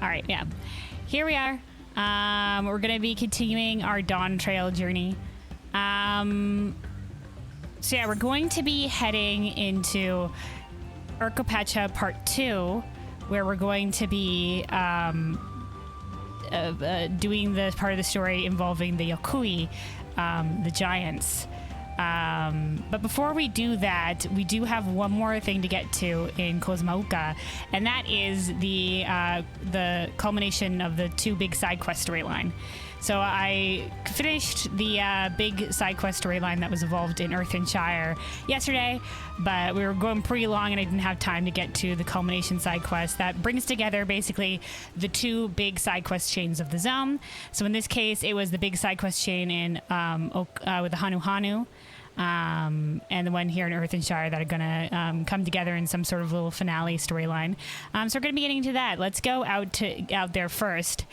All right, yeah. Here we are. We're going to be continuing our Dawntrail journey. So yeah, we're going to be heading into Urqopacha Part 2, where we're going to be doing the part of the story involving the Yokui, the giants. But before we do that, we do have one more thing to get to in Kozmauka, and that is the culmination of the two big side quest storyline. So I finished the big side quest storyline that was involved in Shire yesterday, but we were going pretty long and I didn't have time to get to the culmination side quest that brings together basically the two big side quest chains of the zone. So in this case, it was the big side quest chain in with the Hanu Hanu. And the one here in Shire that are gonna come together in some sort of little finale storyline. So we're gonna be getting to that. Let's go out there first,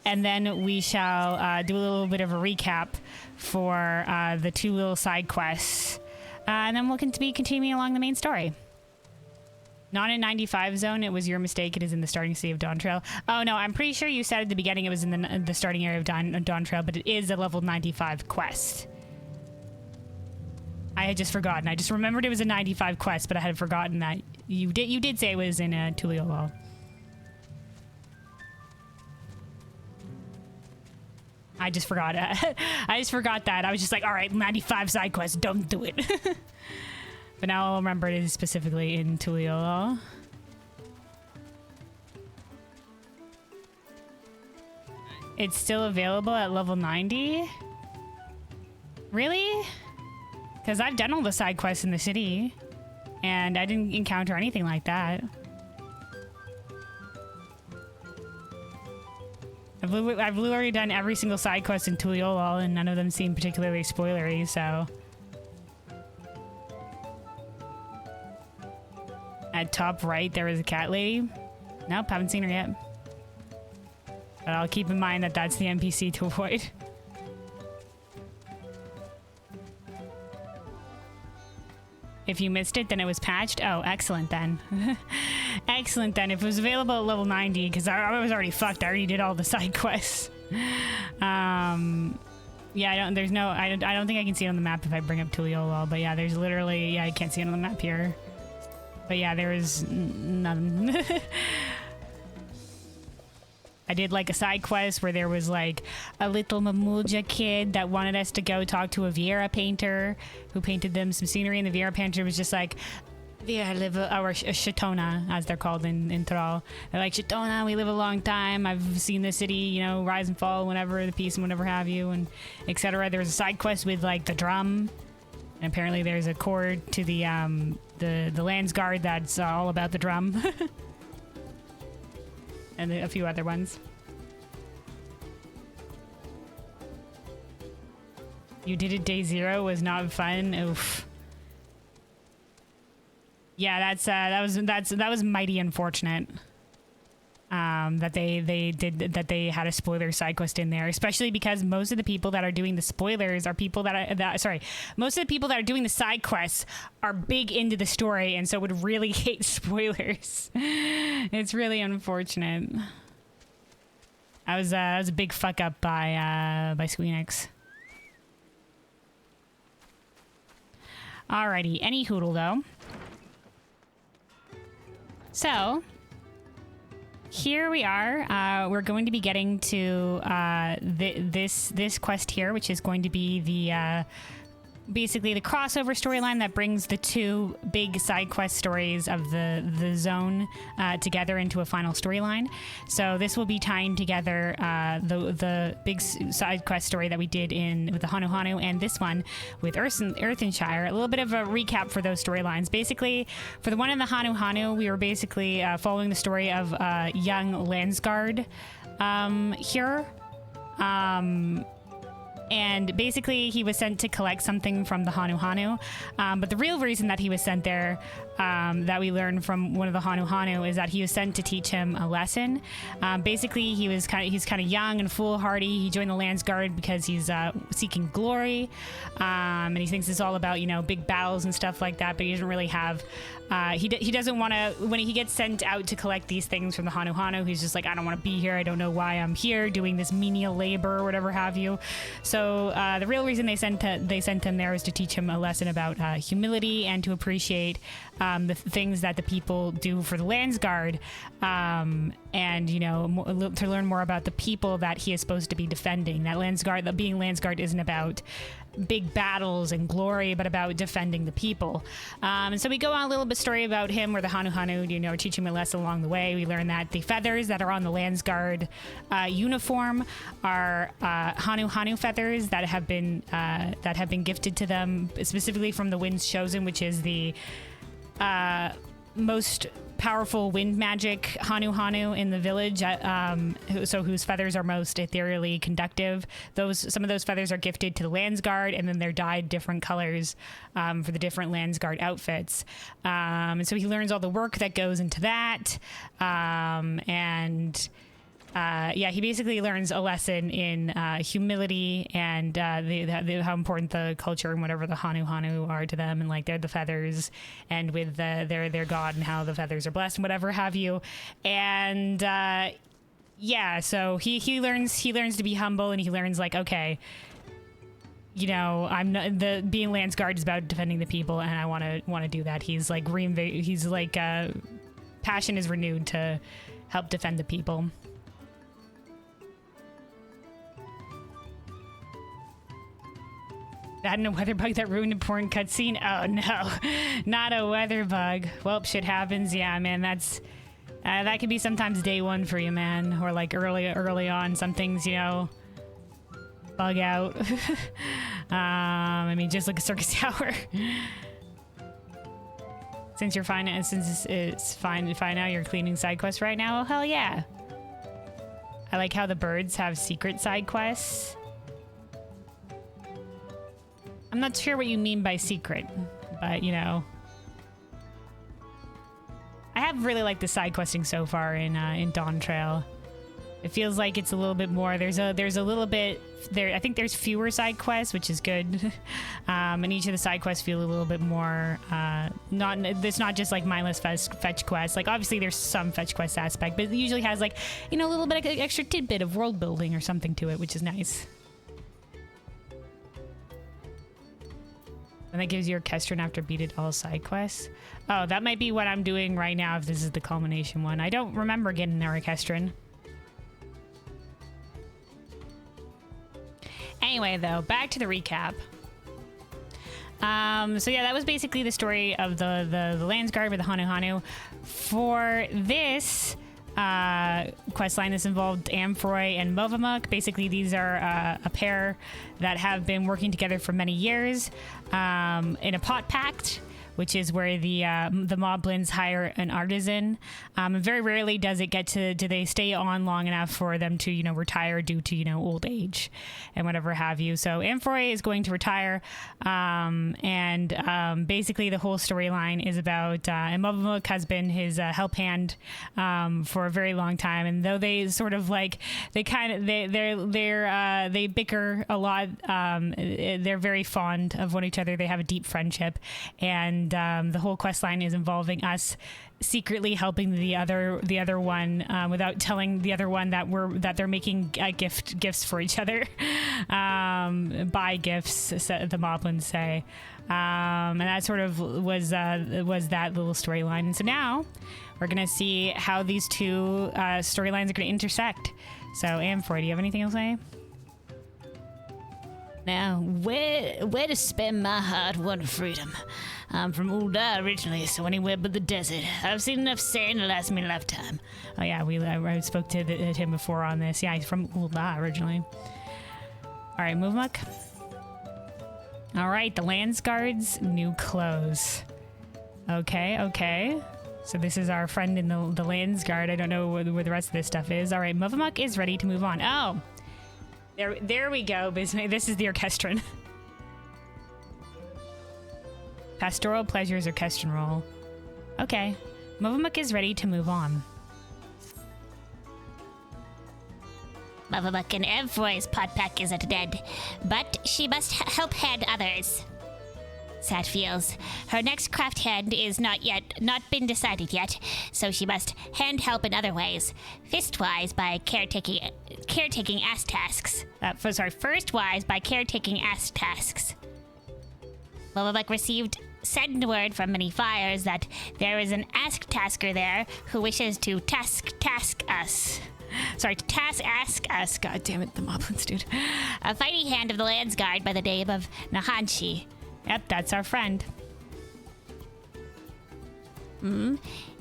and then we shall do a little bit of a recap for the two little side quests, and then we'll be continuing along the main story. Not in 95 zone. It was your mistake. It is in the starting city of Dawntrail. Oh no, I'm pretty sure you said at the beginning it was in the starting area of Dawntrail, but it is a level 95 quest. I had just forgotten. I just remembered it was a 95 quest, but I had forgotten that you did say it was in Tuliolol. I just forgot. I just forgot that. I was just like, all right, 95 side quest, don't do it. But now I'll remember it is specifically in Tuliolol. It's still available at level 90? Really? Because I've done all the side quests in the city, and I didn't encounter anything like that. I've literally done every single side quest in Tuliolol, and none of them seem particularly spoilery, so... At top right, there is a cat lady. Nope, haven't seen her yet. But I'll keep in mind that that's the NPC to avoid. If you missed it, then it was patched. Oh, excellent then. Excellent then. If it was available at level 90, because I was already fucked. I already did all the side quests. Yeah, I don't think I can see it on the map if I bring up Tuliolol, but yeah, there's literally, yeah, I can't see it on the map here. But yeah, there is none. I did like a side quest where there was like a little Mamulja kid that wanted us to go talk to a Vieira painter who painted them some scenery, and the Vieira painter was just like, Vieira live or Shatona, as they're called in Thrall. They're like, Shatona, we live a long time. I've seen the city, you know, rise and fall whenever, the peace and whatever have you, and etc. There was a side quest with like the drum, and apparently there's a chord to the Landsguard that's all about the drum. And a few other ones. You did it day 0, was not fun. Oof. Yeah, that was mighty unfortunate. That they had a spoiler side quest in there, especially because most of the people that are doing the spoilers are people most of the people that are doing the side quests are big into the story, and so would really hate spoilers. It's really unfortunate. That was a big fuck up by Squeenix. Alrighty, any hoodle though. So here we are. We're going to be getting to this quest here, which is going to be the basically the crossover storyline that brings the two big side quest stories of the zone together into a final storyline. So this will be tying together the big side quest story that we did with the Hanu Hanu and this one with Shire. A little bit of a recap for those storylines. Basically, for the one in the Hanu Hanu, we were basically following the story of young Landsguard here. And basically, he was sent to collect something from the Hanu Hanu. But the real reason that he was sent there that we learned from one of the Hanu Hanu is that he was sent to teach him a lesson. Basically, he's kind of young and foolhardy. He joined the Lance Guard because he's seeking glory, and he thinks it's all about big battles and stuff like that. But he doesn't really have. He doesn't want to. When he gets sent out to collect these things from the Hanu Hanu, he's just like, I don't want to be here. I don't know why I'm here doing this menial labor or whatever have you. So the real reason they sent him there was to teach him a lesson about humility and to appreciate the things that the people do for the Lance Guard, and to learn more about the people that he is supposed to be defending. That being Lance Guard isn't about big battles and glory, but about defending the people. And so we go on a little bit story about him where the Hanu Hanu, teach him a lesson along the way. We learn that the feathers that are on the Lance Guard uniform are Hanu Hanu feathers that have been gifted to them specifically from the Wind's Chosen, which is the most powerful wind magic Hanu Hanu in the village, whose feathers are most ethereally conductive. Some of those feathers are gifted to the Lance Guard, and then they're dyed different colors for the different Lance Guard outfits. And so he learns all the work that goes into that, he basically learns a lesson in humility and how important the culture and whatever the Hanu Hanu are to them, and like they're the feathers, and with their god and how the feathers are blessed and whatever have you. And so he learns to be humble, and he learns like, okay, I'm not, being Lance Guard is about defending the people, and I want to do that. He's like passion is renewed to help defend the people. That and a weather bug that ruined a porn cutscene. Oh no, not a weather bug. Well, shit happens. Yeah, man, that's that could be sometimes day one for you, man, or like early on. Some things, bug out. Just like a circus tower. Since it's fine to find out you're cleaning side quests right now. Oh hell yeah! I like how the birds have secret side quests. I'm not sure what you mean by secret, but I have really liked the side questing so far in Dawntrail. It feels like it's a little bit more. There's a little bit there. I think there's fewer side quests, which is good. And each of the side quests feel a little bit more. It's not just like mindless fetch quests. Like obviously there's some fetch quest aspect, but it usually has like a little bit of extra tidbit of world building or something to it, which is nice. And that gives you Orchestron after beated all side quests. Oh, that might be what I'm doing right now if this is the culmination one. I don't remember getting the Orchestron. Anyway, though, back to the recap. That was basically the story of the Lance Guard with the Hanu Hanu. For this quest line, this involved Amphoy and Movamuk. Basically, these are a pair that have been working together for many years in a pot pact, which is where the moblins hire an artisan. And very rarely do they stay on long enough for them to, retire due to, old age and whatever have you. So Amphoy is going to retire. Basically the whole storyline is about, and Movamuk has been his help hand for a very long time. And though they sort of like, they bicker a lot. They're very fond of one each other. They have a deep friendship. And the whole quest line is involving us secretly helping the other one without telling the other one that they're making gifts for each other. Buy gifts, the moblins say. And that sort of was that little storyline. And so now we're gonna see how these two storylines are gonna intersect. So Amphoy, do you have anything else to say? Now, where to spend my hard-won freedom? I'm from Ul'dah originally, so anywhere but the desert. I've seen enough sand to last me a lifetime. Oh yeah, I spoke to him before on this. Yeah, he's from Ul'dah originally. All right, Movamuk. All right, the Lance Guard's new clothes. Okay. So this is our friend in the Lance Guard. I don't know where the rest of this stuff is. All right, Movamuk is ready to move on. Oh. There we go. This is the Orchestron. Pastoral Pleasures Orchestron Roll. Okay. Movamuk is ready to move on. Mavamuk and Evroy's pot pack isn't dead, but she must help hand others. Sad feels. Her next craft hand is not been decided yet, so she must hand help in other ways. Fist-wise by caretaking ask tasks. First-wise by caretaking ask tasks. Mavamuk received send word from many fires that there is an ask tasker there who wishes to task us. Ask us. God damn it, the moblins, dude. A fighting hand of the Lands Guard by the name of Nahanshi. Yep, that's our friend.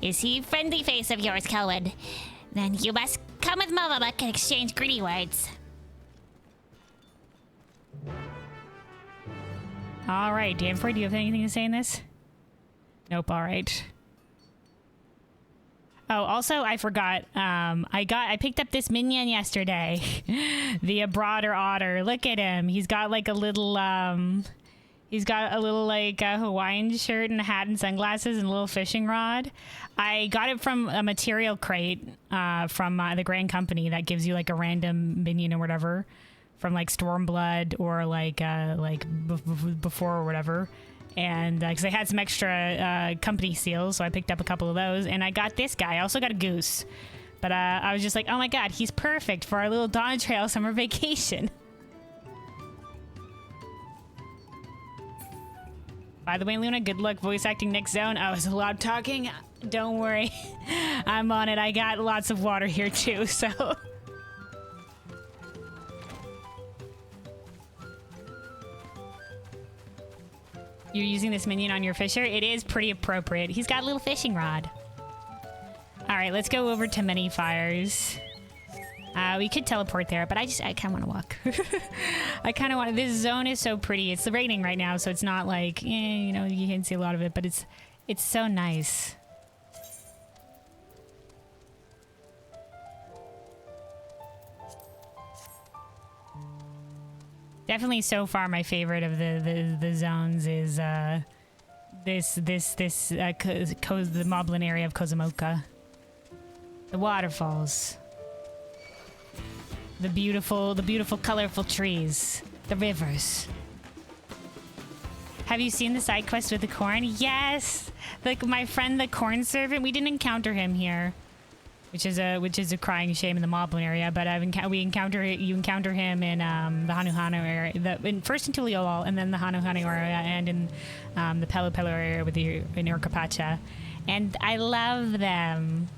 Is he friendly face of yours, Kelwyn? Then you must come with Mavamuk and exchange greeting words. All right, Danford, do you have anything to say in this? Nope, all right. Oh, also, I forgot. I picked up this minion yesterday. The Broader Otter. Look at him. He's got like a little, Hawaiian shirt and a hat and sunglasses and a little fishing rod. I got it from a material crate from the Grand Company that gives you like a random minion or whatever from like Stormblood or before or whatever. And because I had some extra company seals, so I picked up a couple of those. And I got this guy. I also got a goose. But I was just like, oh my god, he's perfect for our little Dawntrail summer vacation. By the way, Luna, good luck voice acting next zone. I was a lot talking. Don't worry. I'm on it. I got lots of water here too, so... You're using this minion on your fisher? It is pretty appropriate. He's got a little fishing rod. Alright, let's go over to Many Fires. We could teleport there, but I kind of want to walk. I kind of want to... This zone is so pretty. It's raining right now, so it's not like... you can't see a lot of it, but it's so nice. Definitely so far my favorite of the zones is the Moblin area of Kozimoka. The waterfalls. The beautiful colorful trees. The rivers. Have you seen the side quest with the corn? Yes! Like my friend the corn servant, we didn't encounter him here. Which is a crying shame in the Moblin area, but you encounter him in the Hanuhanu area, first in Tuliolol, and then the Hanuhanu area, and in the Pelu Pelu area in Urqopacha, and I love them.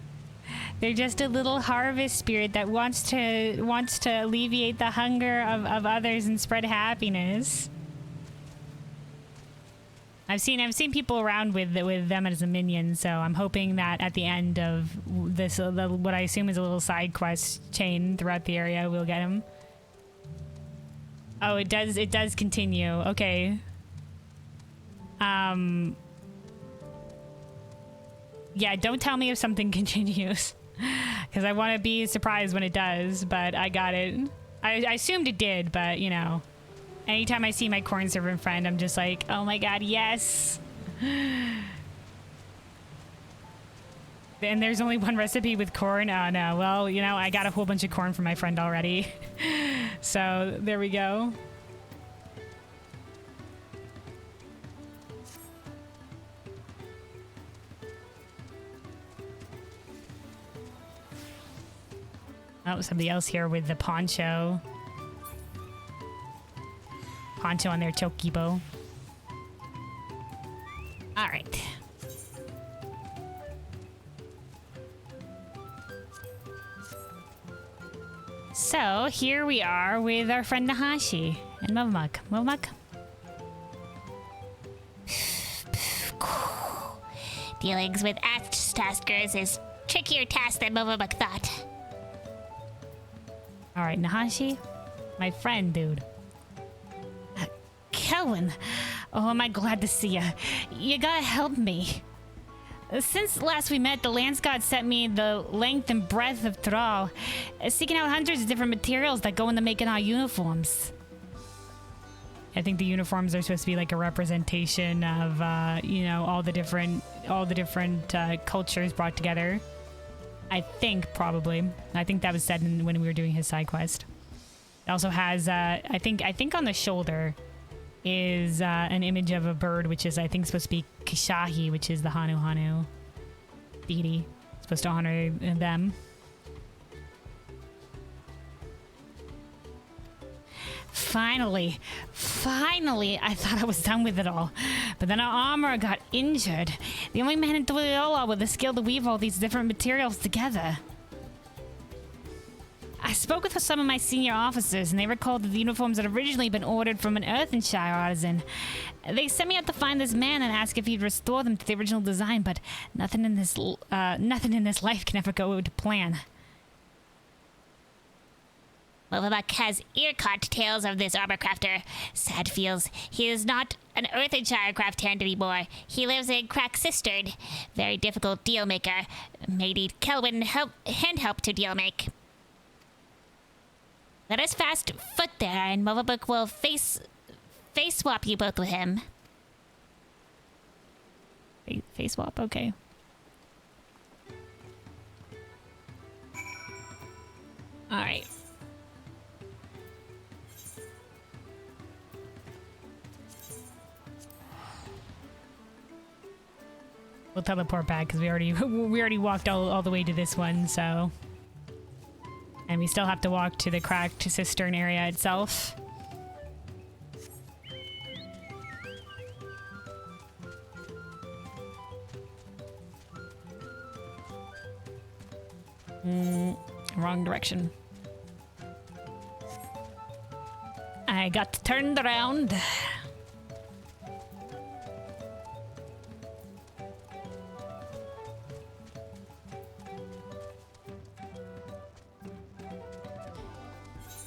They're just a little harvest spirit that wants to alleviate the hunger of others and spread happiness. I've seen people around with them as a minion, so I'm hoping that at the end of this, what I assume is a little side quest chain throughout the area, we'll get him. Oh, it does continue. Okay. Yeah, don't tell me if something continues, because I want to be surprised when it does. But I got it. I assumed it did, but you know. Anytime I see my corn servant friend, I'm just like, oh my god, yes! And there's only one recipe with corn? Oh no, well, I got a whole bunch of corn from my friend already. So, there we go. Oh, somebody else here with the poncho. Poncho on their chokibo. All right. So here we are with our friend Nahashi and Mavamuk. Mavamuk? Dealings with taskers is trickier task than Mavamuk thought. All right, Nahashi, my friend, dude. Kelwyn, oh, am I glad to see ya. You gotta help me. Since last we met, the Lance God sent me the length and breadth of Thrall, seeking out hundreds of different materials that go into making our uniforms. I think the uniforms are supposed to be like a representation of, all the different all the different cultures brought together. I think probably. I think that was said when we were doing his side quest. It also has I think on the shoulder is an image of a bird, which is I think supposed to be Kishahi, which is the Hanu Hanu deity. Supposed to honor them. Finally, I thought I was done with it all. But then our armor got injured. The only man in Tuiola with the skill to weave all these different materials together. I spoke with some of my senior officers, and they recalled that the uniforms had originally been ordered from an Earthenshire artisan. They sent me out to find this man and ask if he'd restore them to the original design, but nothing in this life can ever go to plan. Wolverbuck has ear-caught tales of this armor crafter. Sad feels he is not an Earthenshire craft hand anymore. He lives in Crack Cistern. Very difficult deal maker. May need Kelwyn hand help to deal make. Let us fast foot there, and Wolverbuck will face swap you both with him. Face swap, okay. All right. We'll teleport back because we already walked all the way to this one, so. And we still have to walk to the cracked cistern area itself. Wrong direction. I got turned around.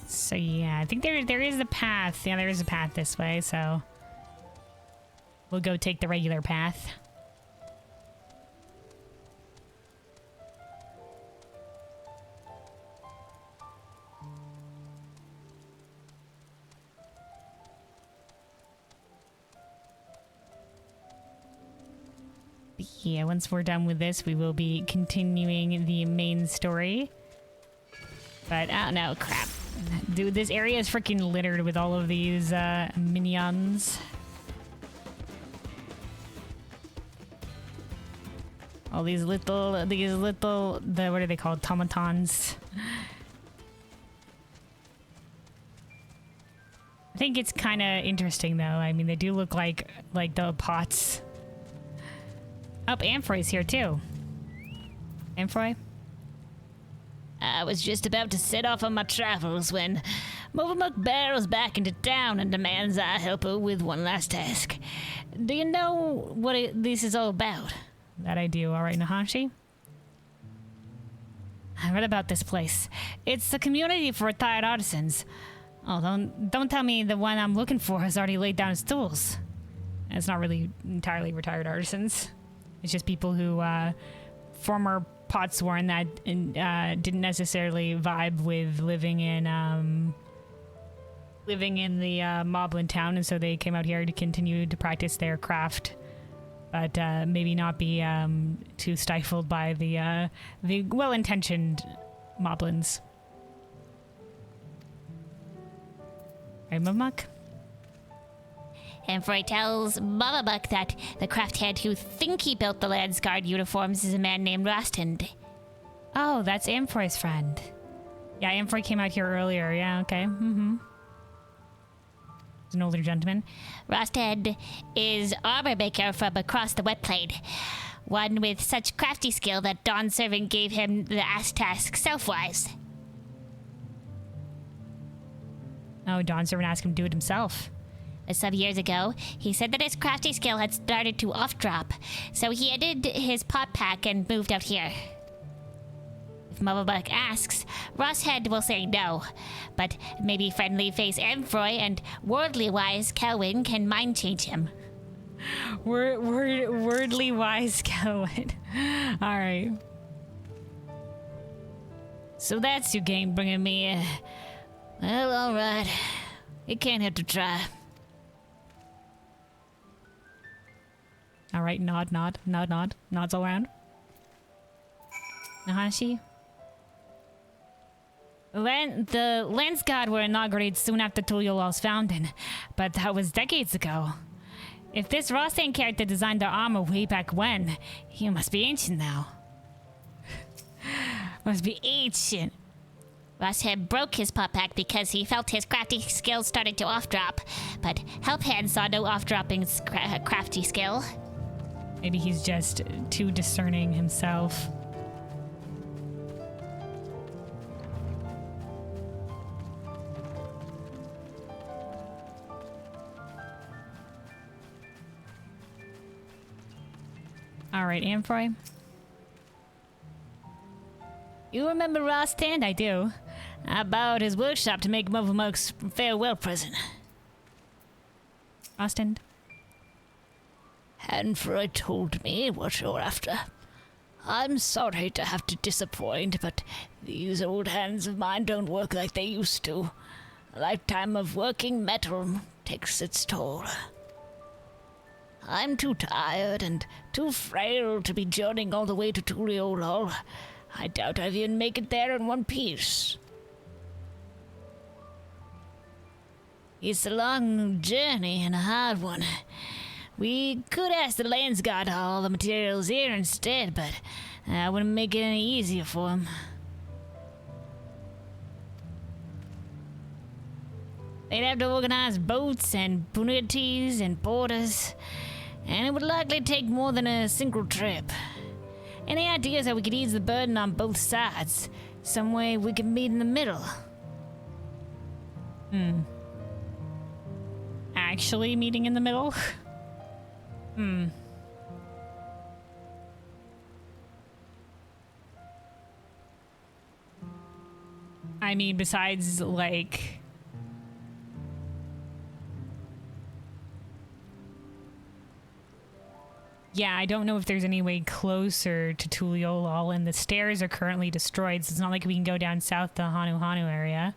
So yeah, I think there is a path. Yeah, there is a path this way, so we'll go take the regular path. Yeah, once we're done with this, we will be continuing the main story. But, oh no, crap. Dude, this area is freaking littered with all of these minions. All these little, what are they called? Automatons. I think it's kind of interesting though. I mean, they do look like the pots. Oh, Amphoy's here too. Amphoy? I was just about to set off on my travels when Wolverbuck barrels back into town and demands I help her with one last task. Do you know what this is all about? That I do. All right, Nahashi. I read about this place. It's the community for retired artisans. Oh, don't tell me the one I'm looking for has already laid down his tools. It's not really entirely retired artisans. It's just people who former potsworn that didn't necessarily vibe with living in the Moblin town, and so they came out here to continue to practice their craft, but maybe not be too stifled by the well-intentioned Moblins. Right, Mumuk? Amphoy tells Wolverbuck that the craft head who think he built the Landsguard uniforms is a man named Rostend. Oh, that's Amphoy's friend. Yeah, Amphoy came out here earlier. Yeah, okay. Mm-hmm. He's an older gentleman. Rostend is armor maker from across the wet plain. One with such crafty skill that Dawn Servant gave him the ass task self-wise. Oh, Dawn Servant asked him to do it himself. Some years ago, he said that his crafty skill had started to off-drop, so he ended his pot pack and moved out here. If Wolverbuck asks, Rosshead will say no, but maybe friendly face Amphoy and worldly-wise Kelwyn can mind change him. Wordly wise Kelwyn. All right. So that's your game bringing me. Well, all right. It can't hurt to try. All right, nod, nod, nod, nod. Nods all around. Nahashi? The Lance God were inaugurated soon after Tuliol's founding, but that was decades ago. If this Rostan character designed their armor way back when, he must be ancient now. Must be ancient. Rosshead broke his pop pack because he felt his crafty skills started to off-drop, but Helphand saw no off-dropping crafty skill. Maybe he's just too discerning himself. Alright, Amphoy. You remember Rostan? I do. I borrowed his workshop to make Movamoke's farewell present. Rostan? Hanfroy told me what you're after. I'm sorry to have to disappoint, but these old hands of mine don't work like they used to. A lifetime of working metal takes its toll. I'm too tired and too frail to be journeying all the way to Tuliolol. I doubt I'd even make it there in one piece. It's a long journey and a hard one. We could ask the Lance God all the materials here instead, but I wouldn't make it any easier for him. They'd have to organize boats and punities and porters, and it would likely take more than a single trip. Any ideas how we could ease the burden on both sides? Some way we could meet in the middle? Actually meeting in the middle? I mean, besides, like... Yeah, I don't know if there's any way closer to Tuliolol, and the stairs are currently destroyed, so it's not like we can go down south to Hanu Hanu area.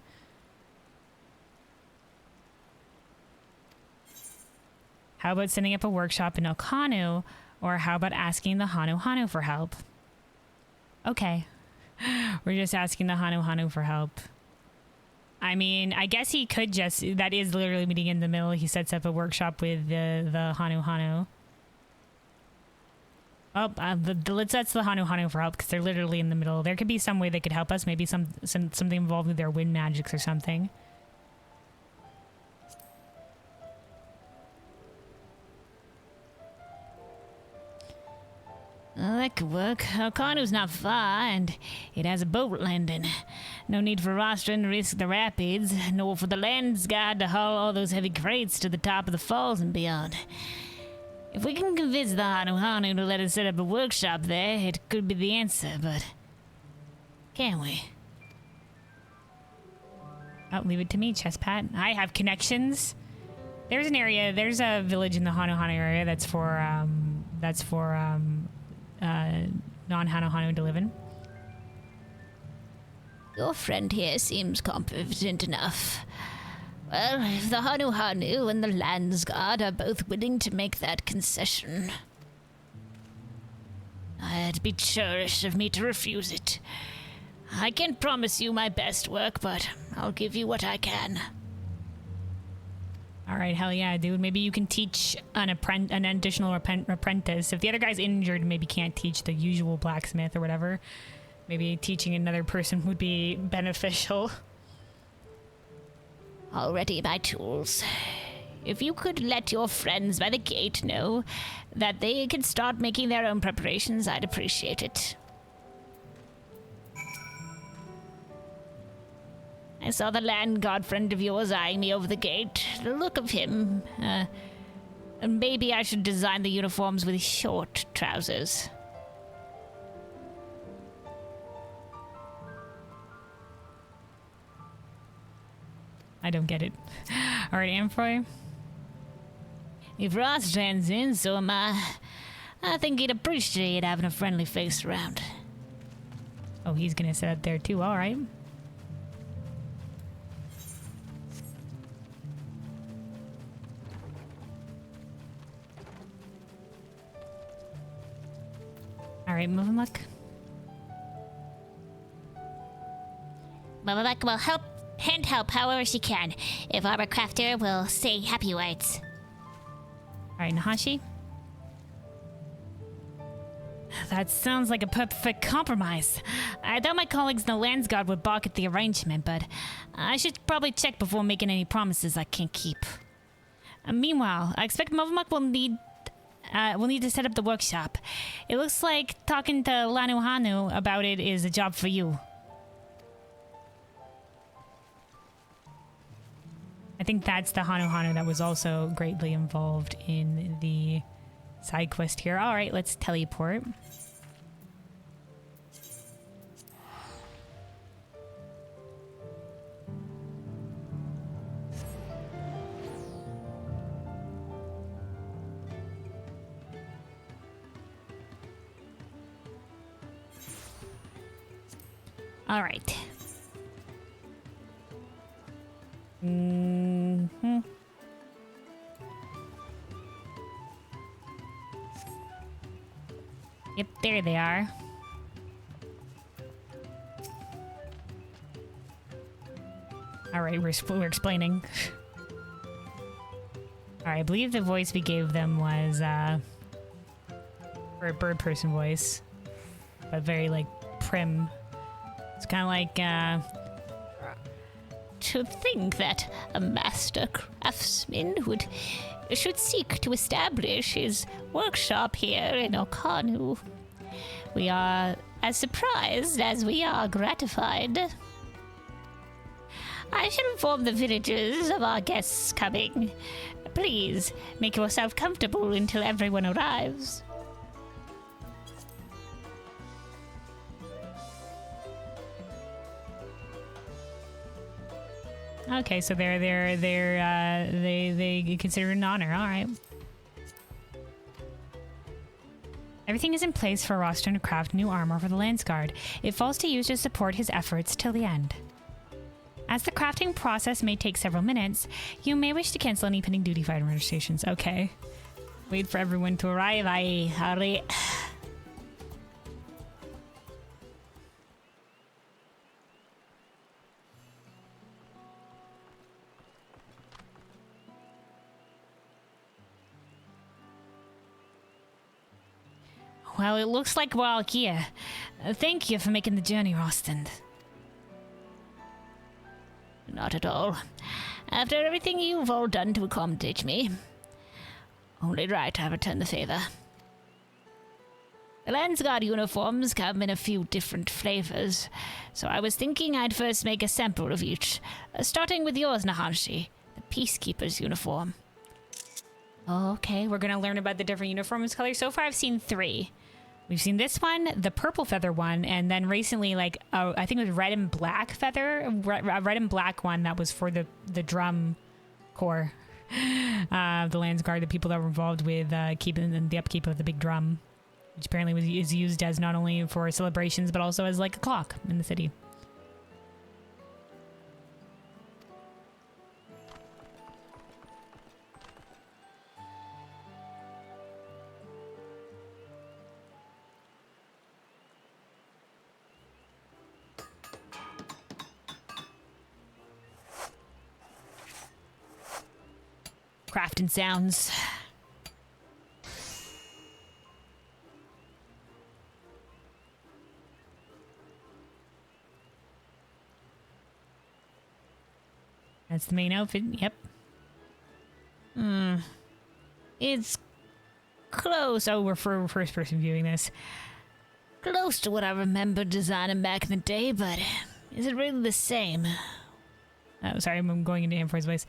How about setting up a workshop in Okanu, or how about asking the Hanu Hanu for help? Okay. We're just asking the Hanu Hanu for help. I mean, I guess he could just... That is literally meeting in the middle. He sets up a workshop with the Hanu Hanu. Oh, let's ask the Hanu Hanu for help, because they're literally in the middle. There could be some way they could help us. Maybe something involved with their wind magics or something. Well, that could work. Okanu's not far, and it has a boat landing. No need for Rostron to risk the rapids, nor for the Lance God to haul all those heavy crates to the top of the falls and beyond. If we can convince the Hanu Hanu to let us set up a workshop there, it could be the answer, but... Can we? Oh, leave it to me, Chesspat. I have connections. There's an area, there's a village in the Hanu Hanu area that's for non-Hanu Hanu to live in. Your friend here seems competent enough. Well, if the Hanu Hanu and the Lance God are both willing to make that concession, it'd be churlish of me to refuse it. I can't promise you my best work, but I'll give you what I can. All right, hell yeah, dude. Maybe you can teach an additional apprentice. If the other guy's injured, maybe can't teach the usual blacksmith or whatever. Maybe teaching another person would be beneficial. Already my tools. If you could let your friends by the gate know that they can start making their own preparations, I'd appreciate it. I saw the land god friend of yours eyeing me over the gate. The look of him, maybe I should design the uniforms with short trousers. I don't get it. All right, Amphoy. If Rostran's in, so am I. I think he'd appreciate having a friendly face around. Oh, he's gonna set up there too. All right. right, Movamuk. Mama will help however she can. If our crafter will say happy words. All right, Nahashi. That sounds like a perfect compromise. I thought my colleagues in the Lands Guard would balk at the arrangement, but I should probably check before making any promises I can't keep. Meanwhile, I expect Movamuk will need to set up the workshop. It looks like talking to Lanu Hanu about it is a job for you. I think that's the Hanu Hanu that was also greatly involved in the side quest here. All right, let's teleport. All right. Yep, there they are. All right, we're explaining. All right, I believe the voice we gave them was for a bird person voice, but very like prim. It's kind of like To think that a master craftsman should seek to establish his workshop here in Okanu. We are as surprised as we are gratified. I shall inform the villagers of our guests coming. Please make yourself comfortable until everyone arrives. okay. So they consider it an honor. All right. Everything is in place for Rostron to craft new armor for the Lance Guard. It falls to you to support his efforts till the end. As the crafting process may take several minutes, you may wish to cancel any pending duty fighter registrations. Okay. Wait for everyone to arrive. I hurry. Well, it looks like we're all here. Thank you for making the journey, Rostand. Not at all. After everything you've all done to accommodate me, only right I return the favor. The Landsguard uniforms come in a few different flavors, so I was thinking I'd first make a sample of each, starting with yours, Nahanshi, the Peacekeeper's uniform. Okay, we're going to learn about the different uniforms colors. So far, I've seen 3. We've seen this one, the purple feather one, and then recently, like, I think it was red and black feather, red and black one that was for the drum corps, the Lands Guard, the people that were involved with keeping the upkeep of the big drum, which apparently is used as not only for celebrations but also as like a clock in the city. Crafting sounds. That's the main outfit. Yep. It's close. So we're for first person viewing this. Close to what I remember designing back in the day, but is it really the same? Oh, sorry, I'm going into Amphor's voice.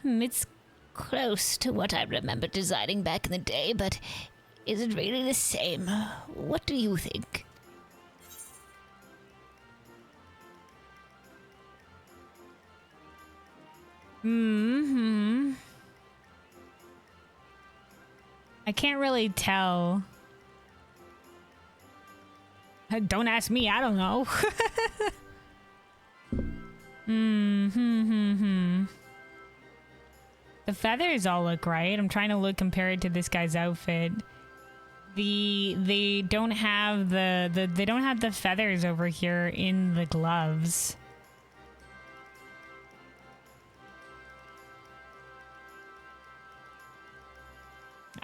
It's close to what I remember designing back in the day, but is it really the same? What do you think? I can't really tell. Don't ask me, I don't know. The feathers all look right. I'm trying to compare it to this guy's outfit. They don't have they don't have the feathers over here in the gloves.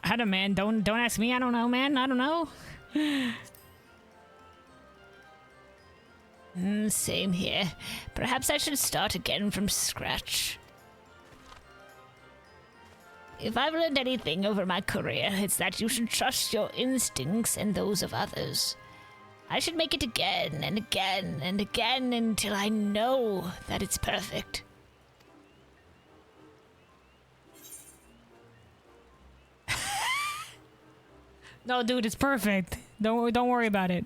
I don't, man. Don't ask me. I don't know, man. I don't know. Same here. Perhaps I should start again from scratch. If I've learned anything over my career, it's that you should trust your instincts and those of others. I should make it again and again and again until I know that it's perfect. No, dude, it's perfect. Don't worry about it.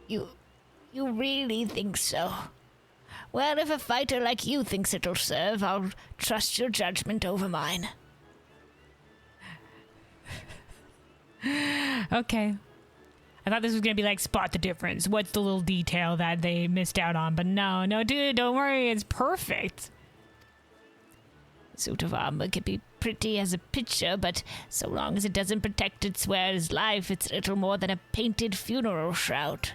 You really think so? Well, if a fighter like you thinks it'll serve, I'll trust your judgment over mine. Okay. I thought this was gonna be like spot the difference. What's the little detail that they missed out on? But no, dude, don't worry. It's perfect. Suit of armor can be pretty as a picture, but so long as it doesn't protect its wearer's life, it's little more than a painted funeral shroud.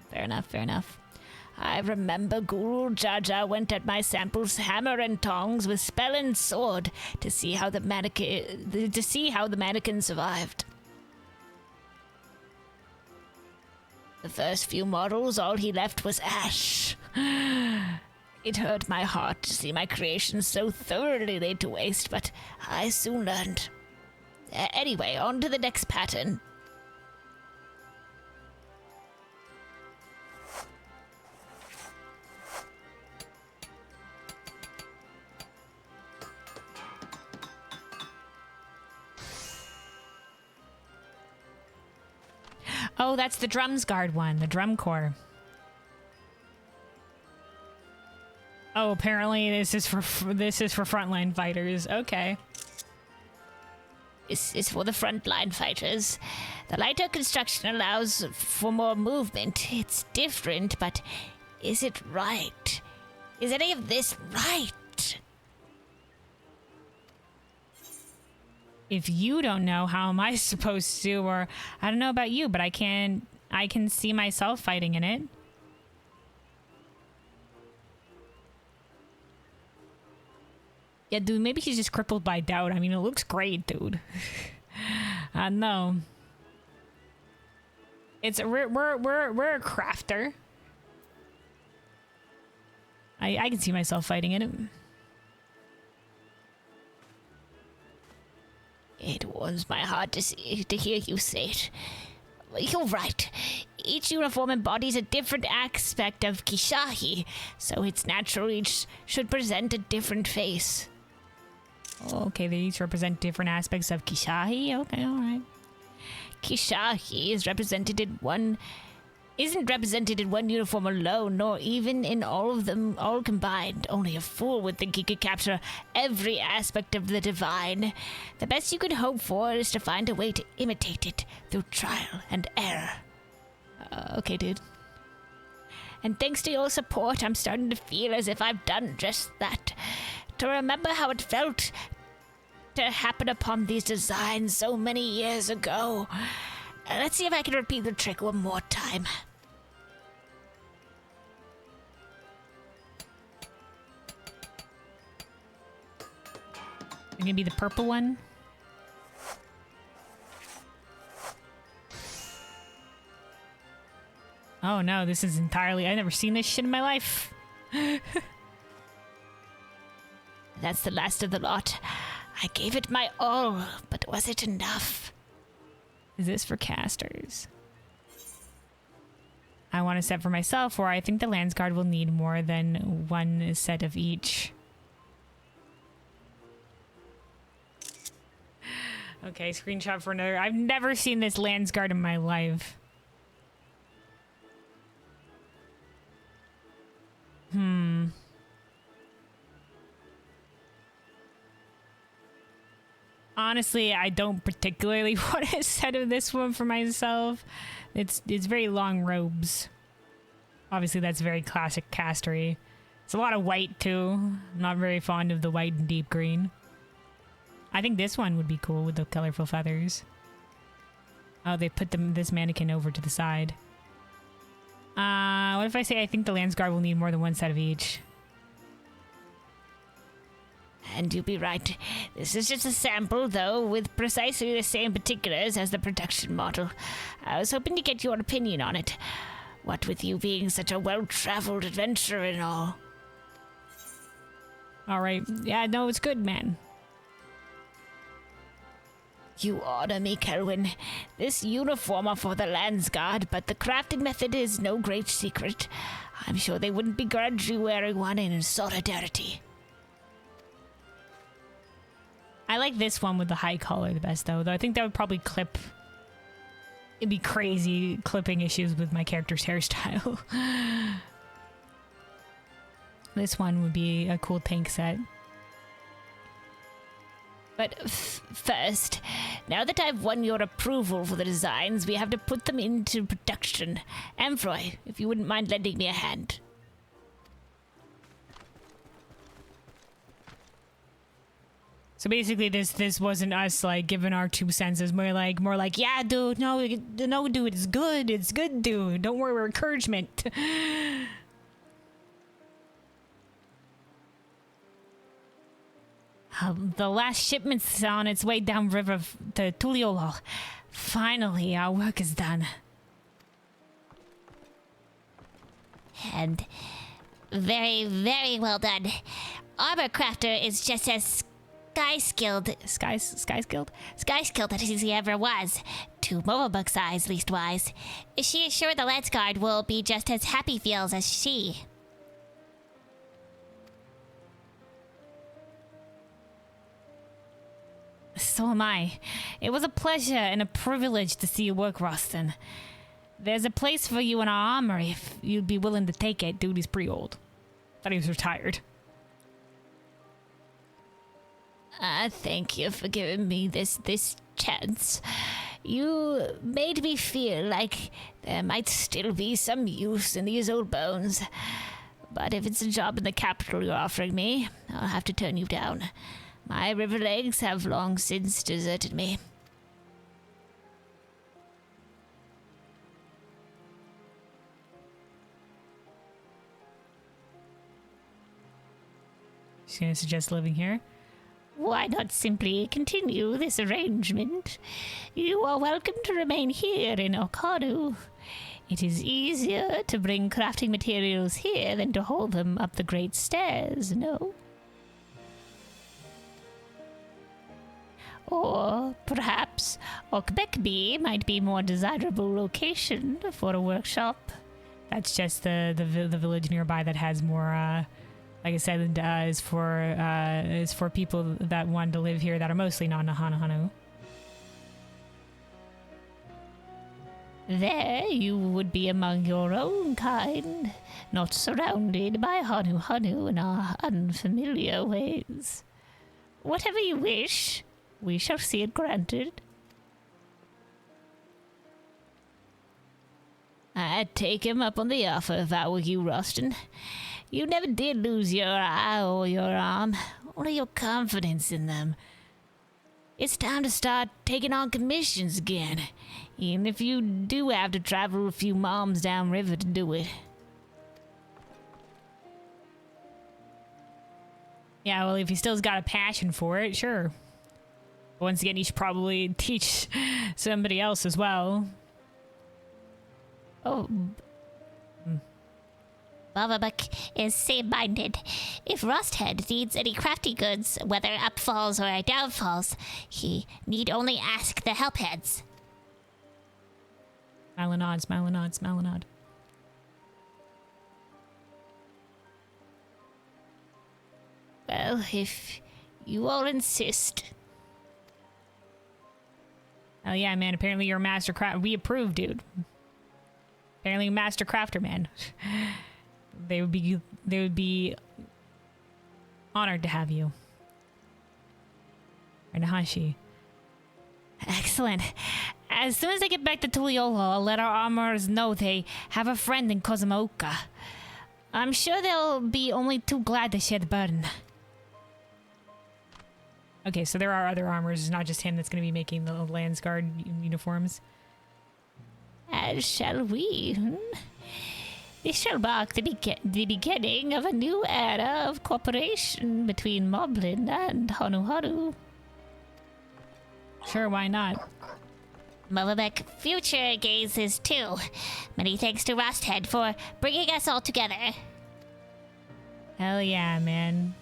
Fair enough, fair enough. I remember Guru Jaja went at my samples hammer and tongs with spell and sword to see how the mannequin survived. The first few models, all he left was ash. It hurt my heart to see my creation so thoroughly laid to waste, but I soon learned. Anyway, on to the next pattern. Oh, that's the drums guard one, the drum corps. Oh, apparently this is for frontline fighters. Okay. This is for the frontline fighters. The lighter construction allows for more movement. It's different, but is it right? Is any of this right? If you don't know, how am I supposed to? Or I don't know about you, but I can see myself fighting in it. Yeah, dude, maybe he's just crippled by doubt. I mean, it looks great, dude. No. We're a crafter. I can see myself fighting in it. It warms my heart to hear you say it. You're right. Each uniform embodies a different aspect of Kishahi, so it's natural each should present a different face. Okay, they each represent different aspects of Kishahi. Okay, all right. Kishahi isn't represented in one uniform alone, nor even in all of them all combined. Only a fool would think he could capture every aspect of the divine. The best you could hope for is to find a way to imitate it through trial and error. Okay, dude. And thanks to your support, I'm starting to feel as if I've done just that. To remember how it felt to happen upon these designs so many years ago. Let's see if I can repeat the trick one more time. You're gonna be the purple one? Oh no, this is entirely... I've never seen this shit in my life. That's the last of the lot. I gave it my all, but was it enough? Is this for casters? I want a set for myself, or I think the Landsguard will need more than one set of each. Okay, screenshot for another. I've never seen this Landsguard in my life. Honestly, I don't particularly want a set of this one for myself. It's very long robes. Obviously, that's very classic castery. It's a lot of white, too. I'm not very fond of the white and deep green. I think this one would be cool with the colorful feathers. Oh, they put this mannequin over to the side. What if I say I think the Landsguard will need more than one set of each? And you'd be right. This is just a sample, though, with precisely the same particulars as the production model. I was hoping to get your opinion on it. What with you being such a well-traveled adventurer and all. Alright. Yeah, no, it's good, man. You honor me, Kelwyn. This uniform are for the Landsguard, but the crafting method is no great secret. I'm sure they wouldn't begrudge you wearing one in solidarity. I like this one with the high collar the best, though I think that would probably clip. It'd be crazy clipping issues with my character's hairstyle. This one would be a cool tank set. But first, now that I've won your approval for the designs, we have to put them into production. Amphroi, if you wouldn't mind lending me a hand. So basically, this wasn't us like giving our 2 cents. It's more like, yeah, dude, no, dude, it's good, dude. Don't worry, we're encouragement. The last shipment's on its way downriver to Tuliolo. Finally, our work is done. And very, very well done. Armor crafter is just as skilled as he ever was. To Momobook's eyes, leastwise. She is sure the Landsguard will be just as happy feels as she. So am I. It was a pleasure and a privilege to see you work, Roston. There's a place for you in our armory if you'd be willing to take it. Dude, he's pretty old. Thought he was retired. Thank you for giving me this chance. You made me feel like there might still be some use in these old bones. But if it's a job in the capital you're offering me, I'll have to turn you down. My river legs have long since deserted me. She's gonna suggest living here. Why not simply continue this arrangement? You are welcome to remain here in Okadu. It is easier to bring crafting materials here than to haul them up the great stairs, no? Or perhaps Okbekbi might be a more desirable location for a workshop. That's just the village nearby that has more. Like I said, is for people that want to live here that are mostly not Nahanu. There you would be among your own kind, not surrounded by Hanu in our unfamiliar ways. Whatever you wish, we shall see it granted. I'd take him up on the offer if I were you, Roston. You never did lose your eye or your arm, only your confidence in them. It's time to start taking on commissions again, even if you do have to travel a few moms downriver to do it. Yeah, well, if he still's got a passion for it, sure. But once again, he should probably teach somebody else as well. Oh, Bavabuk is same-minded. If Rusthead needs any crafty goods, whether upfalls or downfalls, he need only ask the helpheads. Smile and nod, smile and nod, smile and nod. Well, if you all insist. Oh yeah, man, apparently you're a master craft. We approve, dude. Apparently a master crafter, man. They would be honored to have you. Or Nahashi. Excellent. As soon as I get back to Tuliolo, I'll let our armorers know they have a friend in Kozumaoka. I'm sure they'll be only too glad to share the burden. Okay, so there are other armors. It's not just him that's going to be making the Landsguard uniforms. As shall we. This shall mark the beginning of a new era of cooperation between Moblin and Hanuharu. Sure, why not? Moblin future gazes too. Many thanks to Rusthead for bringing us all together. Hell yeah, man.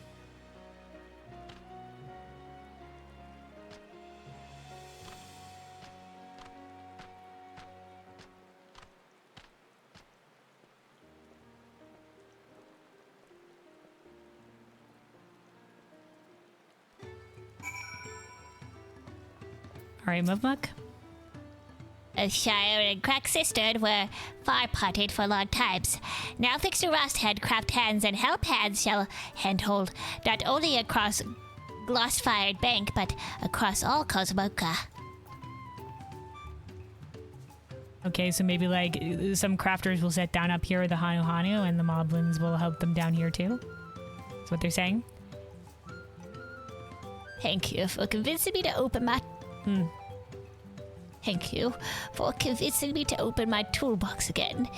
Alright, Muvmuk. Shire and Crack Cistern were far-parted for long times. Now thanks to Rusthead, Craft Hands and Help Hands shall handhold not only across Glossfired Bank, but across all Cosmoca. Okay, so maybe like some crafters will set down up here with the Hanu and the Moblins will help them down here too? That's what they're saying? Thank you for convincing me to open my... Thank you for convincing me to open my toolbox again.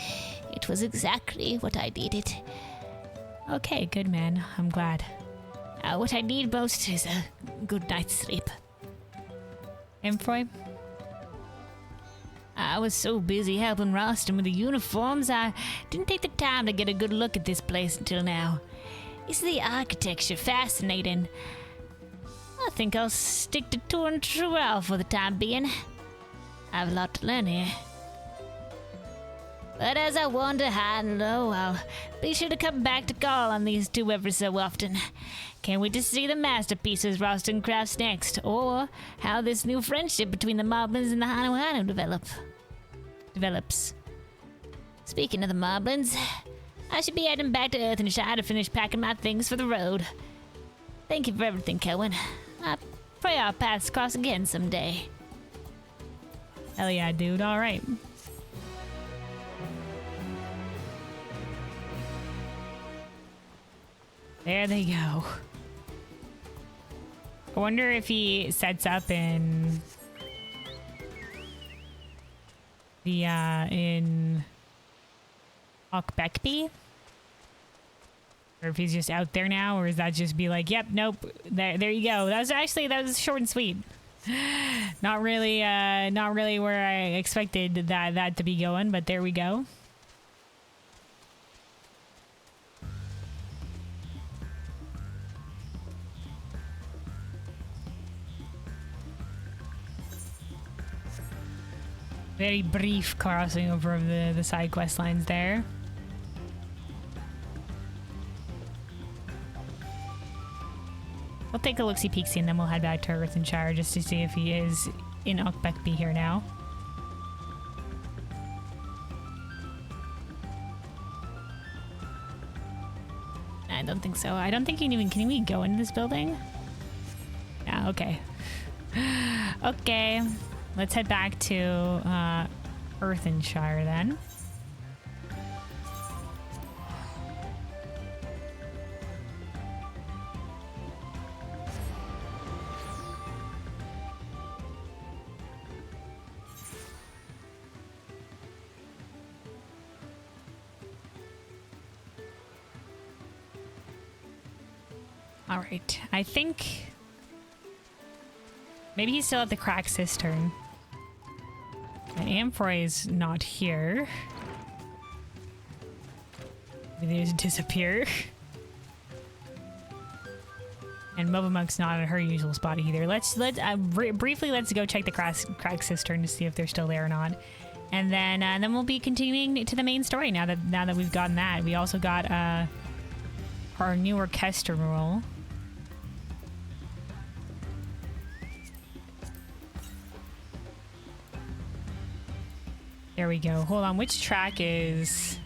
It was exactly what I needed. Okay, good man. I'm glad. What I need most is a good night's sleep. Amphoy? I was so busy helping Roston with the uniforms, I didn't take the time to get a good look at this place until now. Isn't the architecture fascinating? I think I'll stick to touring Truel for the time being. I have a lot to learn here. But as I wander high and low, I'll be sure to come back to call on these two every so often. Can't wait to see the masterpieces Roston crafts next, or how this new friendship between the Moblins and the Hanu develops. Speaking of the Moblins, I should be heading back to Earthenshire to finish packing my things for the road. Thank you for everything, Kelwin. I pray our paths cross again someday. Hell yeah, dude. Alright. There they go. I wonder if he sets up in the in Urqopacha, or if he's just out there now, or is that just be like, yep, nope, there you go. That was short and sweet. Not really where I expected that to be going, but there we go. Very brief crossing over of the side quest lines there. We'll take a look-see peek-see and then we'll head back to Earthenshire just to see if he is in Urqopacha here now. I don't think so. I don't think can we go into this building? Yeah, okay. Okay. Let's head back to Earthenshire then. All right, I think maybe he's still at the Crack Cistern. And Amphoy is not here. Maybe they just disappear. And Mobamuk's not at her usual spot either. Let's briefly go check the Crack Cistern to see if they're still there or not. And then we'll be continuing to the main story now that we've gotten that. We also got our new orchestra roll. There we go. Hold on, which track is...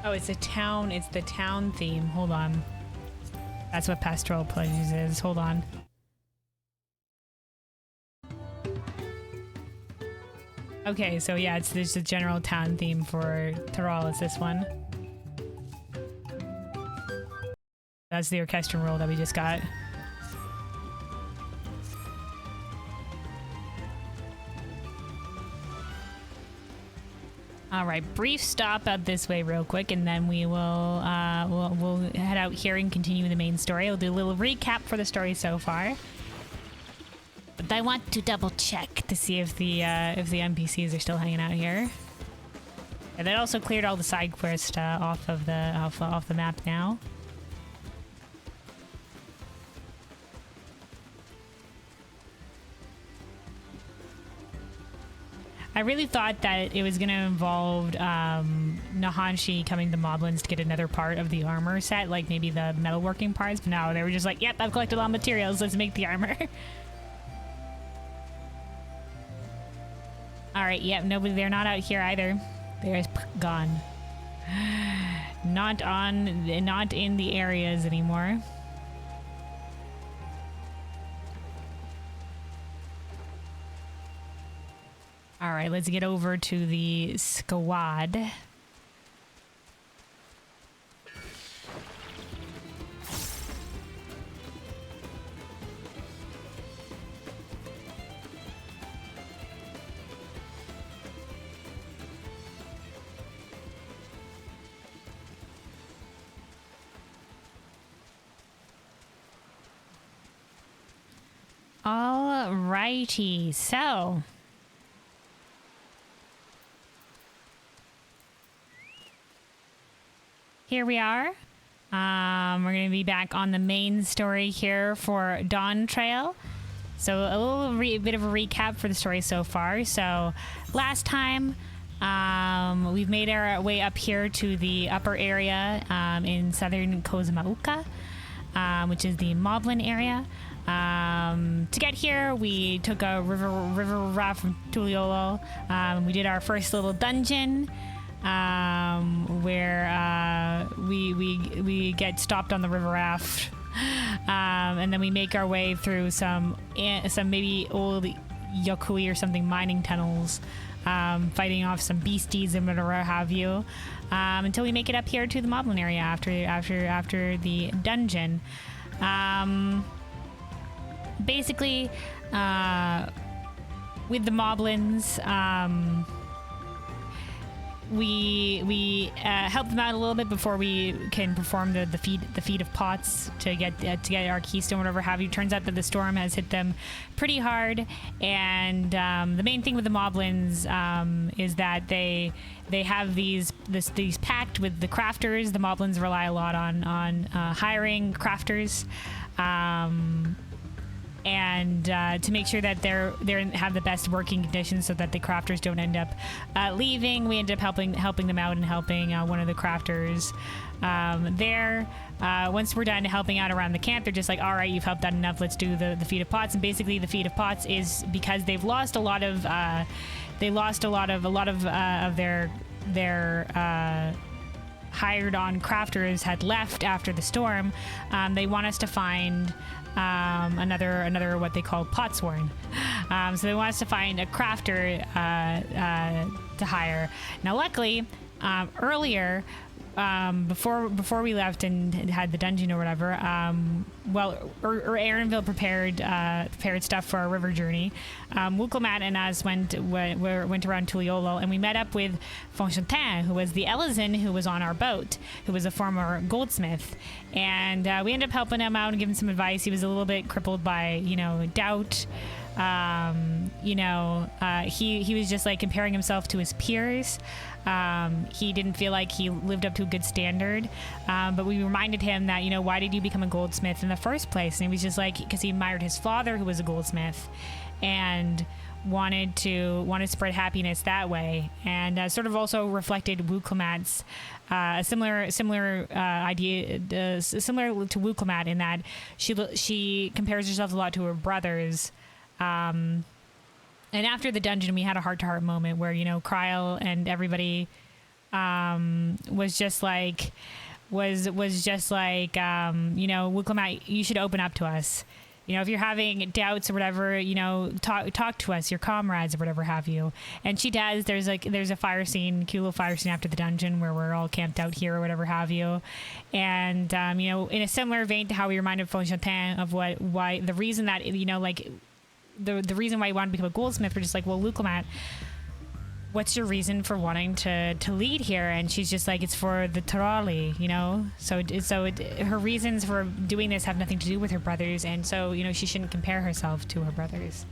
Oh, it's the town theme. Hold on. That's what Pastoral Pleasures is. Hold on. Okay, so yeah, there's a general town theme for Thrall. It's this one. That's the orchestral roll that we just got. All right, brief stop out this way real quick, and then we will we'll head out here and continue the main story. I'll do a little recap for the story so far. But I want to double check to see if the NPCs are still hanging out here. And that also cleared all the side quests off the map now. I really thought that it was going to involve Nahanshi coming to Moblins to get another part of the armor set, like maybe the metalworking parts. But no, they were just like, yep, I've collected all materials. Let's make the armor. All right, yep, nobody. They're not out here either. They're gone. Not in the areas anymore. All right, let's get over to the squad. All righty, so here we are. We're going to be back on the main story here for Dawntrail. So a little bit of a recap for the story so far. So last time, we've made our way up here to the upper area in southern Kozumauka, which is the Moblin area. To get here, we took a river raft from Tuliolo. We did our first little dungeon. Where we get stopped on the river raft, and then we make our way through some maybe old Yokui or something mining tunnels, fighting off some beasties and whatever have you, until we make it up here to the Moblin area after the dungeon. Basically, with the Moblins, we help them out a little bit before we can perform the feat of pots to get our keystone, whatever have you. Turns out that the storm has hit them pretty hard, and the main thing with the Moblins is that they have these pact with the crafters. The Moblins rely a lot on hiring crafters. And to make sure that they have the best working conditions so that the crafters don't end up leaving. We end up helping them out and helping one of the crafters there. Once we're done helping out around the camp, they're just like, all right, you've helped out enough, let's do the feat of pots. And basically the feat of pots is because they've lost a lot of their hired on crafters had left after the storm. They want us to find another what they call potsworn. So they want us to find a crafter to hire. Now, luckily, earlier, before we left and had the dungeon or whatever, Aaronville prepared stuff for our river journey. Urqopacha and us went around Tuliolo, and we met up with Fonchantin, who was the Elizin who was on our boat, who was a former goldsmith, and we ended up helping him out and giving some advice. He was a little bit crippled by doubt. He was just like comparing himself to his peers. He didn't feel like he lived up to a good standard. But we reminded him that, why did you become a goldsmith in the first place? And he was just like, because he admired his father, who was a goldsmith, and wanted to spread happiness that way. And sort of also reflected Urqopacha's similar idea, similar to Urqopacha in that she compares herself a lot to her brothers. And after the dungeon, we had a heart-to-heart moment where, Kryl and everybody was just like, Urqopacha, you should open up to us. You know, if you're having doubts or whatever, you know, talk to us, your comrades or whatever have you. And she does. There's a fire scene, cute little fire scene after the dungeon where we're all camped out here or whatever have you. And, you know, in a similar vein to how we reminded Fonchatin of why the reason that, you know, like the reason why he wanted to become a goldsmith, we're just like, well, Urqopacha, what's your reason for wanting to lead here? And she's just like, it's for the Tarali, you know? So her reasons for doing this have nothing to do with her brothers, and so, you know, she shouldn't compare herself to her brothers.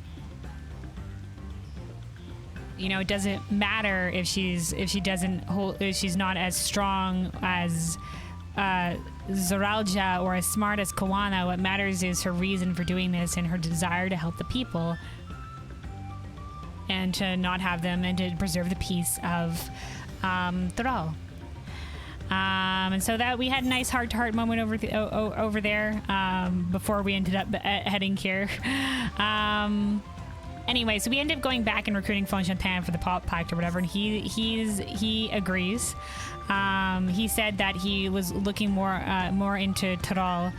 You know, it doesn't matter if she's not as strong as Zoralja or as smart as Kawana. What matters is her reason for doing this and her desire to help the people. And to not have them, and to preserve the peace of Thrall. And so that we had a nice heart-to-heart moment over there before we ended up heading here. Anyway, so we ended up going back and recruiting Fonchatin for the Pop Pact or whatever, and he agrees. He said that he was looking more into Thrall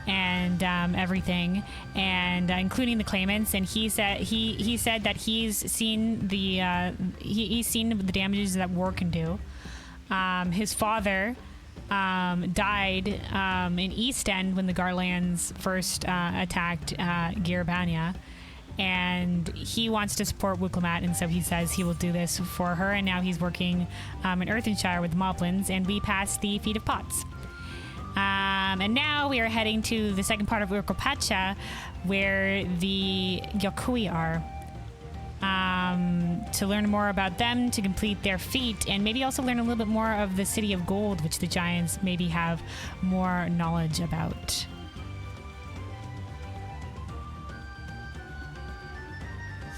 and everything, and including the claimants. And he said that he's seen the damages that war can do. His father died in East End when the Garlands first attacked Girabania. And he wants to support Urqopacha, and so he says he will do this for her. And now he's working in Earthenshire with the Moblins, and we passed the Feet of Pots. And now we are heading to the second part of Urqopacha, where the Yokui are, to learn more about them, to complete their feat, and maybe also learn a little bit more of the City of Gold, which the Giants maybe have more knowledge about.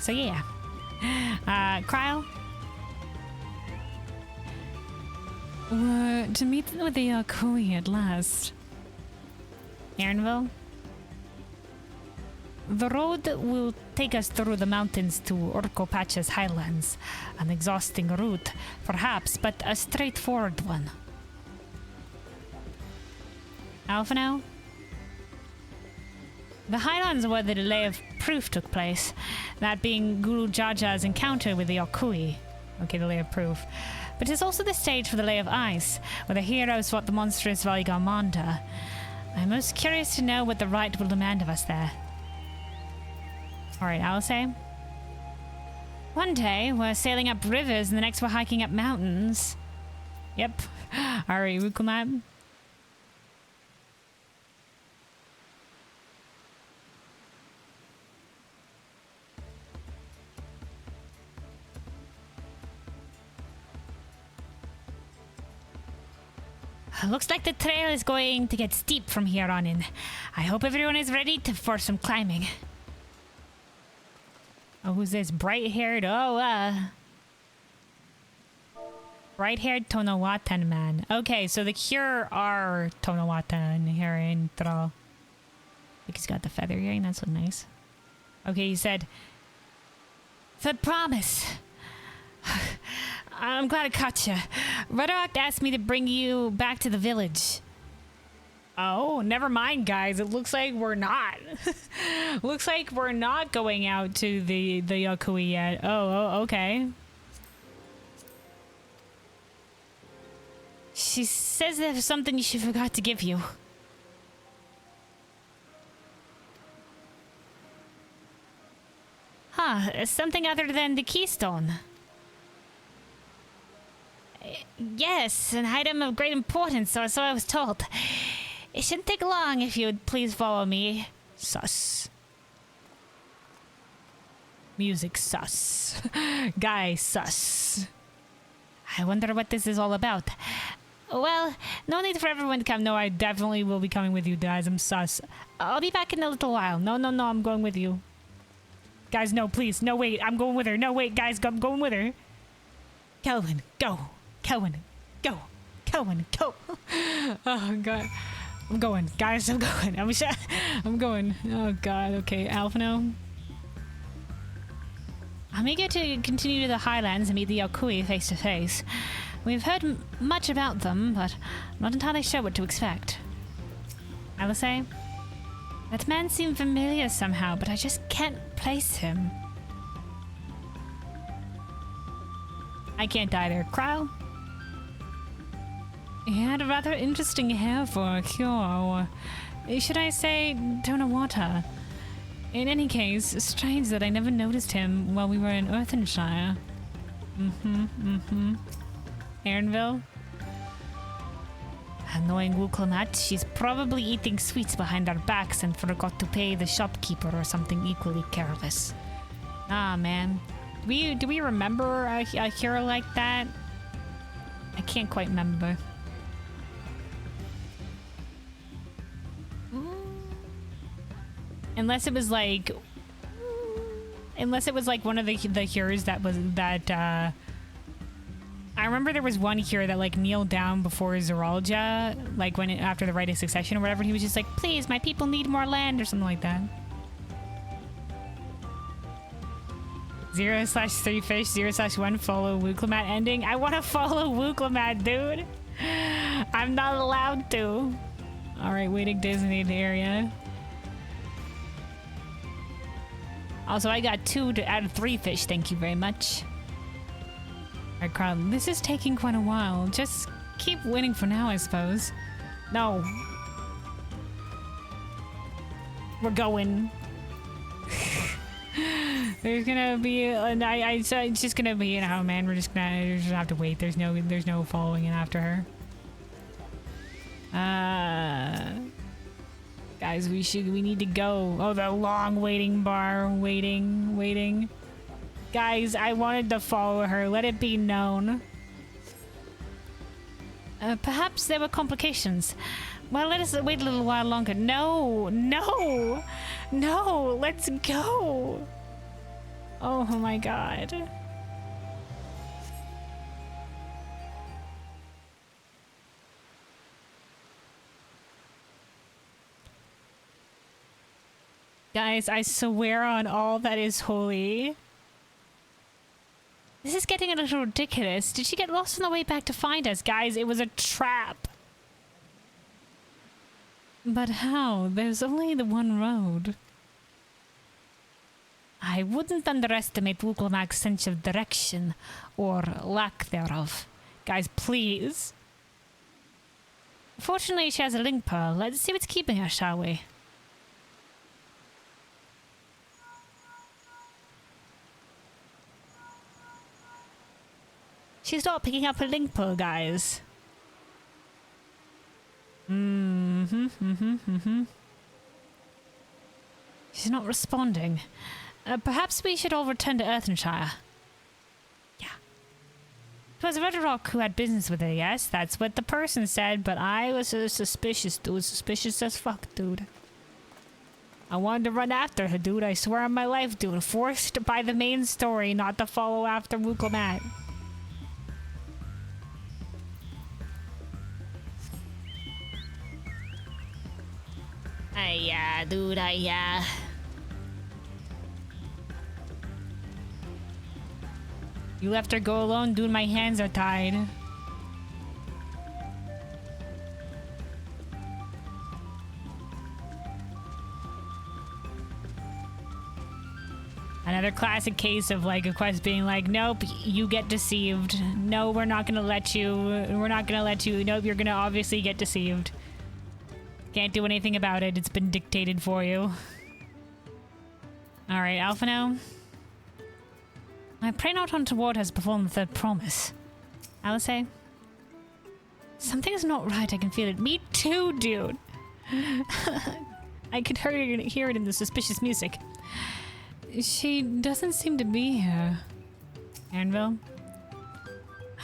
So yeah, Kryle? To meet with the Yokui at last. Aaronville? The road will take us through the mountains to Urqopacha's highlands. An exhausting route, perhaps, but a straightforward one. Alphino? The highlands where the delay of proof took place, that being Guru Jaja's encounter with the Yokui. Okay, the delay of proof. But it is also the stage for the Lay of Ice, where the heroes fought the monstrous Valigamanda. I'm most curious to know what the right will demand of us there. Alright, Alice. One day, we're sailing up rivers, and the next we're hiking up mountains. Yep. Alright, Urqopacha. Looks like the trail is going to get steep from here on in. I hope everyone is ready for some climbing. Oh, who's this? Bright-haired? Bright-haired Tonawatan man. Okay, so the Cure are Tonawatan here in Thrall. I think he's got the feather earring. That's so nice. Okay, he said, "The promise. I'm glad I caught you. Ruddock asked me to bring you back to the village." Oh, never mind, guys. It looks like we're not. Looks like we're not going out to the Yokui yet. Oh, okay. She says there's something she forgot to give you. Huh, something other than the keystone. Yes, an item of great importance, so I was told. It shouldn't take long if you would please follow me. Sus. Music sus. Guy sus. I wonder what this is all about. Well, no need for everyone to come. No, I definitely will be coming with you guys. I'm sus. I'll be back in a little while. No, I'm going with you. Guys, no, please. No, wait, I'm going with her. No, wait, guys, I'm going with her. Kelvin, go. Kelvin, go. Kelvin, go. Oh, God. I'm going. Guys, I'm going. I'm going. Oh, God. Okay, Alphino. I'm eager to continue to the highlands and meet the Yokui face to face. We've heard much about them, but I'm not entirely sure what to expect. Alice? That man seemed familiar somehow, but I just can't place him. I can't either. Crow? He had a rather interesting hair for a cure. Should I say Tonawata? In any case, strange that I never noticed him while we were in Earthenshire. Aaronville? Annoying Urqopacha, she's probably eating sweets behind our backs and forgot to pay the shopkeeper or something equally careless. Ah, man. Do we remember a hero like that? I can't quite remember. Unless it was like one of the heroes that was that I remember there was one hero that like kneeled down before Zeralja, like when after the Rite of Succession or whatever, and he was just like, please, my people need more land or something like that. 0/3 fish, 0/1 follow Urqopacha ending. I want to follow Urqopacha, dude. I'm not allowed to. Alright, waiting designated area. Also, I got 2 out of 3 fish, thank you very much. Alright, Crown, this is taking quite a while. Just keep winning for now, I suppose. No. We're going. There's gonna be, it's just gonna be, you know, man, we're just gonna have to wait. There's no following in after her. Guys, we need to go. Oh, the long waiting bar, waiting. Guys, I wanted to follow her. Let it be known. Perhaps there were complications. Well, let us wait a little while longer. No, let's go. Oh my god. Guys, I swear on all that is holy. This is getting a little ridiculous. Did she get lost on the way back to find us? Guys, it was a trap. But how? There's only the one road. I wouldn't underestimate Urqopacha's sense of direction, or lack thereof. Guys, please. Fortunately, she has a link pearl. Let's see what's keeping her, shall we? She's not picking up her link pearl, guys. She's not responding. Perhaps we should all return to Earthenshire. Yeah. It was Redrock who had business with her, yes? That's what the person said, but I was suspicious, dude. Suspicious as fuck, dude. I wanted to run after her, dude. I swear on my life, dude. Forced by the main story not to follow after Urqopacha. Dude, You left her go alone, dude. My hands are tied. Another classic case of like a quest being like, nope, you get deceived. No, we're not gonna let you. We're not gonna let you. Nope, you're gonna obviously get deceived. Can't do anything about it. It's been dictated for you. Alright, Alphino. I pray not untoward has performed the third promise. Alice? Something's not right. I can feel it. Me too, dude. I could hear it in the suspicious music. She doesn't seem to be here. Aaronville?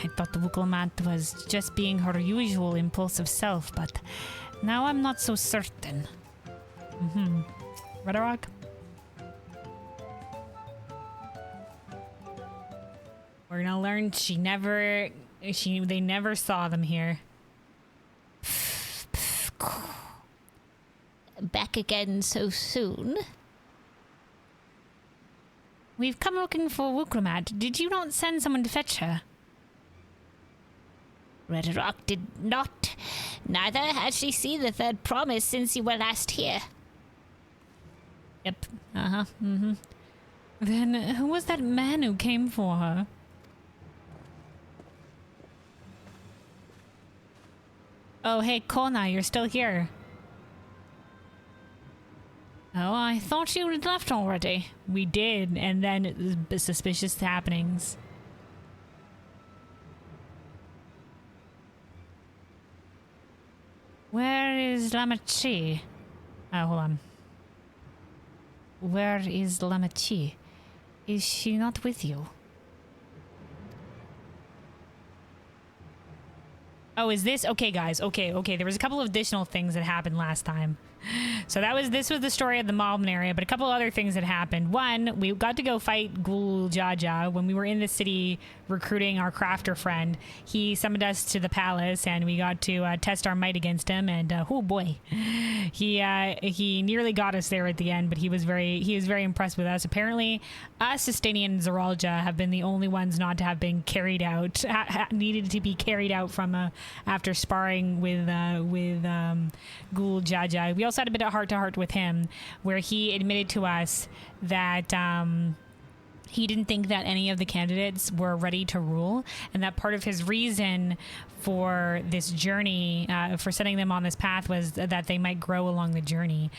I thought the Urqopacha was just being her usual impulsive self, but now I'm not so certain. Redrock? We're gonna learn they never saw them here. Back again so soon? We've come looking for Urqopacha. Did you not send someone to fetch her? Redrock did not. Neither has she seen the third promise since you were last here. Yep. Uh-huh. Mm-hmm. Then who was that man who came for her? Oh, hey, Kona, you're still here. Oh, I thought you had left already. We did, and then suspicious happenings. Where is Lamachi? Oh, hold on. Where is Lamachi? Is she not with you? Oh, is this? Okay, guys. Okay. There was a couple of additional things that happened last time. So this was the story of the Malvin area, but a couple other things that happened. One, we got to go fight Ghoul Jaja when we were in the city recruiting our crafter friend. He summoned us to the palace, and we got to test our might against him. And oh boy, he nearly got us there at the end, but he was very impressed with us. Apparently, us, Sistania, and Zeralja have been the only ones not to have been carried out, needed to be carried out from after sparring with Ghoul Jaja. We also had a bit of heart-to-heart with him, where he admitted to us that he didn't think that any of the candidates were ready to rule, and that part of his reason for this journey, for setting them on this path, was that they might grow along the journey.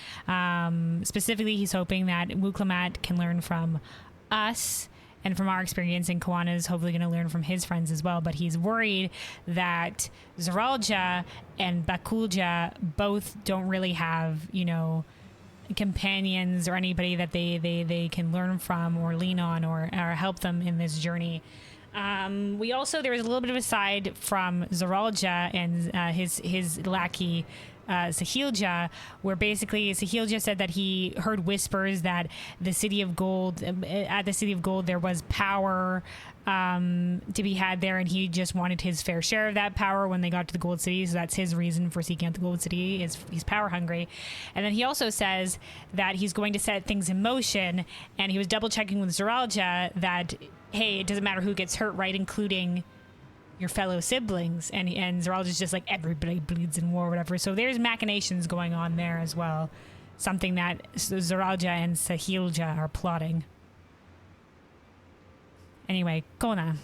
Specifically, he's hoping that Wuklamat can learn from us, and from our experience, and Koana is hopefully going to learn from his friends as well. But he's worried that Zeralja and Bakulja both don't really have, companions or anybody that they can learn from or lean on or help them in this journey. There was a little bit of a side from Zeralja and his lackey, Sahilja, where basically Sahilja said that he heard whispers that at the City of Gold there was power to be had there, and he just wanted his fair share of that power when they got to the Gold City. So that's his reason for seeking out the Gold City, is he's power hungry. And then he also says that he's going to set things in motion, and he was double checking with Zeralja that, hey, it doesn't matter who gets hurt, right, including your fellow siblings, and Zeralja's just like, everybody bleeds in war or whatever. So there's machinations going on there as well, something that Zeralja and Sahilja are plotting. Anyway, Kona,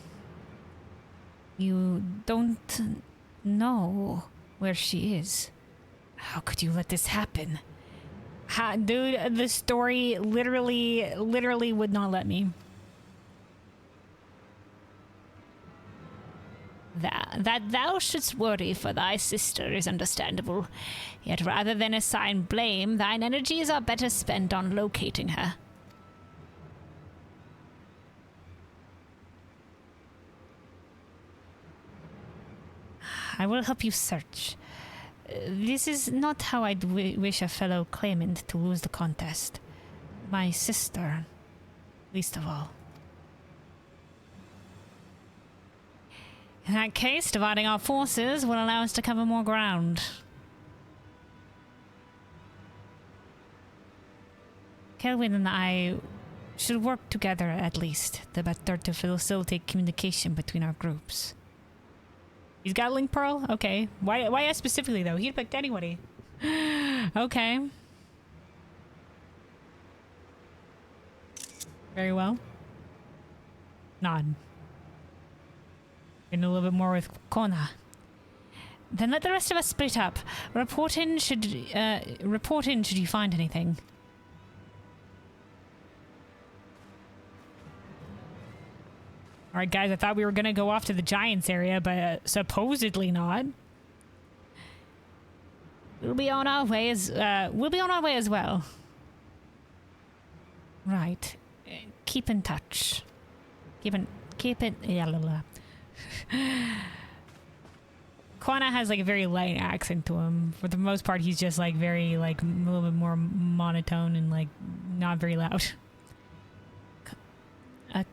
you don't know where she is. How could you let this happen? Dude, the story literally would not let me. That thou shouldst worry for thy sister is understandable. Yet rather than assign blame, thine energies are better spent on locating her. I will help you search. This is not how I'd wish a fellow claimant to lose the contest. My sister, least of all. In that case, dividing our forces will allow us to cover more ground. Kelvin and I should work together at least, the better to facilitate communication between our groups. He's got a link pearl? Okay. Why us specifically, though? He'd picked anybody. Okay. Very well. Nod. And a little bit more with Kona. Then let the rest of us split up. Report in should you find anything. Alright guys, I thought we were gonna go off to the Giants area, but supposedly not. We'll be on our way as well. Right. Keep in touch. Keep it yeah, blah, blah. Kwana has like a very light accent to him. For the most part, he's just like very like a little bit more monotone and like not very loud.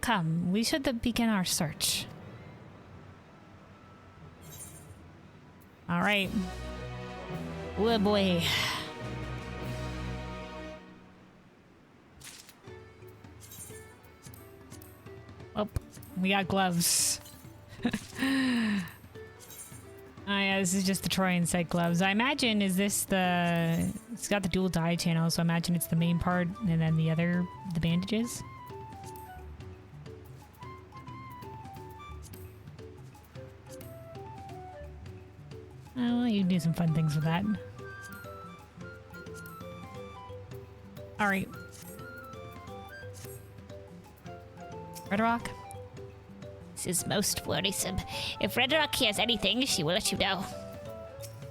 Come, we should begin our search. All right. Oh boy. Oh, we got gloves. Yeah, this is just the Trojan sight gloves. I imagine, is this the... It's got the dual dye channel, so I imagine it's the main part and then the other, the bandages. Oh, you can do some fun things with that. Alright. Red Rock? This is most worrisome. If Red Rock hears anything, she will let you know.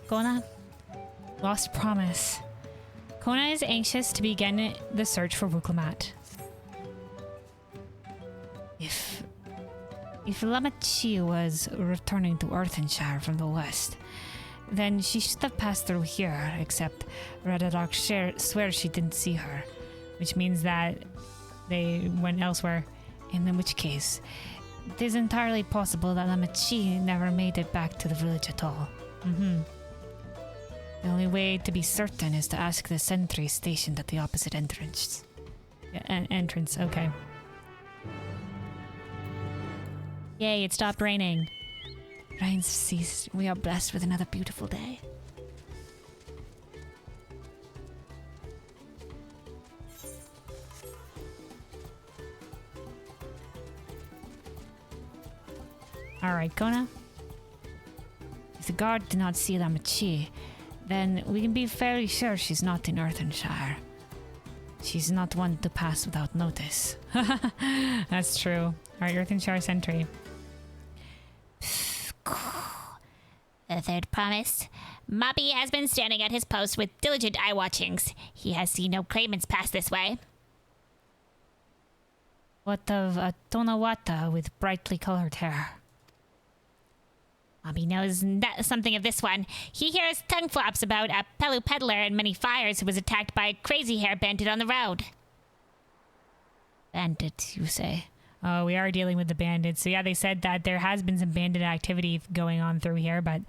Kona? Lost promise. Kona is anxious to begin the search for Urqopacha. If Lamachi was returning to Earthenshire from the west, then she should have passed through here, except Red Rock swears she didn't see her, which means that they went elsewhere, and in which case, it is entirely possible that Lamachi never made it back to the village at all. The only way to be certain is to ask the sentry stationed at the opposite entrance. Entrance, okay. Yay, it stopped raining. Rains ceased. We are blessed with another beautiful day. Alright, Kona. If the guard did not see Lamachi, then we can be fairly sure she's not in Earthenshire. She's not one to pass without notice. That's true. Alright, Earthenshire sentry. The third promise. Mobby has been standing at his post with diligent eye watchings. He has seen no claimants pass this way. What of a Tonawata with brightly colored hair? Mobby knows something of this one. He hears tongue flops about a Pelu peddler and many fires who was attacked by a crazy hair bandit on the road. Bandit, you say? Oh, we are dealing with the bandits. So yeah, they said that there has been some bandit activity going on through here, but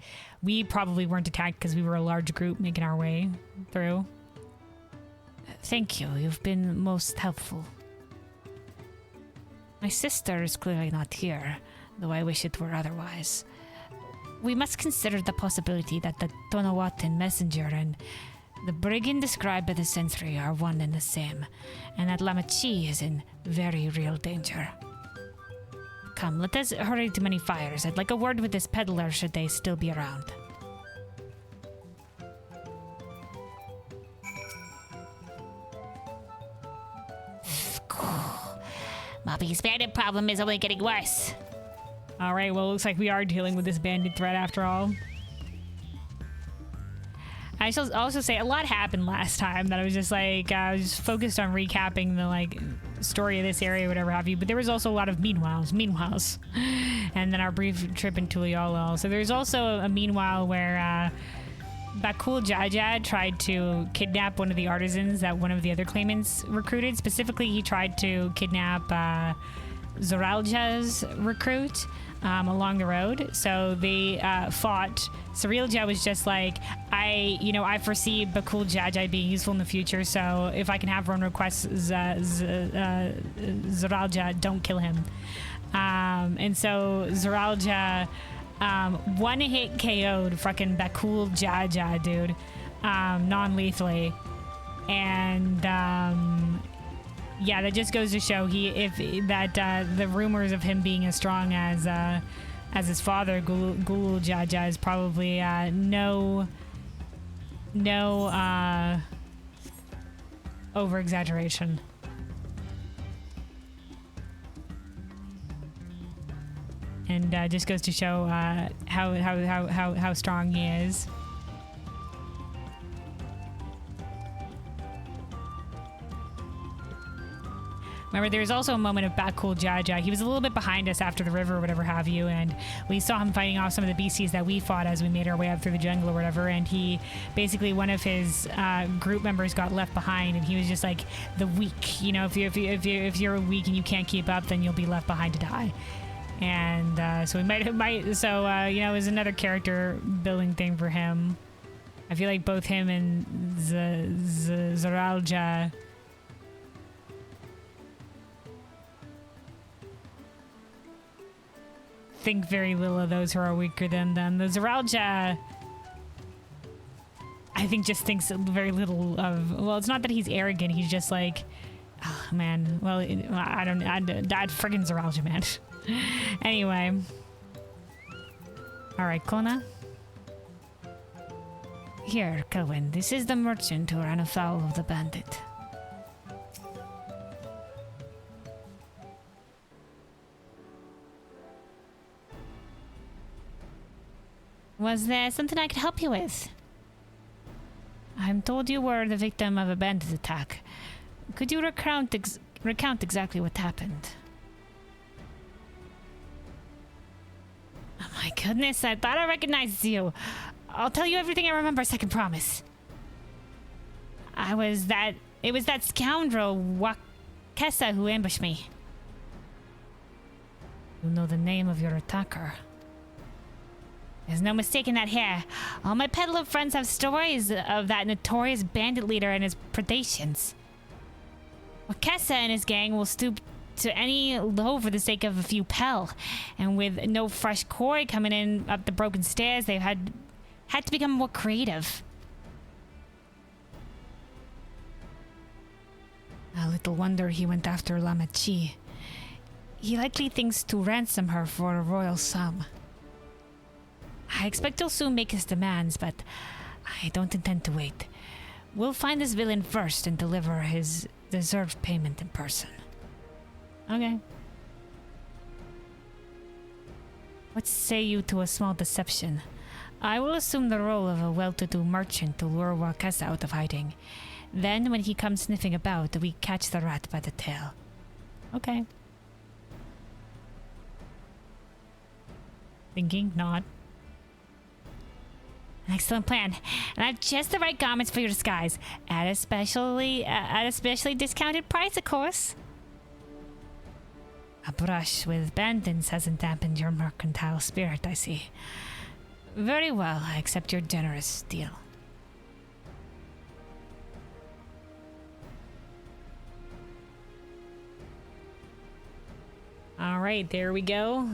we probably weren't attacked because we were a large group making our way through. Thank you. You've been most helpful. My sister is clearly not here, though I wish it were otherwise. We must consider the possibility that the Tonawatan messenger and the brigand described by the sentry are one and the same, and that Lamachi is in very real danger. Come, let us hurry to many fires. I'd like a word with this peddler should they still be around. Mobby's bandit problem is only getting worse. Alright, well, it looks like we are dealing with this bandit threat after all. I shall also say a lot happened last time that I was just like, I was just focused on recapping the like story of this area, whatever have you, but there was also a lot of meanwhiles, and then our brief trip into Liolo. So there's also a meanwhile where Bakul Jajad tried to kidnap one of the artisans that one of the other claimants recruited. Specifically, he tried to kidnap Zoralja's recruit along the road. So they fought. Sorilja was just like, I foresee Bakul Jajad being useful in the future, so if I can have one request Zoralja, don't kill him. And so Zoralja one hit KO'd fucking Bakul Jaja, dude, non-lethally. And yeah, that just goes to show the rumors of him being as strong as his father, Gul Jaja, is probably no over-exaggeration. And just goes to show how strong he is. Remember, there was also a moment of Bakul Jaja. He was a little bit behind us after the river or whatever have you, and we saw him fighting off some of the BCs that we fought as we made our way up through the jungle or whatever, and he basically, one of his group members got left behind, and he was just like the weak. You know, if you're weak and you can't keep up, then you'll be left behind to die. And so we might it was another character building thing for him. I feel like both him and Zoralja think very little of those who are weaker than them. The Zeralja, I think, just thinks very little of. Well, it's not that he's arrogant. He's just like, oh man. Well, I don't. I'd friggin' Zeralja, man. Anyway. All right, Kona. Here, Cohen. This is the merchant who ran afoul of the bandit. Was there something I could help you with? I'm told you were the victim of a bandit attack. Could you recount exactly what happened? Oh my goodness, I thought I recognized you. I'll tell you everything I remember, second promise. It was that scoundrel Wakesa who ambushed me. You know the name of your attacker. There's no mistaking that hair. All my peddler friends have stories of that notorious bandit leader and his predations. Wakesa and his gang will stoop to any low for the sake of a few pel, and with no fresh quarry coming in up the broken stairs, they've had to become more creative. A little wonder he went after Lama Chi. He likely thinks to ransom her for a royal sum. I expect he'll soon make his demands, but I don't intend to wait. We'll find this villain first and deliver his deserved payment in person. Okay. What say you to a small deception? I will assume the role of a well-to-do merchant to lure Wakesa out of hiding. Then, when he comes sniffing about, we catch the rat by the tail. Okay. Thinking, not. An excellent plan. And I've just the right garments for your disguise. At a specially discounted price, of course. A brush with bandits hasn't dampened your mercantile spirit, I see. Very well, I accept your generous deal. Alright, there we go.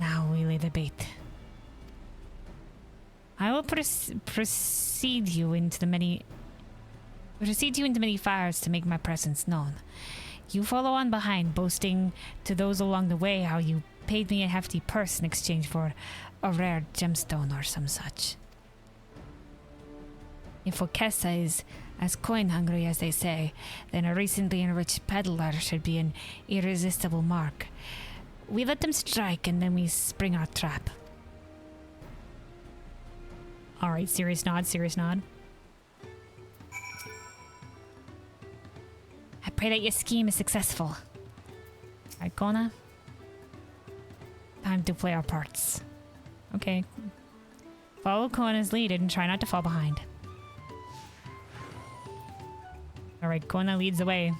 Now we lay the bait. I will precede you into many fires to make my presence known. You follow on behind, boasting to those along the way how you paid me a hefty purse in exchange for a rare gemstone or some such. If Wakesa is as coin-hungry as they say, then a recently enriched peddler should be an irresistible mark. We let them strike, and then we spring our trap. Alright, serious nod, serious nod. I pray that your scheme is successful. Alright, Kona. Time to play our parts. Okay. Follow Kona's lead and try not to fall behind. Alright, Kona leads the way.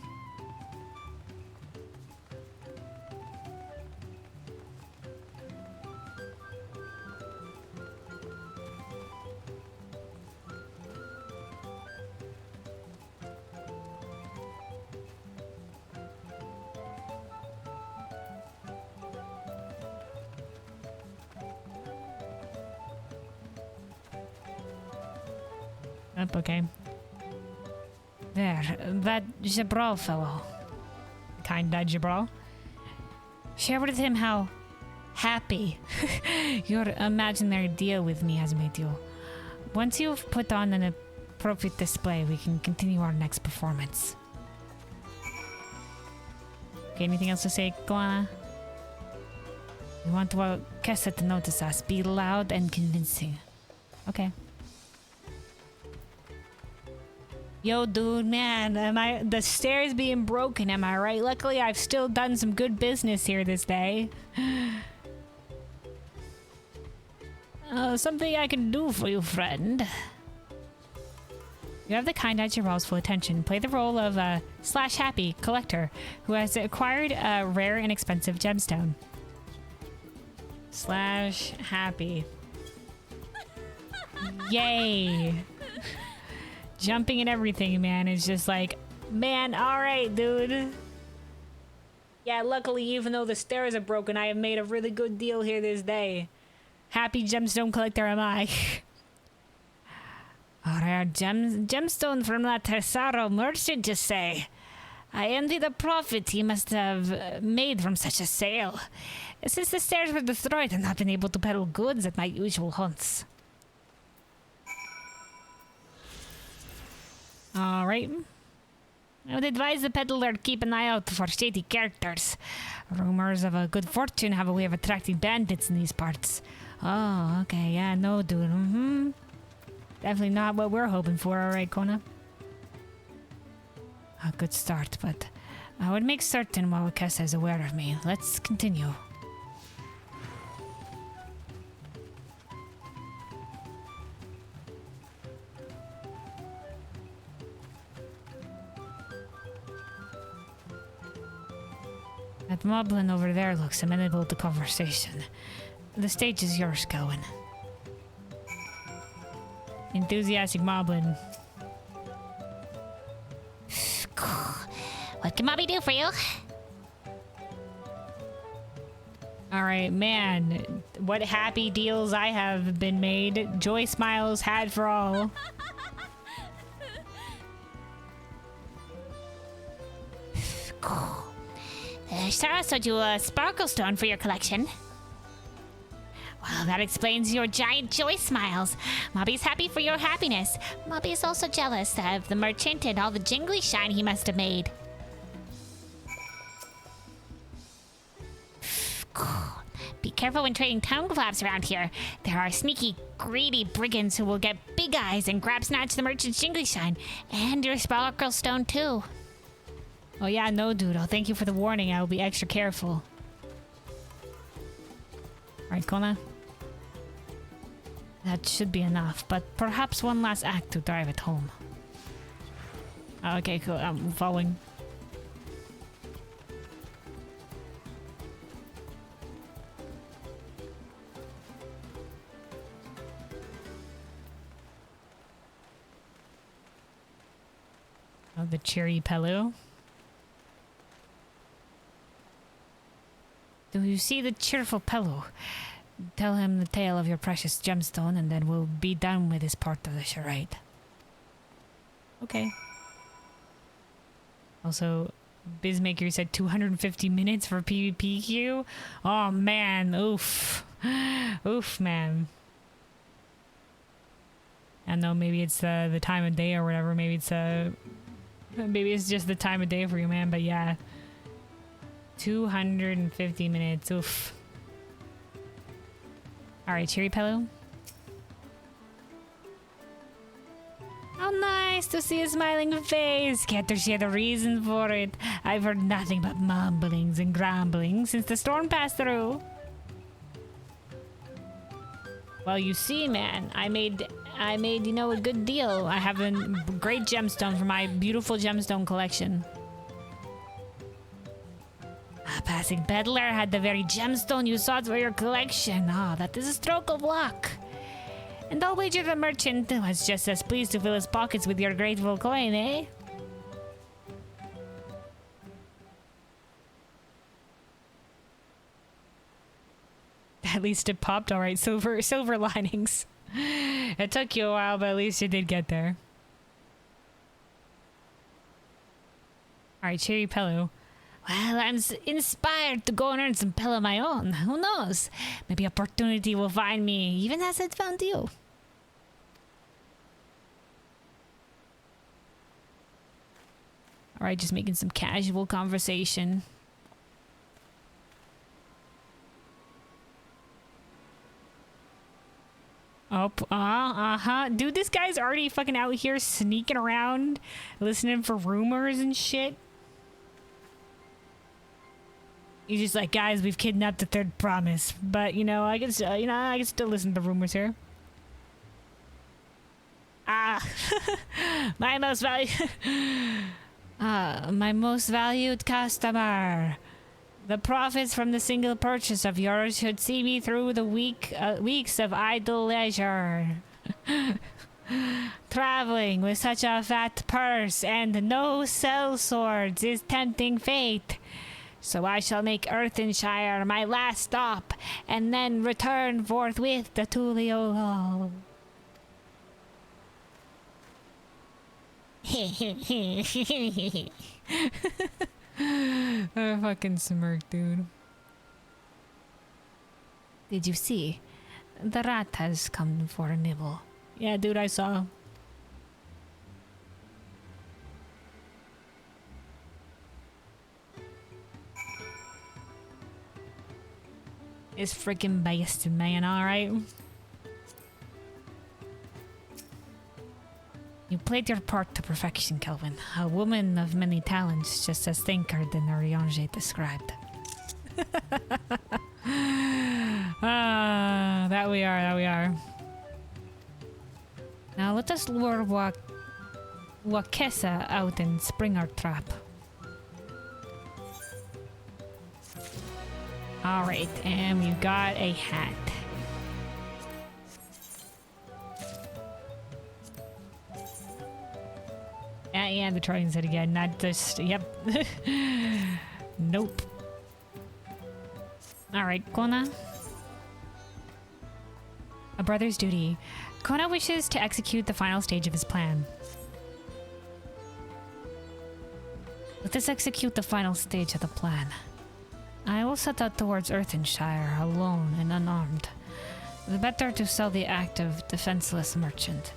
Up, okay. There, that Jabral fellow. Kinda Jabral. Share with him how happy your imaginary deal with me has made you. Once you've put on an appropriate display, we can continue our next performance. Okay, anything else to say, Koana? We want Wakesa to notice us. Be loud and convincing. Okay. Yo, dude, man, the stairs being broken, am I right? Luckily, I've still done some good business here this day. Something I can do for you, friend. You have the kind at your role's full attention. Play the role of a /happy collector who has acquired a rare and expensive gemstone. /happy. Yay. Jumping and everything, man, is just like, man, alright, dude. Yeah, luckily, even though the stairs are broken, I have made a really good deal here this day. Happy gemstone collector am I. A rare gemstone from that Tesoro merchant, you say? I envy the profit he must have made from such a sale. Since the stairs were destroyed, I've not been able to peddle goods at my usual haunts. Alright. I would advise the peddler to keep an eye out for shady characters. Rumors of a good fortune have a way of attracting bandits in these parts. Oh, okay, yeah, no, dude. Definitely not what we're hoping for, alright, Kona? A good start, but I would make certain Wawakesa is aware of me. Let's continue. That moblin over there looks amenable to conversation. The stage is yours, Cohen. Enthusiastic moblin. What can Mommy do for you? Alright, man. What happy deals I have been made. Joy smiles had for all. Sarah sold you a sparkle stone for your collection. Well, that explains your giant joy smiles. Mobby's happy for your happiness. Mobby's also jealous of the merchant and all the jingly shine he must have made. Be careful when trading town globs around here. There are sneaky, greedy brigands who will get big eyes and grab snatch the merchant's jingly shine. And your sparkle stone, too. Oh yeah, no, dude. Oh, thank you for the warning. I will be extra careful. Alright, Kona. That should be enough, but perhaps one last act to drive it home. Okay, cool. I'm following. Oh, the cherry pillow. Do you see the cheerful pillow? Tell him the tale of your precious gemstone, and then we'll be done with this part of the charade. Okay. Also, Bizmaker said 250 minutes for PvP queue? Oh man, oof. Oof, man. I know maybe it's the time of day or whatever. Maybe it's just the time of day for you, man. But yeah, 250 minutes. Oof. All right, cherry pillow. How nice to see a smiling face. Can't you share the reason for it? I've heard nothing but mumblings and grumblings since the storm passed through. Well, you see, man, I made, you know, a good deal. I have a great gemstone for my beautiful gemstone collection. A passing peddler had the very gemstone you sought for your collection. Ah, that is a stroke of luck. And I'll wager the merchant was just as pleased to fill his pockets with your grateful coin, eh? At least it popped all right. Silver linings. It took you a while, but at least you did get there. All right, cherry pillow. Well, I'm inspired to go and earn some pillow of my own. Who knows? Maybe opportunity will find me, even as it found you. All right, just making some casual conversation. Oh, Dude, this guy's already fucking out here sneaking around, listening for rumors and shit. He's just like, guys, we've kidnapped the third promise. But, I can still listen to rumors here. My most valued customer. The profits from the single purchase of yours should see me through the weeks of idle leisure. Traveling with such a fat purse and no sell swords is tempting fate. So I shall make Earthenshire my last stop, and then return forthwith to Tuliolo. I fucking smirk, dude. Did you see? The rat has come for a nibble. Yeah, dude, I saw. It's freaking bastard, man, alright? You played your part to perfection, Kelvin. A woman of many talents, just as thinker than Oriange described. That we are. Now let us lure Wakesa out and spring our trap. Alright, and we've got a hat. Yeah, the trying it again, not just, yep. Nope. Alright, Kona. A brother's duty. Kona wishes to execute the final stage of his plan. Let us execute the final stage of the plan. I will set out towards Earthenshire alone and unarmed. The better to sell the active, defenseless merchant.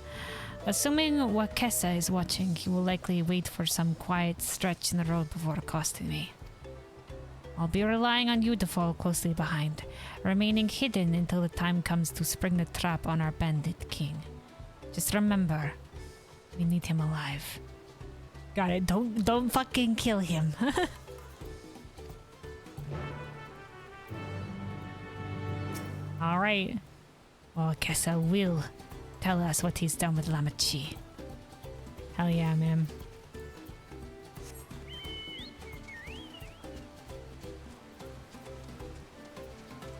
Assuming Wakesa is watching, he will likely wait for some quiet stretch in the road before accosting me. I'll be relying on you to follow closely behind, remaining hidden until the time comes to spring the trap on our bandit king. Just remember, we need him alive. Got it. Don't fucking kill him. Alright. Wakesa will tell us what he's done with Lamachi. Hell yeah, man.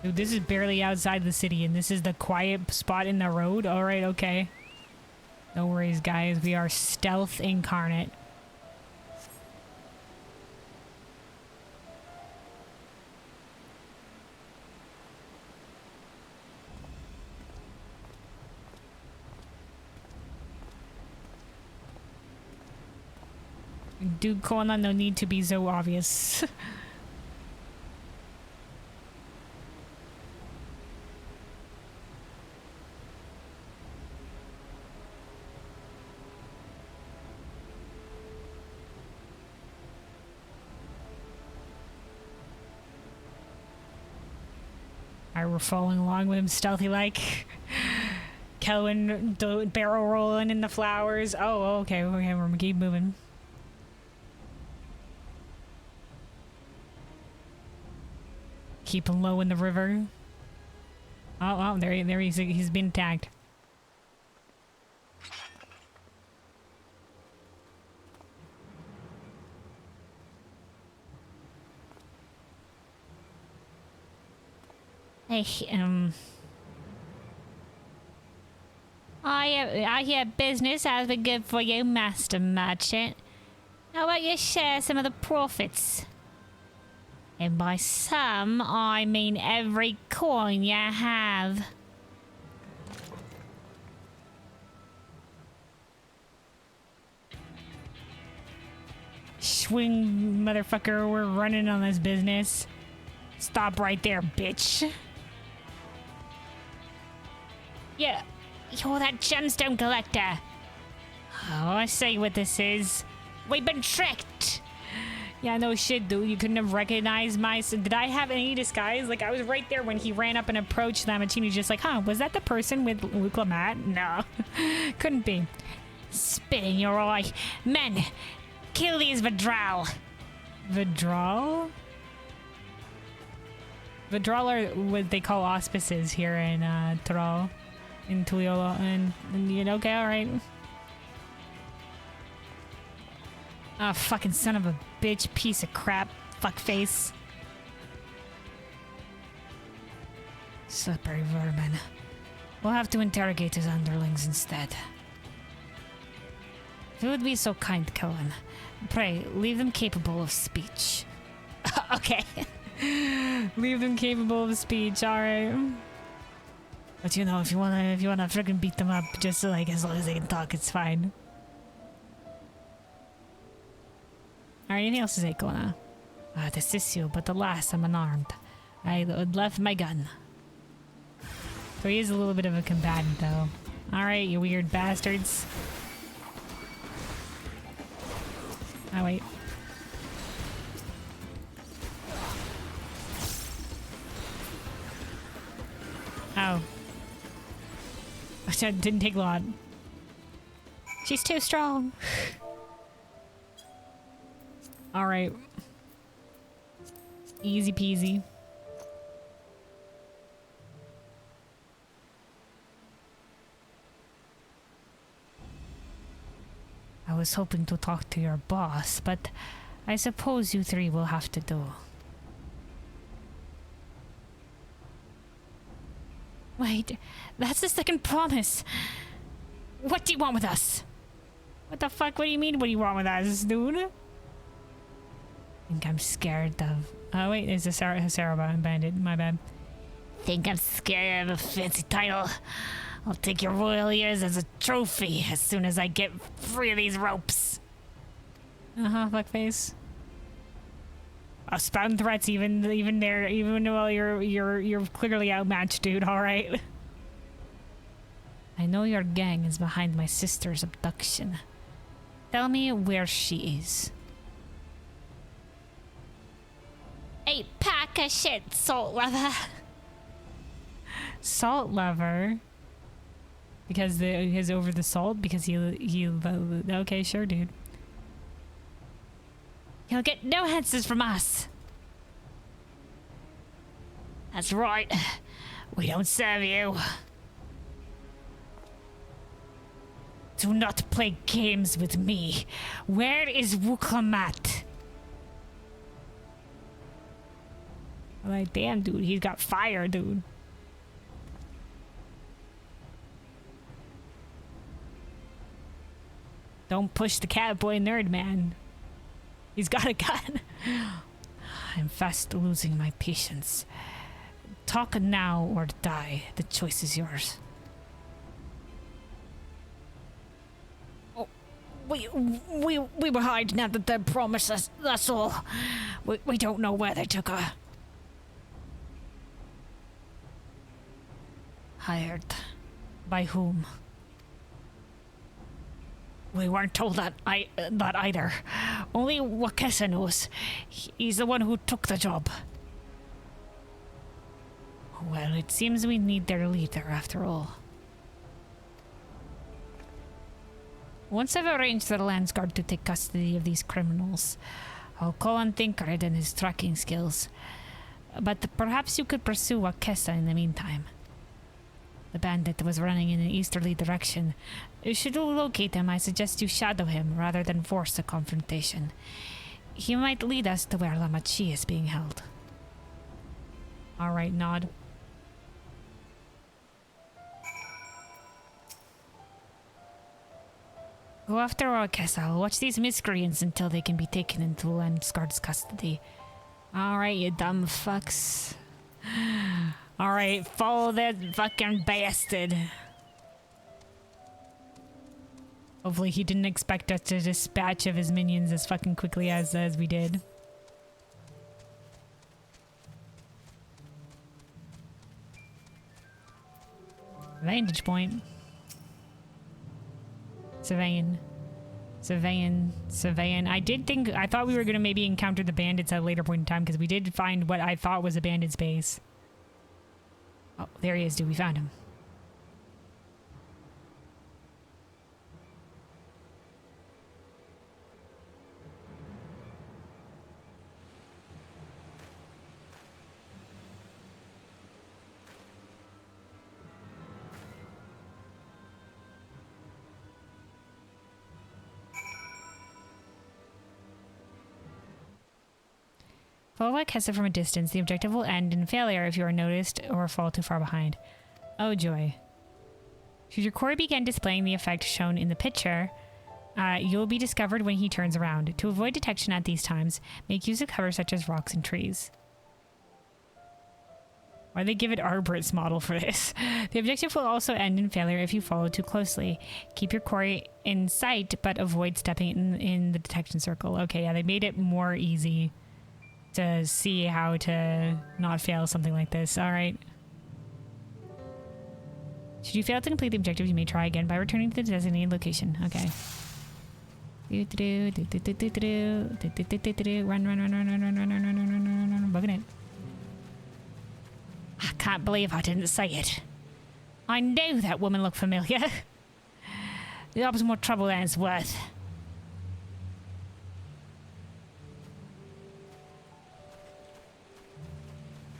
Dude, this is barely outside the city, and this is the quiet spot in the road? Alright, okay. No worries, guys. We are stealth incarnate. Dude, Kona, no need to be so obvious. Alright, we're following along with him stealthy like. Kelvin barrel rolling in the flowers. Oh, okay, we're gonna keep moving. Keep him low in the river. Oh, there he's been attacked. Hey, I hear business has been good for you, Master Merchant. How about you share some of the profits? And by some, I mean every coin you have. Swing, motherfucker, we're running on this business. Stop right there, bitch. Yeah, you're that gemstone collector. Oh, I see what this is. We've been tricked. Yeah, no shit, dude. You couldn't have recognized my... Did I have any disguise? Like, I was right there when he ran up and approached them, and he was just like, huh, was that the person with Urqopacha? No. Couldn't be. Spit in your eye. Men, kill these Vidral. Vidral? Vidral are what they call auspices here in Thrall. In Tuliolo. And you know, okay, alright. Oh, fucking son of a bitch, piece of crap, fuckface. Slippery vermin. We'll have to interrogate his underlings instead. If you would be so kind, Kelvin, pray, leave them capable of speech. Okay. Leave them capable of speech, alright. But you know, if you wanna freaking beat them up, just like as long as they can talk, it's fine. Alright, anything else to say, Kona? To assist you, but alas, I'm unarmed. I left my gun. So he is a little bit of a combatant, though. Alright, you weird bastards. Oh, wait. Oh. It didn't take long. She's too strong. Alright. Easy peasy. I was hoping to talk to your boss, but I suppose you three will have to do. Wait, that's the second promise. What do you want with us? What the fuck? What do you mean, what do you want with us, dude? I think I'm scared of... Oh, wait, it's a Sarah bandit. My bad. Think I'm scared of a fancy title? I'll take your royal ears as a trophy as soon as I get free of these ropes. Fuckface. Spouting threats even while you're clearly outmatched, dude. All right. I know your gang is behind my sister's abduction. Tell me where she is. A pack of shit, salt lover. Salt lover. Because he's over the salt. Because he okay, sure, dude. You'll get no answers from us. That's right. We don't serve you. Do not play games with me. Where is Urqopacha? Like, damn, dude. He's got fire, dude. Don't push the catboy nerd, man. He's got a gun. I'm fast losing my patience. Talk now or die. The choice is yours. Oh, we were hiding out at their promises. That's all. We don't know where they took her. Hired. By whom? We weren't told that either. Only Urqopacha knows. He's the one who took the job. Well, it seems we need their leader after all. Once I've arranged for the Landsguard to take custody of these criminals, I'll call on Thinkered and his tracking skills. But perhaps you could pursue Urqopacha in the meantime. The bandit was running in an easterly direction. Should you locate him, I suggest you shadow him rather than force a confrontation. He might lead us to where Lamachi is being held. Alright, nod. Go after Urqopacha. I'll watch these miscreants until they can be taken into Landsguard's custody. Alright, you dumb fucks. Alright, follow that fucking bastard. Hopefully he didn't expect us to dispatch of his minions as fucking quickly as we did. Vantage point. Surveying. I thought we were gonna maybe encounter the bandits at a later point in time because we did find what I thought was a bandit's base. Oh, there he is, dude. We found him. Follow Urqopacha from a distance. The objective will end in failure if you are noticed or fall too far behind. Oh joy. Should your quarry begin displaying the effect shown in the picture, You'll be discovered when he turns around. To avoid detection at these times, make use of cover such as rocks and trees. Why they give it Arbor's model for this? The objective will also end in failure if you follow too closely. Keep your quarry in sight, but avoid stepping in the detection circle. Okay, yeah, they made it more easy to see how to not fail something like this. All right. Should you fail to complete the objective, you may try again by returning to the designated location. Okay. Run. Bugging it. I can't believe I didn't say it. I knew that woman looked familiar. That was more trouble than it's worth.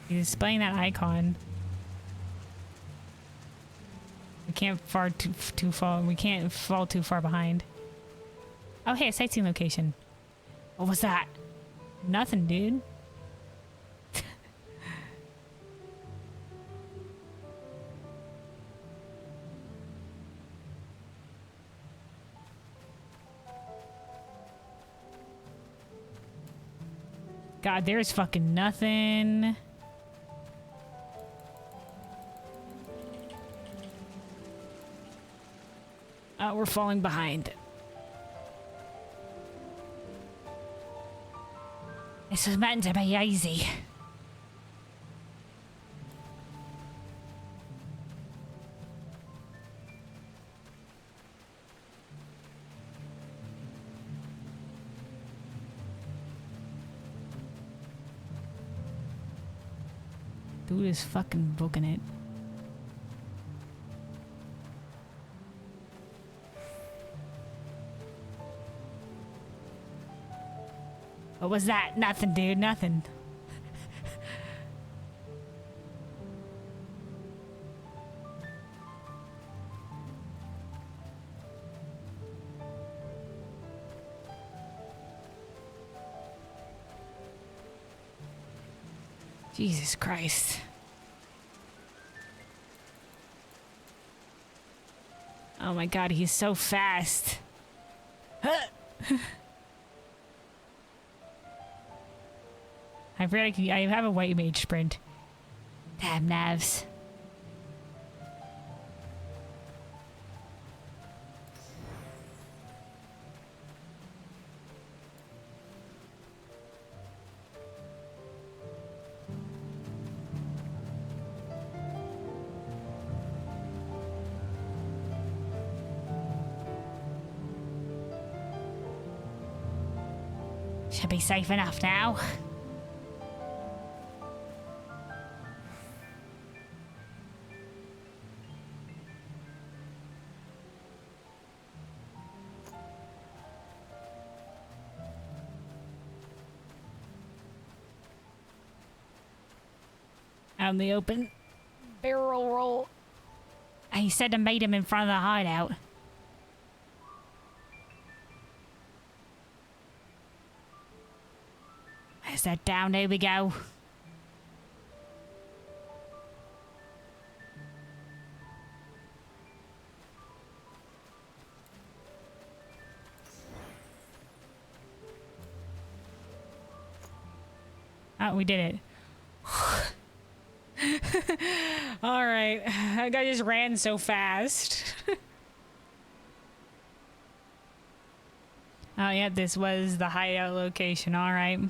He's displaying that icon. We can't we can't fall too far behind. Oh hey, a sightseeing location. What was that? Nothing, dude. God, there's fucking nothing. We're falling behind. This was meant to be easy. Dude is fucking booking it. What was that? Nothing, dude. Nothing. Jesus Christ. Oh my God, he's so fast. I forgot I have a white mage sprint. Damn navs. Should be safe enough now. Out in the open. Barrel roll. He said to meet him in front of the hideout. Is that down? There we go. Oh, we did it. All right. That guy just ran so fast. Oh, yeah, this was the hideout location. All right.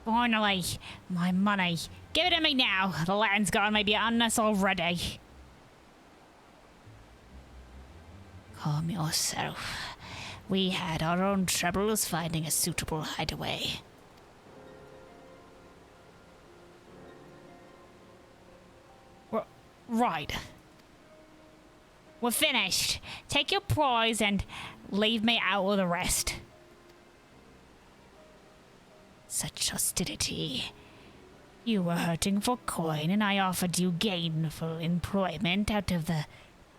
Finally, my money. Give it to me now. The land's gone maybe on us already. Calm yourself. We had our own troubles finding a suitable hideaway. Right. We're finished. Take your prize and leave me out of the rest. Such hostility. You were hurting for coin, and I offered you gainful employment out of the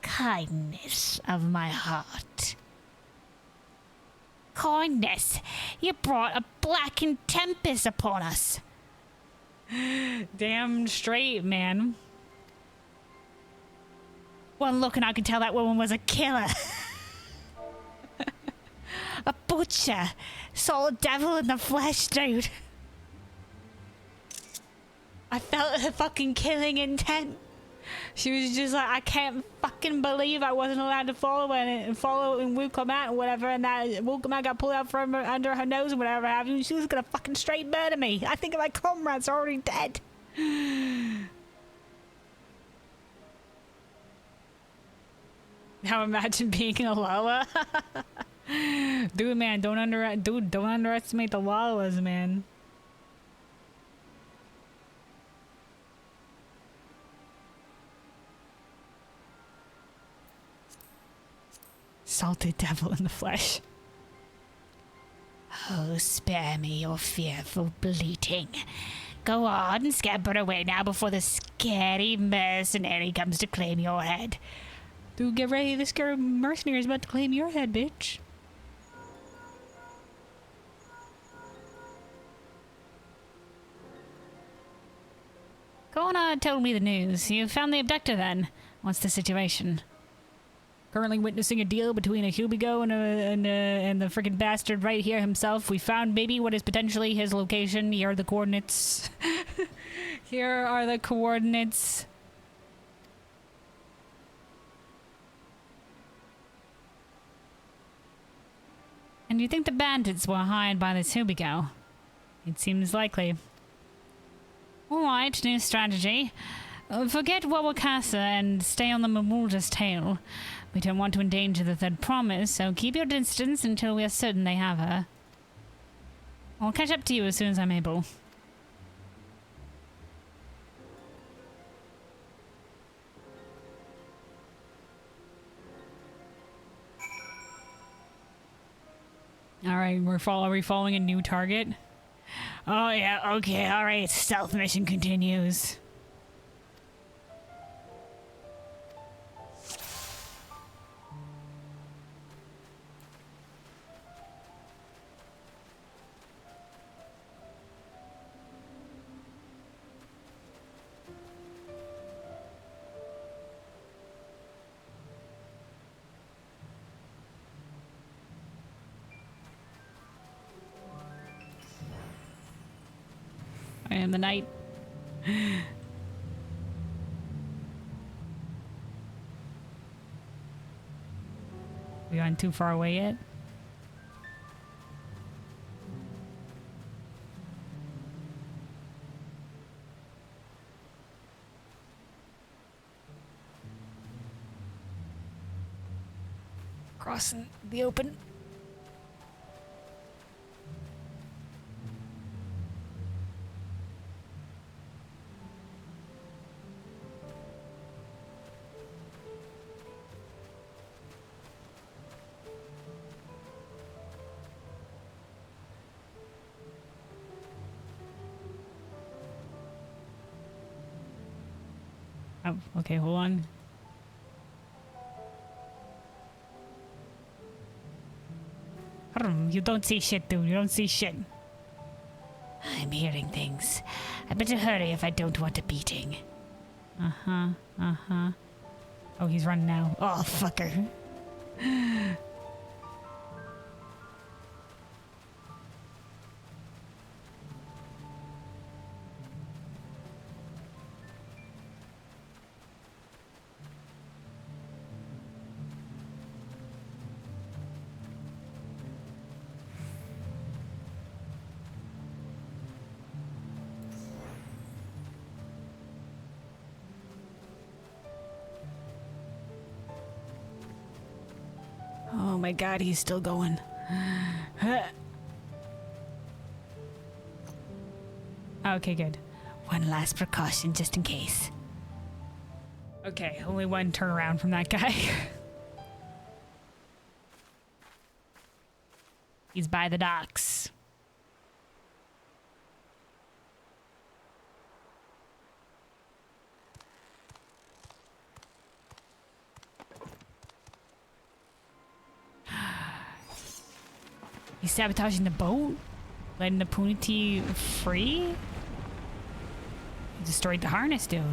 kindness of my heart. Kindness? You brought a blackened tempest upon us. Damn straight, man. One look and I could tell that woman was a killer. A butcher. Saw a devil in the flesh, dude. I felt her fucking killing intent. She was just like, I can't fucking believe I wasn't allowed to follow in Urqopacha or whatever, and that Urqopacha got pulled out from under her nose and whatever have you, and she was gonna fucking straight murder me. I think my comrade's already dead. Now imagine being a Lala. Dude, man, don't underestimate the Lalas, man. Salted devil in the flesh. Oh, spare me your fearful bleating. Go on, scamper away now before the scary mercenary comes to claim your head. Dude, get ready. This scary mercenary is about to claim your head, bitch. Go on, tell me the news. You found the abductor then. What's the situation? Currently witnessing a deal between a Hubigo and the freaking bastard right here himself. We found maybe what is potentially his location. Here are the coordinates. Here are the coordinates. And you think the bandits were hired by this Hubigo? It seems likely. Alright, new strategy. Forget Urqopacha and stay on the Mamulda's tail. We don't want to endanger the third promise, so keep your distance until we are certain they have her. I'll catch up to you as soon as I'm able. Alright, are we following a new target? Oh yeah, okay, alright, stealth mission continues. I am the knight. We aren't too far away yet. Crossing the open. Oh, okay, hold on. You don't see shit, dude. You don't see shit. I'm hearing things. I better hurry if I don't want a beating. Uh-huh, uh-huh. Oh, he's running now. Oh, fucker. Oh my god, he's still going. Okay, good. One last precaution just in case. Okay, only one turnaround from that guy. He's by the docks. He's sabotaging the boat? Letting the Puniti free? He destroyed the harness, dude.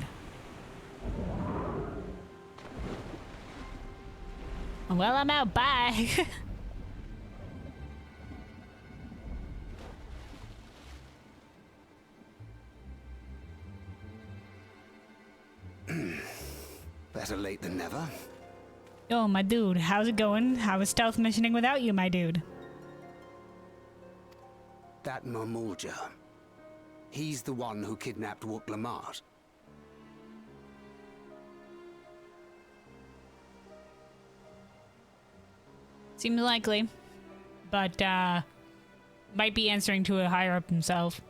Well, I'm out. Bye. Better late than never. Oh, my dude, how's it going? How is stealth missioning without you, my dude? That Mamulja. He's the one who kidnapped Urqopacha. Seems likely. But, might be answering to a higher up himself.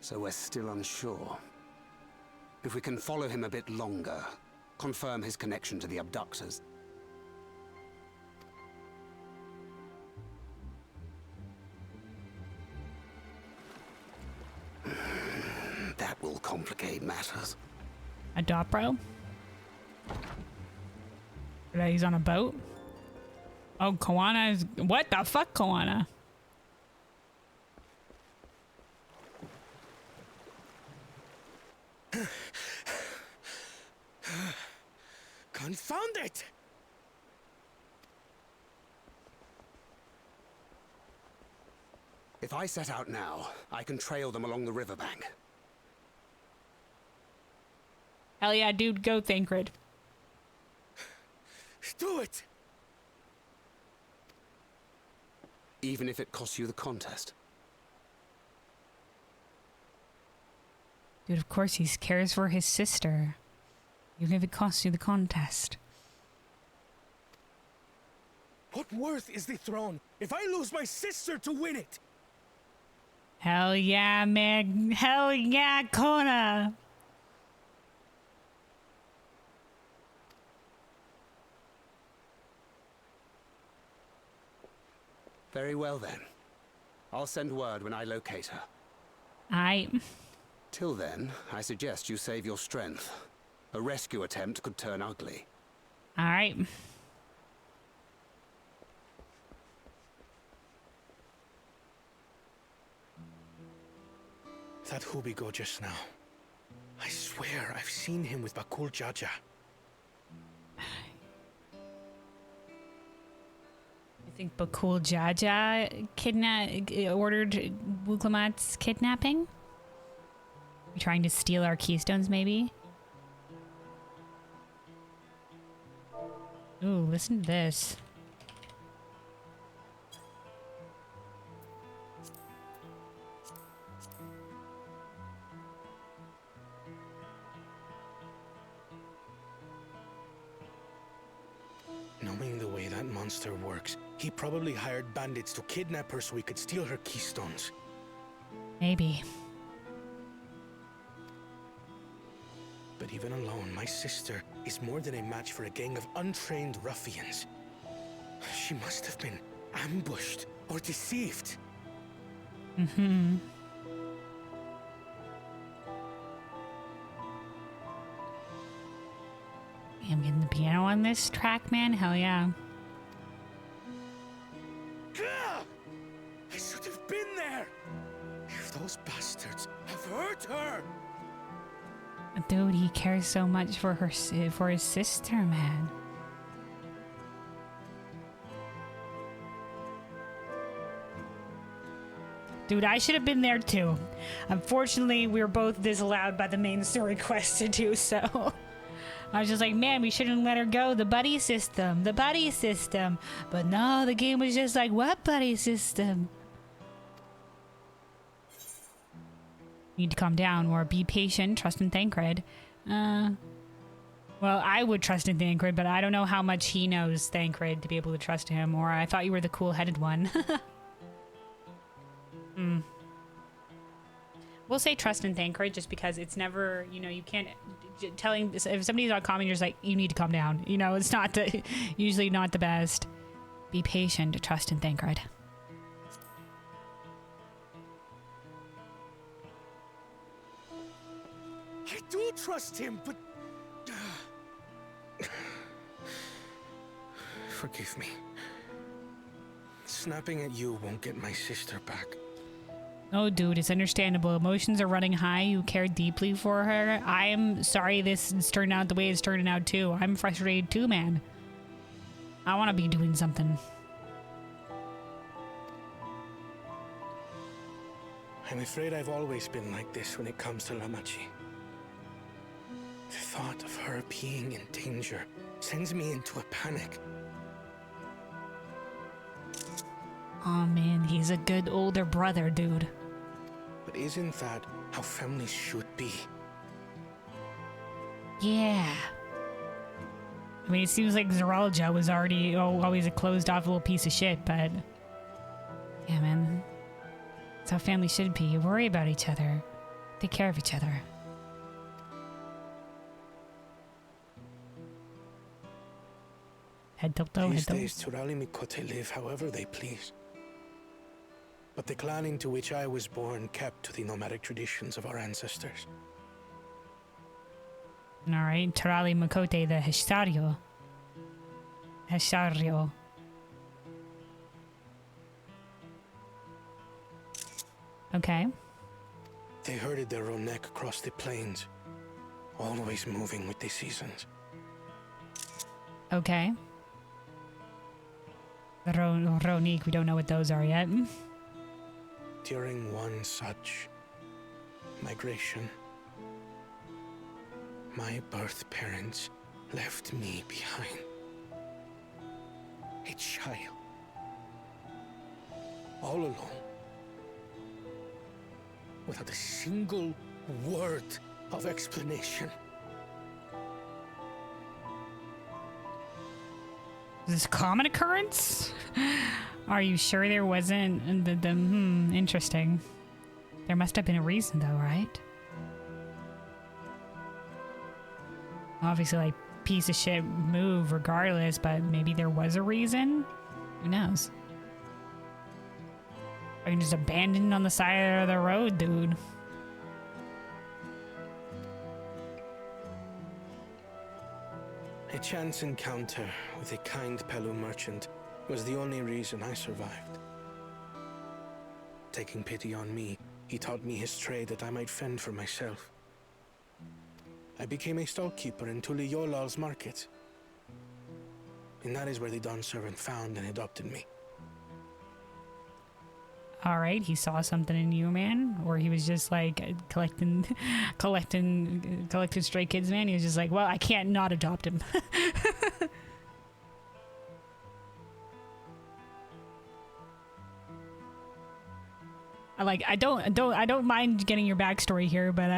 So we're still unsure. If we can follow him a bit longer, confirm his connection to the abductors. That will complicate matters. A Dawntrail? He's on a boat? Oh, Koana is... What the fuck, Koana? Confound it! If I set out now, I can trail them along the riverbank. Hell yeah, dude, go Thancred. Do it! Even if it costs you the contest. Dude, of course he cares for his sister. Even if it costs you the contest. What worth is the throne if I lose my sister to win it? Hell yeah, man. Hell yeah, Kona. Very well then. I'll send word when I locate her. Till then, I suggest you save your strength. A rescue attempt could turn ugly. Alright. That Hubigo just now. I swear I've seen him with Bakul Jaja. I think Bakul Jaja ordered Urqopacha's kidnapping? Trying to steal our keystones, maybe? Ooh, listen to this. Knowing the way that monster works, he probably hired bandits to kidnap her so he could steal her keystones. Maybe. But even alone, my sister is more than a match for a gang of untrained ruffians. She must have been ambushed or deceived. Mm-hmm. I'm getting the piano on this track, man. Hell yeah. Gah! I should have been there! If those bastards have hurt her! Dude, he cares so much for his sister, man. Dude, I should have been there too. Unfortunately, we were both disallowed by the main story quest to do so. I was just like, man, we shouldn't let her go. The buddy system, the buddy system. But no, the game was just like, what buddy system? You need to calm down or be patient, trust in Thancred. Well, I would trust in Thancred, but I don't know how much he knows Thancred to be able to trust him, or I thought you were the cool-headed one. We'll say trust in Thancred just because it's never, you know, you can't telling if somebody's not calming, you're just like, you need to calm down. You know, it's not usually not the best. Be patient, trust in Thancred. I do trust him, but... Forgive me. Snapping at you won't get my sister back. Oh, dude, it's understandable. Emotions are running high. You care deeply for her. I'm sorry this is turning out the way it's turning out, too. I'm frustrated, too, man. I want to be doing something. I'm afraid I've always been like this when it comes to Lamachi. The thought of her being in danger sends me into a panic. Oh, man, he's a good older brother, dude. But isn't that how families should be? Yeah. I mean, it seems like Zeralja was already always a closed-off little piece of shit, but... Yeah, man. That's how family should be. You worry about each other. Take care of each other. Head tilt, though, head These tilt. days, Turali Mikote live however they please. But the clan into which I was born kept to the nomadic traditions of our ancestors. Alright, Turali Makote, the Heshario. Heshario. Okay. They herded their own neck across the plains, always moving with the seasons. Okay. Ronik, we don't know what those are yet. During one such migration, my birth parents left me behind. A child. All alone. Without a single word of explanation. Is this a common occurrence? Are you sure there wasn't interesting. There must have been a reason though, right? Obviously, like, piece of shit move regardless, but maybe there was a reason? Who knows? Or you just abandoned on the side of the road, dude. A chance encounter with a kind Pelu merchant was the only reason I survived. Taking pity on me, he taught me his trade that I might fend for myself. I became a stallkeeper in Tuliyolal's market. And that is where the Dawn servant found and adopted me. Alright, he saw something in you, man? Or he was just like collecting stray kids, man? He was just like, well, I can't not adopt him. I don't mind getting your backstory here, but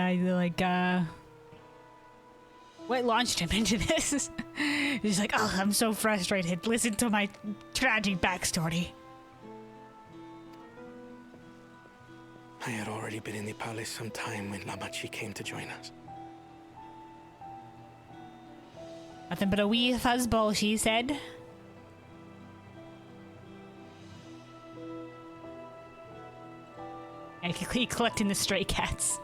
what launched him into this? He's like, oh, I'm so frustrated. Listen to my tragic backstory. I had already been in the palace some time when Lamachi came to join us. Nothing but a wee fuzzball, she said. And he collecting the stray cats.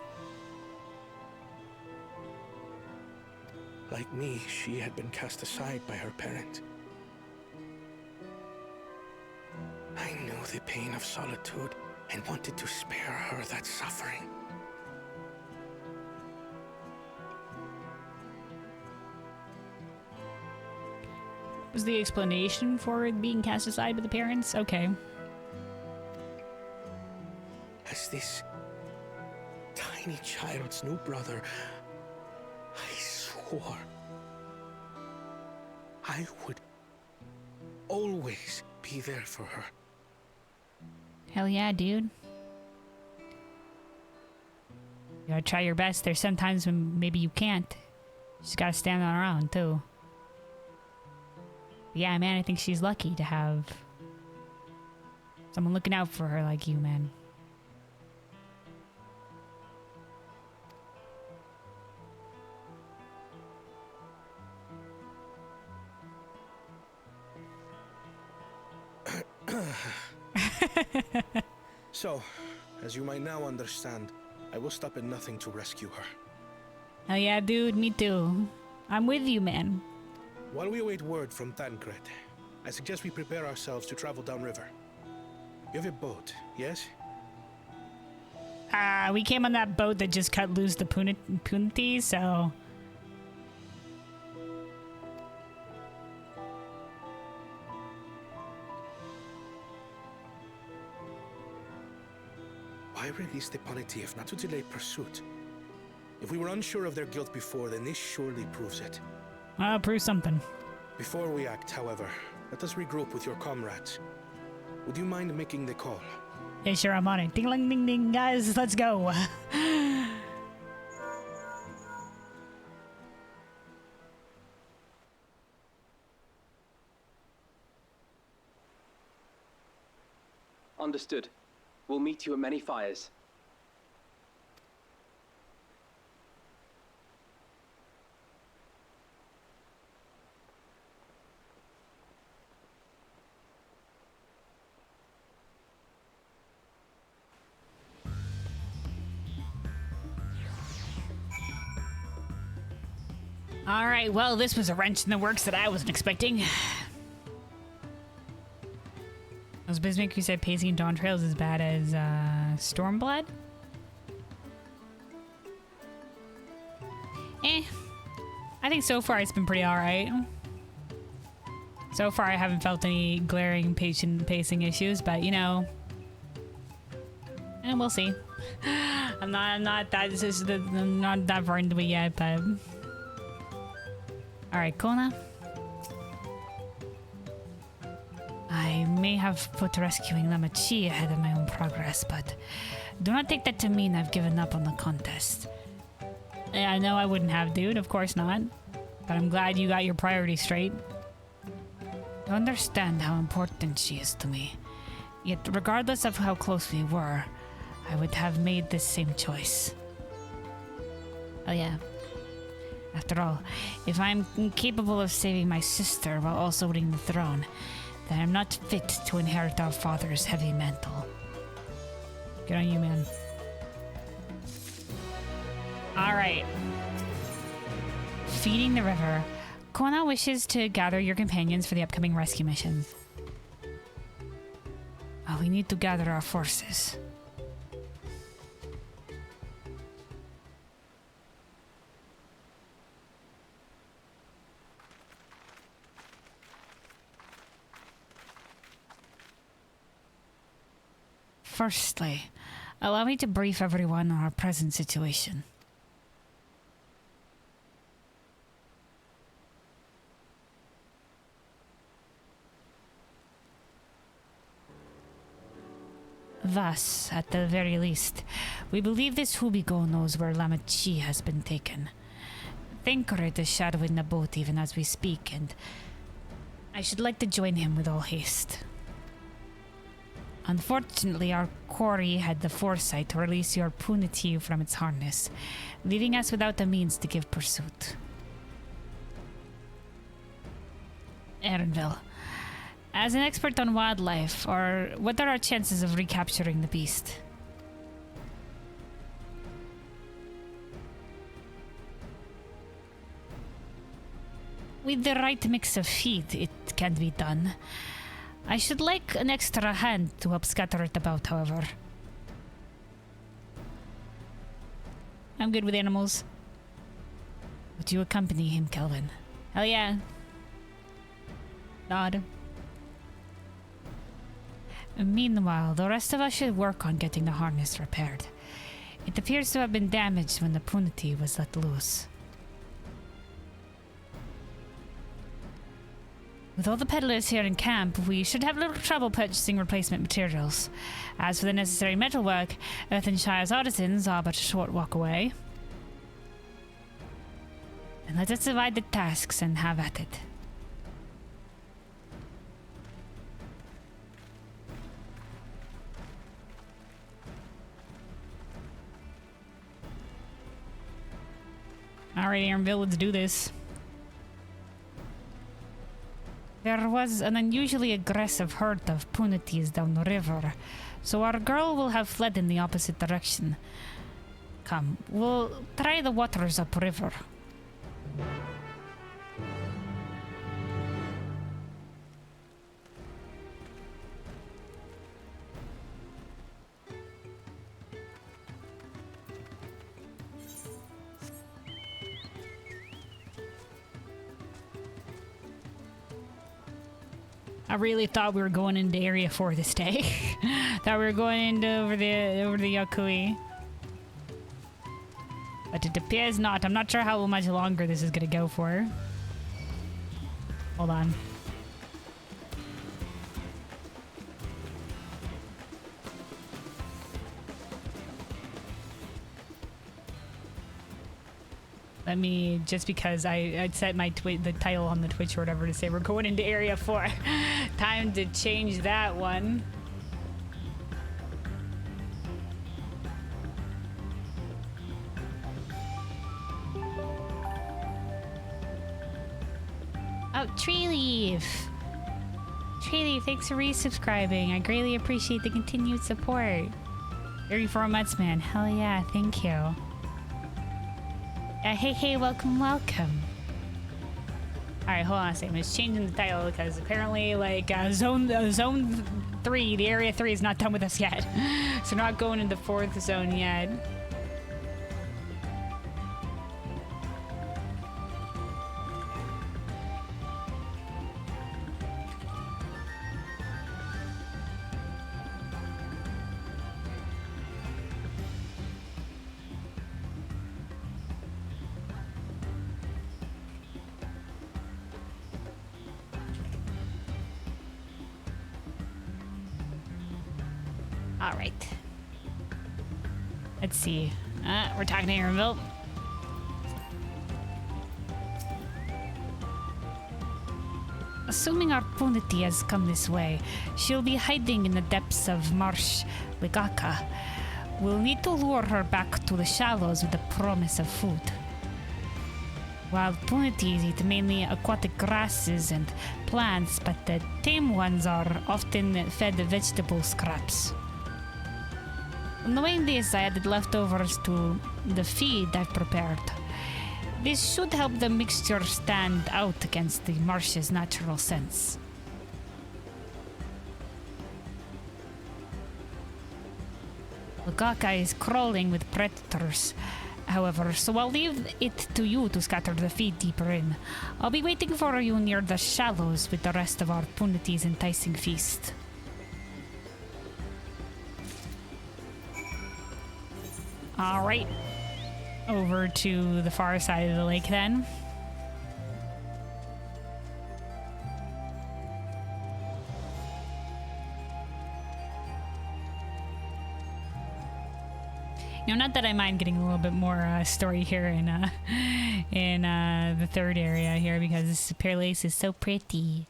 Like me, she had been cast aside by her parent. I knew the pain of solitude and wanted to spare her that suffering. Was the explanation for it being cast aside by the parents? Okay. As this tiny child's new brother, I swore I would always be there for her. Hell yeah, dude. You gotta try your best. There's sometimes when maybe you can't. You just gotta stand on her own, too. But yeah, man, I think she's lucky to have someone looking out for her like you, man. So, as you might now understand, I will stop at nothing to rescue her. Hell yeah, dude, me too. I'm with you, man. While we await word from Thancred, I suggest we prepare ourselves to travel downriver. You have a boat, yes? We came on that boat that just cut loose the Punti, so... Why release the Puniti if not to delay pursuit? If we were unsure of their guilt before, then this surely proves it. I'll prove something. Before we act, however, let us regroup with your comrades. Would you mind making the call? Yeah, sure, I'm on it. Ding, ding, ding, ding, guys, let's go. Understood. We'll meet you at many fires. All right, well, this was a wrench in the works that I wasn't expecting. Those Bismarck who said pacing Dawntrail is as bad as Stormblood? I think so far it's been pretty alright. So far I haven't felt any glaring pacing issues, but you know, and we'll see. I'm not that far into it yet, but all right, Kona. I may have put rescuing Lamachi ahead of my own progress, but do not take that to mean I've given up on the contest. Yeah, I know I wouldn't have, dude. Of course not. But I'm glad you got your priorities straight. You understand how important she is to me. Yet, regardless of how close we were, I would have made this same choice. Oh yeah. After all, if I'm incapable of saving my sister while also winning the throne, then I'm not fit to inherit our father's heavy mantle. Good on you, man. Alright. Feeding the river. Kona wishes to gather your companions for the upcoming rescue mission. Oh, we need to gather our forces. Firstly, allow me to brief everyone on our present situation. Thus, at the very least, we believe this Hubigo knows where Lamachi has been taken. Thinkoret is shadowing the boat even as we speak, and I should like to join him with all haste. Unfortunately, our quarry had the foresight to release your Puniti from its harness, leaving us without the means to give pursuit. Erenville, as an expert on wildlife, what are our chances of recapturing the beast? With the right mix of feed, it can be done. I should like an extra hand to help scatter it about, however. I'm good with animals. Would you accompany him, Kelvin? Hell yeah. Nod. Meanwhile, the rest of us should work on getting the harness repaired. It appears to have been damaged when the Puniti was let loose. With all the peddlers here in camp, we should have little trouble purchasing replacement materials. As for the necessary metalwork, Earthenshire's artisans are but a short walk away. And let us divide the tasks and have at it. Alright, Aaronville, let's do this. There was an unusually aggressive herd of Punitis down the river, so our girl will have fled in the opposite direction. Come, we'll try the waters upriver. I really thought we were going into Area 4 this day. Thought we were going into over the Yokui. But it appears not. I'm not sure how much longer this is gonna go for. Hold on. Let me, just because I'd set my the title on the Twitch or whatever to say we're going into Area 4. Time to change that one. Oh, Tree Leaf! Tree Leaf, thanks for resubscribing. I greatly appreciate the continued support. 34 months, man. Hell yeah, thank you. Hey, welcome. Alright, hold on a second. I'm just changing the title because apparently, like, Zone 3, the Area 3 is not done with us yet. So we're not going into the 4th zone yet. Alright. Let's see. We're talking to Aaronville. Assuming our opportunity has come this way, she'll be hiding in the depths of Marsh Ligaka. We'll need to lure her back to the shallows with the promise of food. Wild punities eat mainly aquatic grasses and plants, but the tame ones are often fed vegetable scraps. Knowing this, I added leftovers to the feed I've prepared. This should help the mixture stand out against the marsh's natural scents. Ligaka is crawling with predators, however, so I'll leave it to you to scatter the feed deeper in. I'll be waiting for you near the shallows with the rest of our Punity's enticing feast. Alright. Over to the far side of the lake then. You know, not that I mind getting a little bit more story here in the third area here, because this Pear Lace is so pretty.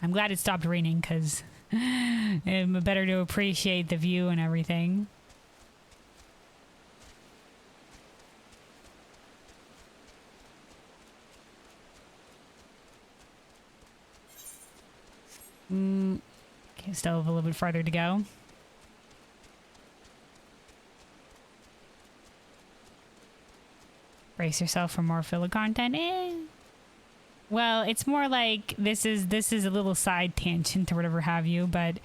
I'm glad it stopped raining, because it's better to appreciate the view and everything. Okay, still have a little bit farther to go. Brace yourself for more filler content. Well, it's more like this is a little side tangent or whatever have you, but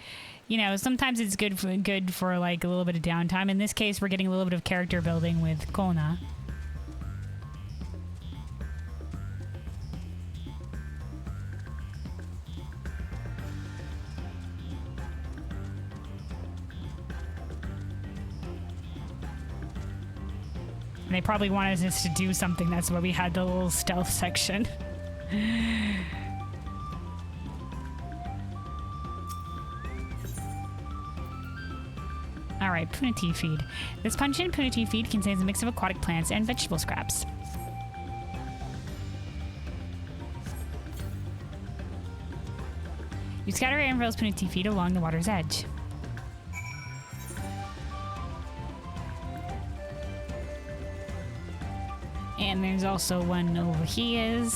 you know, sometimes it's good for like a little bit of downtime. In this case, we're getting a little bit of character building with Kona. And they probably wanted us to do something. That's why we had the little stealth section. Alright, Punity feed. This pungent Punity feed contains a mix of aquatic plants and vegetable scraps. You scatter Anvil's Punity feed along the water's edge. And there's also one over here.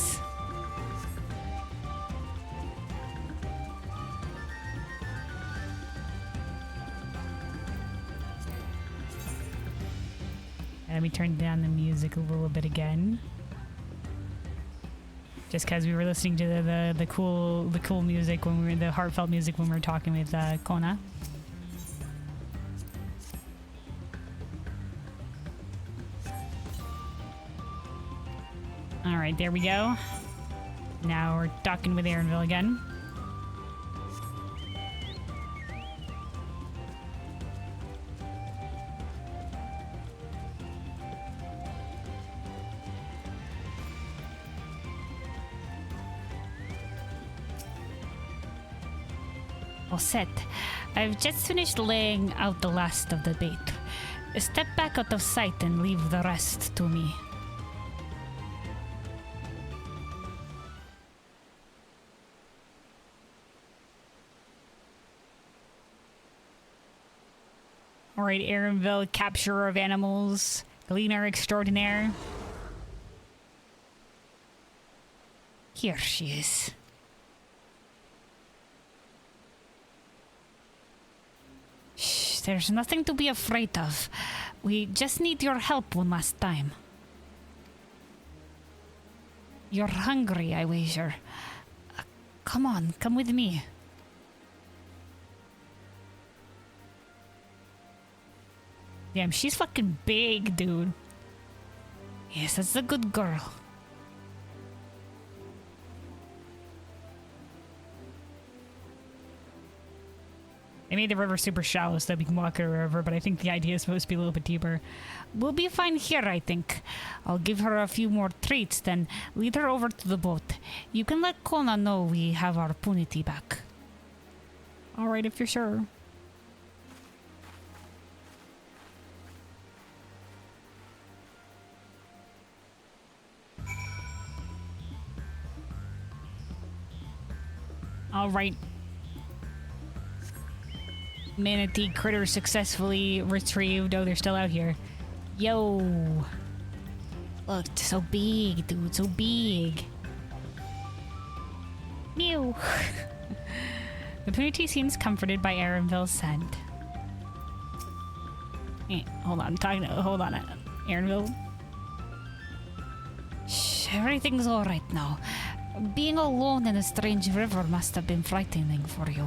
Let me turn down the music a little bit again. Just because we were listening to the cool music when we were the heartfelt music when we were talking with Kona. Alright, there we go. Now we're docking with Aaronville again. All set. I've just finished laying out the last of the bait. Step back out of sight and leave the rest to me. Alright, Aaronville, capturer of animals, gleaner extraordinaire. Here she is. Shh, there's nothing to be afraid of. We just need your help one last time. You're hungry, I wager. Come on, come with me. Damn, she's fucking big, dude. Yes, that's a good girl. They made the river super shallow so that we can walk in the river, but I think the idea is supposed to be a little bit deeper. We'll be fine here, I think. I'll give her a few more treats, then lead her over to the boat. You can let Kona know we have our punity back. Alright, if you're sure. Alright. Manatee critter successfully retrieved. Oh, they're still out here. Yo. Look, so big, dude, so big. Mew. The Punity seems comforted by Aaronville's scent. Hold on, hold on, Aaronville. Shh, everything's alright now. Being alone in a strange river must have been frightening for you.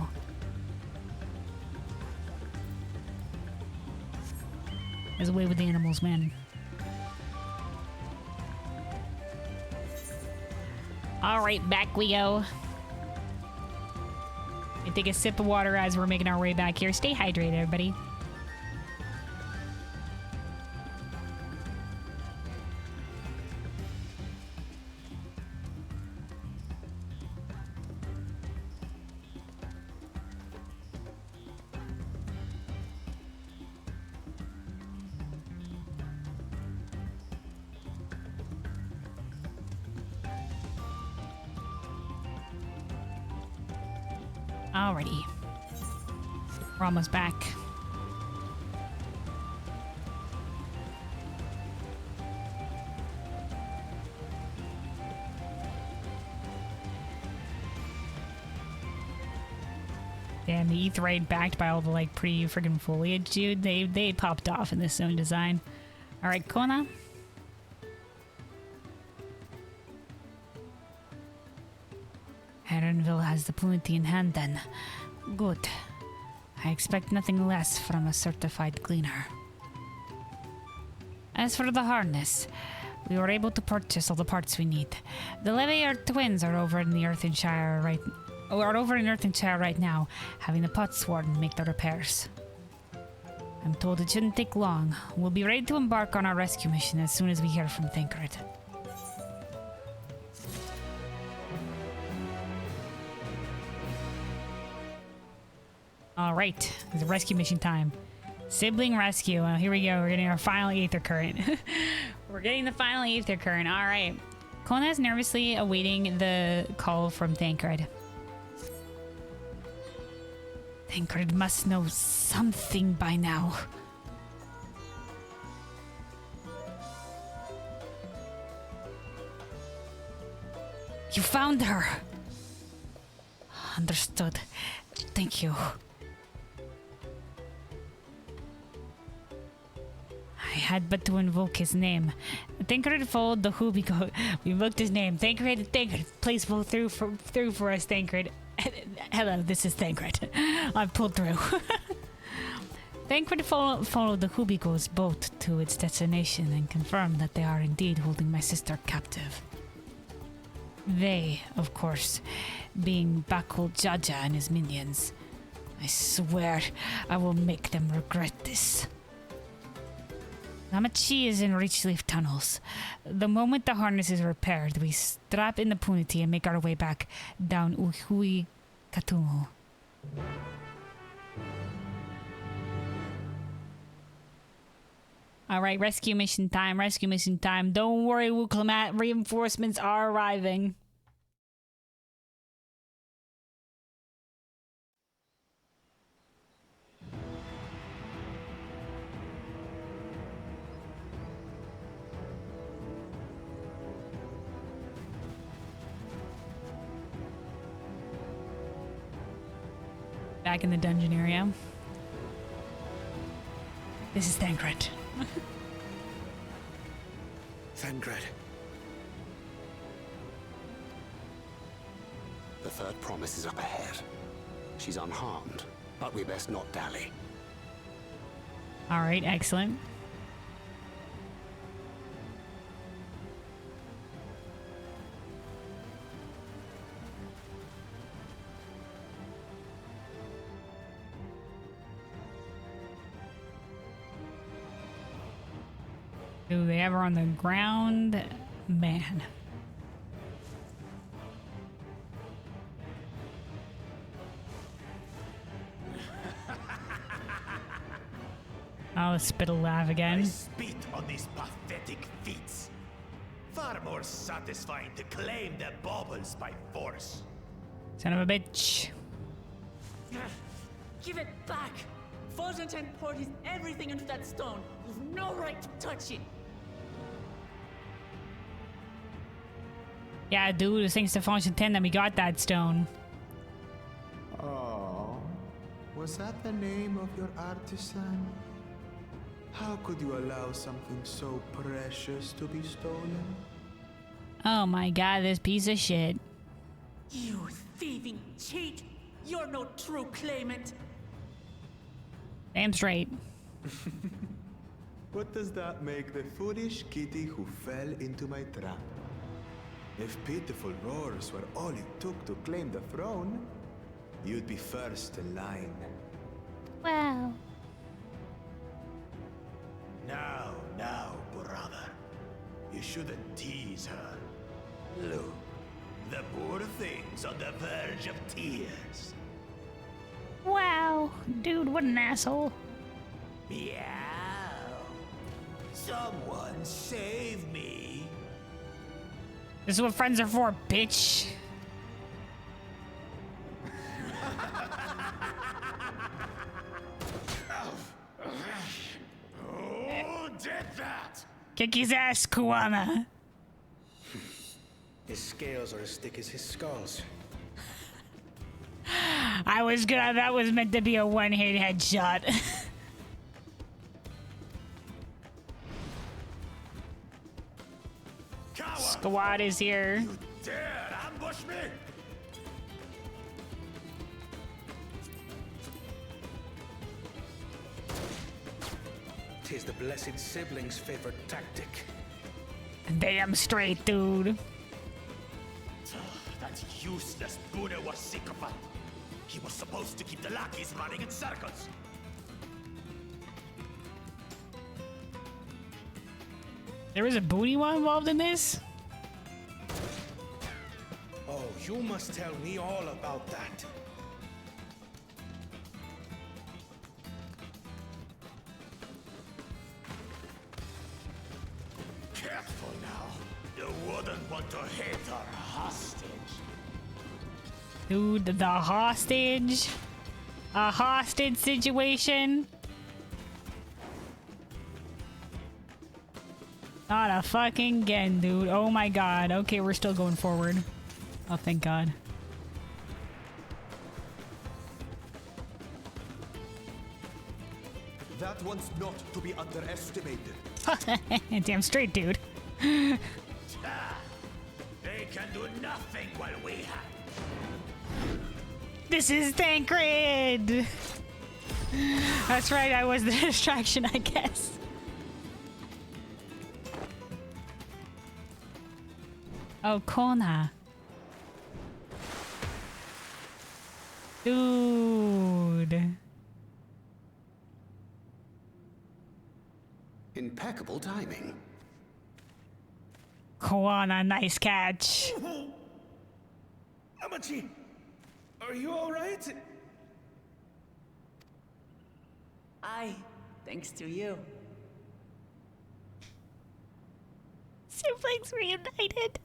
There's a way with the animals, man. Alright, back we go. We take a sip of water as we're making our way back here. Stay hydrated, everybody. Alrighty. We're almost back. Damn, the Aetheryte backed by all the like pretty friggin' foliage, dude. They popped off in this zone design. Alright, Kona. Aaronville has the punity in hand then. Good. I expect nothing less from a certified gleaner. As for the harness, we were able to purchase all the parts we need. The Levier twins are over in the Earthenshire right now, having the Potswarden make the repairs. I'm told it shouldn't take long. We'll be ready to embark on our rescue mission as soon as we hear from Thancred. Alright, it's rescue mission time. Sibling rescue. Here we go. We're getting our final Aether Current. We're getting the final Aether Current. Alright. Kona is nervously awaiting the call from Thancred. Thancred must know something by now. You found her! Understood. Thank you. I had but to invoke his name. Thancred followed the Hubico. We invoked his name. Thancred, please pull through for us, Thancred. Hello, this is Thancred. I've pulled through. Thancred followed the Hubico's boat to its destination and confirmed that they are indeed holding my sister captive. They, of course, being Bakul Jaja and his minions. I swear I will make them regret this. Namachi is in Reachleaf tunnels. The moment the harness is repaired, we strap in the punity and make our way back down Uhui Katumu. Alright, rescue mission time, rescue mission time. Don't worry, Wukalamat, reinforcements are arriving. Back in the dungeon area. This is Thancred. Thancred. The third promise is up ahead. She's unharmed, but we best not dally. Alright, excellent. Do they ever on the ground? Man. Oh, spittle laugh I again. spit on these pathetic feats. Far more satisfying to claim the baubles by force. Son of a bitch. Give it back! Forzanten poured his everything into that stone. You've no right to touch it. Yeah, dude, it's thanks to Function 10 that we got that stone. Oh, was that the name of your artisan? How could you allow something so precious to be stolen? Oh my god, this piece of shit. You thieving cheat! You're no true claimant. Damn straight. What does that make the foolish kitty who fell into my trap? If pitiful roars were all it took to claim the throne, you'd be first in line. Wow. Now, brother. You shouldn't tease her. Look, the poor thing's on the verge of tears. Wow. Dude, what an asshole. Meow. Someone save me. This is what friends are for, bitch. Who did that? Kick his ass, Kuwana. His scales are as thick as his skulls. That was meant to be a one-hit headshot. Coward! Squad is here. You dare ambush me? Tis the blessed sibling's favorite tactic. Damn straight, dude. That useless Buddha was sycophant. He was supposed to keep the lackeys running in circles. There was a booty one involved in this? Oh, you must tell me all about that. Careful now. You wouldn't want to hit our hostage. Dude, the hostage? A hostage situation? Not a fucking again, dude. Oh my god. Okay, we're still going forward. Oh, thank god. That one's not to be underestimated. Damn straight, dude. They can do nothing while we have. This is Thancred! That's right, I was the distraction, I guess. Oh, Kona. Dude. Impeccable timing. Koana, nice catch. Amachi, are you alright? Aye, thanks to you. Siblings reunited.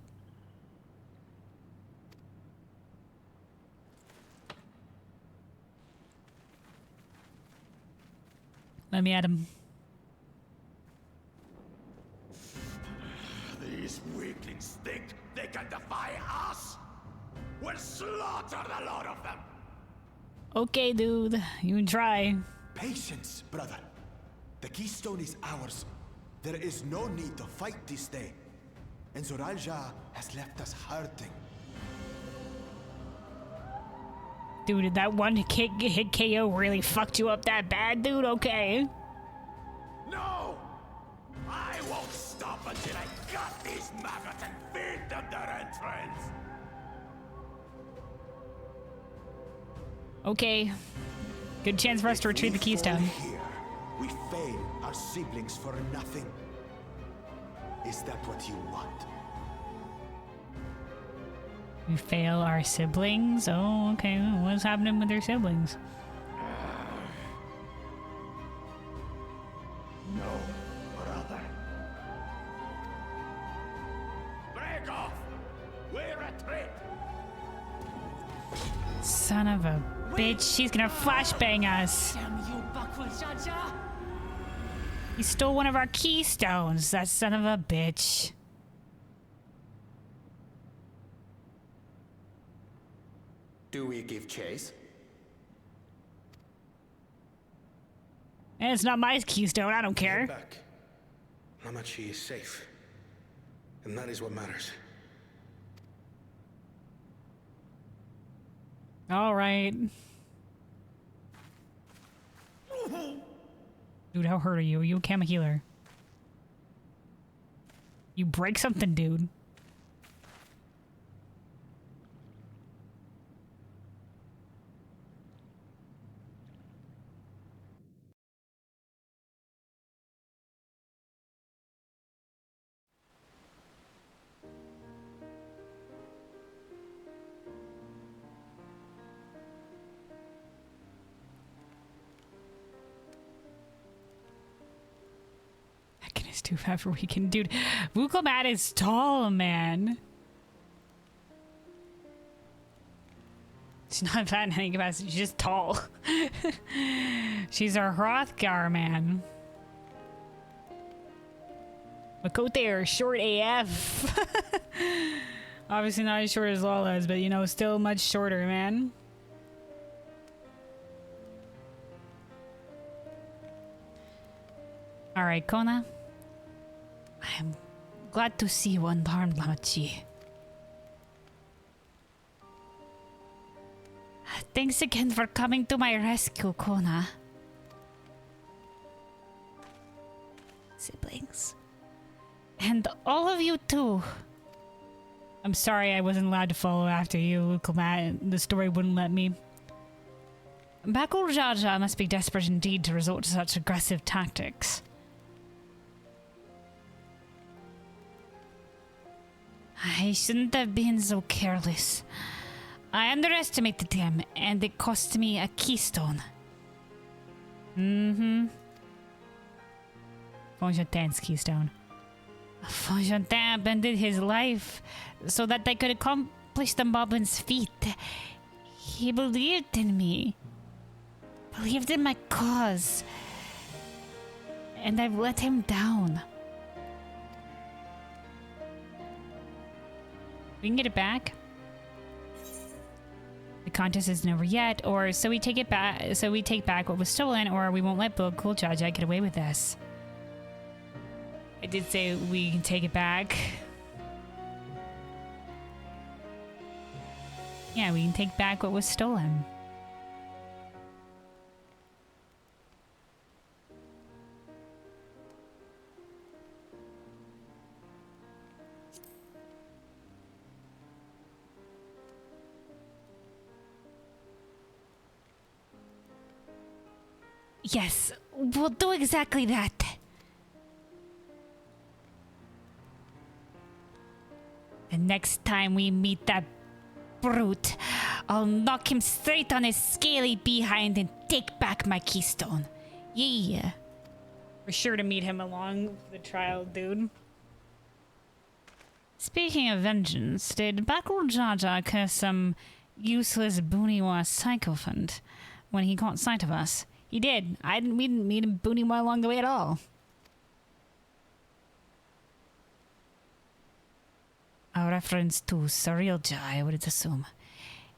Let me at him. These weaklings think they can defy us? We'll slaughter the lot of them! Okay, dude. You can try. Patience, brother. The keystone is ours. There is no need to fight this day. And Zoralja has left us hurting. Dude, did that one hit KO really fucked you up that bad, dude? Okay. No! I won't stop until I gut these maggots and feed them their entrails! Okay. Good chance for us to retrieve the keystone. Here, we fail our siblings for nothing. Is that what you want? We fail our siblings? Oh, okay. What's happening with their siblings? No, brother. Break off! We retreat! Son of a bitch. She's gonna flashbang us. Damn you, backward Jaja! He stole one of our keystones. That son of a bitch. Do we give chase? And it's not my keystone. I don't Get care. back. Amachi is safe. And that is what matters. All right. Dude, how hurt are you? Are you a healer? You break something, dude. Is too fat for weekend, dude. Urqopacha is tall, man. She's not fat in any capacity. She's just tall. She's our Hrothgar, man. Makote are short AF. Obviously not as short as Lala's, but you know, still much shorter, man. All right, Kona. I'm glad to see you unharmed, Lamachi. Thanks again for coming to my rescue, Kona. Siblings. And all of you too. I'm sorry I wasn't allowed to follow after you, Urqopacha. The story wouldn't let me. Bakul Jaja must be desperate indeed to resort to such aggressive tactics. I shouldn't have been so careless. I underestimated him, and it cost me a keystone. Fontain's keystone. Fontaine abandoned his life so that I could accomplish the Moblin's feat. He believed in me. Believed in my cause. And I've let him down. We can get it back. The contest isn't over yet, or so we take it back. So we take back what was stolen, or we won't let Bakul Jaja get away with this. I did say we can take it back. Yeah, we can take back what was stolen. Yes, we'll do exactly that. The next time we meet that brute, I'll knock him straight on his scaly behind and take back my keystone. Yeah. We're sure to meet him along the trial, dude. Speaking of vengeance, did Bakurjaja curse some useless Buniwa sycophant when he caught sight of us? He did. We didn't meet him Buniwa along the way at all. A reference to Sarilja, I would assume.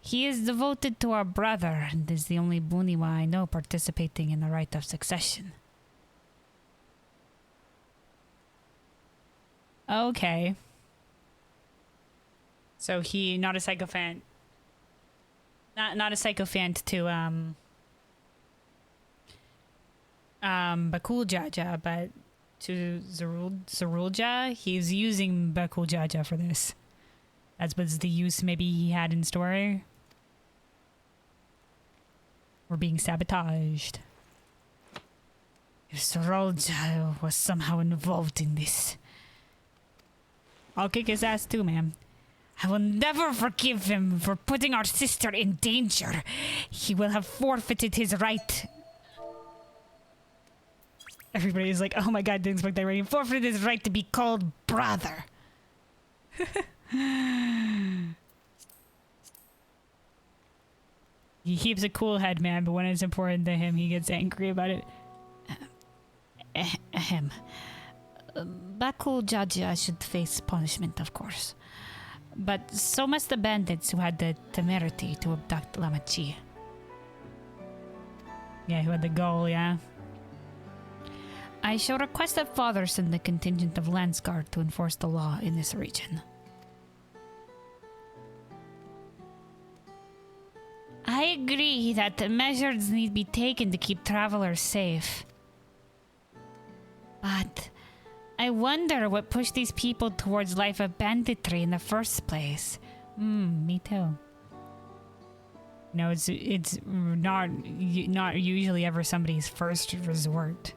He is devoted to our brother and is the only Buniwa I know participating in the rite of succession. Okay. So he not a sycophant. Not a sycophant to Bakuljaja, but to Zarulja, he's using Bakuljaja for this. That's what's the use maybe he had in store. We're being sabotaged. If Zarulja was somehow involved in this, I'll kick his ass too, man. I will never forgive him for putting our sister in danger. He will have forfeited his right. Everybody's like, oh my god, didn't expect that rating. Forfeited his right to be called brother. He keeps a cool head, man, but when it's important to him, he gets angry about it. Ahem. Bakuljaja should face punishment, of course. But so must the bandits who had the temerity to abduct Lamachi. Yeah, who had the goal, yeah. I shall request that Father send a contingent of Landsguard to enforce the law in this region. I agree that measures need to be taken to keep travelers safe. But I wonder what pushed these people towards life of banditry in the first place. Me too. No, it's not usually ever somebody's first resort.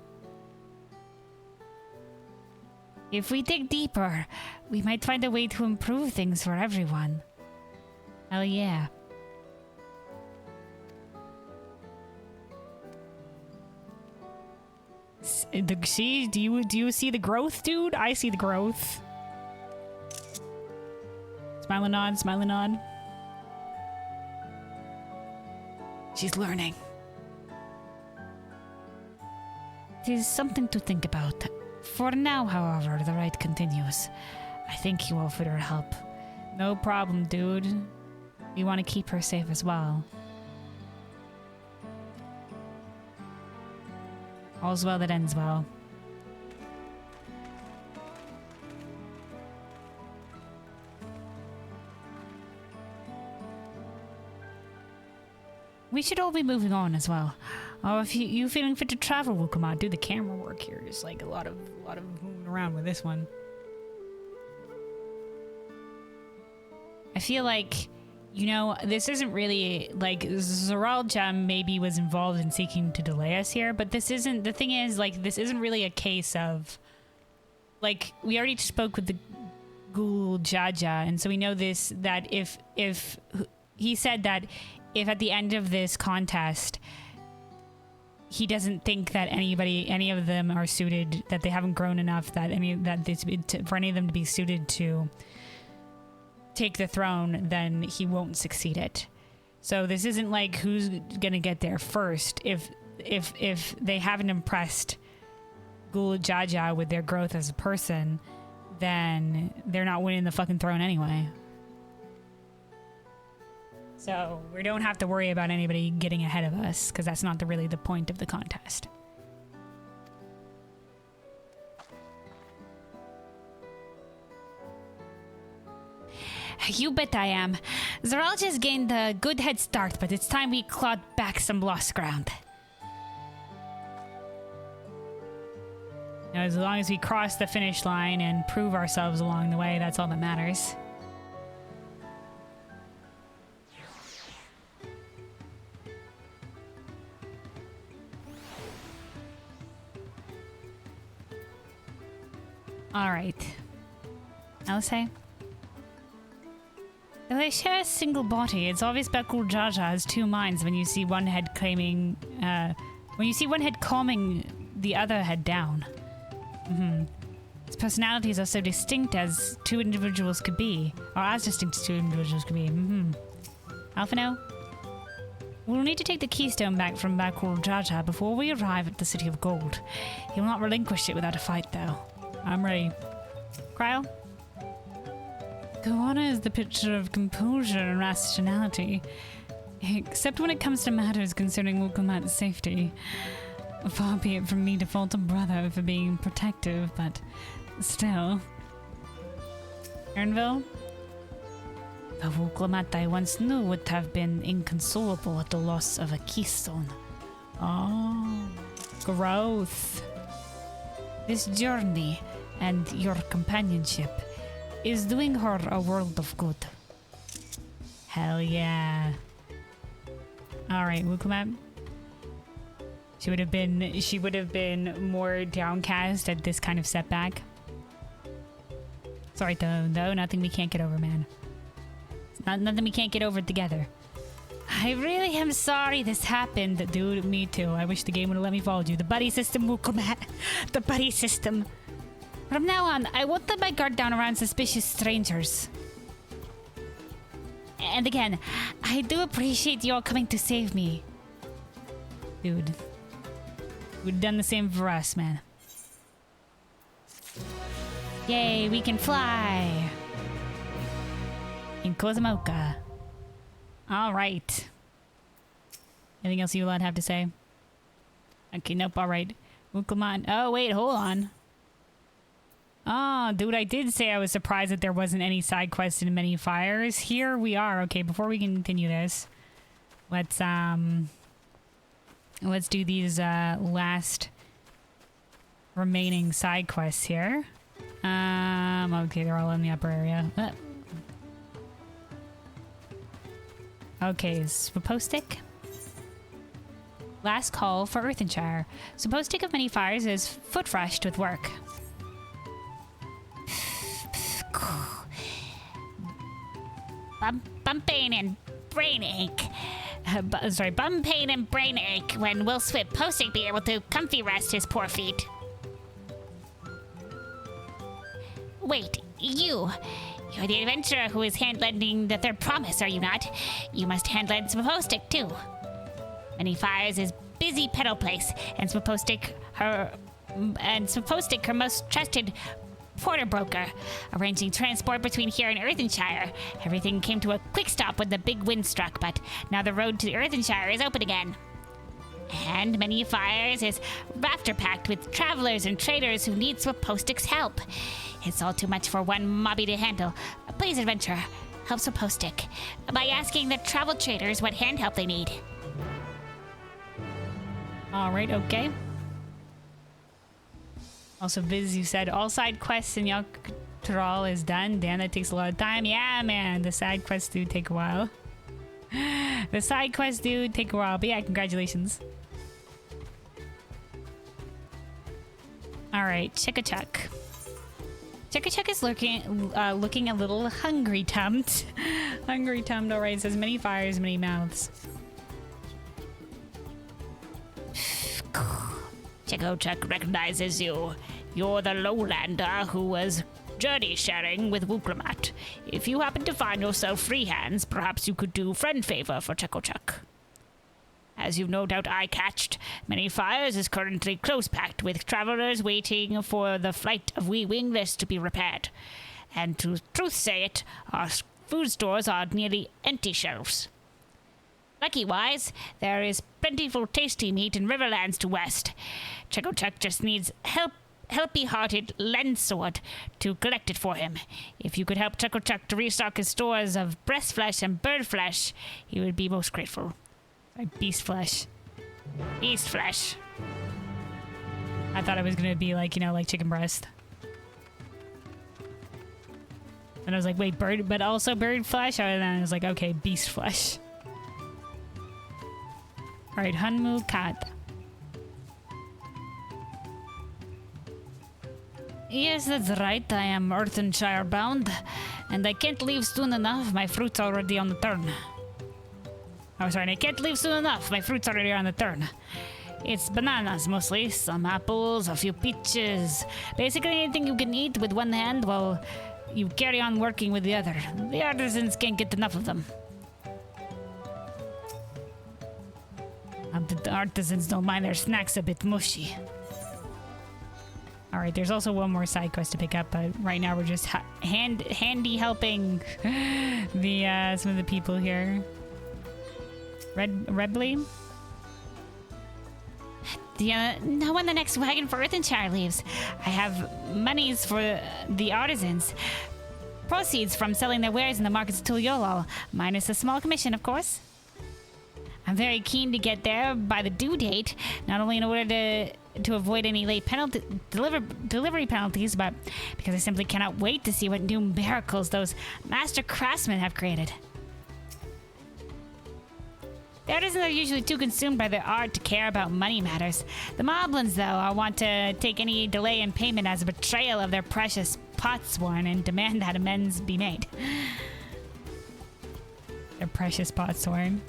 If we dig deeper, we might find a way to improve things for everyone. Hell yeah. See, do you see the growth, dude? I see the growth. Smiling on, smiling on. She's learning. It is something to think about. For now, however, the rite continues. I thank you all for your help. No problem, dude. We want to keep her safe as well. All's well that ends well. We should all be moving on as well. Oh, if you feeling fit to travel, we'll come on. Do the camera work here. There's like a lot of moving around with this one. I feel like, you know, this isn't really like Zaralja maybe was involved in seeking to delay us here, but this isn't. The thing is, like, this isn't really a case of, like, we already spoke with the Ghoul Jaja, and so we know this, that if he said that if at the end of this contest he doesn't think that any of them are suited, that they haven't grown enough, that for any of them to be suited to take the throne, then he won't succeed it. So this isn't like who's gonna get there first. If they haven't impressed Ghoul Jaja with their growth as a person, then they're not winning the fucking throne anyway. So we don't have to worry about anybody getting ahead of us, because that's not really the point of the contest. You bet I am. Zaralja's gained a good head start, but it's time we clawed back some lost ground. Now, as long as we cross the finish line and prove ourselves along the way, that's all that matters. Alright. I'll say. Though they share a single body, it's obvious Urqopacha has two minds when you see one head claiming, when you see one head calming the other head down. Its personalities are so distinct as two individuals could be, or as distinct as two individuals could be. Alphino? We'll need to take the keystone back from Urqopacha before we arrive at the City of Gold. He will not relinquish it without a fight, though. I'm ready. Cryo? Kawana is the picture of composure and rationality, except when it comes to matters concerning Urqopacha's safety. Far be it from me to fault a brother for being protective, but still. Ernville? The Urqopacha I once knew would have been inconsolable at the loss of a keystone. Oh, growth. This journey and your companionship is doing her a world of good. Hell yeah. Alright, Urqopacha. She would have been more downcast at this kind of setback. Sorry though, nothing we can't get over, man. It's nothing we can't get over together. I really am sorry this happened, dude. Me too. I wish the game would have let me follow you. The buddy system, Urqopacha. The buddy system. From now on, I won't let my guard down around suspicious strangers. And again, I do appreciate you all coming to save me. Dude. You've done the same for us, man. Yay, we can fly! In Kozmoka. Alright. Anything else you lot have to say? Okay, nope, alright. Urqopacha. Oh, wait, hold on. Oh, dude, I did say I was surprised that there wasn't any side quests in Many Fires. Here we are. Okay, before we continue this, let's do these last remaining side quests here. Okay, they're all in the upper area. Okay, Swapostic. Last call for Earthenshire. Swapostic of Many Fires is foot rushed with work. Bum pain and brain ache. Bum pain and brain ache. When will Swapostic be able to comfy rest his poor feet? Wait, you're the adventurer who is hand-lending the third promise, are you not? You must hand-lend Swapostic too. Many Fires is busy peddle place, and Swapostic her most trusted porter broker, arranging transport between here and Earthenshire. Everything came to a quick stop when the big wind struck, but now the road to Earthenshire is open again. And Many Fires is rafter-packed with travelers and traders who need Swapostic's help. It's all too much for one mobby to handle. Please, adventurer, help Swapostic by asking the travel traders what hand help they need. Alright, okay. Also, Viz, you said all side quests in Yogg-Trol is done. Damn, that takes a lot of time. Yeah, man, the side quests do take a while. The side quests do take a while, but yeah, congratulations. Alright, Chickachuck. Chickachuck is looking a little hungry-tummed. Hungry-tummed, alright, says Many Fires, Many Mouths. Chickachuck recognizes you. You're the lowlander who was journey sharing with Urqopacha. If you happen to find yourself free hands, perhaps you could do friend favor for Chickachuck. As you've no doubt eye-catched, Many Fires is currently close-packed with travelers waiting for the flight of wee wingless to be repaired. And to truth say it, our food stores are nearly empty shelves. Lucky-wise, there is plentiful tasty meat in Riverlands to west. Chickachuck just needs helpy-hearted Landsword to collect it for him. If you could help Chickachuck to restock his stores of breast flesh and bird flesh, he would be most grateful. Beast flesh. Beast flesh. I thought it was gonna be like, you know, like chicken breast. And I was like, wait, bird, but also bird flesh? And then I was like, okay, beast flesh. Alright, Hunmu Kat. Yes, that's right. I am Earthenshire bound, and I can't leave soon enough. My fruit's already on the turn. Oh, sorry, I can't leave soon enough. My fruit's already on the turn. It's bananas mostly, some apples, a few peaches. Basically anything you can eat with one hand while you carry on working with the other. The artisans can't get enough of them. The artisans don't mind their snacks a bit mushy. Alright, there's also one more side quest to pick up, but right now we're just handy helping the some of the people here. Redley? Know when the next wagon for Earthenshire leaves. I have monies for the artisans. Proceeds from selling their wares in the markets of Tuliolal, minus a small commission, of course. I'm very keen to get there by the due date, not only in order to avoid any late delivery penalties, but because I simply cannot wait to see what new miracles those master craftsmen have created. The artisans are usually too consumed by their art to care about money matters. The moblins, though, I want to take any delay in payment as a betrayal of their precious potsworn and demand that amends be made. Their precious potsworn.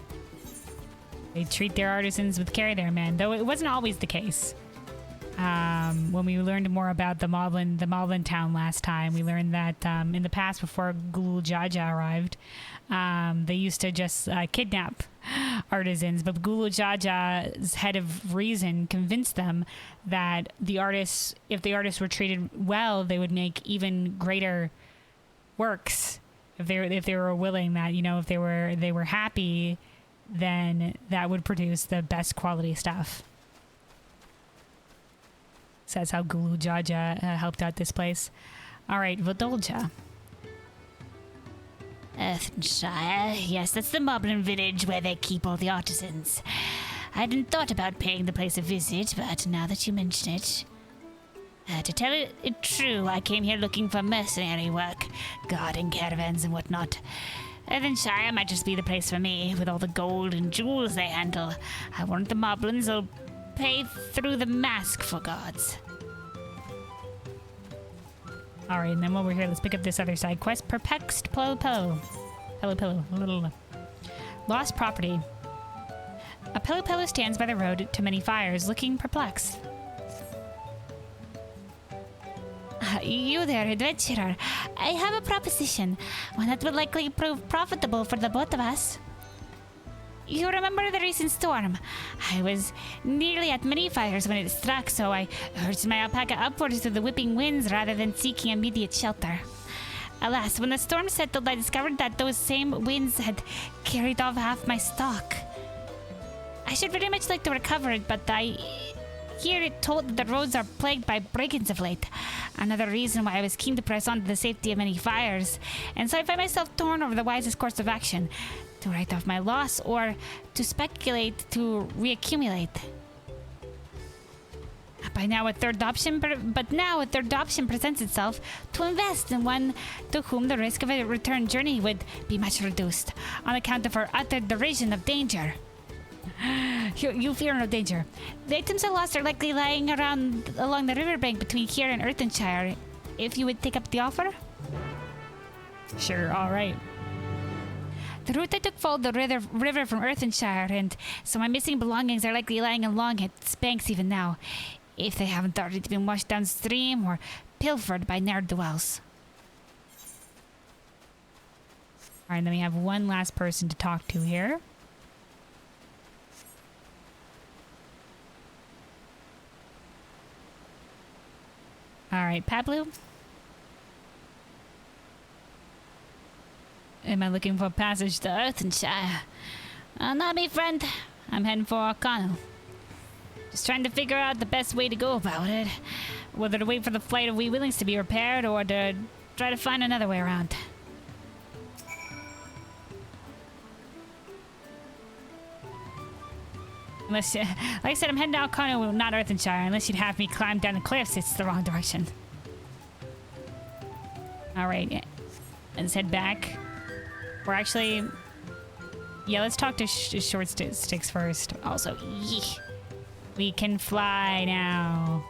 They treat their artisans with care there, man, though it wasn't always the case. When we learned more about the Moblin town last time, we learned that in the past, before Gulul Jaja arrived, they used to just kidnap artisans, but Gulul Jaja's head of reason convinced them that if the artists were treated well, they would make even greater works. If they were willing, that, you know, if they were happy, then that would produce the best quality stuff. So that's how Gulul Jaja helped out this place. All right, Vodolja. Earthenshire, yes, that's the Moblin village where they keep all the artisans. I hadn't thought about paying the place a visit, but now that you mention it... to tell it true, I came here looking for mercenary work, guarding caravans and whatnot. Earthenshire might just be the place for me, with all the gold and jewels they handle. I warrant the Moblins will pay through the mask for gods. Alright, and then while we're here, let's pick up this other side quest. Perplexed Pillow. Lost property. A Pillow stands by the road to many fires, looking perplexed. You there, adventurer. I have a proposition, one that would likely prove profitable for the both of us. You remember the recent storm? I was nearly at many fires when it struck, so I urged my alpaca upwards through the whipping winds rather than seeking immediate shelter. Alas, when the storm settled, I discovered that those same winds had carried off half my stock. I should very much like to recover it, but I hear it told that the roads are plagued by break-ins of late. Another reason why I was keen to press on to the safety of many fires, and so I find myself torn over the wisest course of action. To write off my loss, or to speculate to reaccumulate. But now a third option presents itself, to invest in one to whom the risk of a return journey would be much reduced, on account of her utter derision of danger. You fear no danger. The items I lost are likely lying around along the riverbank between here and Earthenshire. If you would take up the offer? Sure, alright. The route I took followed the river from Earthenshire, and so my missing belongings are likely lying along its banks even now, if they haven't already been washed downstream or pilfered by ne'er-do-wells. Alright, then we have one last person to talk to here. Alright, Pablo? Am I looking for a passage to Earthenshire? Not me, friend. I'm heading for Urqopacha. Just trying to figure out the best way to go about it. Whether to wait for the flight of Wee Willings to be repaired, or to try to find another way around. Unless, like I said, I'm heading to Urqopacha, not Earthenshire. Unless you'd have me climb down the cliffs, it's the wrong direction. Alright, let's head back. We're actually... Yeah, let's talk to Short Sticks first. Also, we can fly now.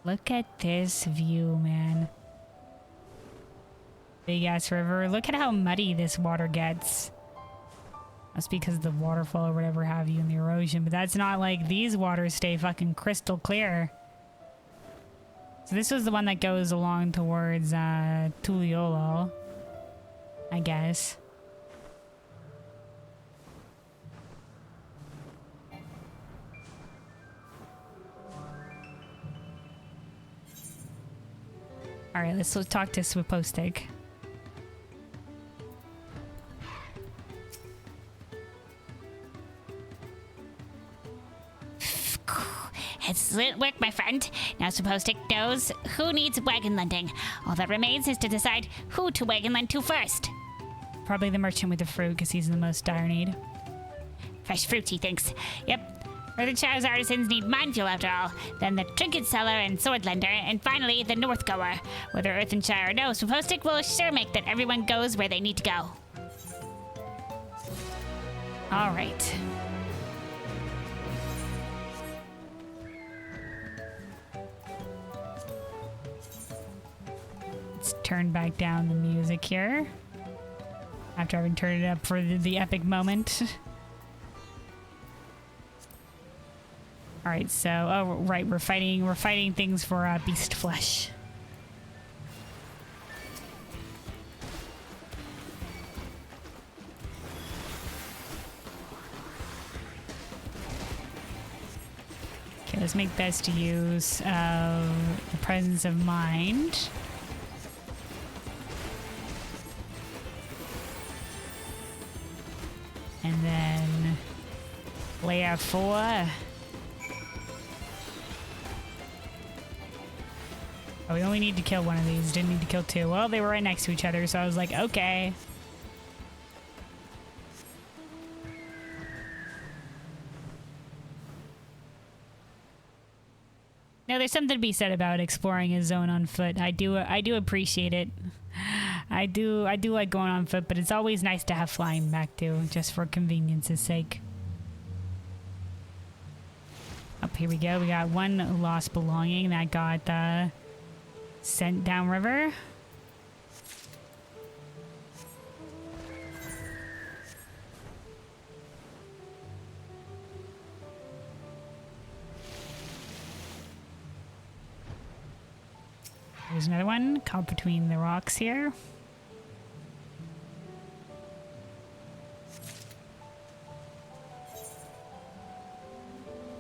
Look at this view, man. Big ass river. Look at how muddy this water gets. That's because of the waterfall or whatever have you in the erosion, but that's not like these waters stay fucking crystal clear. So this was the one that goes along towards Tuliolo, I guess. All right, let's talk to Swipostic. Excellent work, my friend. Now Swipostic knows who needs wagon lending. All that remains is to decide who to wagon lend to first. Probably the merchant with the fruit, because he's in the most dire need. Fresh fruit, he thinks. Yep. Earthenshire's artisans need mine fuel after all. Then the trinket seller and sword lender, and finally the north goer. Whether Earthenshire or no, Swipostic will sure make that everyone goes where they need to go. All right. Let's turn back down the music here. After having turned it up for the epic moment. All right, so oh right, we're fighting things for beast flesh. Okay, let's make best use of the presence of mind. And then layer 4. Oh, we only need to kill one of these. Didn't need to kill 2. Well, they were right next to each other, so I was like, okay. Now, there's something to be said about exploring a zone on foot. I do appreciate it. I do like going on foot, but it's always nice to have flying back too, just for convenience's sake. Up here we go. We got one lost belonging that got sent downriver. There's another one caught between the rocks here.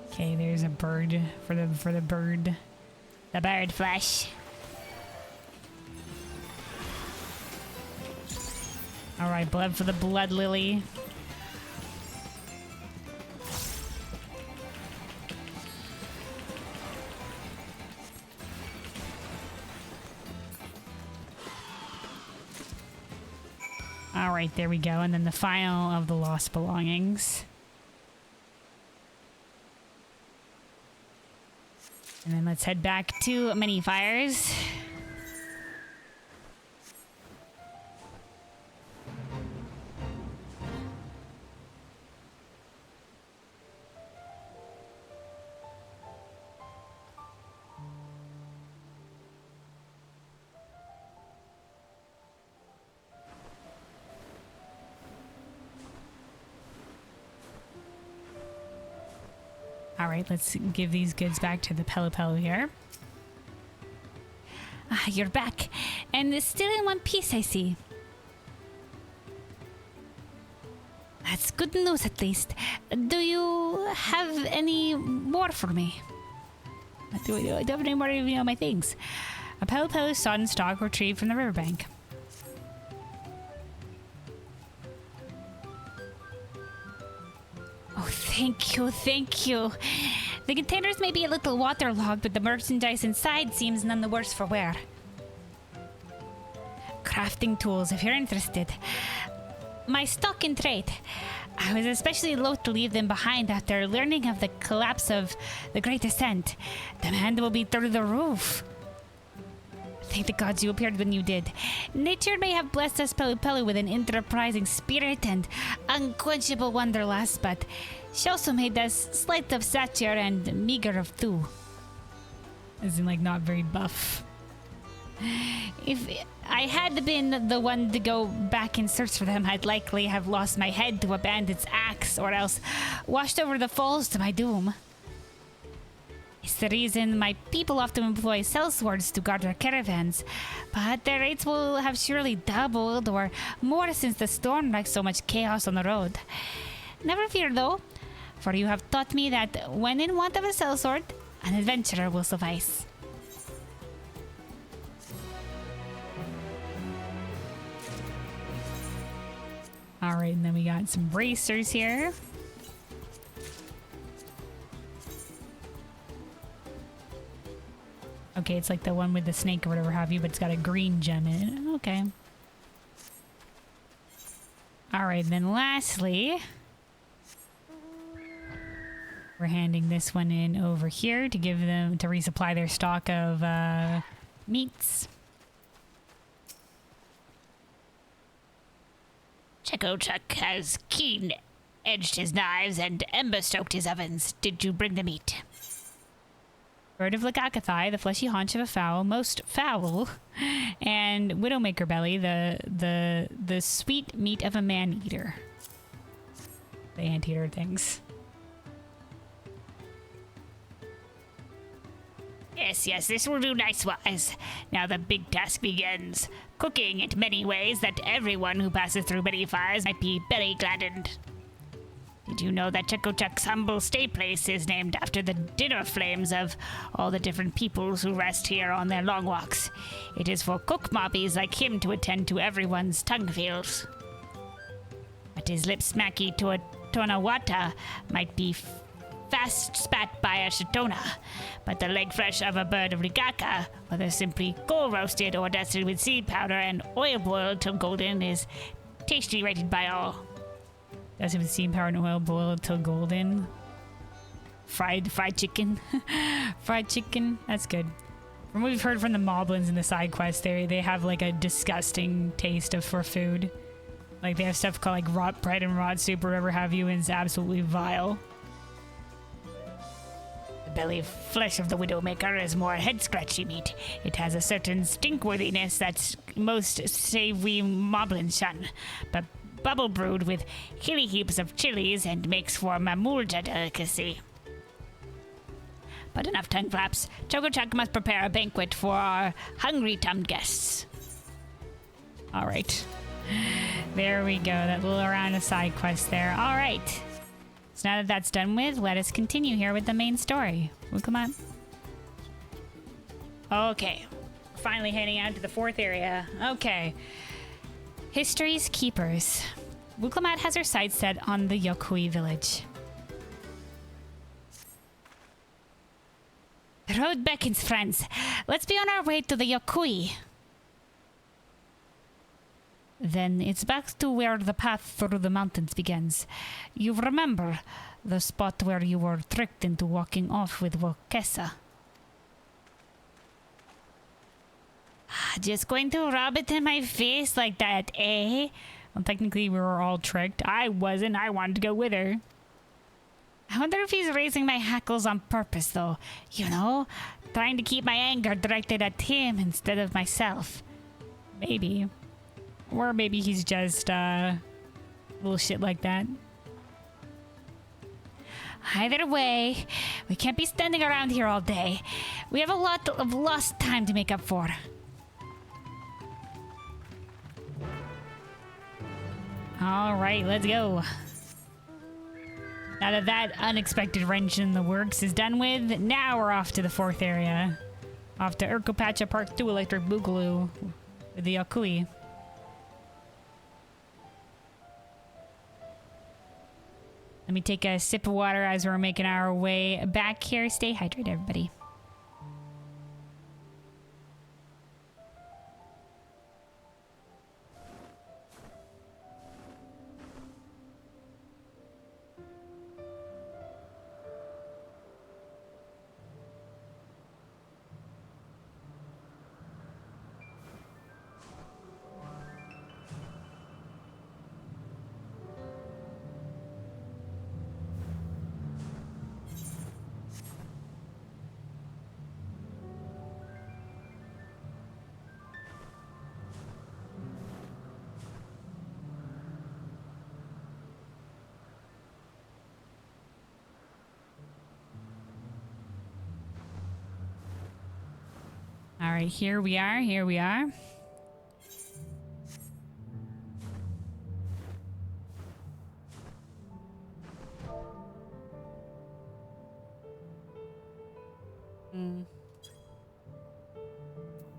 Okay, there's a bird for the bird. The bird flesh. All right, blood for the blood lily. All right, there we go. And then the final of the lost belongings. And then let's head back to Many Fires. All right, let's give these goods back to the Pelopel here. Ah, you're back. And still in one piece, I see. That's good news, at least. Do you have any more for me? Do I have any more of my things? A Pelopel sought in stock retrieved from the riverbank. Oh, thank you, thank you. The containers may be a little waterlogged, but the merchandise inside seems none the worse for wear. Crafting tools, if you're interested. My stock in trade. I was especially loath to leave them behind after learning of the collapse of the Great Ascent. Demand will be through the roof. Thank the gods you appeared when you did. Nature may have blessed us Pelupelu with an enterprising spirit and unquenchable wanderlust, but she also made us slight of stature and meager of thew. As in, like, not very buff. If I had been the one to go back and search for them, I'd likely have lost my head to a bandit's axe, or else washed over the falls to my doom. It's the reason my people often employ sellswords to guard their caravans, but their rates will have surely doubled or more since the storm wreaked so much chaos on the road. Never fear, though, for you have taught me that when in want of a sellsword, an adventurer will suffice. Alright, and then we got some bracers here. Okay, it's like the one with the snake or whatever have you, but it's got a green gem in it. Okay. Alright, then lastly, we're handing this one in over here to give them, to resupply their stock of meats. Chuck has keen-edged his knives and ember-stoked his ovens. Did you bring the meat? Bird of Urqopacha, the fleshy haunch of a fowl, most foul, and Widowmaker belly, the sweet meat of a man-eater. The anteater things. Yes, this will do nice-wise. Now the big task begins. Cooking in many ways that everyone who passes through many fires might be belly gladdened. Did you know that Chuck's humble stay place is named after the dinner flames of all the different peoples who rest here on their long walks? It is for cook mobbies like him to attend to everyone's tongue feels. But his lips smacky to a Tonawata might be fast spat by a Shitona, but the leg flesh of a bird of Urqopacha, whether simply coal roasted or dusted with seed powder and oil boiled till golden, is tasty rated by all. Dusted with seed powder and oil boiled till golden. Fried chicken. Fried chicken. That's good. From what we've heard from the moblins in the side quest, they have like a disgusting taste for food. Like they have stuff called like rot bread and rot soup or whatever have you, and it's absolutely vile. The belly flesh of the Widowmaker is more head-scratchy meat. It has a certain stinkworthiness that most savory moblins shun, but bubble brewed with hilly heaps of chilies and makes for a Mamulja delicacy. But enough tongue flaps. Chuck must prepare a banquet for our hungry-tummed guests. All right. There we go. That little round of side quest there. All right. So now that that's done with, let us continue here with the main story. Well, come on. Okay. Finally heading out to the fourth area. Okay. History's Keepers. Urqopacha has her sights set on the Yokui village. The road beckons, friends. Let's be on our way to the Yokui. Then it's back to where the path through the mountains begins. You remember the spot where you were tricked into walking off with Urqopacha? Just going to rub it in my face like that, eh? Well, technically we were all tricked. I wasn't. I wanted to go with her. I wonder if he's raising my hackles on purpose, though. You know, trying to keep my anger directed at him instead of myself. Maybe. Or maybe he's just, little shit like that. Either way, we can't be standing around here all day. We have a lot of lost time to make up for. All right, let's go. Now that that unexpected wrench in the works is done with, now we're off to the fourth area. Off to Urqopacha Park 2 Electric Boogaloo with the Yokui. Let me take a sip of water as we're making our way back here. Stay hydrated, everybody. Alright, here we are, here we are.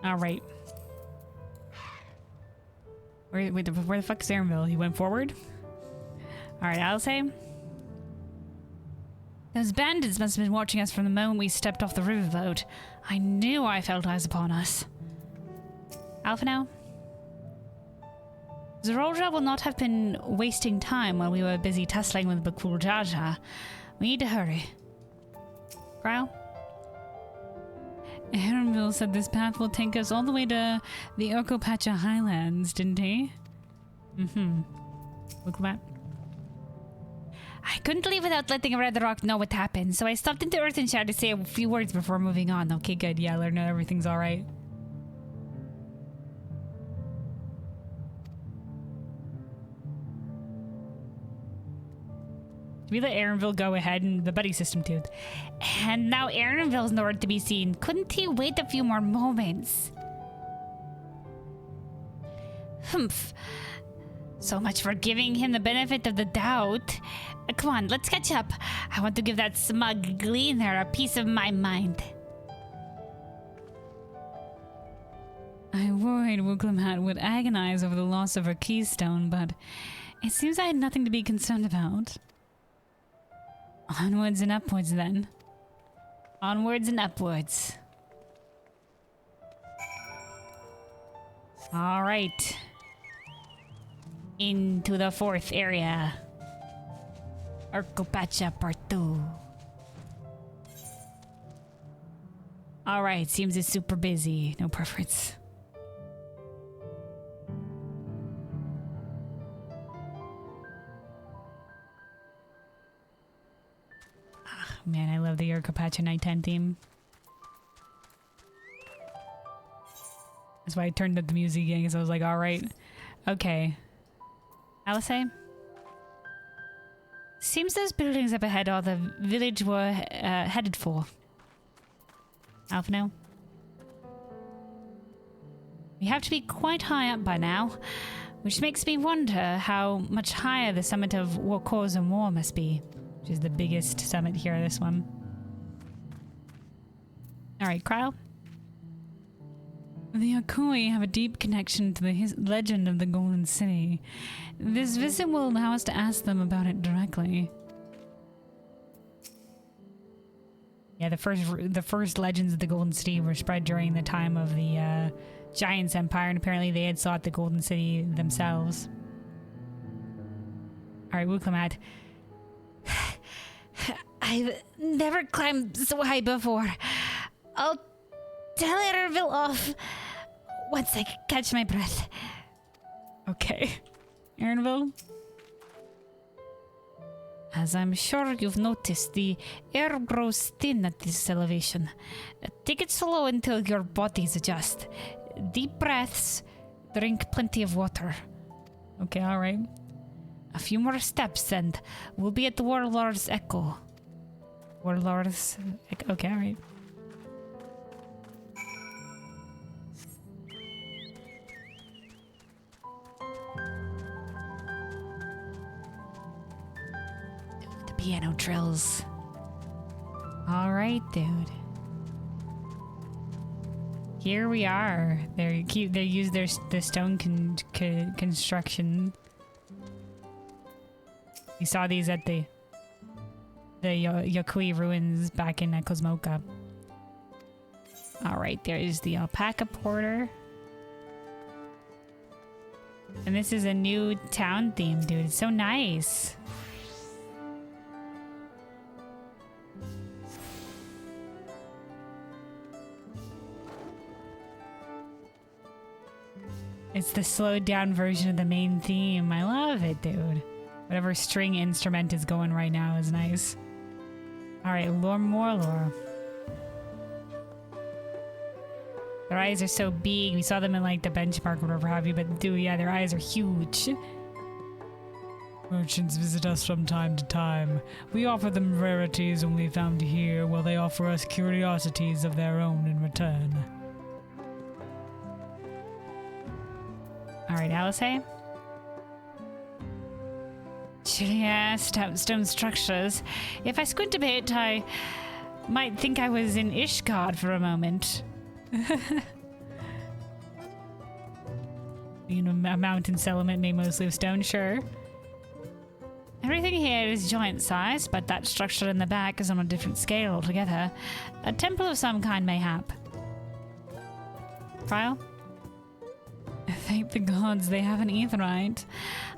Alright. Where the fuck is Aaronville? He went forward? Alright, I'll say. Those bandits must have been watching us from the moment we stepped off the riverboat. I knew I felt eyes upon us. Alpha now? Zarolja will not have been wasting time while we were busy tussling with Urqopacha. We need to hurry. Crow? Aaronville said this path will take us all the way to the Urqopacha Highlands, didn't he? Look at that. I couldn't leave without letting Red Rock know what happened, so I stopped into Earthenshire to say a few words before moving on. Okay, good. Yeah, let her know everything's alright. We let Aaronville go ahead and the buddy system too. And now Aaronville's nowhere to be seen. Couldn't he wait a few more moments? Humph. So much for giving him the benefit of the doubt. Come on, let's catch up. I want to give that smug gleaner a piece of my mind. I worried Urqopacha would agonize over the loss of her keystone, but it seems I had nothing to be concerned about. Onwards and upwards, then. Onwards and upwards. All right. Into the 4th area. Urqopacha Part 2. All right, seems it's super busy. No preference. Man, I love the Urqopacha nighttime theme. That's why I turned up the music again, because I was like, alright. Okay. Alice? Seems those buildings up ahead are the village we're headed for. Alpha now? We have to be quite high up by now, which makes me wonder how much higher the summit of Urqopacha Moor must be. Which is the biggest summit here, this one. Alright, Cryle. The Yokoi have a deep connection to the legend of the Golden City. This visit will allow us to ask them about it directly. Yeah, the first legends of the Golden City were spread during the time of the Giants Empire, and apparently they had sought the Golden City themselves. Alright, Urqopacha. I've never climbed so high before. I'll tell Aaronville off once I catch my breath. Okay. Aaronville? As I'm sure you've noticed, the air grows thin at this elevation. Take it slow until your bodies adjust. Deep breaths, drink plenty of water. Okay, alright. A few more steps and we'll be at the Warlord's Echo. Warlord's Echo. Okay, alright. The piano trills. Alright, dude. Here we are. They use the stone construction. We saw these at the Yokoi ruins back in Cosmoca. Alright, there is the alpaca porter. And this is a new town theme, dude. It's so nice. It's the slowed down version of the main theme. I love it, dude. Whatever string instrument is going right now is nice. Alright, more lore. Their eyes are so big. We saw them in like the benchmark or whatever have you, but dude, yeah, their eyes are huge. Merchants visit us from time to time. We offer them rarities only found here, while they offer us curiosities of their own in return. Alright, Alice. Chilly-ass stone structures. If I squint a bit, I might think I was in Ishgard for a moment. You know, a mountain settlement made mostly of stone, sure. Everything here is giant-sized, but that structure in the back is on a different scale altogether. A temple of some kind, mayhap. Trial? Thank the gods they have an aetheryte.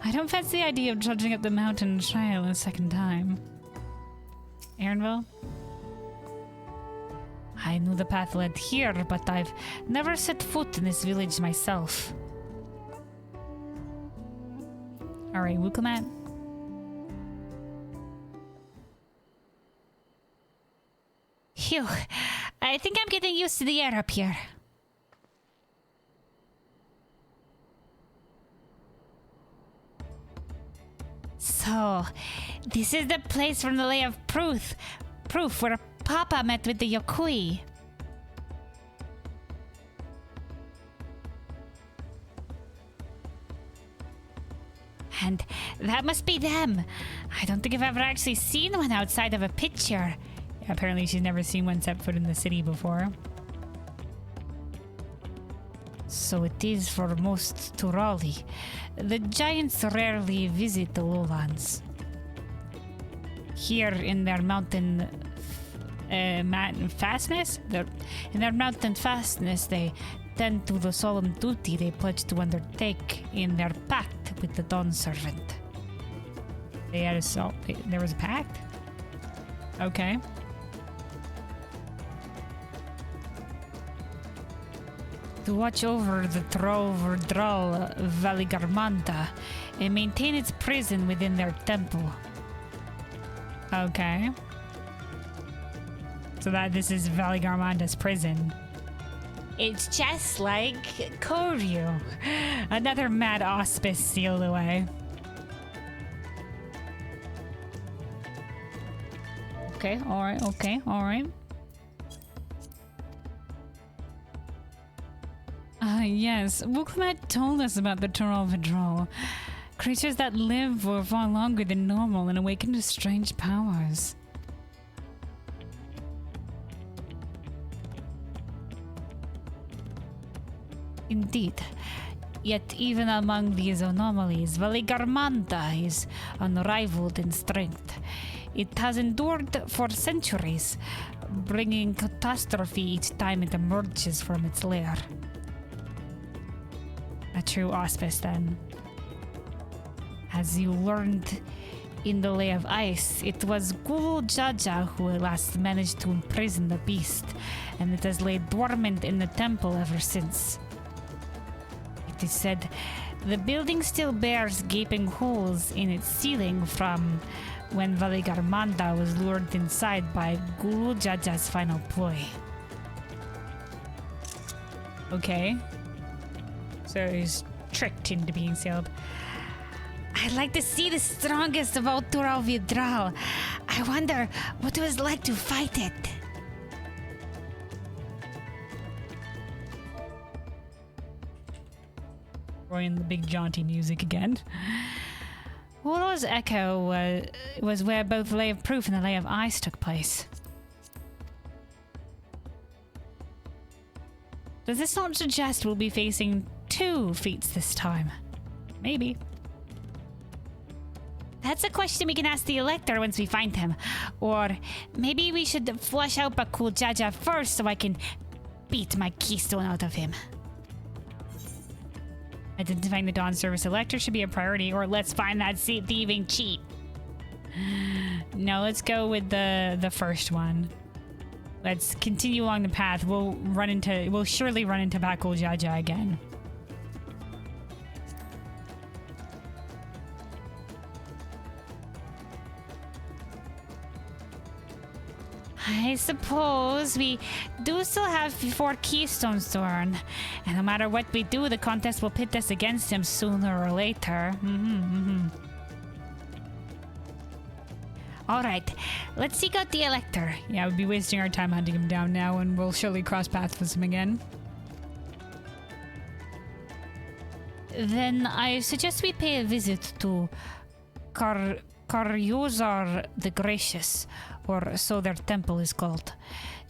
I don't fancy the idea of trudging up the mountain trail a second time. Aaronville? I knew the path led here, but I've never set foot in this village myself. Alright, Wukamat. Phew. I think I'm getting used to the air up here. So, this is the place from the Lay of Proof where Papa met with the Yokui. And that must be them. I don't think I've ever actually seen one outside of a picture. Yeah, apparently she's never seen one set foot in the city before. So it is for most Turali. The giants rarely visit the lowlands. Here in their mountain fastness? In their mountain fastness, they tend to the solemn duty they pledge to undertake in their pact with the Dawn Servant. They had there was a pact? Okay. To watch over the Dral Valigarmanta and maintain its prison within their temple. Okay. So this is Valigarmanta's prison. It's just like Koryu. Another mad auspice sealed away. Okay, alright. Yes, Wukamat told us about the Tural Vidral. Creatures that live for far longer than normal and awaken to strange powers. Indeed. Yet even among these anomalies, Valigarmanta is unrivaled in strength. It has endured for centuries, bringing catastrophe each time it emerges from its lair. A true auspice, then. As you learned in the Lay of Ice, it was Guru Jaja who at last managed to imprison the beast, and it has laid dormant in the temple ever since. It is said the building still bears gaping holes in its ceiling from when Valigarmanta was lured inside by Guru Jaja's final ploy. Okay. So he's tricked into being sealed. I'd like to see the strongest of all Tural Vidral. I wonder what it was like to fight it. Throwing the big jaunty music again. Warlord's Echo was where both the Lay of Proof and the Lay of Ice took place. Does this not suggest we'll be facing 2 feats this time? Maybe. That's a question we can ask the Elector once we find him. Or maybe we should flush out Bakul Jaja first so I can beat my keystone out of him. Identifying the Dawn Service Elector should be a priority, or let's find that thieving cheat. No, let's go with the first one. Let's continue along the path. We'll surely run into Bakul Jaja again. I suppose we do still have 4 keystones to earn. And no matter what we do, the contest will pit us against him sooner or later. Alright, let's seek out the Elector. Yeah, we'd be wasting our time hunting him down now, and we'll surely cross paths with him again. Then I suggest we pay a visit to Karyozar the Gracious, or so their temple is called.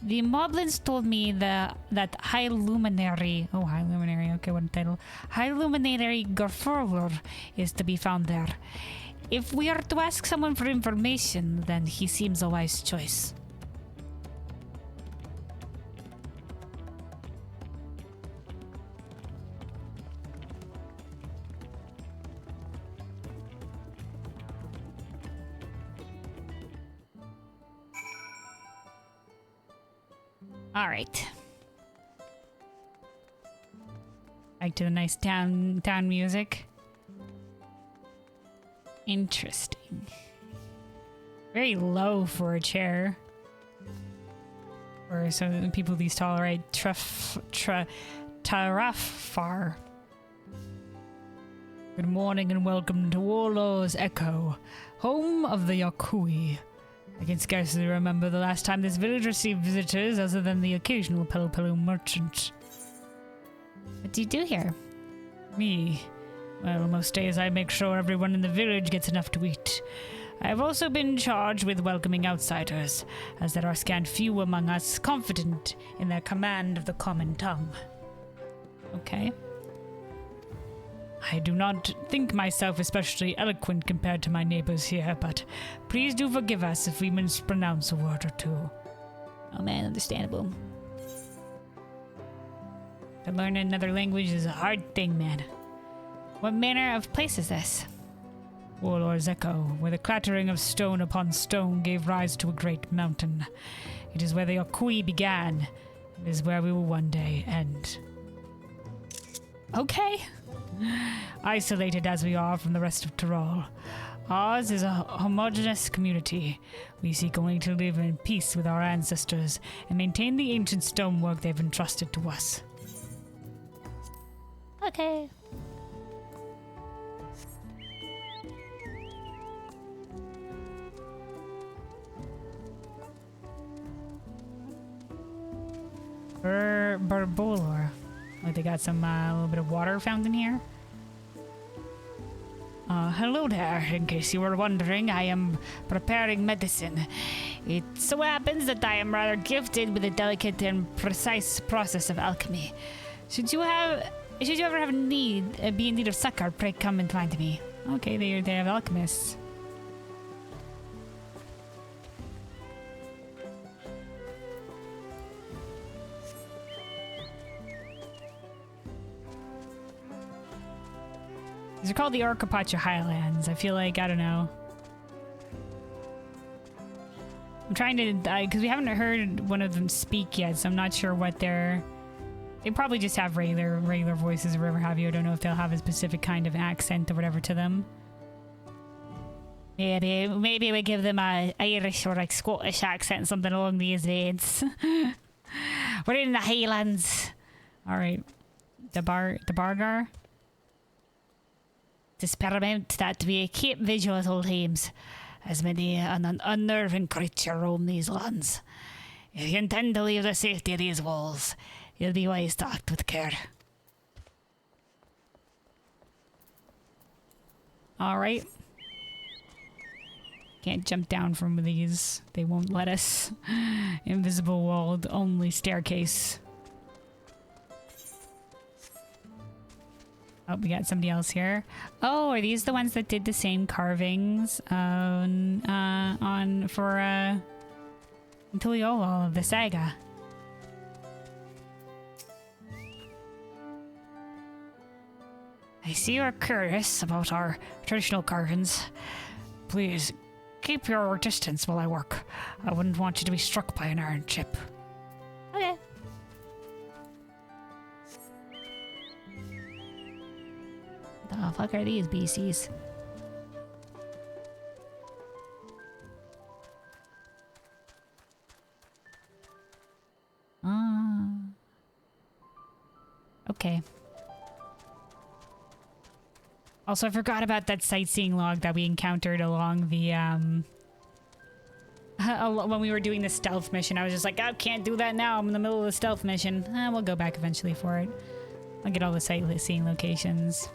The Moblins told me that High Luminary, okay, what a title. High Luminary Garfurler is to be found there. If we are to ask someone for information, then he seems a wise choice. All right. Back to the nice town music. Interesting. Very low for a chair. Or some of the people these tall, right? Tarafar. Good morning and welcome to Warlord's Echo, home of the Yakui. I can scarcely remember the last time this village received visitors other than the occasional Pelu merchant. What do you do here? Me? Well, most days I make sure everyone in the village gets enough to eat. I have also been charged with welcoming outsiders, as there are scant few among us confident in their command of the common tongue. Okay. I do not think myself especially eloquent compared to my neighbors here, but please do forgive us if we mispronounce a word or two. Oh man, understandable. To learn another language is a hard thing, man. What manner of place is this? Warlord's Echo, where the clattering of stone upon stone gave rise to a great mountain. It is where the Yakui began. It is where we will one day end. Okay. Isolated as we are from the rest of Tyrol, ours is a homogeneous community. We seek only to live in peace with our ancestors and maintain the ancient stonework they've entrusted to us. Okay. Barbolor. Like they got some little bit of water fountain here. Hello there. In case you were wondering, I am preparing medicine. It so happens that I am rather gifted with a delicate and precise process of alchemy. Should you ever have be in need of succor, pray come and find me. Okay, they have alchemists. These are called the Urqopacha Highlands. I feel like, I don't know. I'm trying to, because we haven't heard one of them speak yet, so I'm not sure what they're... They probably just have regular voices or whatever have you. I don't know if they'll have a specific kind of accent or whatever to them. Maybe we give them a Irish or like Scottish accent, something along these lines. We're in the Highlands. All right. The Bargar. To experiment that we keep vigil at all times, as many an unnerving creature roam these lands. If you intend to leave the safety of these walls, you'll be wise to act with care. Alright. Can't jump down from these. They won't let us. Invisible walled, only staircase. Oh, we got somebody else here. Oh, are these the ones that did the same carvings for Tuliolo of the saga? I see you're curious about our traditional carvings. Please, keep your distance while I work. I wouldn't want you to be struck by an iron chip. Okay. The fuck are these BCs? Okay. Also, I forgot about that sightseeing log that we encountered along the, when we were doing the stealth mission. I was just like, I can't do that now. I'm in the middle of the stealth mission. We'll go back eventually for it. I'll get all the sightseeing locations.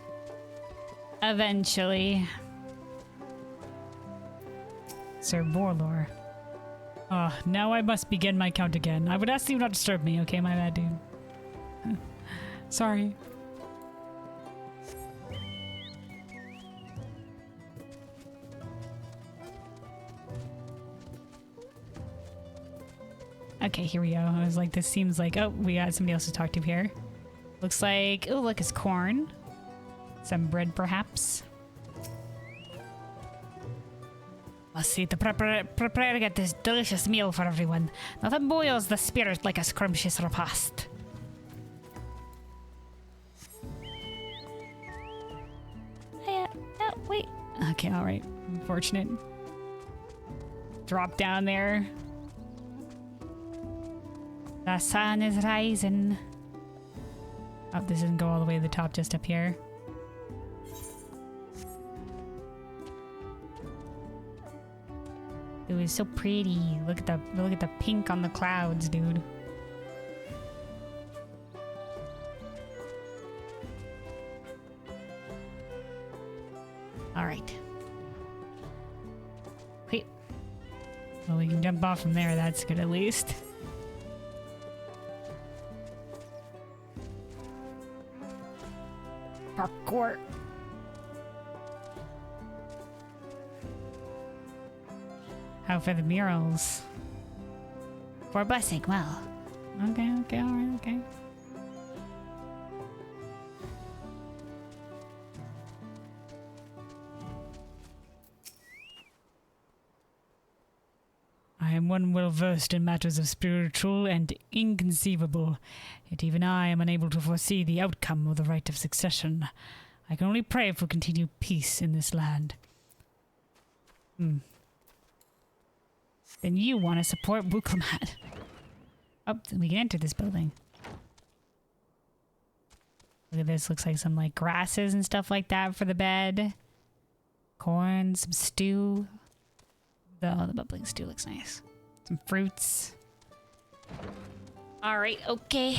Eventually. Sir Borlor. Oh, now I must begin my count again. I would ask you not to disturb me, okay, my bad dude. Sorry. Okay, here we go. I was like, this seems like... Oh, we got somebody else to talk to here. Looks like... Oh, look, it's corn. Some bread, perhaps. Must see to prepare get this delicious meal for everyone. Nothing boils the spirit like a scrumptious repast. Oh, wait. Okay, alright. Unfortunate. Drop down there. The sun is rising. Oh, this doesn't go all the way to the top, just up here. It was so pretty. Look at the pink on the clouds, dude. All right. Wait. Well, we can jump off from there. That's good, at least. Parkour. How for the murals? For busing, well. Okay, alright, okay. I am one well versed in matters of spiritual and inconceivable, yet even I am unable to foresee the outcome of the right of succession. I can only pray for continued peace in this land. Then you want to support Urqopacha. Oh, we can enter this building. Look at this, looks like some like grasses and stuff like that for the bed. Corn, some stew. The bubbling stew looks nice. Some fruits. Alright, okay.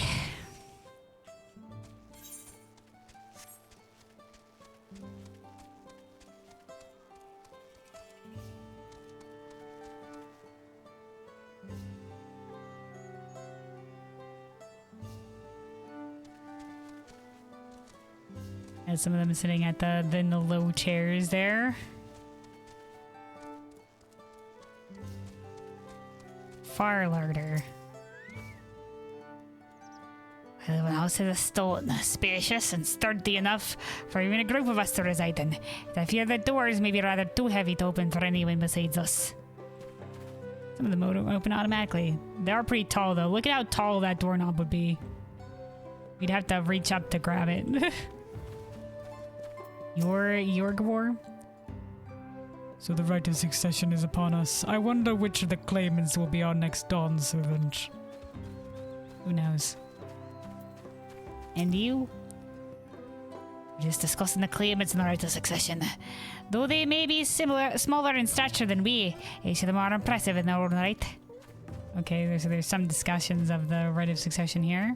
And some of them sitting at the low chairs there. Fire larder. I live in a house of stone, spacious and sturdy enough for even a group of us to reside in. I fear the doors may be rather too heavy to open for anyone besides us. Some of them open automatically. They are pretty tall though. Look at how tall that doorknob would be. We'd have to reach up to grab it. Urqopacha? So the right of succession is upon us. I wonder which of the claimants will be our next Dawn servant. Who knows? And you? We're just discussing the claimants and the right of succession. Though they may be smaller in stature than we, each of them are impressive in their own right. Okay, there's some discussions of the right of succession here.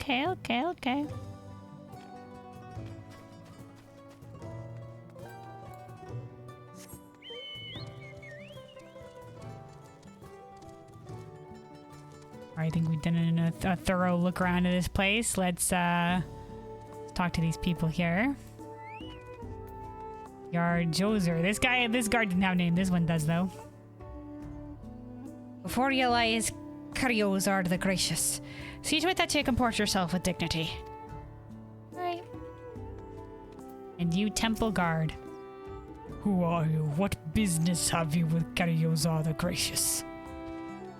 Okay. I think we've done a thorough look around at this place. Let's talk to these people here. Yard Joser. This guard didn't have a name. This one does, though. Before you lies Cariozar the Gracious. See to it that you comport yourself with dignity. Right. And you, Temple Guard. Who are you? What business have you with Cariozar the Gracious?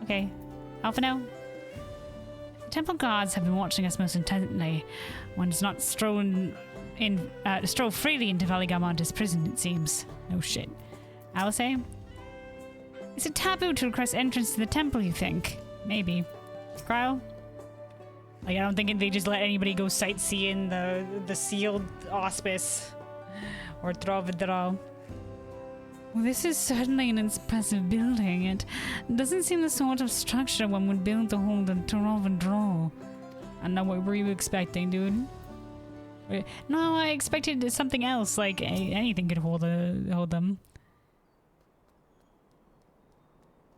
Okay. Alpha now. The Temple Guards have been watching us most intently. One does not stroll freely into Valigamonta's prison, it seems. No shit. Alice? Is it taboo to request entrance to the temple, you think? Maybe. Cryo? Like, I don't think they just let anybody go sightseeing the sealed auspice. Or Trovedral. Well, this is certainly an impressive building. It doesn't seem the sort of structure one would build to hold a Trovedral. I know, what were you expecting, dude? No, I expected something else, like anything could hold them.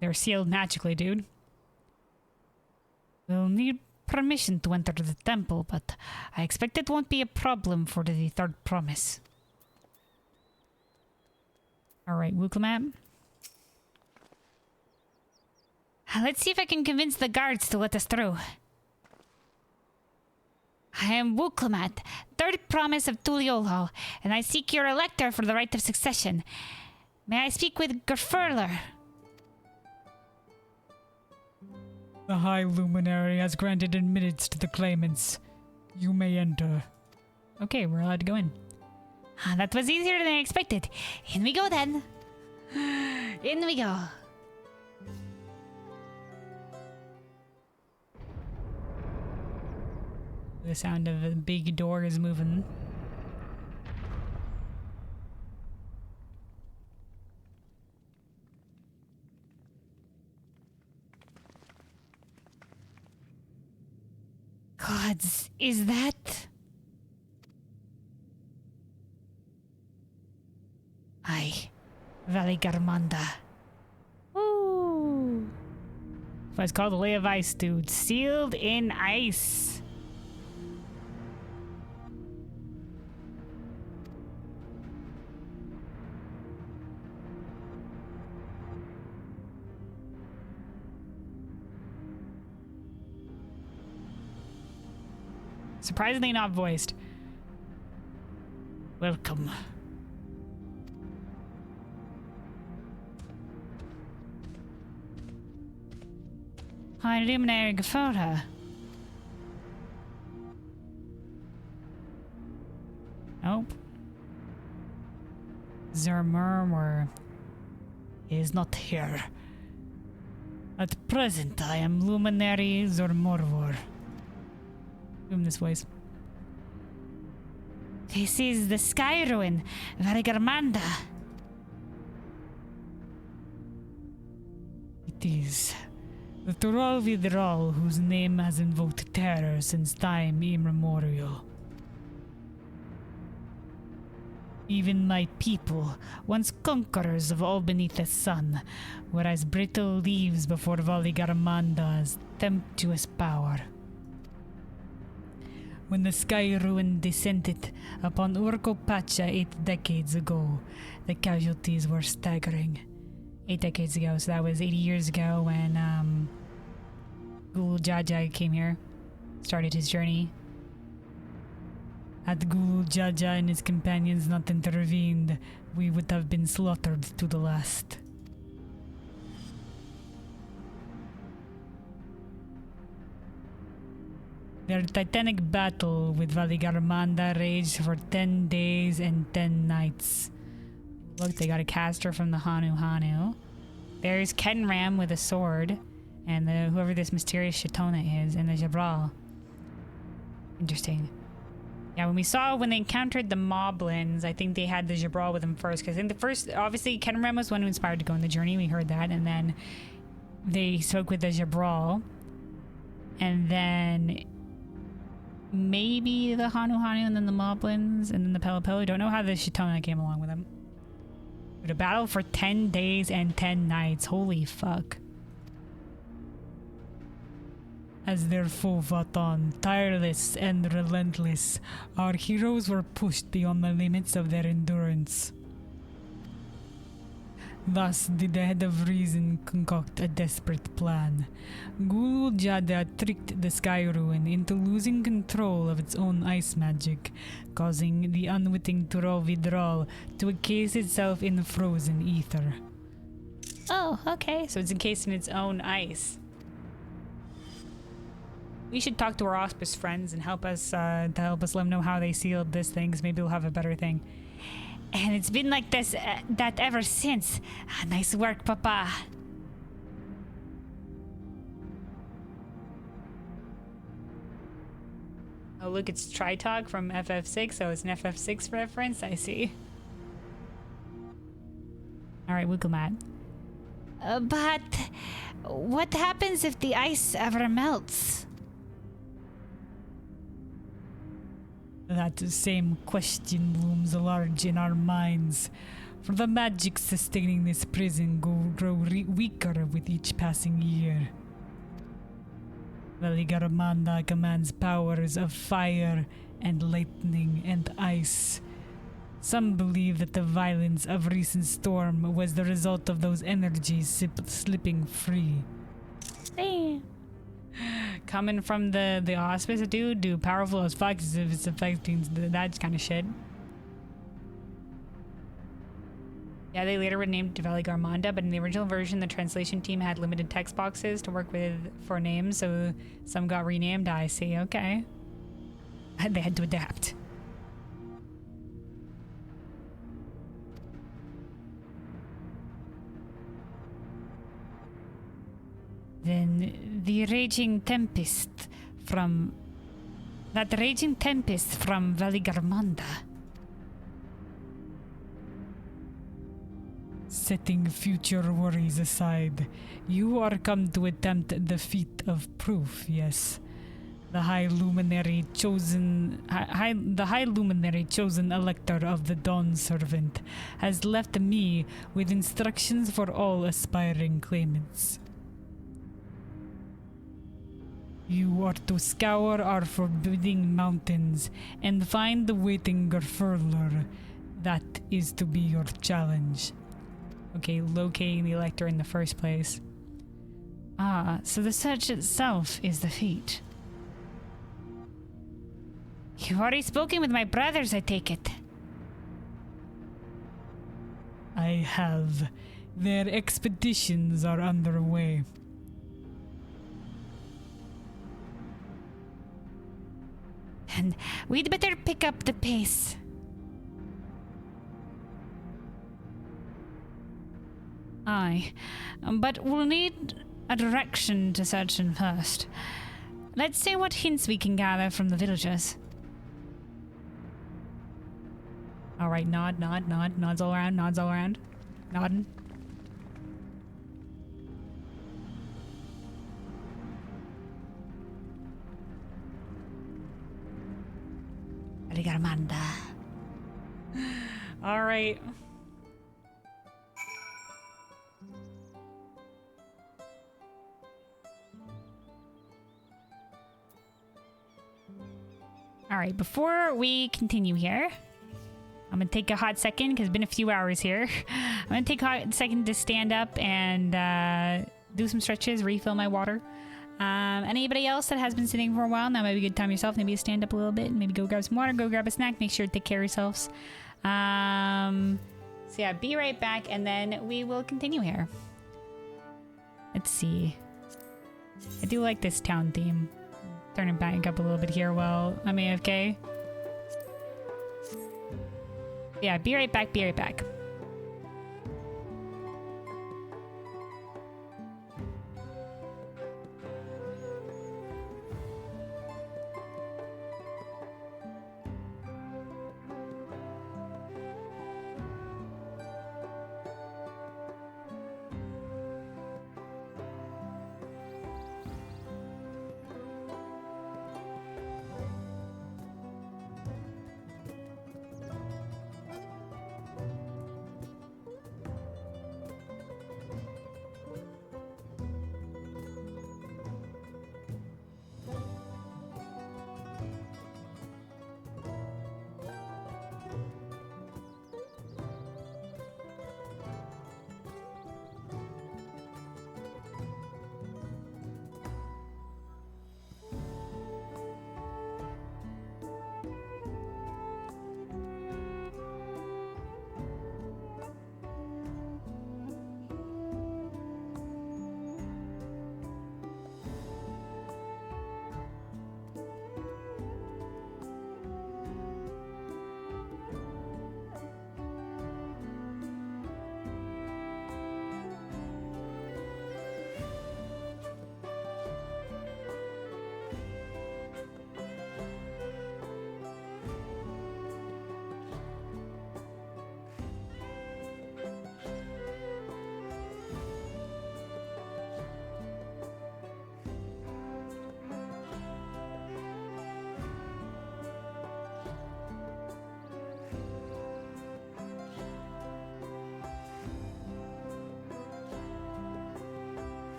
They're sealed magically, dude. We'll need permission to enter the temple, but I expect it won't be a problem for the third promise. Alright, Urqopacha. Let's see if I can convince the guards to let us through. I am Urqopacha, third promise of Tuliolo, and I seek your elector for the right of succession. May I speak with Gerfurler? The High Luminary has granted admittance to the claimants. You may enter. Okay, we're allowed to go in. That was easier than I expected. In we go then. In we go. The sound of a big door is moving. Gods, is that... Aye, Valigarmanda. Ooh. It's called the Lay of Ice, dude. Sealed in ice. Surprisingly not voiced. Welcome. High Luminary Gerfurler. Nope. Zermurmur Is not here. At present, I am Luminary Zormorvor. Boom this voice. This is the Sky Ruin, Valigarmanda. It is. The Tural Vidral, whose name has invoked terror since time immemorial. Even my people, once conquerors of all beneath the sun, were as brittle leaves before Valigarmanda's tempestuous power. When the Sky Ruin descended upon Urqopacha 8 decades ago, the casualties were staggering. 8 decades ago, so that was 80 years ago when Gul Jaja came here, started his journey. Had Gul Jaja and his companions not intervened, we would have been slaughtered to the last. Their titanic battle with Valigarmanda raged for 10 days and 10 nights. Look, they got a caster from the Hanu. There's Kenram with a sword, and whoever this mysterious Shatona is, and the Jabral. Interesting. Yeah, when they encountered the Moblins, I think they had the Jabral with them first, because in the first, obviously, Kenram was one who inspired to go on the journey. We heard that, and then they spoke with the Jabral, and then maybe the Hanu, and then the Moblins, and then the Pelopel. I don't know how the Shatona came along with them. But a battle for 10 days and 10 nights. Holy fuck. As their foe fought on, tireless and relentless, our heroes were pushed beyond the limits of their endurance. Thus did the Head of Reason concoct a desperate plan. Gul Jada tricked the Sky Ruin into losing control of its own ice magic, causing the unwitting Tural Vidral to encase itself in frozen ether. Oh, okay. So it's encased in its own ice. We should talk to our auspice friends and help us let them know how they sealed this thing, because maybe we'll have a better thing. And it's been like this, that ever since. Nice work, Papa. Oh, look, it's Tritalk from FF6, so it's an FF6 reference, I see. Alright, Urqopacha. But what happens if the ice ever melts? That same question looms large in our minds. For the magic sustaining this prison grow weaker with each passing year. Veligarmanda commands powers of fire and lightning and ice. Some believe that the violence of recent storm was the result of those energies slipping free. Hey. Coming from the auspice, dude, powerful as fuck if it's affecting that kind of shit. Yeah, they later renamed Veligarmanda, but in the original version, the translation team had limited text boxes to work with for names, so some got renamed. I see, okay. They had to adapt. Then the raging tempest from Veligarmanda. Setting future worries aside, you are come to attempt the feat of proof, yes. The High Luminary chosen elector of the Dawn Servant has left me with instructions for all aspiring claimants. You are to scour our forbidding mountains and find the waiting Gerfurler. That is to be your challenge. Okay, locating the elector in the first place. Ah, so the search itself is the feat. You've already spoken with my brothers, I take it. I have. Their expeditions are underway. And we'd better pick up the pace. Aye, but we'll need a direction to search in first. Let's see what hints we can gather from the villagers. Alright, nods all around, nodding. Veligarmanda. Alright. Alright, before we continue here, I'm gonna take a hot second because it's been a few hours here. I'm gonna take a hot second to stand up and do some stretches, refill my water. Anybody else that has been sitting for a while, now might be a good time yourself. Maybe stand up a little bit, maybe go grab some water, go grab a snack. Make sure to take care of yourselves. So yeah, be right back, and then we will continue here. Let's see. I do like this town theme. Turn it back up a little bit here while I'm AFK. Yeah, be right back, be right back.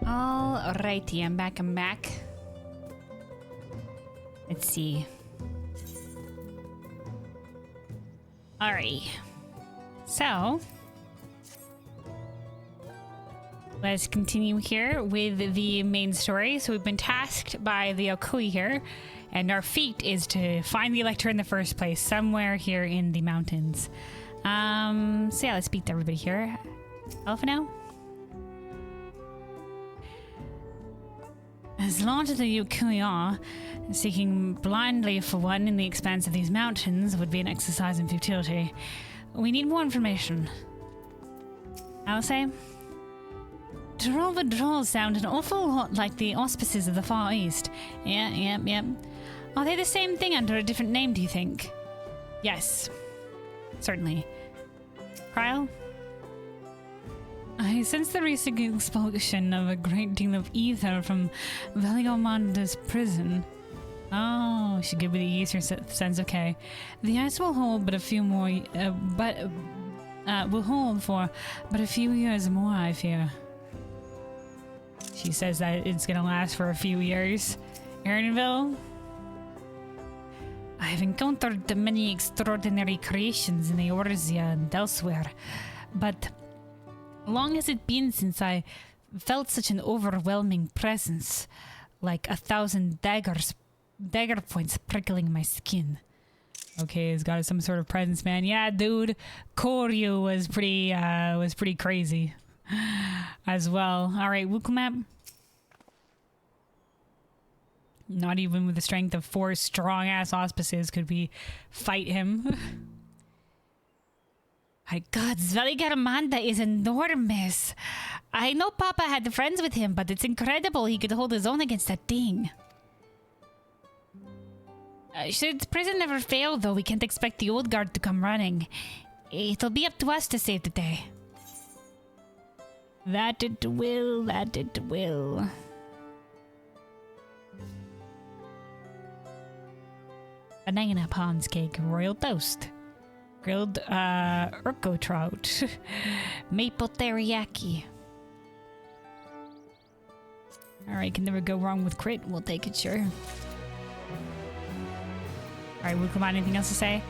Alrighty, I'm back. Let's see. Alrighty. So, let's continue here with the main story. So we've been tasked by the Okui here, and our feat is to find the Elector in the first place, somewhere here in the mountains. So yeah, let's beat everybody here. Alpha now? As large as the Okui are, seeking blindly for one in the expanse of these mountains would be an exercise in futility. We need more information. I will say, Droll withdrawals sound an awful lot like the auspices of the Far East. Yep. Are they the same thing under a different name, do you think? Yes. Certainly. Cryle? I sense the recent expulsion of a great deal of ether from Veliomanda's prison. Oh, she gave me the easier sense. Okay, the ice will hold, but a few more. Will hold for, but a few years more, I fear. She says that it's gonna last for a few years. Aaronville? I have encountered many extraordinary creations in the Eorzea and elsewhere, but long has it been since I felt such an overwhelming presence, like 1,000 dagger points prickling my skin. Okay, he's got some sort of presence, man. Yeah, dude, Koryu was pretty crazy as well. All right, Wukumap. Not even with the strength of 4 strong-ass auspices could we fight him. My God, Zveligaramanda is enormous. I know Papa had friends with him, but it's incredible he could hold his own against that thing. Should prison never fail, though, we can't expect the old guard to come running. It'll be up to us to save the day. That it will. Banana Pond's cake, royal toast. Grilled Urko trout. Maple teriyaki. Alright, can never go wrong with crit. We'll take it, sure. Alright, Wukumon, anything else to say?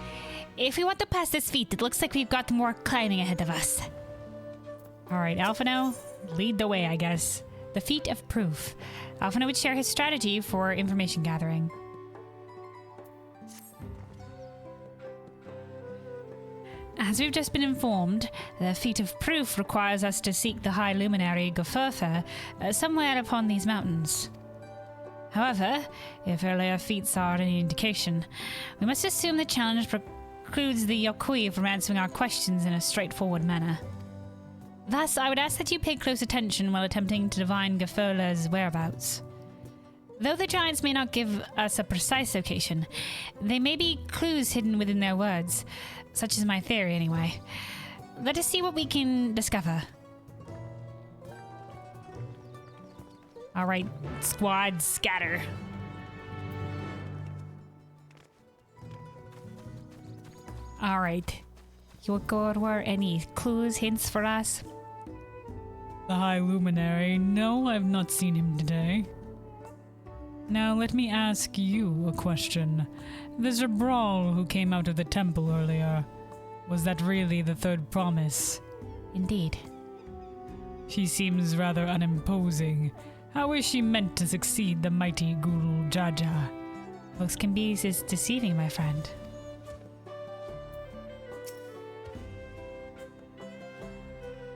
If we want to pass this feat, it looks like we've got more climbing ahead of us. Alright, Alphino, lead the way, I guess. The feat of proof. Alphino would share his strategy for information gathering. As we've just been informed, the feat of proof requires us to seek the High Luminary Gofurfa somewhere upon these mountains. However, if earlier feats are any indication, we must assume the challenge precludes the Yokui from answering our questions in a straightforward manner. Thus, I would ask that you pay close attention while attempting to divine Gofurla's whereabouts. Though the giants may not give us a precise location, they may be clues hidden within their words. Such is my theory, anyway. Let us see what we can discover. Alright, squad, scatter. Alright. Yorgorwar, any clues, hints for us? The High Luminary? No, I've not seen him today. Now let me ask you a question. The Zabral who came out of the temple earlier, was that really the third promise? Indeed. She seems rather unimposing. How is she meant to succeed the mighty Guru Jaja? Looks can be deceiving, my friend.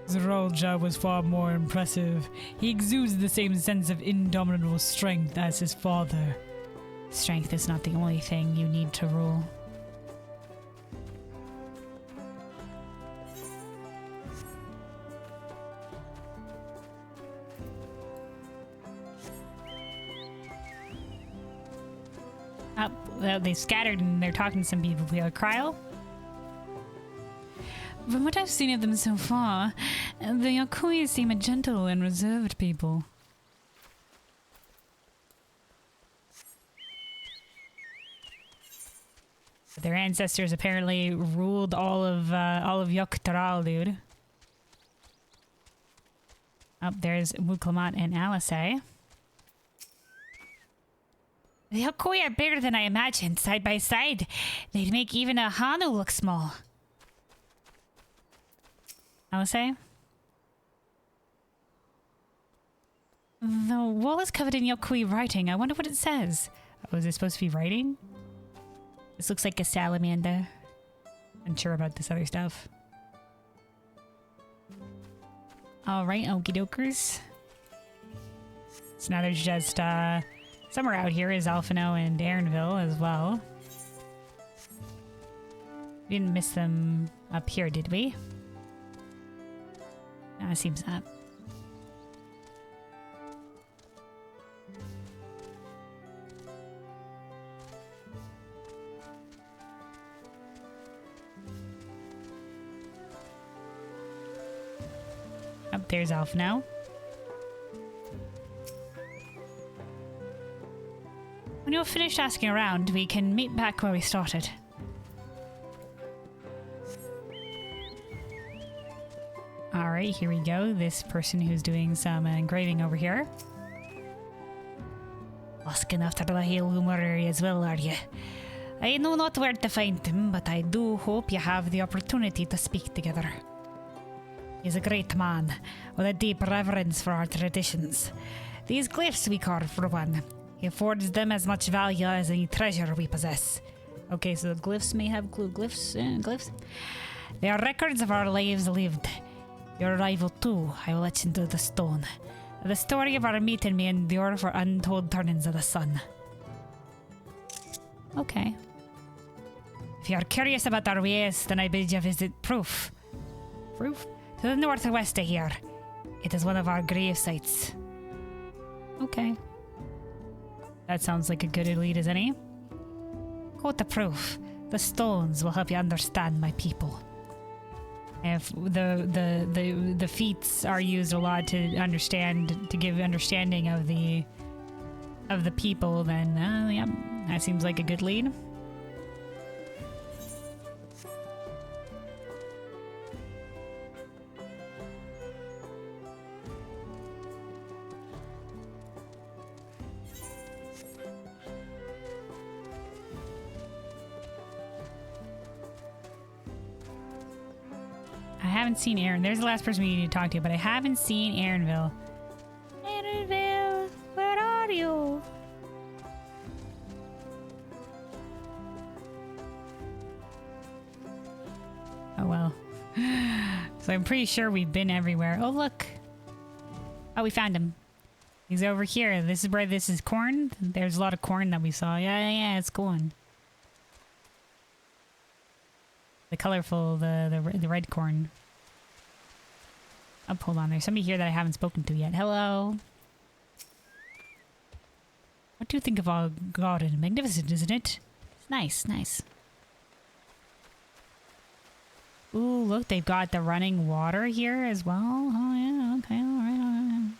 Zerolja was far more impressive. He exudes the same sense of indomitable strength as his father. Strength is not the only thing you need to rule. They scattered and they're talking to some people. We have Cryle? From what I've seen of them so far, the Yokui seem a gentle and reserved people. Their ancestors apparently ruled all of Yoktaral, dude. Oh, there's Wuklamat and Alice. The Yokoi are bigger than I imagined. Side by side, they'd make even a Hanu look small. Alice? The wall is covered in Yokoi writing. I wonder what it says. Oh, is it supposed to be writing? This looks like a salamander. Unsure about this other stuff. Alright, okie dokers. So now there's just, somewhere out here is Alphino and Aaronville as well. We didn't miss them up here, did we? No, it seems not. there's Alpha now. When you're finished asking around, we can meet back where we started. Alright, here we go. This person who's doing some engraving over here. Asking after the Heilummer as well, are you? I know not where to find him, but I do hope you have the opportunity to speak together. He's a great man, with a deep reverence for our traditions. These glyphs we carve, for one. He affords them as much value as any treasure we possess. Okay, so the glyphs may have glyphs? They are records of our lives lived. Your arrival too, I will etch into the stone. The story of our meeting may endure for untold turnings of the sun. Okay. If you are curious about our ways, then I bid you visit Proof. Proof? To the northwest of here. It is one of our grave sites. Okay. That sounds like a good lead as any. Go to Proof. The stones will help you understand my people. If the feats are used a lot to give understanding of the people, then yeah, that seems like a good lead. I haven't seen Aaron. There's the last person we need to talk to, but I haven't seen Aaronville. Aaronville, where are you? Oh well. So I'm pretty sure we've been everywhere. Oh look. Oh, we found him. He's over here. This is where this is corn. There's a lot of corn that we saw. Yeah, it's corn. The colorful, the red corn. Oh, hold on. There's somebody here that I haven't spoken to yet. Hello. What do you think of our garden? Magnificent, isn't it? It's nice, nice. Ooh, look, they've got the running water here as well. Oh, yeah, okay, all right.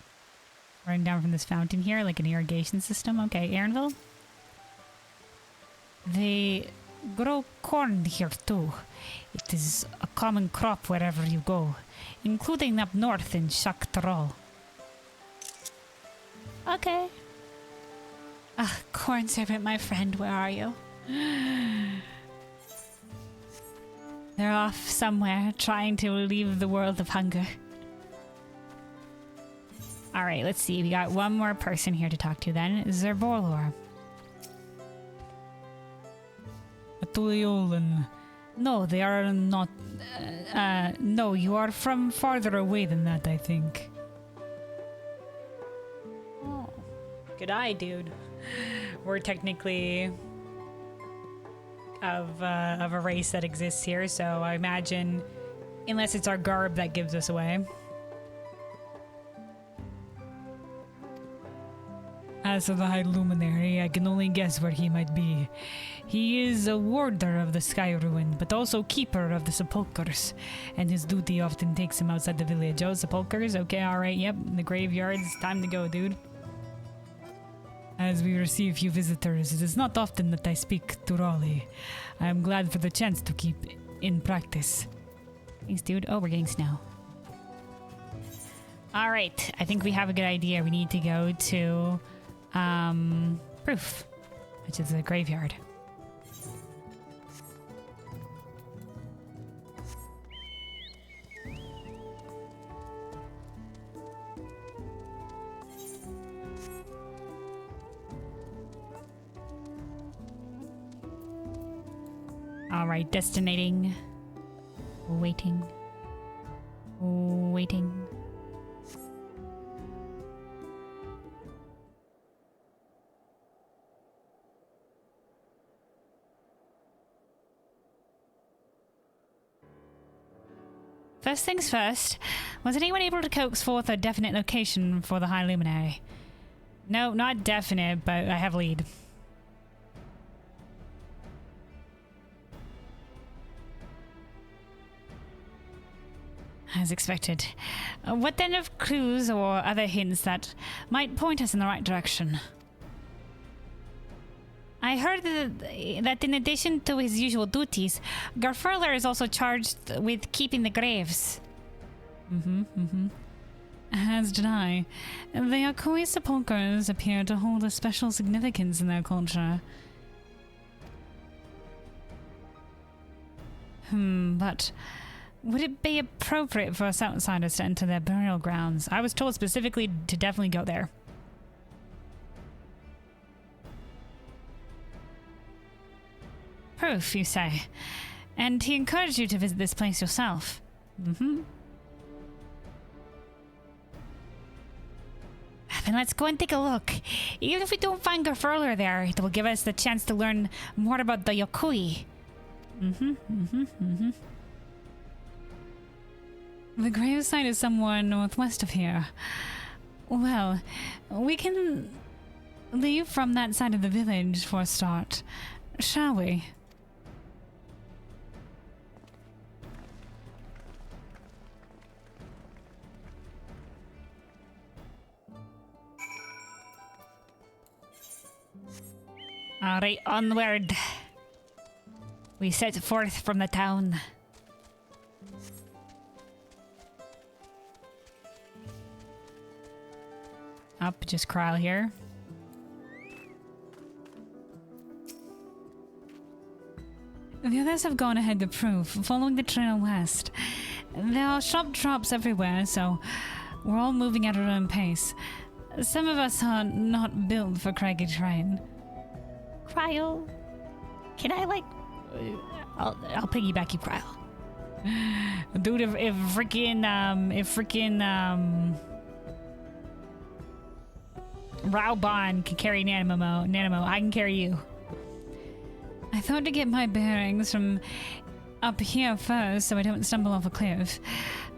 Running down from this fountain here, like an irrigation system. Okay, Aaronville? They grow corn here too. It is a common crop wherever you go, including up north in Shaktaral. Okay. Corn servant, my friend, where are you? They're off somewhere, trying to relieve the world of hunger. Alright, let's see. We got one more person here to talk to then. Zerborlor. Atuleolan. No, they are not. No, you are from farther away than that, I think. Oh. Good eye, dude. We're technically of a race that exists here, so I imagine, unless it's our garb that gives us away. As for the High Luminary, I can only guess where he might be. He is a warder of the Sky Ruin, but also keeper of the sepulchres, and his duty often takes him outside the village. Oh, sepulchres? Okay, alright, yep. The graveyards. Time to go, dude. As we receive few visitors, it is not often that I speak to Raleigh. I am glad for the chance to keep in practice. Thanks, dude. Oh, we're getting snow. Alright, I think we have a good idea. We need to go to Proof, which is a graveyard. Alright, destinating. Waiting. Waiting. First things first, was anyone able to coax forth a definite location for the High Luminary? No, not definite, but I have lead. As expected. What then of clues or other hints that might point us in the right direction? I heard that in addition to his usual duties, Garfurler is also charged with keeping the graves. As did I. The Yokoi sepulchres appear to hold a special significance in their culture. But would it be appropriate for us outsiders to enter their burial grounds? I was told specifically to definitely go there. Proof, you say? And he encouraged you to visit this place yourself? Then let's go and take a look. Even if we don't find Garfurler there, it will give us the chance to learn more about the Yokoi. The gravesite is somewhere northwest of here. Well, we can leave from that side of the village for a start, shall we? Alright, onward. We set forth from the town. Up, just crawl here. The others have gone ahead to prove, following the trail west. There are sharp drops everywhere, so we're all moving at our own pace. Some of us are not built for craggy terrain. Cryo, can I like? I'll piggyback you, Cryo. Dude, if freaking Raubon can carry Nanimo, I can carry you. I thought to get my bearings from up here first so I don't stumble off a cliff.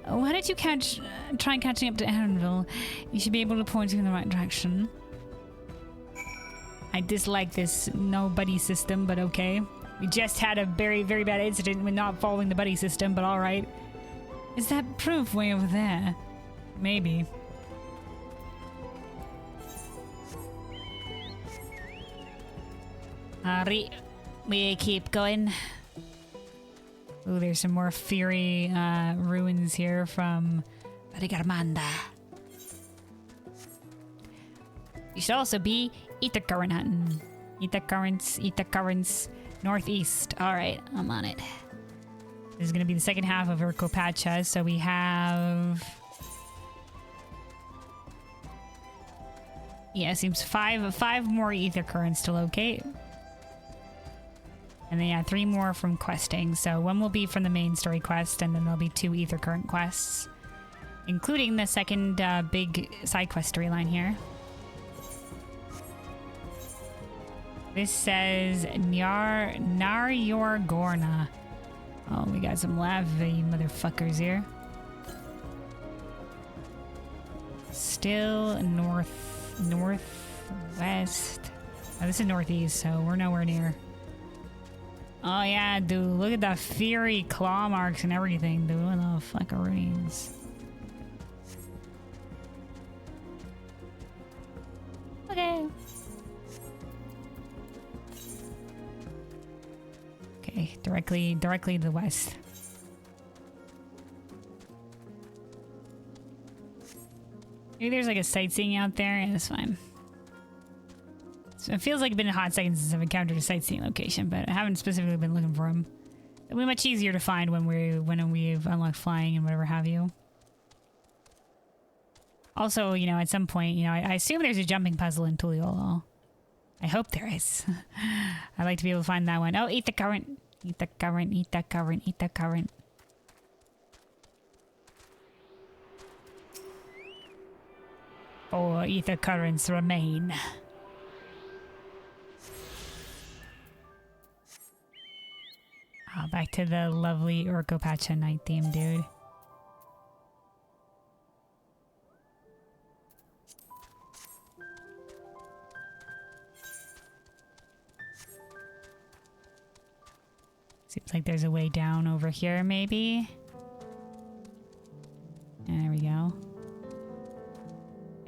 Why don't you try catching up to Aaronville? You should be able to point you in the right direction. I dislike this no buddy system, but okay. We just had a very, very bad incident with not following the buddy system, but alright. Is that proof way over there? Maybe. Alright, we keep going. Ooh, there's some more Fury ruins here from Rigarmanda. You should also be Ether Current hunting. Ether Currents, northeast. Alright, I'm on it. This is going to be the second half of Urqopacha, so we have... Yeah, it seems five more Ether Currents to locate. And then, yeah, 3 more from questing. So 1 will be from the main story quest, and then there'll be 2 Ether Current quests. Including the second big side quest storyline here. This says Naryorgorna. Oh, we got some lavy motherfuckers here. Still northwest. Oh, this is northeast, so we're nowhere near. Oh yeah, dude, look at the Fury claw marks and everything, dude. What the fuckerines? Okay. Okay, directly to the west. Maybe there's like a sightseeing out there, and it's fine. So it feels like it's been a hot second since I've encountered a sightseeing location, but I haven't specifically been looking for them. It'll be much easier to find when we've unlocked flying and whatever have you. Also, you know, at some point, you know, I assume there's a jumping puzzle in Tuliolo. I hope there is. I'd like to be able to find that one. Oh, eat the current. Eat the current, eat that current, eat that current. Or ether currents remain. Oh, back to the lovely Urqopacha night theme, dude. Seems like there's a way down over here, maybe.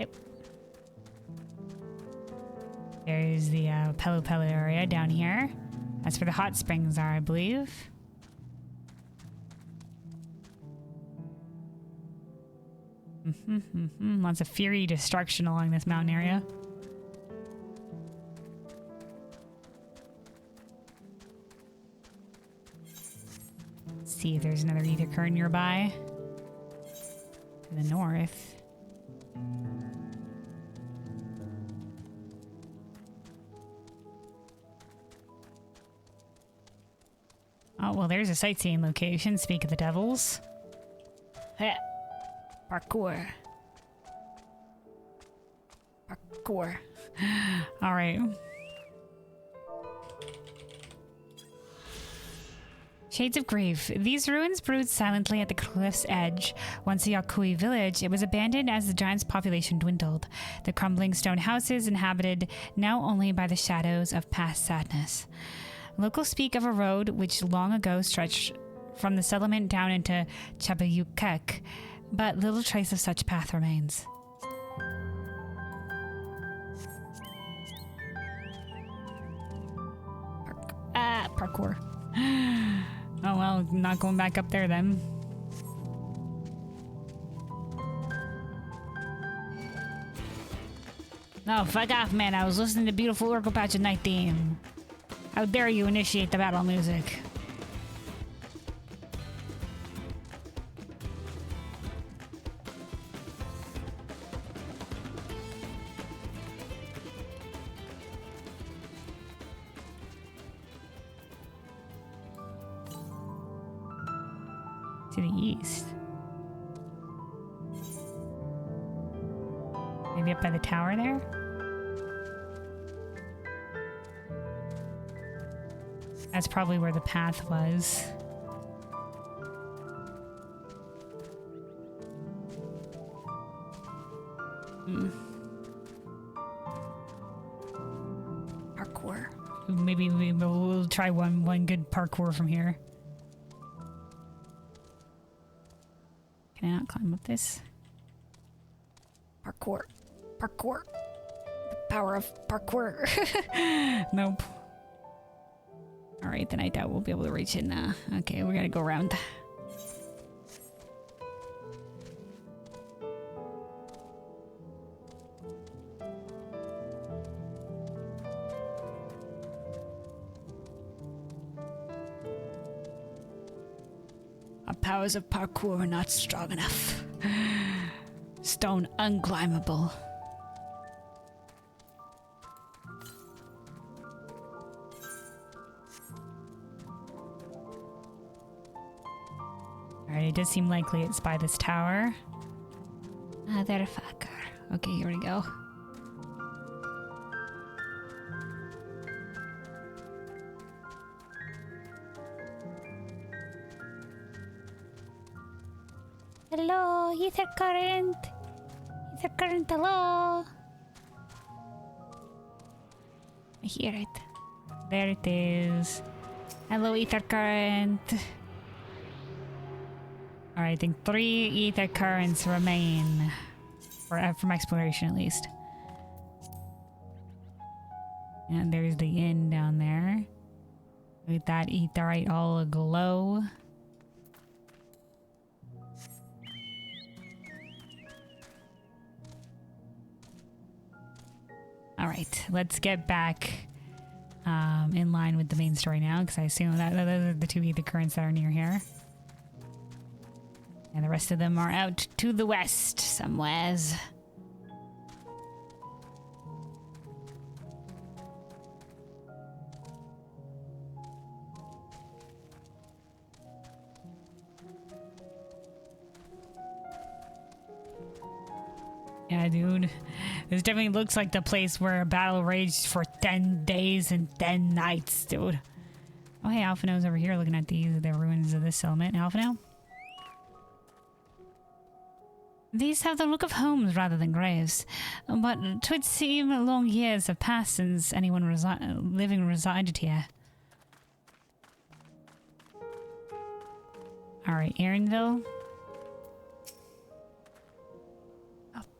Yep. There's the Pelu Pelu area down here. That's where the hot springs are, I believe. Lots of fury destruction along this mountain area. Let's see if there's another ether current nearby. To the north. Oh, well, there's a sightseeing location. Speak of the devils. Heh. Parkour. Parkour. All right. Shades of Grief. These ruins brood silently at the cliff's edge. Once a Yokui village, it was abandoned as the giant's population dwindled. The crumbling stone houses inhabited now only by the shadows of past sadness. Locals speak of a road which long ago stretched from the settlement down into Chabayukek, but little trace of such path remains. Parkour. Oh well, not going back up there then. No, fuck off, man. I was listening to beautiful Urqopacha night theme. How dare you initiate the battle music? To the east. Maybe up by the tower there? That's probably where the path was. Parkour. Maybe we'll try one good parkour from here. Can I not climb up this? Parkour. Parkour. The power of parkour. Nope. Alright, then I doubt we'll be able to reach it now. Okay, we gotta go around. Our powers of parkour are not strong enough. Stone unclimbable. Alright, it does seem likely it's by this tower. Motherfucker. Okay, here we go. Hello, ether current. Ether current, hello. I hear it. There it is. Hello, ether current. Alright, I think 3 ether currents remain. From exploration, at least. And there's the inn down there. With that etherite all aglow. Alright, let's get back in line with the main story now, because I assume that those are the 2 ether currents that are near here. And the rest of them are out to the west somewheres. Yeah, dude. This definitely looks like the place where a battle raged for 10 days and 10 nights, dude. Oh, hey, Alphino's over here looking at the ruins of this settlement. Alphino? These have the look of homes rather than graves, but 'twould seem long years have passed since anyone living resided here. Alright, Erinville.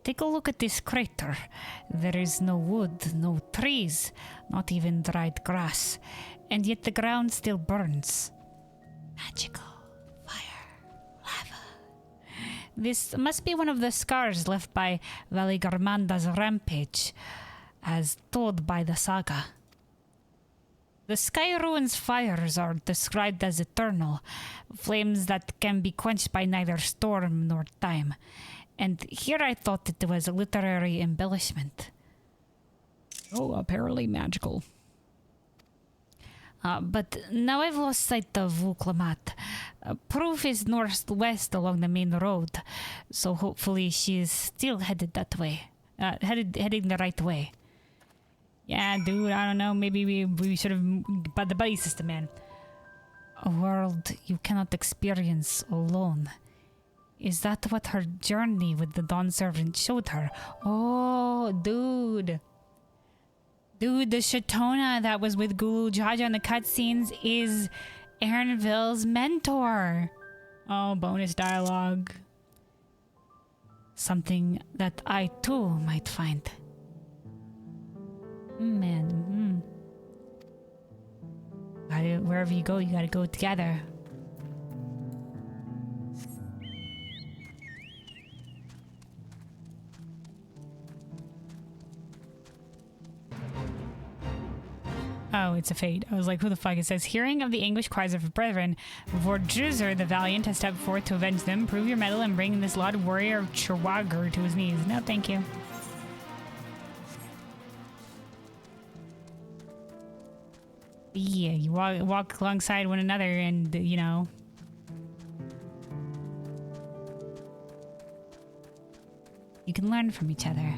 Take a look at this crater. There is no wood, no trees, not even dried grass, and yet the ground still burns. Magical. This must be one of the scars left by Valigarmanda's rampage, as told by the saga. The Sky Ruins fires are described as eternal, flames that can be quenched by neither storm nor time. And here I thought it was a literary embellishment. Oh, apparently magical. But now I've lost sight of Urqopacha. Proof is northwest along the main road, so hopefully she is still headed that way. Heading the right way. Yeah, dude, I don't know. Maybe we should have brought the buddy system in. A world you cannot experience alone. Is that what her journey with the Dawn Servant showed her? Oh, dude. Dude, the Shatona that was with Gulu Jaja in the cutscenes is Erinville's mentor. Oh, bonus dialogue. Something that I too might find. Man. Wherever you go, you gotta go together. Oh, it's a fate. I was like, who the fuck? It says, hearing of the anguished cries of her brethren, Vordruzer the Valiant has stepped forth to avenge them. Prove your mettle and bring this lauded warrior of Chirwager to his knees. No, thank you. Yeah, you walk alongside one another and, you know. You can learn from each other.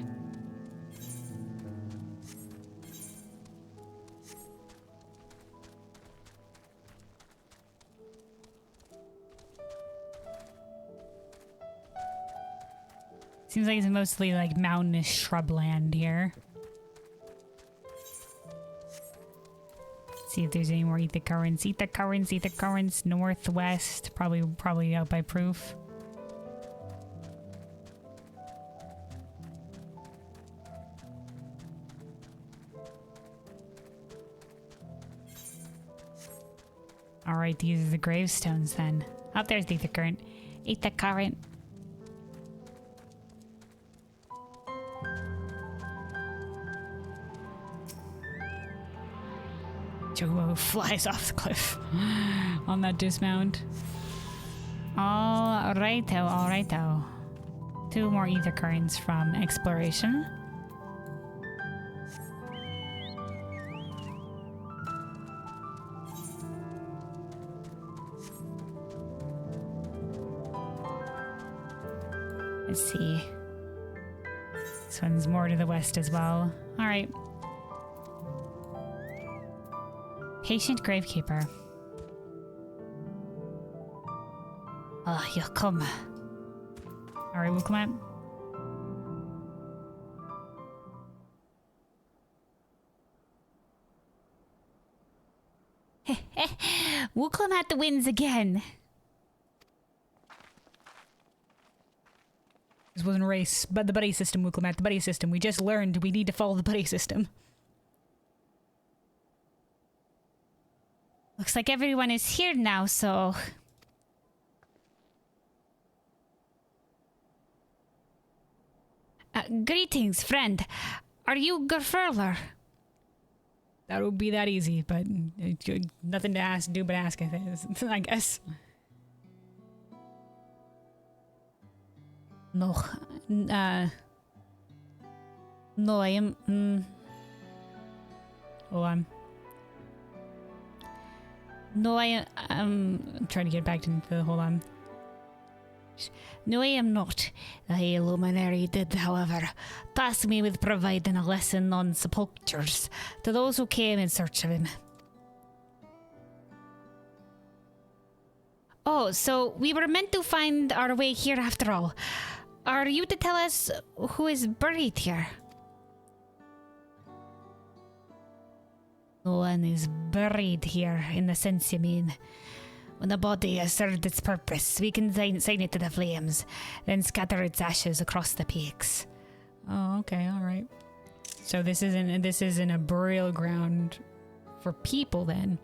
Seems like it's mostly like mountainous shrubland here. See if there's any more ether currents. Ether currents, northwest. Probably out by Proof. Alright, these are the gravestones then. Oh, there's the ether current. Ether current. Jobo flies off the cliff on that dismount. Alrighto. 2 more ether currents from exploration. Let's see. This one's more to the west as well. Alright. Patient Gravekeeper. Oh, you'll come. Alright, we'll come out. Urqopacha wins again. This wasn't a race, but the buddy system, Urqopacha, the buddy system. We just learned we need to follow the buddy system. Looks like everyone is here now, so... greetings, friend. Are you Gerfurler? That would be that easy, but nothing to do but ask, I guess. No, I am... Hold on. No, I'm trying to get back to the hold on. No, I am not. The luminary did, however, task me with providing a lesson on sepulchres to those who came in search of him. Oh, so we were meant to find our way here after all. Are you to tell us who is buried here? No one is buried here in the sense you mean. When the body has served its purpose, we can sign it to the flames, then scatter its ashes across the peaks. Oh, okay, all right. So this isn't a burial ground for people then.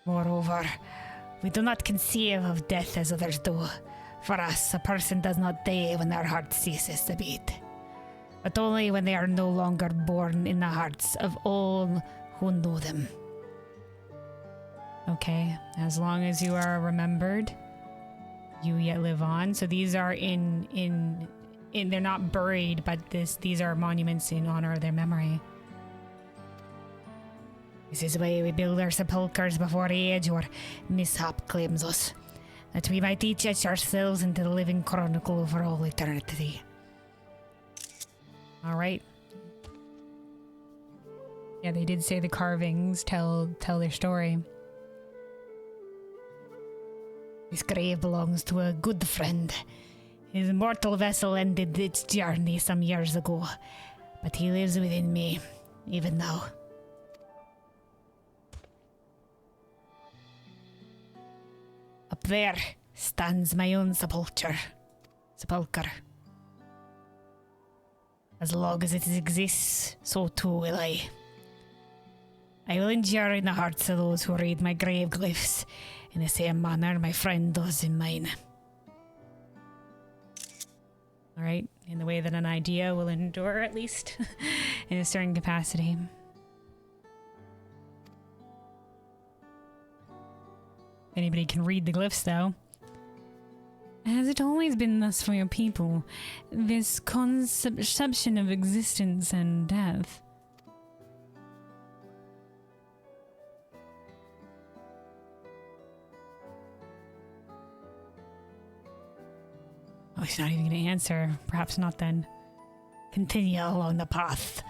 Moreover, we do not conceive of death as others do. For us, a person does not die when their heart ceases to beat, but only when they are no longer born in the hearts of all who know them. Okay, as long as you are remembered, you yet live on. So these are in they're not buried, but these are monuments in honor of their memory. This is why we build our sepulchres before age or mishap claims us, that we might each etch ourselves into the living chronicle for all eternity. All right. Yeah, they did say the carvings tell their story. This grave belongs to a good friend. His mortal vessel ended its journey some years ago, but he lives within me, even now. Up there stands my own sepulchre. As long as it exists, so too will I. I will endure in the hearts of those who read my grave glyphs in the same manner my friend does in mine. All right, in the way that an idea will endure, at least, in a certain capacity. Anybody can read the glyphs, though. Has it always been thus for your people? This conception of existence and death? Oh, he's not even going to answer. Perhaps not then. Continue along the path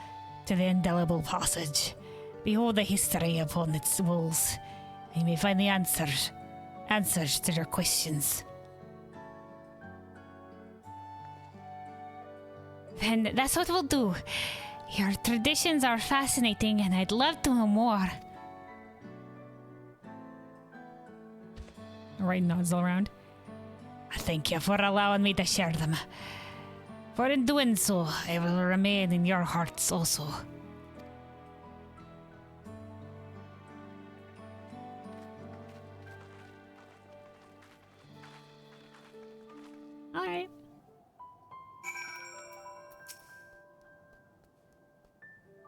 to the indelible passage. Behold the history upon its walls. You may find the answers to your questions. Then that's what we'll do. Your traditions are fascinating and I'd love to know more. Right, nods all around. Thank you for allowing me to share them. For in doing so, I will remain in your hearts also. Alright.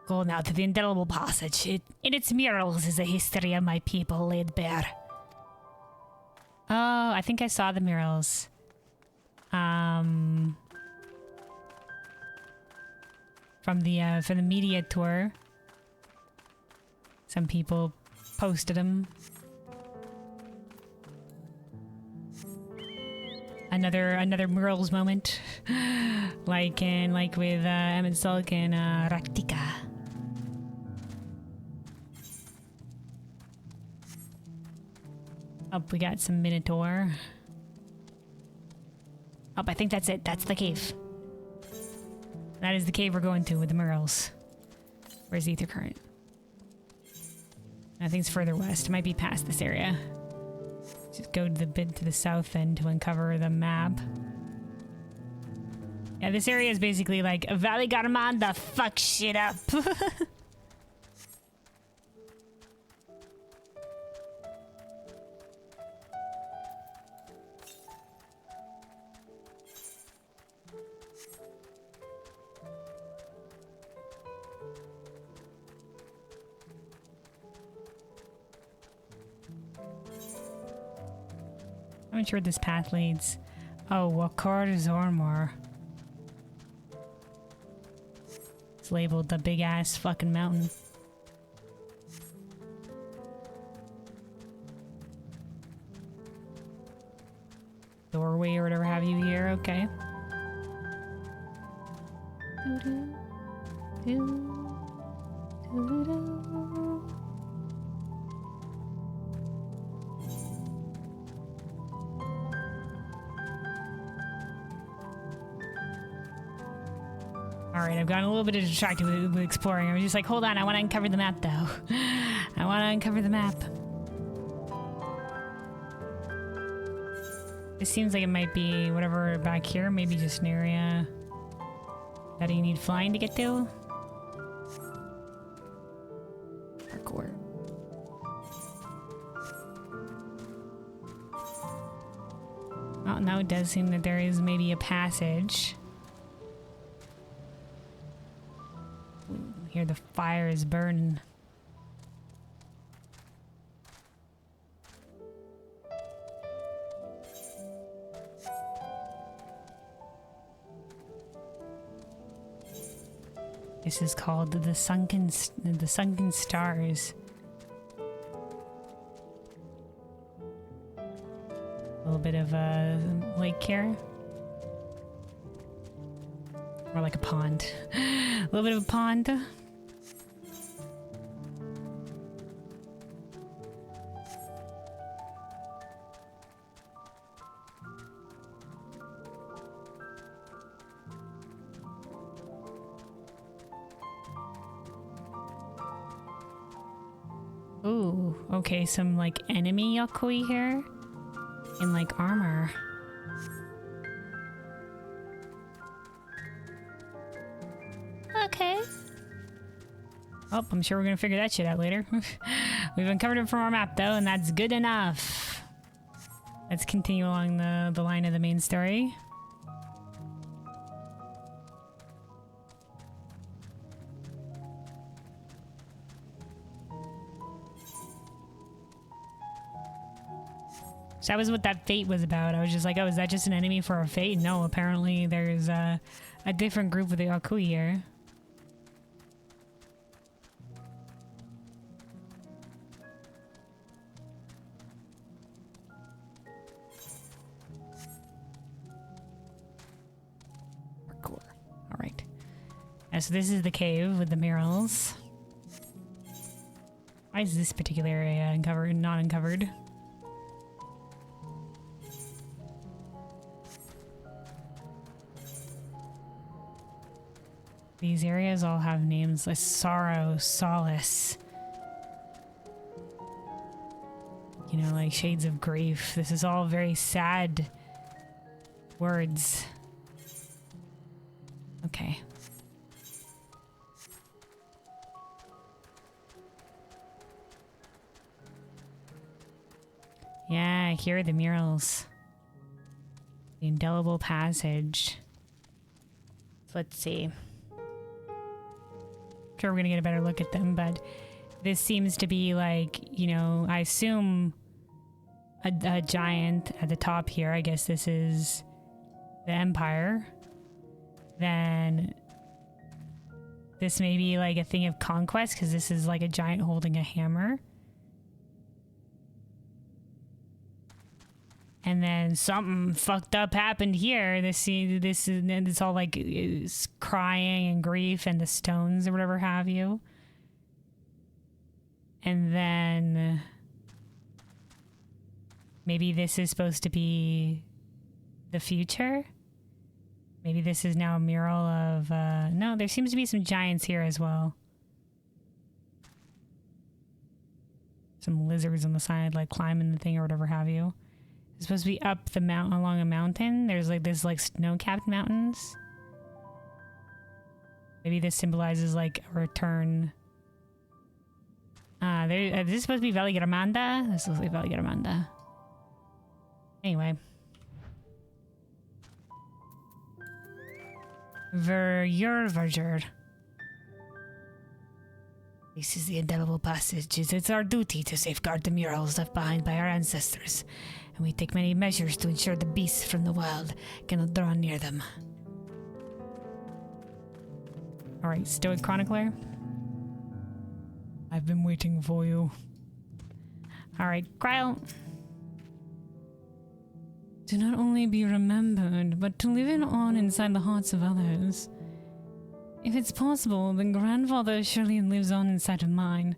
Go now to the indelible passage. In its murals is a history of my people laid bare. Oh, I think I saw the murals. From the media tour. Some people posted them. Another murals moment. like with Emmett Sulk and Raktika. Up, we got some Minotaur. Oh, I think that's it. That's the cave. That is the cave we're going to with the murals. Where's the Ether Current? I think it's further west. It might be past this area. Just go to the bit to the south then to uncover the map. Yeah, this area is basically like Valley Garmanda fuck shit up. I'm not sure where this path leads. Oh, Wakar Zormor. It's labeled the big ass fucking mountain. Doorway or whatever have you here, okay. Alright, I've gotten a little bit distracted with exploring. I was just like, hold on, I want to uncover the map though. I want to uncover the map. This seems like it might be whatever back here, maybe just an area that you need flying to get to. Parkour. Oh, now it does seem that there is maybe a passage. Ooh, here the fire is burning. This is called the sunken stars. A little bit of a lake here, or like a pond. A little bit of a pond. Ooh, okay, some like enemy Yokoi here in like armor. Okay. Oh, I'm sure we're gonna figure that shit out later. We've uncovered it from our map though, and that's good enough. Let's continue along the line of the main story. So that was what that fate was about. I was just like, oh, is that just an enemy for a fate? No, apparently there's a different group of the Yokoi here. Parkour. Alright. So this is the cave with the murals. Why is this particular area uncovered, not uncovered? These areas all have names like sorrow, solace. You know, like shades of grief. This is all very sad words. Okay. Yeah, I hear the murals. The indelible passage. So let's see. Sure, we're gonna get a better look at them, but this seems to be like, you know, I assume a giant at the top here. I guess this is the Empire. Then this may be like a thing of conquest, because this is like a giant holding a hammer. And then something fucked up happened here. This it's all like it's crying and grief and the stones or whatever have you. And then maybe this is supposed to be the future. Maybe this is now a mural of no, there seems to be some giants here as well. Some lizards on the side like climbing the thing or whatever have you. It's supposed to be up the mountain, along a mountain. There's like this like snow-capped mountains. Maybe this symbolizes like a return. This is supposed to be Valley Gramanda. This looks like Valley Gramanda. Anyway. Verger. This is the indelible passage. It's our duty to safeguard the murals left behind by our ancestors. And we take many measures to ensure the beasts from the wild cannot draw near them. Alright, Stoic Chronicler. I've been waiting for you. Alright, Kryle. To not only be remembered, but to live on inside the hearts of others. If it's possible, then grandfather surely lives on inside of mine.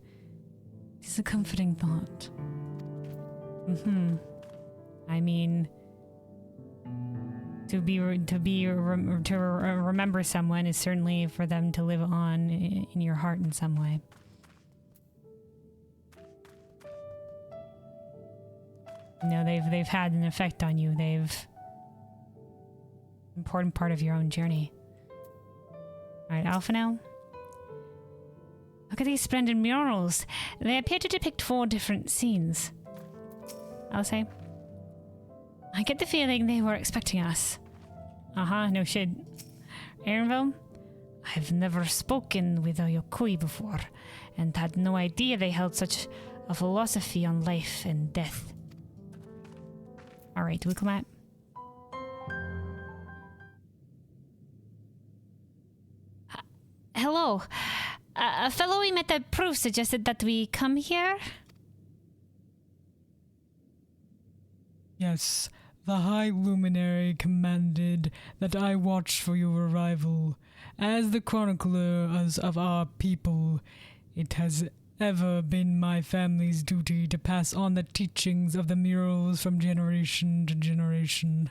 It's a comforting thought. I mean, to remember someone is certainly for them to live on in your heart in some way. No, they've had an effect on you. They've important part of your own journey. Alright, Alpha now. Look at these splendid murals. They appear to depict 4 different scenes. I'll say. I get the feeling they were expecting us. No shit. Aaronville? I've never spoken with a Yokui before, and had no idea they held such a philosophy on life and death. Alright, do we come out? Hello. A fellow we met at Proof suggested that we come here? Yes, the High Luminary commanded that I watch for your arrival. As the chronicler of our people, it has ever been my family's duty to pass on the teachings of the murals from generation to generation.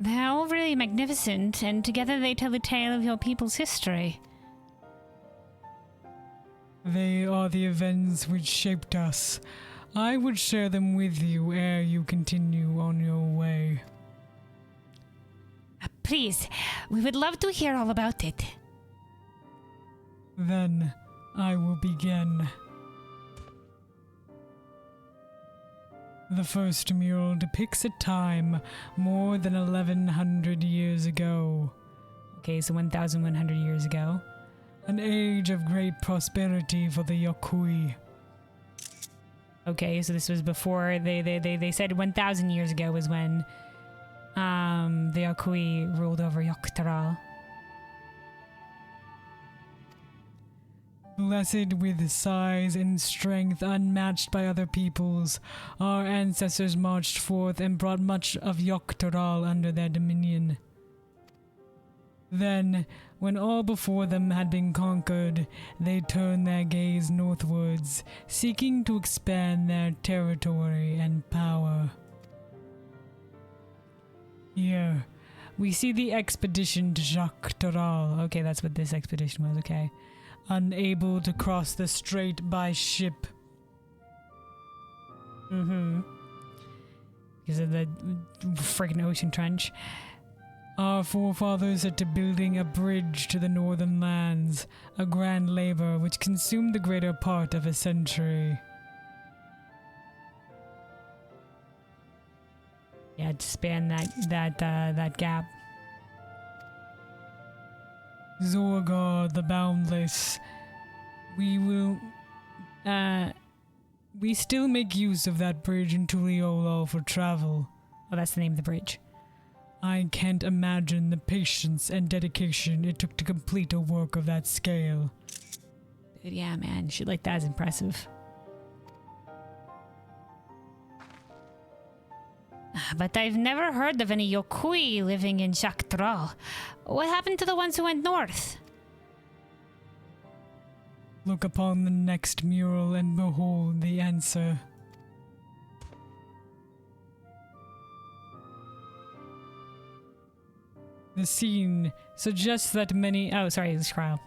They're all really magnificent, and together they tell the tale of your people's history. They are the events which shaped us. I would share them with you ere you continue on your way. Please, we would love to hear all about it. Then I will begin. The first mural depicts a time more than 1,100 years ago. Okay, so 1,100 years ago. An age of great prosperity for the Yokui. Okay, so this was before they said 1,000 years ago was when the Yokui ruled over Yoktaral. Blessed with size and strength unmatched by other peoples, our ancestors marched forth and brought much of Yoktaral under their dominion. Then, when all before them had been conquered, they turned their gaze northwards, seeking to expand their territory and power. Here, we see the expedition to Yoktaral. Okay, that's what this expedition was, okay. Unable to cross the strait by ship. Because of the freaking ocean trench. Our forefathers set to building a bridge to the northern lands, a grand labor which consumed the greater part of a century. Yeah, to span that gap. Zorgar the Boundless. We still make use of that bridge in Tuliolol for travel. Oh, that's the name of the bridge. I can't imagine the patience and dedication it took to complete a work of that scale. Dude, yeah, man, shit like that is impressive. But I've never heard of any Yokui living in Yoktaral. What happened to the ones who went north? Look upon the next mural and behold the answer. The scene suggests that many... Oh, sorry, it's Cryle.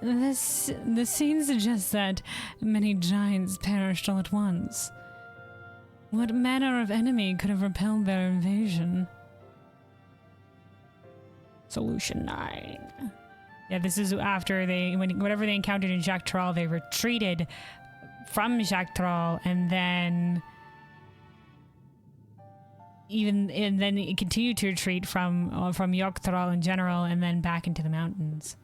The scene suggests that many giants perished all at once. What manner of enemy could have repelled their invasion? Solution 9. Yeah, this is after whatever they encountered in Yoktaral, they retreated from Yoktaral, and then it continued to retreat from Yoktaral in general, and then back into the mountains.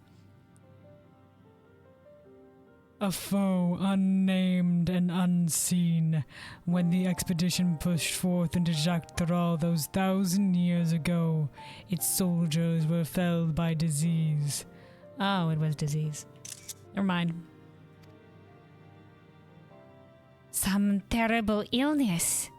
A foe unnamed and unseen. When the expedition pushed forth into Yoktaral those 1,000 years ago, its soldiers were felled by disease. Oh, it was disease. Never mind. Some terrible illness.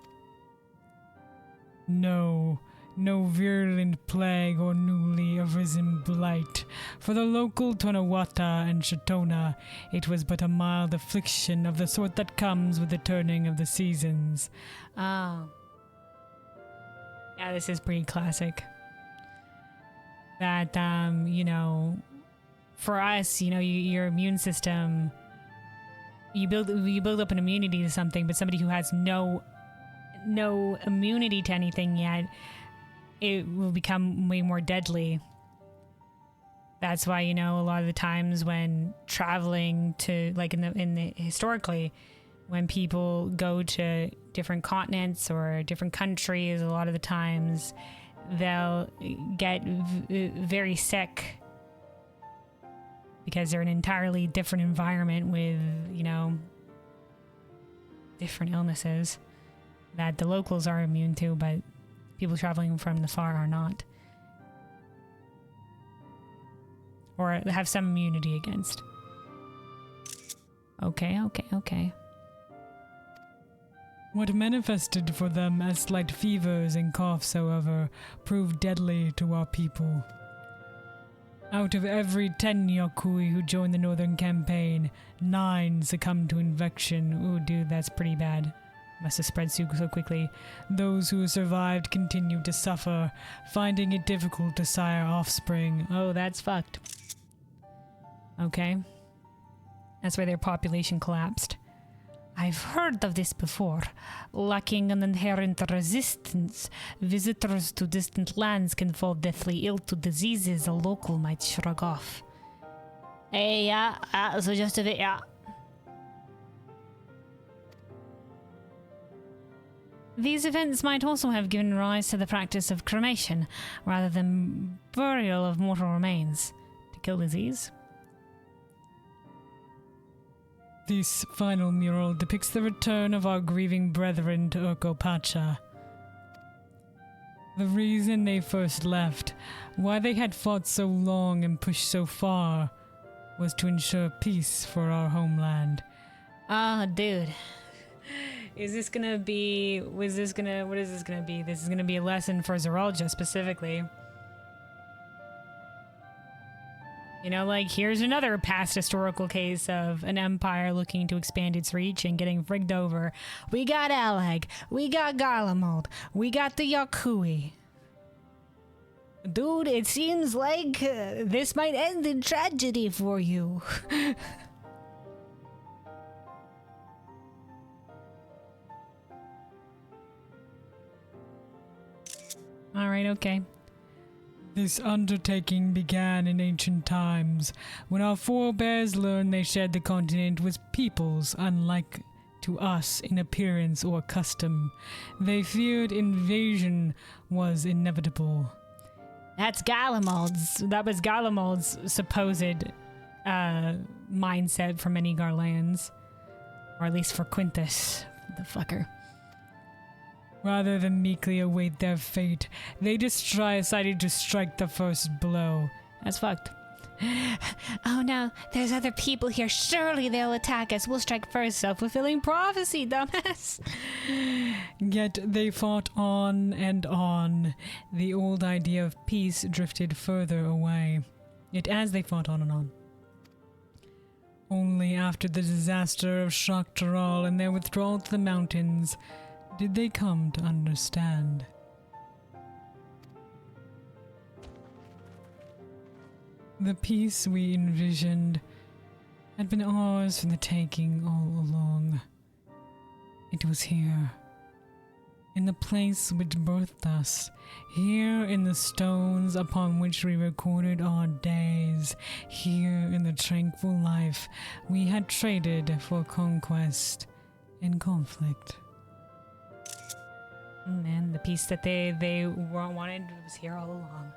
No virulent plague or newly arisen blight. For the local Tonawata and Shatona, it was but a mild affliction of the sort that comes with the turning of the seasons. Oh. Yeah, this is pretty classic. That, you know, for us, you know, your immune system, you build up an immunity to something, but somebody who has no immunity to anything yet, it will become way more deadly. That's why, you know, a lot of the times when traveling to, like in the historically, when people go to different continents or different countries, a lot of the times they'll get very sick because they're in an entirely different environment with, you know, different illnesses that the locals are immune to, but people traveling from the far are not. Or have some immunity against. Okay. What manifested for them as slight fevers and coughs, however, proved deadly to our people. Out of every 10 Yokui who joined the Northern Campaign, 9 succumbed to infection. Ooh, dude, that's pretty bad. Must have spread so quickly. Those who survived continued to suffer, finding it difficult to sire offspring. Oh, that's fucked. Okay. That's why their population collapsed. I've heard of this before. Lacking an inherent resistance, visitors to distant lands can fall deathly ill to diseases a local might shrug off. Hey, so just a bit, yeah. These events might also have given rise to the practice of cremation, rather than burial of mortal remains, to kill disease. This final mural depicts the return of our grieving brethren to Urqopacha. The reason they first left, why they had fought so long and pushed so far, was to ensure peace for our homeland. Ah, dude. What is this gonna be? This is gonna be a lesson for Zeralja specifically. You know, like, here's another past historical case of an empire looking to expand its reach and getting frigged over. We got Alag, we got Garlemald, we got the Yokui. Dude, it seems like this might end in tragedy for you. Alright, okay. This undertaking began in ancient times, when our forebears learned they shared the continent with peoples unlike to us in appearance or custom. They feared invasion was inevitable. That was Garlemald's supposed mindset for many Garlands. Or at least for Quintus, the fucker. Rather than meekly await their fate, they decided to strike the first blow. That's fucked. Oh no, there's other people here. Surely they'll attack us. We'll strike first. Self-fulfilling prophecy, dumbass. Yet they fought on and on. The old idea of peace drifted further away. Yet as they fought on and on. Only after the disaster of Shaktaral and their withdrawal to the mountains did they come to understand. The peace we envisioned had been ours for the taking all along. It was here, in the place which birthed us, here in the stones upon which we recorded our days, here in the tranquil life we had traded for conquest and conflict. Man, the peace that they wanted was here all along.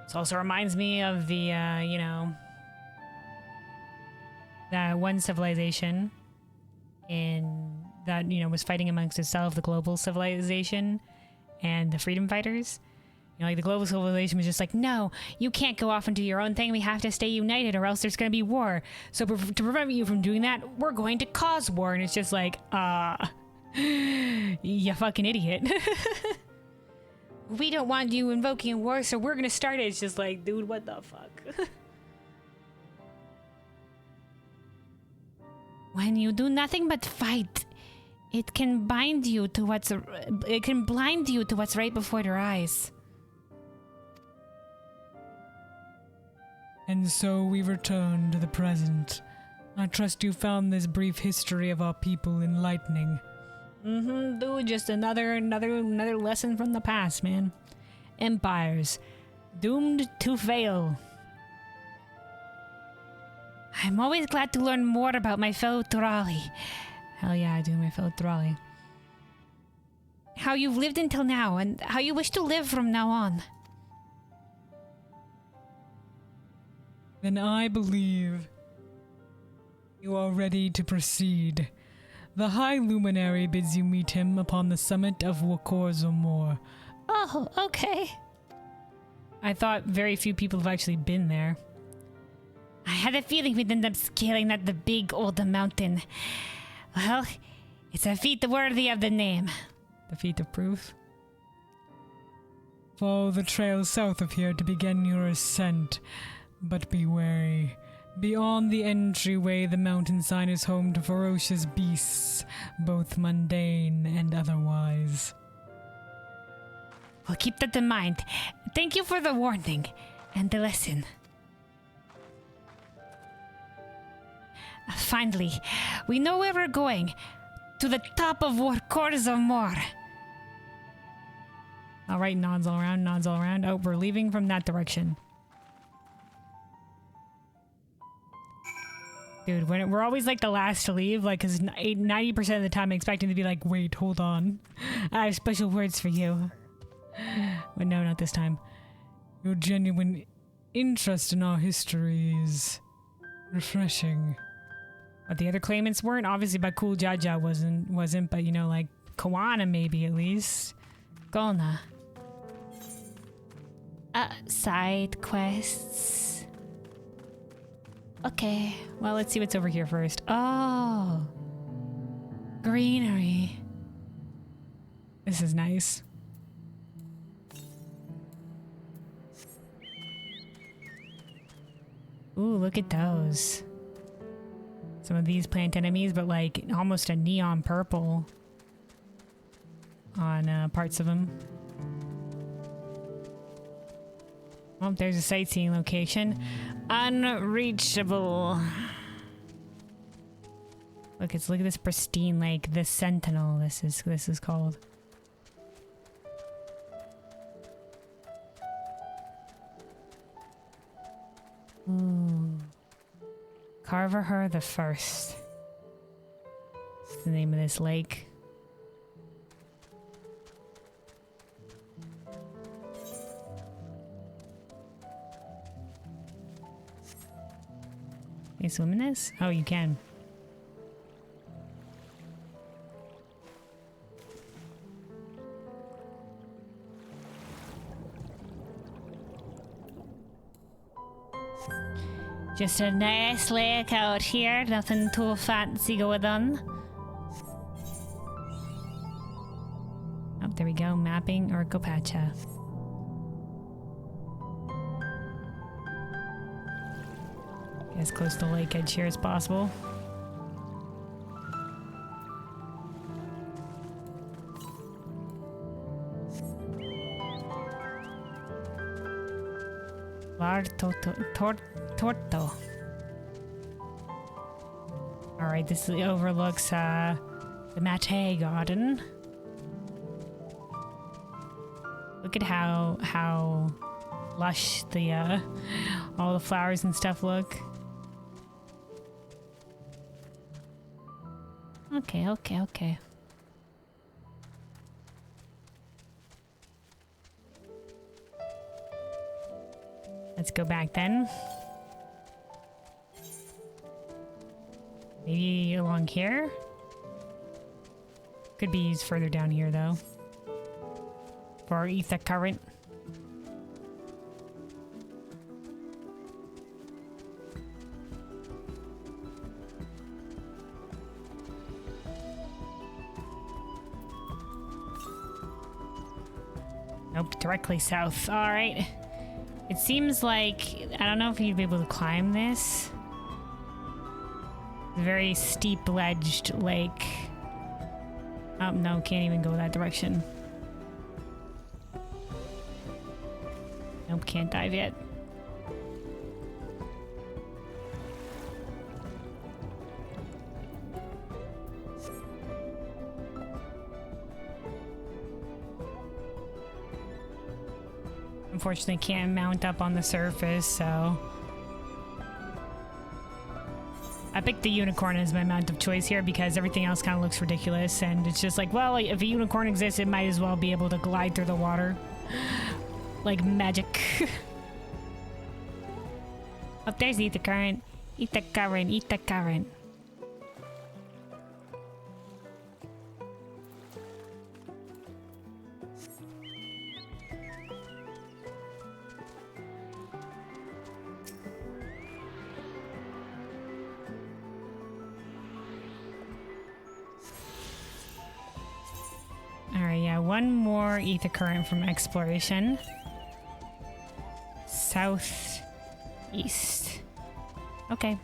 This also reminds me of the, you know, that one civilization that, you know, was fighting amongst itself, the global civilization and the freedom fighters. You know, like the global civilization was just like, no, you can't go off and do your own thing. We have to stay united or else there's going to be war. So to prevent you from doing that, we're going to cause war. And it's just like, you fucking idiot. We don't want you invoking war, so we're going to start it. It's just like, dude, what the fuck? When you do nothing but fight, it can blind you to what's right before your eyes. And so we return to the present. I trust you found this brief history of our people enlightening. Dude, just another lesson from the past, man. Empires, doomed to fail. I'm always glad to learn more about my fellow Thrali. Hell yeah, I do, my fellow Thrali. How you've lived until now, and how you wish to live from now on. Then I believe you are ready to proceed. The High Luminary bids you meet him upon the summit of Urqopacha. Oh, okay. I thought very few people have actually been there. I had a feeling we'd end up scaling the big old mountain. Well, it's a feat worthy of the name. The feat of proof. Follow the trail south of here to begin your ascent, but be wary. Beyond the entryway, the mountain sign is home to ferocious beasts, both mundane and otherwise. We'll keep that in mind. Thank you for the warning and the lesson. Finally, we know where we're going. To the top of Urqopacha. Alright, nods all around, nods all around. Oh, we're leaving from that direction. Dude, we're always like the last to leave, like, because 90% of the time I'm expecting to be like, wait, hold on. I have special words for you. But no, not this time. Your genuine interest in our history is refreshing. But the other claimants weren't. Obviously, Bakul Jaja wasn't, but you know, like, Kawana maybe at least. Golna. Side quests. Okay, well, let's see what's over here first. Oh, greenery. This is nice. Ooh, look at those. Some of these plant enemies, but like almost a neon purple on parts of them. Oh, there's a sightseeing location. Unreachable. Look at this pristine lake. The Sentinel. This is called. Ooh. Carver the First. That's the name of this lake. Can you swim in this? Oh, you can. Just a nice lake out here, nothing too fancy going on. Oh, there we go, mapping Urqopacha. Get as close to the lake edge here as possible. Torto. Alright, this overlooks the Mate Garden. Look at how lush the all the flowers and stuff look. Okay. Let's go back then. Maybe along here? Could be used further down here though. For our ether current. Nope, directly south. Alright. It seems like... I don't know if you'd be able to climb this. Very steep-ledged lake. Oh, no, can't even go that direction. Nope, can't dive yet. Unfortunately, can't mount up on the surface, so... I picked the unicorn as my mount of choice here because everything else kind of looks ridiculous, and it's just like, well, if a unicorn exists, it might as well be able to glide through the water. Like magic. Oh, there's Ether Current. Ether Current, Ether Current. Alright, yeah, one more ether current from exploration. Southeast. Okay.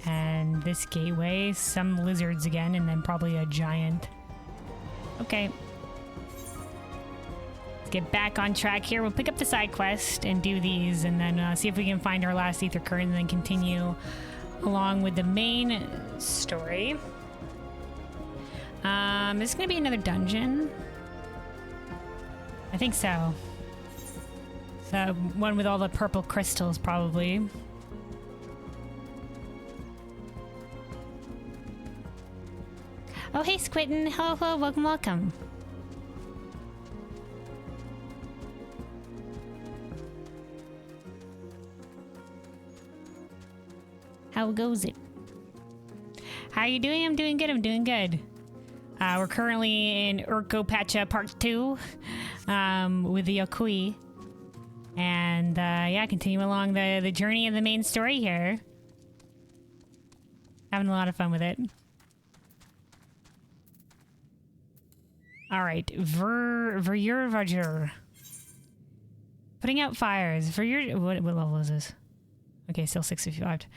And this gateway, some lizards again, and then probably a giant. Okay. Let's get back on track here. We'll pick up the side quest and do these, and then see if we can find our last ether current, and then continue along with the main story. Is this gonna be another dungeon? I think so. The one with all the purple crystals, probably. Oh, hey, Squidden. Hello, hello, welcome, welcome. How goes it? How are you doing? I'm doing good. I'm doing good. We're currently in Urqopacha Part 2 with the Yokui. And yeah, continue along the journey of the main story here. Having a lot of fun with it. Alright, Urqopacha. Putting out fires. What level is this? Okay, still 655.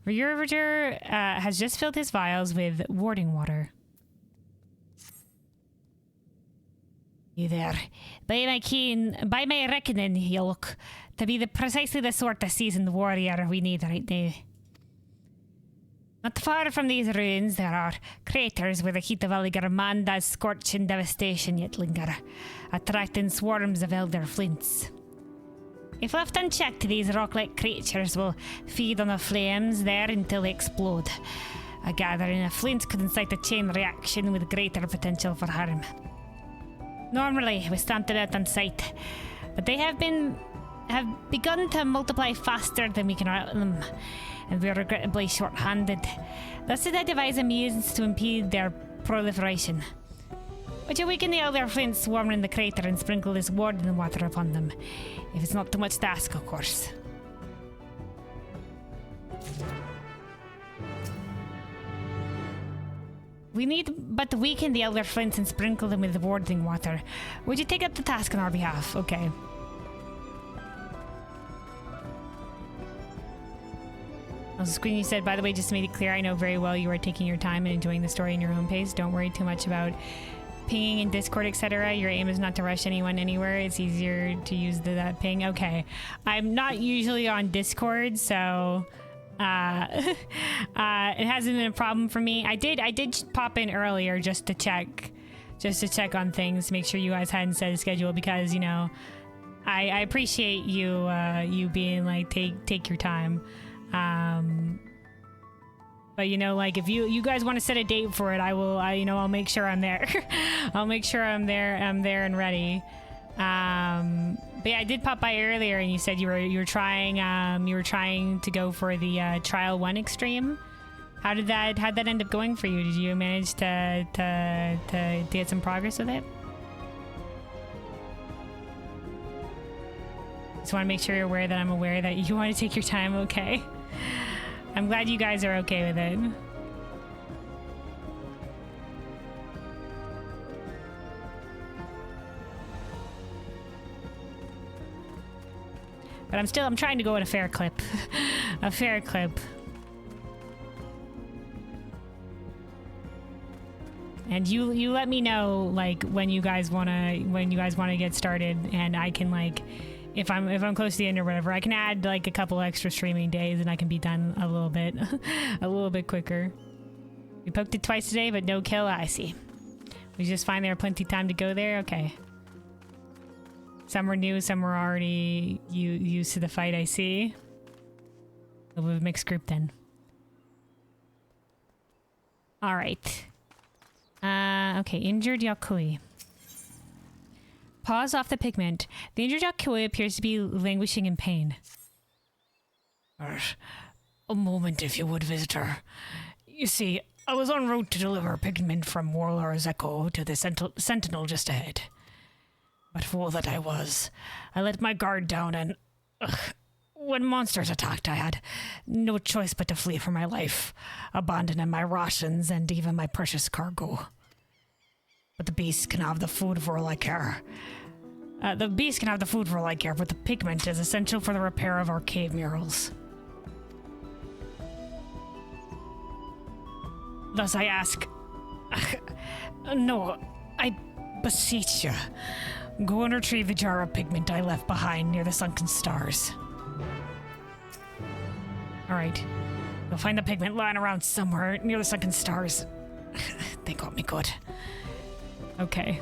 Urqopacha has just filled his vials with warding water. You there. By my reckoning, you look to be precisely the sort of seasoned warrior we need right now. Not far from these ruins, there are craters where the heat of Aligarmanda's scorching devastation yet linger, attracting swarms of elder flints. If left unchecked, these rock-like creatures will feed on the flames there until they explode. A gathering of flint could incite a chain reaction with greater potential for harm. Normally, we stamp them out on sight, but they have begun to multiply faster than we can outrun them, and we are regrettably short-handed. Thus did I devise a means to impede their proliferation. Would you weaken the elder flint swarming in the crater and sprinkle this warding water upon them? If it's not too much to ask, of course. We need but to weaken the elder flints and sprinkle them with the warding water. Would you take up the task on our behalf? Okay. On the screen you said, by the way, just to make it clear, I know very well you are taking your time and enjoying the story in your own pace. Don't worry too much about pinging in Discord, etc. Your aim is not to rush anyone anywhere. It's easier to use that ping. Okay. I'm not usually on Discord, so... it hasn't been a problem for me. I did pop in earlier just to check on things, make sure you guys hadn't set a schedule, because you know I appreciate you you being like take your time, but you know, like if you guys want to set a date for it, I'll make sure I'm there. I'll make sure I'm there and ready. But yeah, I did pop by earlier, and you said you were trying to go for the trial 1 extreme. How'd that end up going for you? Did you manage to get some progress with it? Just want to make sure you're aware that I'm aware that you want to take your time. Okay. I'm glad you guys are okay with it. But I'm trying to go at a fair clip. A fair clip. And you let me know like when you guys wanna get started, and I can like if I'm close to the end or whatever, I can add like a couple extra streaming days and I can be done a little bit a little bit quicker. We poked it twice today, but no kill. I see. We just find there are plenty of time to go there. Okay. Some were new, some were already used to the fight. I see. A little bit of a mixed group then. All right. Okay, injured Yakui. Paws off the pigment. The injured Yakui appears to be languishing in pain. A moment, if you would, visitor. You see, I was en route to deliver pigment from Warlord's Echo to the Sentinel just ahead. But fool that I was, I let my guard down and... when monsters attacked, I had no choice but to flee for my life, abandoning my rations and even my precious cargo. But the beast can have the food for all I care. But the pigment is essential for the repair of our cave murals. Thus I ask... no, I beseech you. Go and retrieve the jar of pigment I left behind near the sunken stars. Alright. You'll find the pigment lying around somewhere near the sunken stars. They got me good. Okay.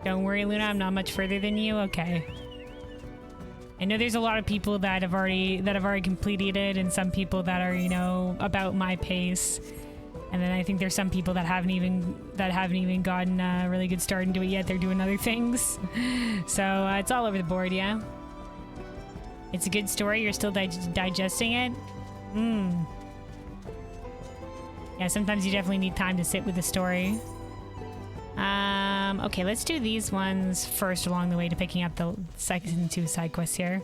Don't worry, Luna, I'm not much further than you. Okay. I know there's a lot of people that have already completed it, and some people that are, you know, about my pace. And then I think there's some people that haven't even gotten a really good start into it yet. They're doing other things. So it's all over the board, yeah. It's a good story. You're still digesting it. Yeah, sometimes you definitely need time to sit with the story. Okay, let's do these ones first along the way to picking up the second 2 side quests here.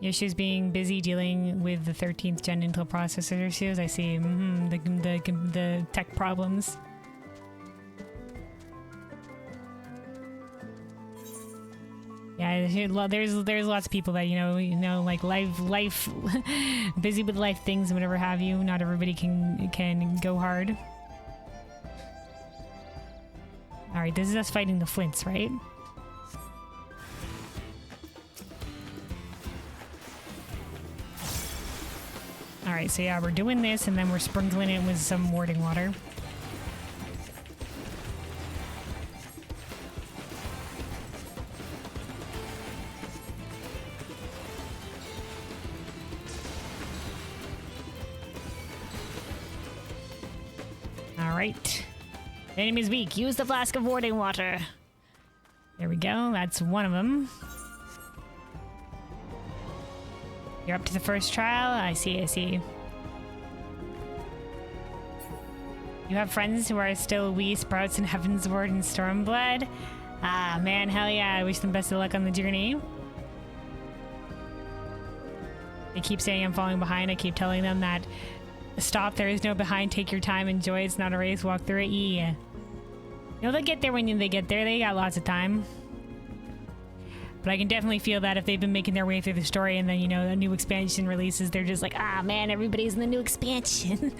Yoshi's being busy dealing with the 13th gen Intel processor issues. I see. The tech problems. Yeah, there's lots of people that you know like life busy with life things and whatever have you. Not everybody can go hard. All right, this is us fighting the Flints, right? All right, so yeah, we're doing this, and then we're sprinkling it with some warding water. Alright. The enemy's weak. Use the flask of warding water. There we go. That's one of them. You're up to the first trial? I see. You have friends who are still wee sprouts in Heavensward and Stormblood? Ah, man, hell yeah. I wish them best of luck on the journey. They keep saying I'm falling behind. I keep telling them that stop, there is no behind, take your time, enjoy, it's not a race, walk through it, yeah. You know, they'll get there when they get there, they got lots of time. But I can definitely feel that if they've been making their way through the story and then, you know, a new expansion releases, they're just like, ah, man, everybody's in the new expansion.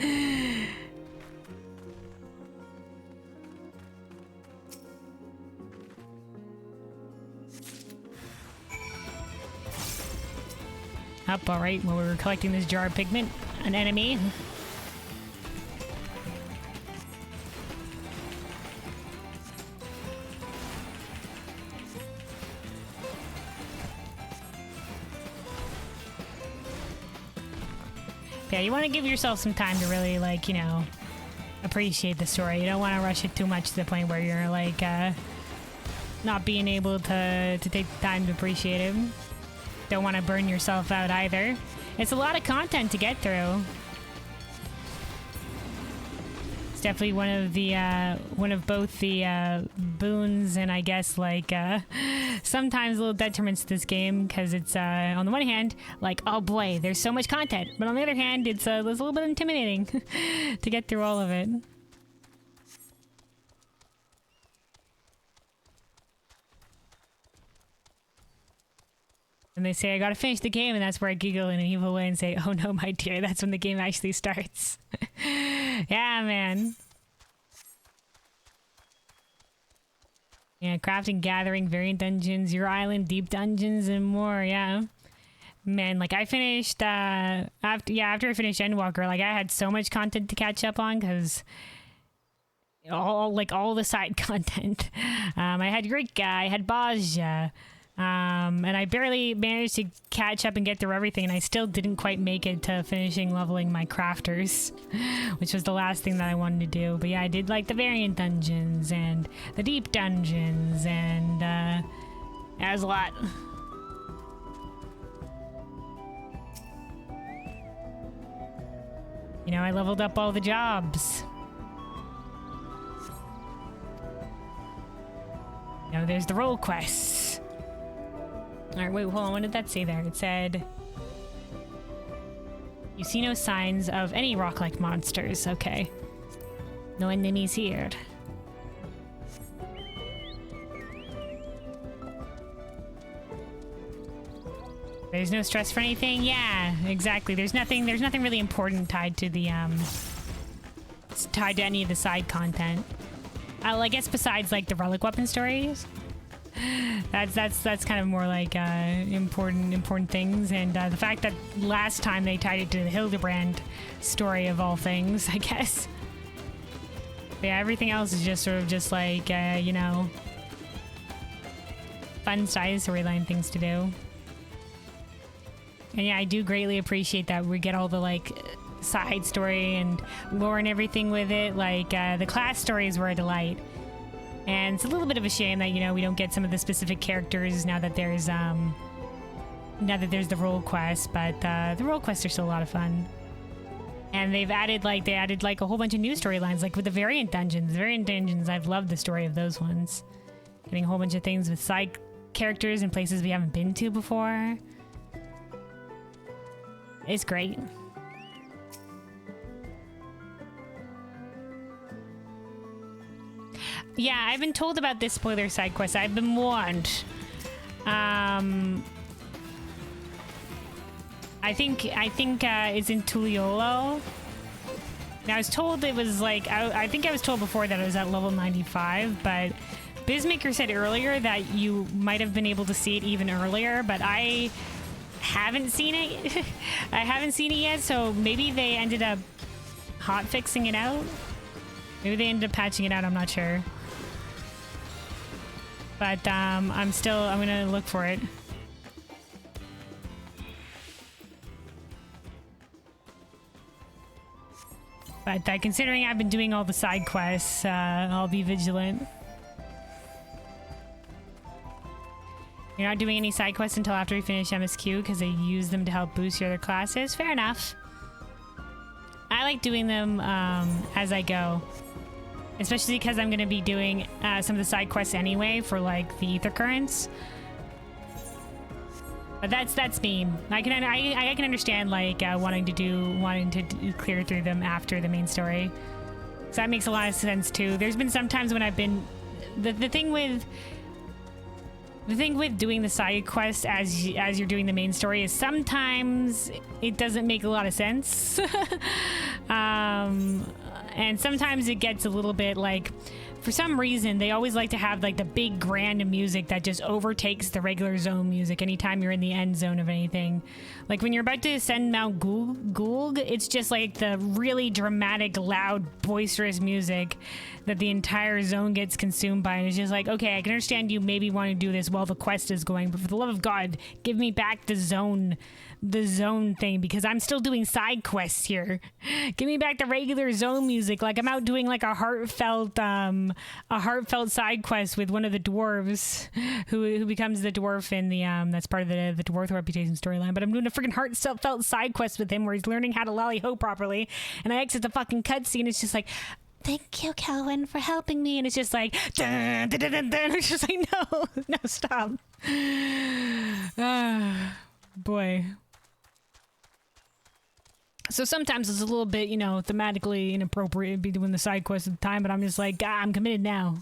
Up, alright, well, we were collecting this jar of pigment. An enemy. Yeah, you want to give yourself some time to really, like, you know, appreciate the story. You don't want to rush it too much to the point where you're, like, not being able to take the time to appreciate it. Don't want to burn yourself out either. It's a lot of content to get through. It's definitely one of both the boons and I guess like sometimes little detriments to this game, because it's on the one hand like, oh boy, there's so much content, but on the other hand it's a little bit intimidating to get through all of it. And they say, I gotta finish the game, and that's where I giggle in an evil way and say, oh no, my dear, that's when the game actually starts. Yeah, man. Yeah, crafting, gathering, variant dungeons, your island, deep dungeons, and more, yeah. Man, like, I finished, after I finished Endwalker, like, I had so much content to catch up on, because all the side content. I had Urqopacha, I had Baja, and I barely managed to catch up and get through everything, and I still didn't quite make it to finishing leveling my crafters, which was the last thing that I wanted to do. But yeah, I did like the variant dungeons and the deep dungeons, and that was a lot. You know, I leveled up all the jobs. You know, there's the role quests. Alright, wait, hold on. What did that say there? It said, you see no signs of any rock-like monsters. Okay. No enemies here. There's no stress for anything? Yeah, exactly. There's nothing really important tied to the, tied to any of the side content. I guess besides, like, the relic weapon stories. That's kind of more like important things, and the fact that last time they tied it to the Hildebrand story of all things, I guess. But yeah, everything else is just sort of just like you know, fun side storyline things to do. And yeah, I do greatly appreciate that we get all the like side story and lore and everything with it. Like the class stories were a delight. And it's a little bit of a shame that, you know, we don't get some of the specific characters now that there's the role quest, but the role quests are still a lot of fun. And they added like a whole bunch of new storylines, like with the variant dungeons. Variant dungeons, I've loved the story of those ones. Getting a whole bunch of things with side characters and places we haven't been to before. It's great. Yeah, I've been told about this spoiler side quest. I've been warned. I think it's in Tuliolo. Now, I was told it was like, I think I was told before that it was at level 95, but Bizmaker said earlier that you might have been able to see it even earlier, but I haven't seen it. I haven't seen it yet, so maybe they ended up hot fixing it out. Maybe they ended up patching it out, I'm not sure. But I'm gonna look for it. But considering I've been doing all the side quests, I'll be vigilant. You're not doing any side quests until after you finish MSQ because they use them to help boost your other classes. Fair enough. I like doing them as I go. Especially because I'm going to be doing some of the side quests anyway for like the ether currents. But that's me. I can understand like wanting to clear through them after the main story. So that makes a lot of sense too. There's been some times when I've been the thing with doing the side quests as you're doing the main story is sometimes it doesn't make a lot of sense. And sometimes it gets a little bit like, for some reason, they always like to have like the big grand music that just overtakes the regular zone music anytime you're in the end zone of anything. Like when you're about to ascend Mount Gulg, it's just like the really dramatic, loud, boisterous music that the entire zone gets consumed by. And it's just like, okay, I can understand you maybe want to do this while the quest is going, but for the love of God, give me back the zone thing, because I'm still doing side quests here. Give me back the regular zone music. Like I'm out doing like a heartfelt side quest with one of the dwarves who becomes the dwarf in the that's part of the dwarf reputation storyline. But I'm doing a freaking heartfelt side quest with him where he's learning how to lally-ho properly, and I exit the fucking cutscene. It's just like, thank you, Calvin, for helping me. And it's just like, dun, dun, dun, dun, dun. It's just like, no, stop. Boy. So sometimes it's a little bit, you know, thematically inappropriate to be doing the side quest at the time, but I'm just like, I'm committed now.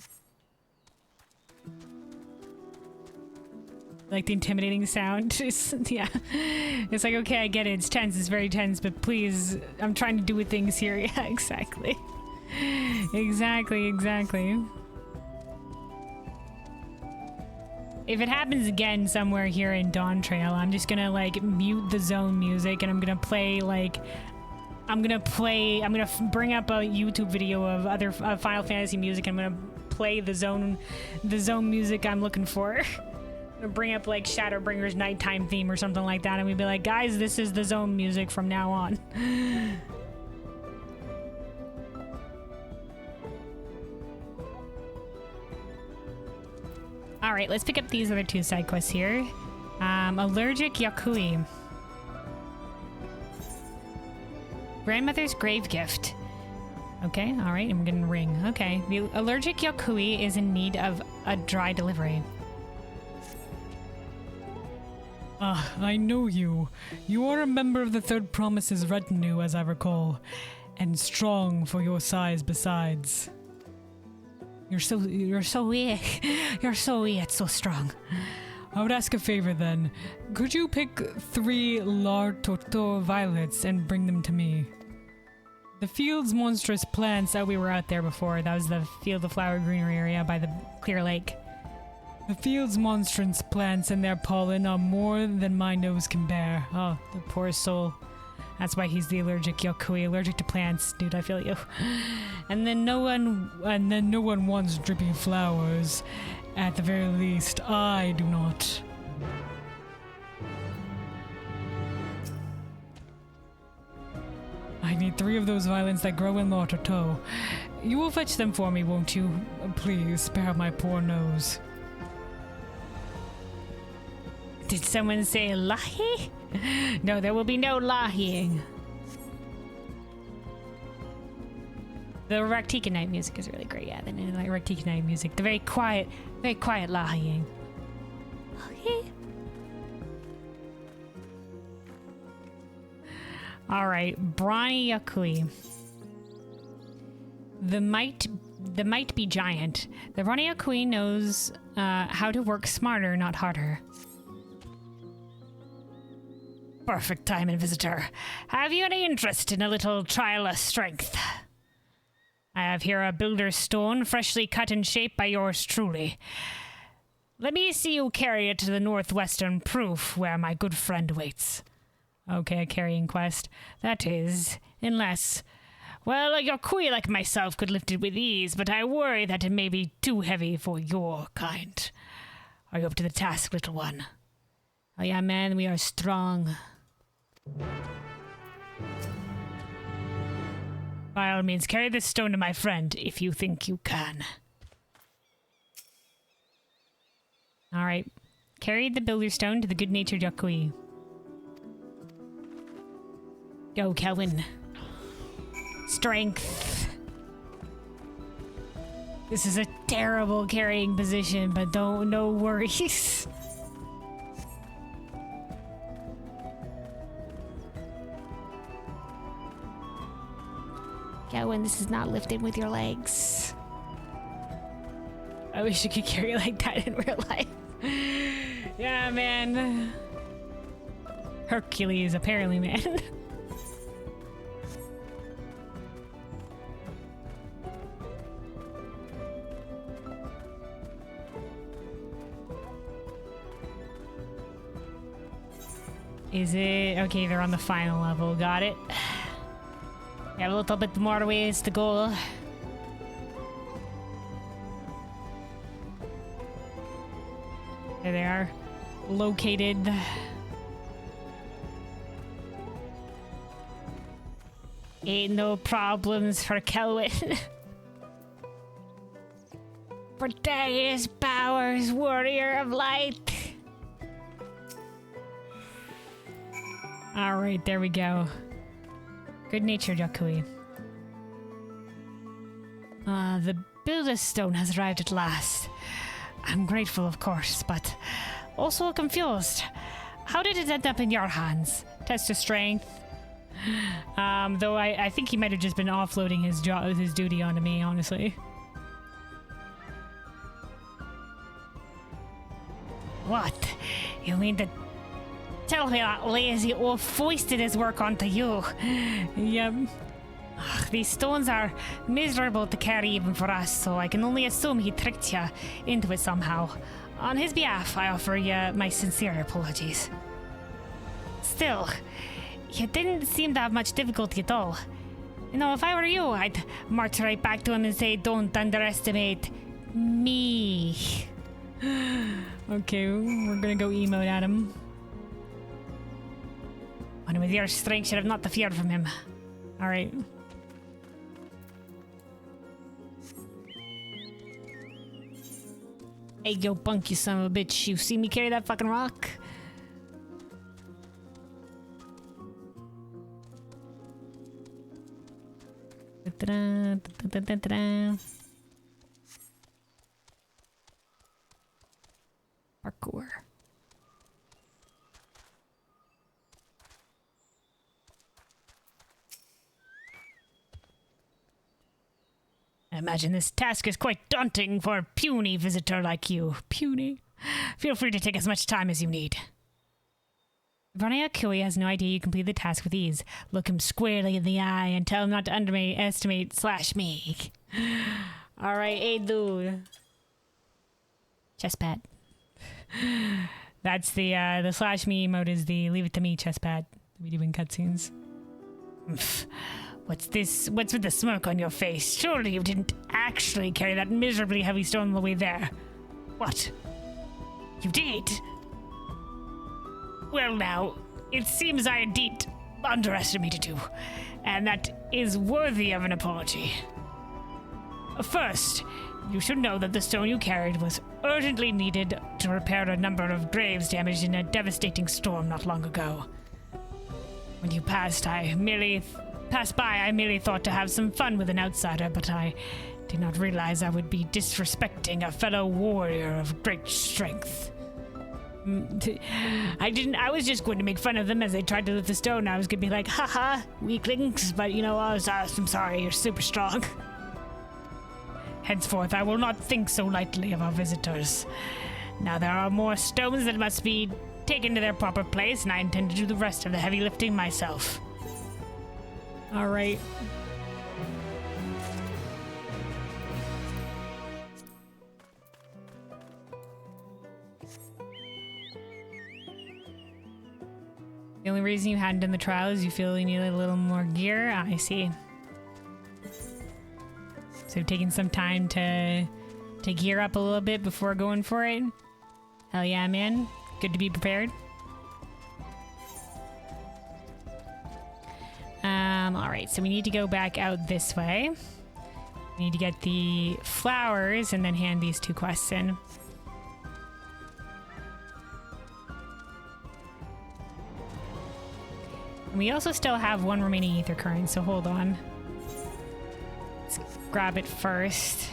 like the intimidating sound. Yeah. It's like, okay, I get it. It's tense. It's very tense, but please, I'm trying to do with things here. Yeah, exactly. Exactly. If it happens again somewhere here in Dawntrail, I'm just gonna like mute the zone music and I'm gonna play like I'm gonna bring up a YouTube video of other Final Fantasy music. I'm gonna play the zone music I'm looking for. I'm gonna bring up like Shadowbringer's nighttime theme or something like that, and we'd be like, guys, this is the zone music from now on. All right, let's pick up these other 2 side quests here. Allergic Yakui. Grandmother's grave gift. Okay, all right, I'm getting a ring. Okay, the allergic Yakui is in need of a dry delivery. I know you. You are a member of the Third Promise's retinue, as I recall, and strong for your size besides. You're so weak. You're so weak, so strong. I would ask a favor then. Could you pick 3 Lartoto violets and bring them to me? The field's monstrous plants. Oh, we were out there before. That was the field of flower greenery area by the clear lake. The field's monstrous plants and their pollen are more than my nose can bear. Oh, the poor soul. That's why he's the allergic Yokui, allergic to plants. Dude, I feel you. And then no one wants dripping flowers. At the very least, I do not. I need 3 of those violets that grow in Lartoto. You will fetch them for me, won't you? Please spare my poor nose. Did someone say lahi? No, there will be no lahiing. The Raktika Night music is really great. Yeah, the like Raktika Night music. The very quiet lahiing. Okay. All right, Brawny Yakui. The might be giant. The Brawny Yakui knows how to work smarter, not harder. Perfect time and visitor. Have you any interest in a little trial of strength? I have here a builder's stone, freshly cut and shaped by yours truly. Let me see you carry it to the northwestern proof where my good friend waits. Okay, a carrying quest. That is, unless... Well, a Yakui like myself could lift it with ease, but I worry that it may be too heavy for your kind. Are you up to the task, little one? Oh yeah, man, we are strong. By all means, carry this stone to my friend, if you think you can. Alright. Carry the builder stone to the good-natured Yakui. Go, Kelvin. Strength. This is a terrible carrying position, but no worries. Kelvin, this is not lifted with your legs. I wish you could carry like that in real life. Yeah, man. Hercules, apparently, man. Is it? Okay, they're on the final level. Got it. Got a little bit more ways to go. There they are. Located. Ain't no problems for Kelvin. Proteus Powers, warrior of light. Alright, there we go. Good-natured Yakui. The builder's stone has arrived at last. I'm grateful, of course, but also confused. How did it end up in your hands? Test of strength. Though I think he might have just been offloading his duty onto me, honestly. What? You mean to tell me that lazy oaf foisted his work onto you? Yep. Ugh, these stones are miserable to carry even for us, so I can only assume he tricked you into it somehow. On his behalf, I offer you my sincere apologies. Still, you didn't seem to have much difficulty at all. You know, if I were you, I'd march right back to him and say, don't underestimate me. Okay, we're gonna go emote at him. One with your strength should have not feared from him. Alright. Hey, yo, punk, you son of a bitch. You see me carry that fucking rock? Parkour. I imagine this task is quite daunting for a puny visitor like you. Puny? Feel free to take as much time as you need. Urqopacha has no idea you complete the task with ease. Look him squarely in the eye and tell him not to underestimate / me. Alright, hey dude. Chest pat. That's the / me emote is the leave it to me chest pad that we do in cutscenes. What's this? What's with the smirk on your face? Surely you didn't actually carry that miserably heavy stone all the way there. What? You did? Well now, it seems I indeed underestimated you, and that is worthy of an apology. First, you should know that the stone you carried was urgently needed to repair a number of graves damaged in a devastating storm not long ago. When you passed by, I merely thought to have some fun with an outsider, but I did not realize I would be disrespecting a fellow warrior of great strength. I was just going to make fun of them as they tried to lift the stone. I was going to be like, haha, weaklings, but you know, I'm sorry, you're super strong. Henceforth, I will not think so lightly of our visitors. Now there are more stones that must be taken to their proper place, and I intend to do the rest of the heavy lifting myself. Alright. The only reason you hadn't done the trial is you feel you need a little more gear. I see. So taking some time to gear up a little bit before going for it. Hell yeah, man. Good to be prepared. Alright, so we need to go back out this way. We need to get the flowers and then hand these 2 quests in. And we also still have 1 remaining ether current, so hold on. Let's grab it first.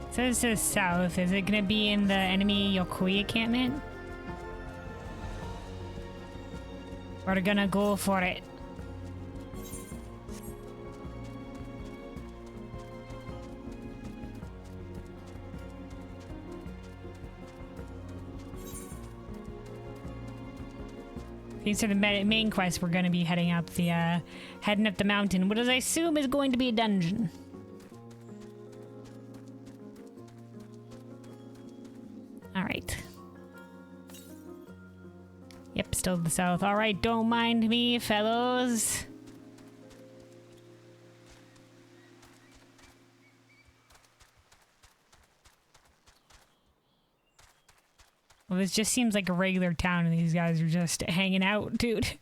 It says to the south. Is it gonna be in the enemy Urqopacha encampment? We're gonna go for it. These are the main quests. We're going to be heading up the mountain. What I assume is going to be a dungeon. All right. Yep, still to the south. All right, don't mind me, fellows. Well, this just seems like a regular town and these guys are just hanging out, dude.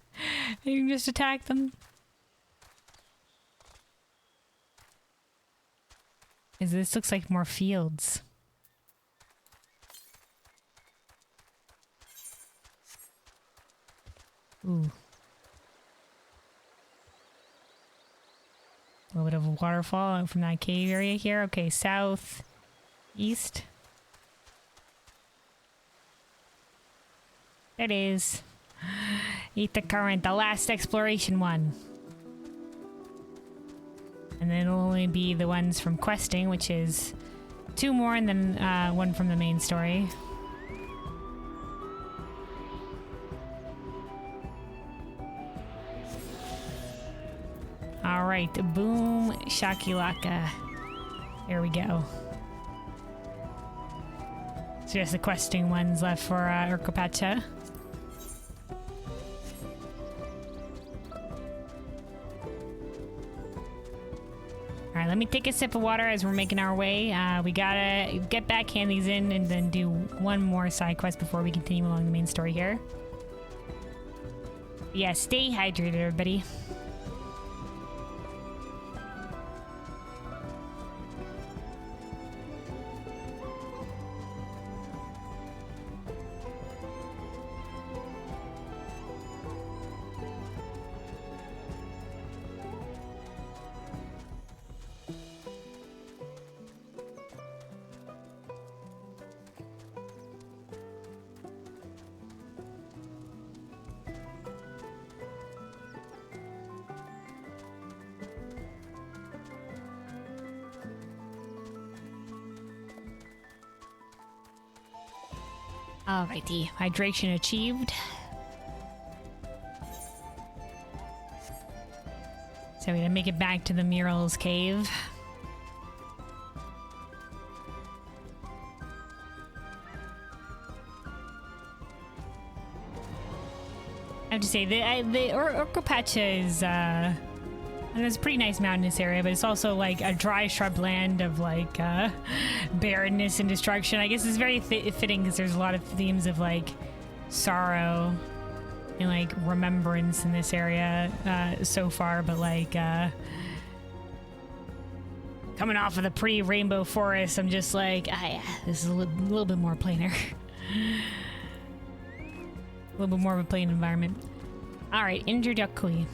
You can just attack them. This looks like more fields. Ooh. A little bit of a waterfall from that cave area here. Okay, south, east. There it is. Eat the current, the last exploration one. And then it'll only be the ones from questing, which is 2 more and then one from the main story. All right, boom, shakalaka. There we go. So just the questing ones left for Urqopacha. All right, let me take a sip of water as we're making our way. We gotta get backhand these in and then do one more side quest before we continue along the main story here. Yeah, stay hydrated, everybody. Alrighty, hydration achieved. So we're gonna make it back to the Mural's cave. I have to say, the Urqopacha is, and it's a pretty nice mountainous area, but it's also like a dry shrubland of like barrenness and destruction. I guess it's very fitting because there's a lot of themes of like sorrow and like remembrance in this area so far, but like coming off of the pretty rainbow forest, I'm just like, this is a little bit more plainer. A little bit more of a plain environment. All right, injured Urqopacha.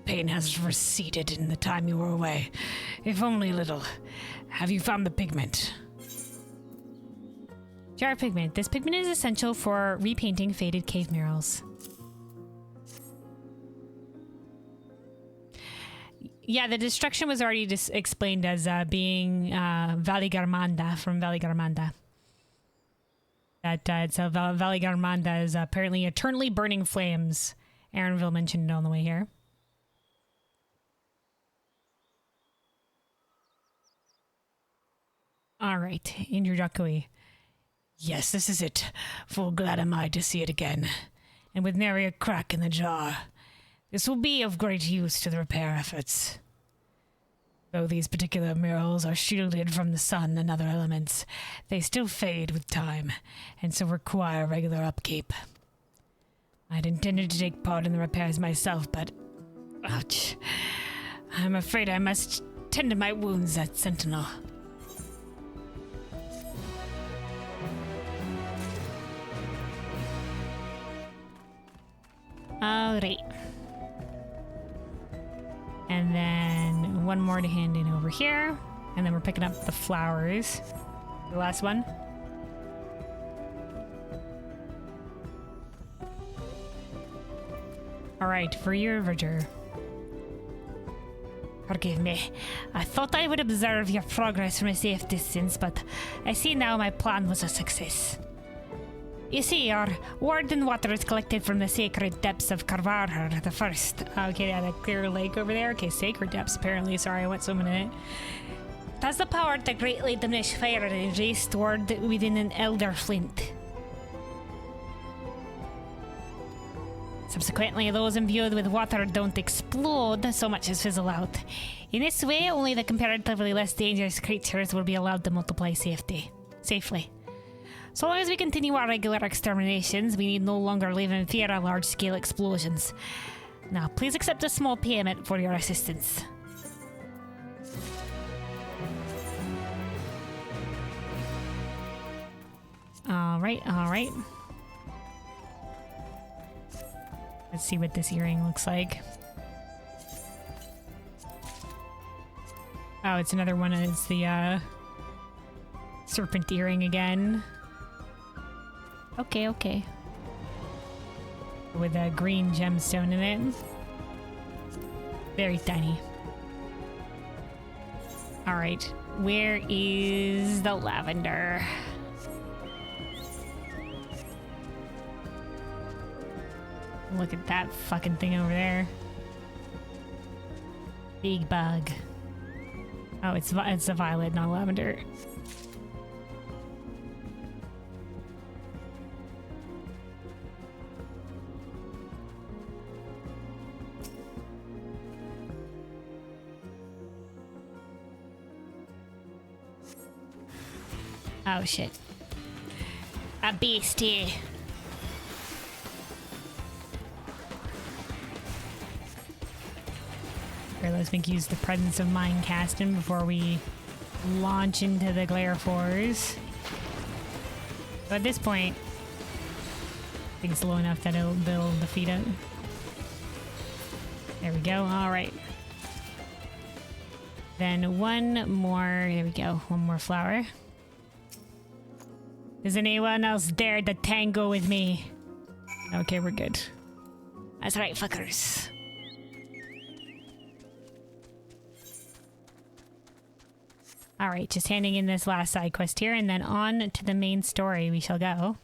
Pain has receded in the time you were away, if only a little. Have you found the pigment? Jar of pigment. This pigment is essential for repainting faded cave murals. Yeah, the destruction was already explained as being Valley Garmanda from Valley Garmanda. So Valley Garmanda is apparently eternally burning flames. Aaronville mentioned it on the way here. All right, injured Urqopacha. Yes, this is it. Full glad am I to see it again. And with nary a crack in the jar. This will be of great use to the repair efforts. Though these particular murals are shielded from the sun and other elements, they still fade with time, and so require regular upkeep. I'd intended to take part in the repairs myself, but... ouch. I'm afraid I must tend to my wounds at Sentinel. Alright. And then one more to hand in over here. And then we're picking up the flowers. The last one. Alright, for your Verger. Forgive me. I thought I would observe your progress from a safe distance, but I see now my plan was a success. You see, our warden water is collected from the sacred depths of Carvarher the First. Okay, yeah, that clear lake over there. Okay, sacred depths, apparently. Sorry, I went swimming in it. It has the power to greatly diminish fire energy stored within an elder flint. Subsequently, those imbued with water don't explode so much as fizzle out. In this way, only the comparatively less dangerous creatures will be allowed to multiply safely. So long as we continue our regular exterminations, we need no longer live in fear of large-scale explosions. Now, please accept a small payment for your assistance. Alright. Let's see what this earring looks like. Oh, it's another one. It's the serpent earring again. Okay. With a green gemstone in it. Very tiny. All right, where is the lavender? Look at that fucking thing over there. Big bug. Oh, it's a violet, not a lavender. Oh shit. A beastie. Here, let's make use of the presence of mind casting before we launch into the glare fours. But at this point, I think it's low enough that they'll defeat it. There we go. All right. Then one more. There we go. One more flower. Does anyone else dare to tango with me? Okay, we're good. That's right, fuckers. All right, just handing in this last side quest here, and then on to the main story we shall go.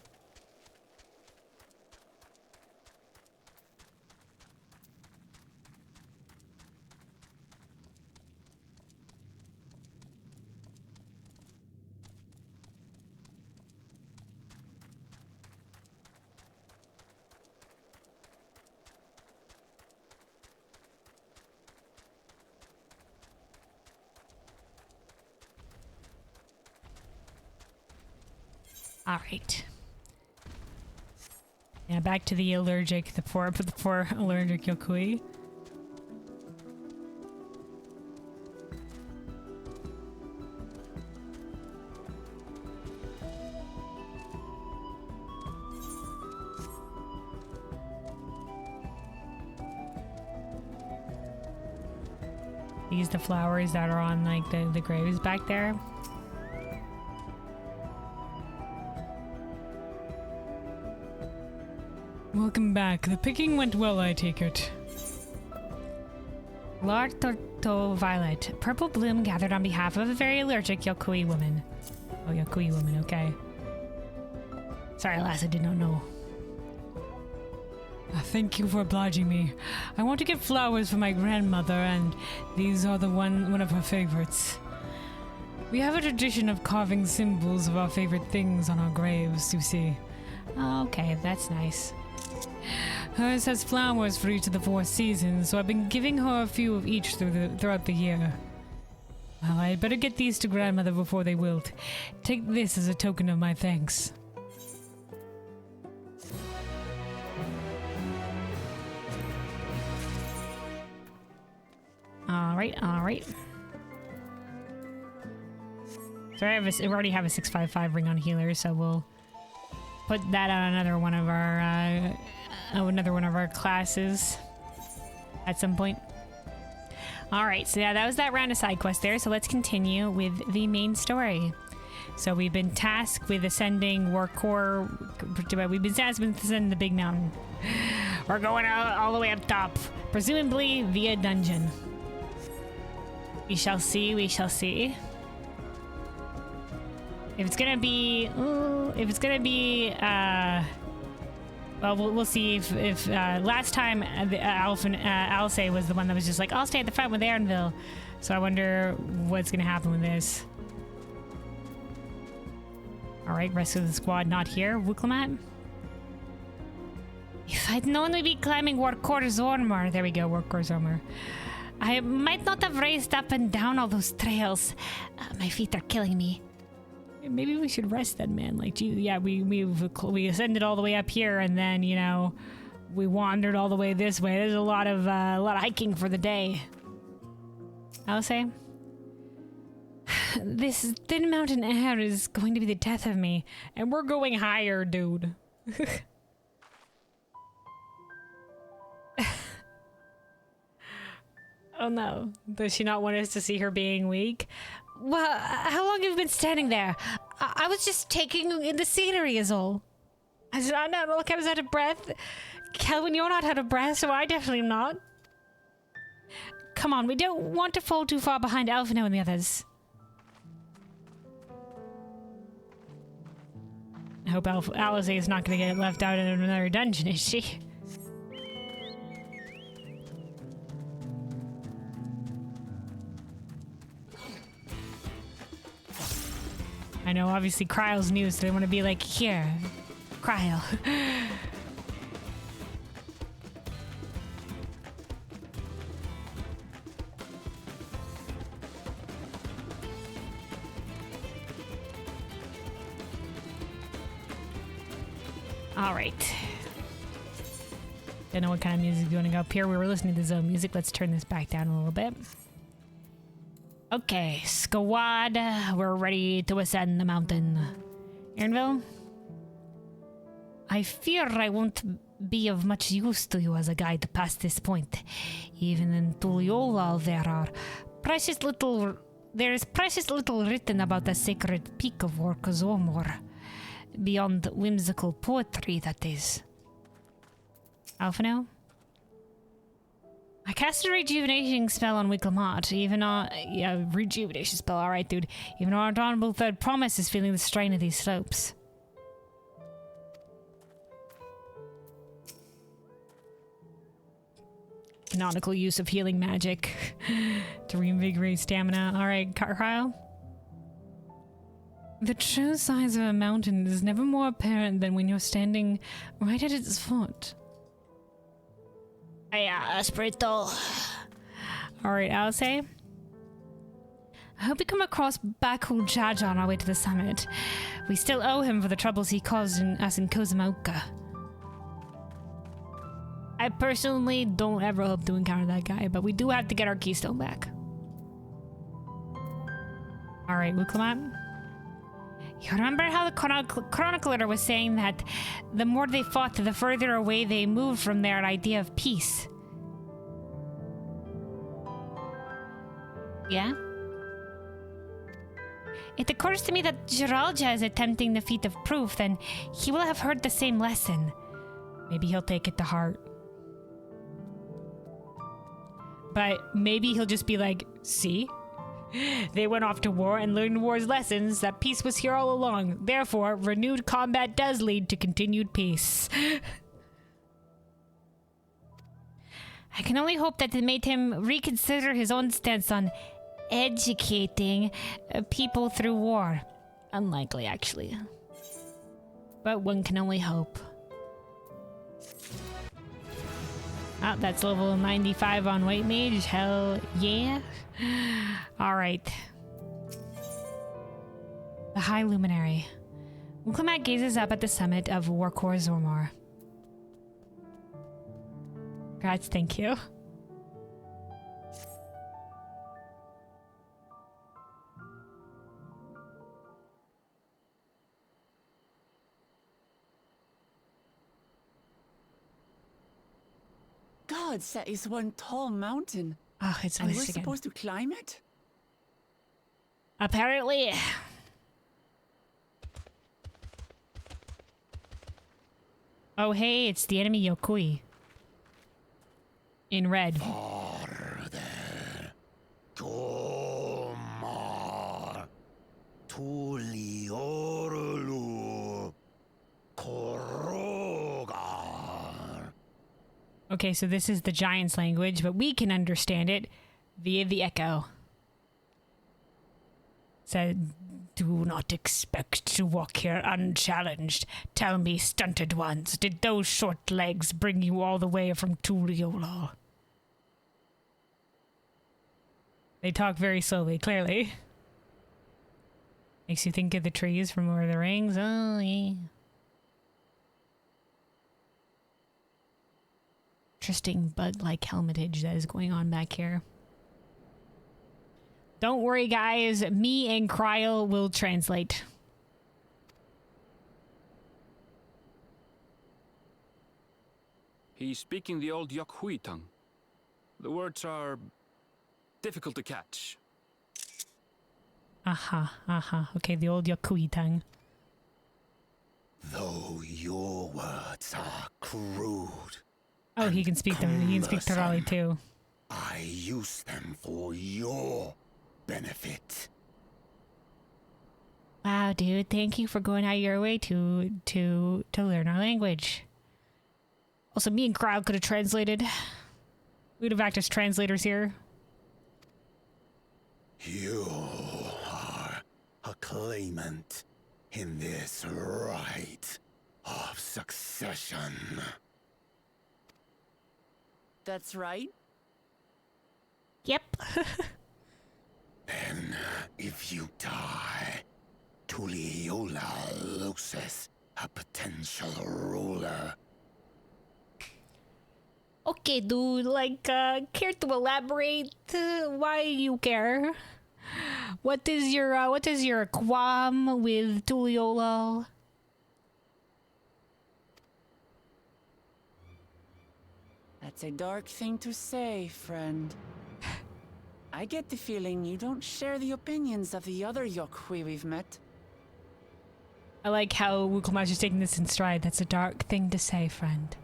All right. Yeah, back to the poor allergic Yokui. These the flowers that are on like the graves back there. Welcome back. The picking went well, I take it. Lord Torto Violet. Purple bloom gathered on behalf of a very allergic Yokui woman. Oh, Yokui woman, okay. Sorry, lass, I did not know. Thank you for obliging me. I want to get flowers for my grandmother, and these are one of her favorites. We have a tradition of carving symbols of our favorite things on our graves, you see. Oh, okay, that's nice. Hers has flowers for each of the 4 seasons, so I've been giving her a few of each throughout the year. Well, I'd better get these to grandmother before they wilt. Take this as a token of my thanks. All right. So we already have a 655 ring on healer, so we'll put that on another one of our classes at some point. All right, so yeah, that was that round of side quest there. So let's continue with the main story. So we've been tasked with ascending Warcore. We've been tasked with ascending the big mountain. We're going all the way up top, presumably via dungeon. We shall see. We shall see. If it's gonna be, well, we'll see if last time Alice was the one that was just like, I'll stay at the front with Aaronville. So I wonder what's gonna happen with this. All right, rest of the squad not here. Wuklemat. If I'd known we'd be climbing Warcore's armor, there we go, Warcore's armor. I might not have raced up and down all those trails. My feet are killing me. Maybe we should rest then, man. Like, gee, yeah, we ascended all the way up here, and then we wandered all the way this way. There's a lot of hiking for the day. I'll say, this thin mountain air is going to be the death of me, and we're going higher, dude. Oh no! Does she not want us to see her being weak? Well, how long have you been standing there? I was just taking in the scenery is all. I was out of breath. Kelvin, you're not out of breath, so I definitely am not. Come on, we don't want to fall too far behind Alphino and the others. I hope Alice is not going to get left out in another dungeon, is she? I know, obviously, Kryle's new, so they want to be like, here, Kryle. All right. Don't know what kind of music is going up here. We were listening to Zone music. Let's turn this back down a little bit. Okay, squad, we're ready to ascend the mountain. Erinville? I fear I won't be of much use to you as a guide past this point. Even in Tuliolal there is precious little written about the sacred peak of Urqopacha. Beyond whimsical poetry, that is. Alphino? I cast a rejuvenating spell on Urqopacha, even our... Yeah, rejuvenation spell, alright, dude. Even our honorable third promise is feeling the strain of these slopes. Canonical use of healing magic to reinvigorate stamina. Alright, Kyle? The true size of a mountain is never more apparent than when you're standing right at its foot. Spirito. Alright, Alice? I hope we come across Bakul Jaja on our way to the summit. We still owe him for the troubles he caused us in Kozumauka. I personally don't ever hope to encounter that guy, but we do have to get our keystone back. Alright, Urqopacha. You remember how the chronicler was saying that the more they fought, the further away they moved from their idea of peace? Yeah? It occurs to me that Jiralja is attempting the feat of proof, then he will have heard the same lesson. Maybe he'll take it to heart. But maybe he'll just be like, see? They went off to war and learned war's lessons, that peace was here all along. Therefore, renewed combat does lead to continued peace. I can only hope that it made him reconsider his own stance on educating people through war. Unlikely, actually. But one can only hope. Oh, that's level 95 on White Mage. Hell yeah. Alright. The High Luminary. Urqopacha gazes up at the summit of Urqopacha. Congrats, thank you. Gods, that is one tall mountain. Oh, it's and we're again. supposed to climb it? Apparently. Oh, hey, it's the enemy Yokui. In red. Farther. Tomar. Tuliorlu. Korogar. Okay, so this is the giant's language, but we can understand it via the echo. Said, do not expect to walk here unchallenged. Tell me, stunted ones, did those short legs bring you all the way from Tuliolal? They talk very slowly, clearly. Makes you think of the trees from Lord of the Rings. Oh, yeah. Interesting bug-like helmetage that is going on back here. Don't worry, guys. Me and Kryle will translate. He's speaking the old Yokhui tongue. The words are difficult to catch. Okay, the old Yokui tongue. Though your words are crude. Oh, he can speak them. He can speak Tarali too. I use them for your benefit. Wow, dude, thank you for going out of your way to learn our language. Also, me and Crowd could have translated. We'd have acted as translators here. You are a claimant in this right of succession. That's right. Yep. Then, if you die, Tuliyola loses a potential ruler. Okay, dude, like, care to elaborate? Why you care? What is your qualm with Tuliyola? That's a dark thing to say, friend. I get the feeling you don't share the opinions of the other Yokui we've met. I like how Urqopacha is taking this in stride. That's a dark thing to say, friend.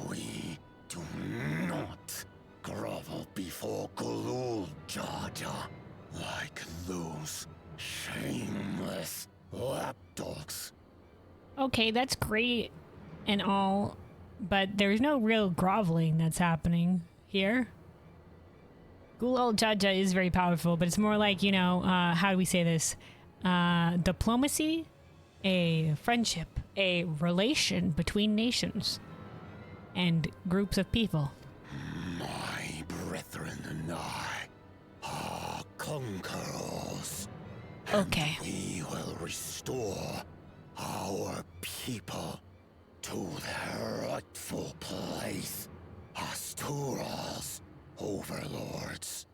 We do not grovel before Gulul Jaja like those shameless lapdogs. Okay, that's great and all, but there's no real groveling that's happening here. Gulul Jaja is very powerful, but it's more like, you know, how do we say this? Diplomacy, a friendship, a relation between nations and groups of people. My brethren and I are conquerors. Okay. And we will restore our people to their rightful place as Tural's overlords.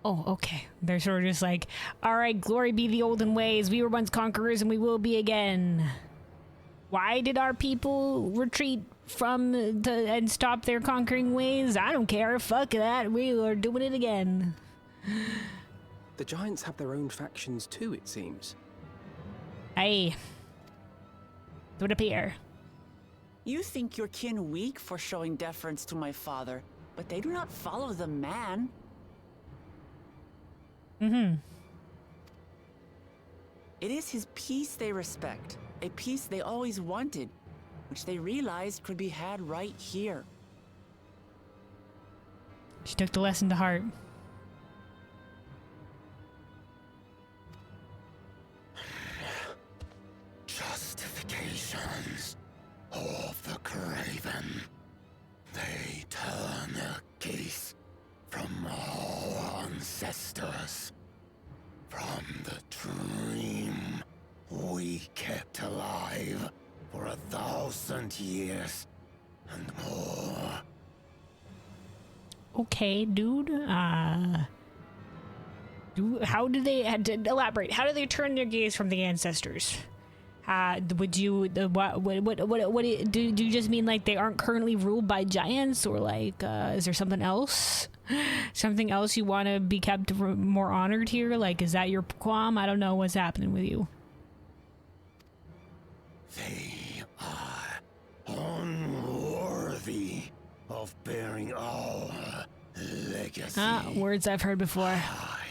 Oh, okay. They're sort of just like, all right, glory be the olden ways. We were once conquerors and we will be again. Why did our people retreat from and stop their conquering ways? I don't care. Fuck that. We are doing it again. The giants have their own factions too, it seems. Aye. It would appear. You think your kin weak for showing deference to my father, but they do not follow the man. It is his peace they respect, a peace they always wanted, which they realized could be had right here. She took the lesson to heart. Justifications of the craven. They turn their gaze from our ancestors, from the dream we kept alive for 1,000 years and more. Okay, dude. How do they elaborate? How do they turn their gaze from the ancestors? Would you what do you just mean like they aren't currently ruled by giants, or like is there something else? Something else you want to be kept more honored here? Like, is that your qualm? I don't know what's happening with you. They are unworthy of bearing our legacy. Words I've heard before. I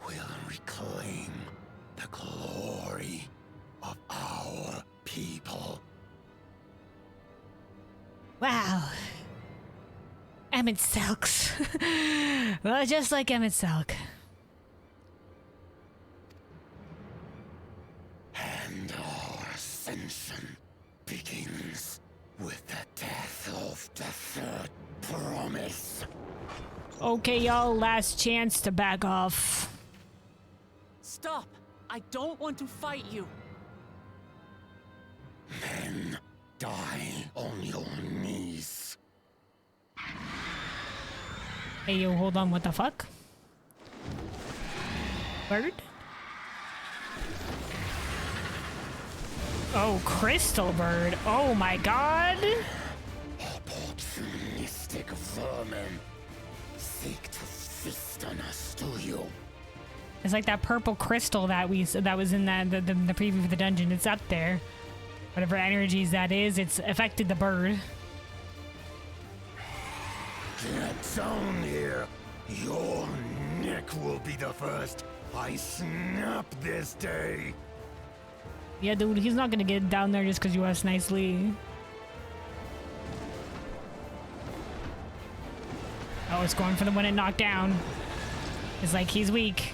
will reclaim the glory of our people. Wow. Emmett Selks. Well, just like Emmett Selk. And our ascension begins with the death of the third promise. Okay, y'all, last chance to back off. Stop! I don't want to fight you. Then die on your knees. Hey, yo, hold on, what the fuck? Bird? Oh, Crystal Bird. Oh my god. Opportunistic vermin seek to feast on us, do you? It's like that purple crystal that was in the preview for the dungeon. It's up there. Whatever energies that is, it's affected the bird. zone here. Your neck will be the first I snap this day. Yeah, dude, he's not gonna get down there just because you asked nicely. Oh, it's going for the one it knocked down. It's like he's weak.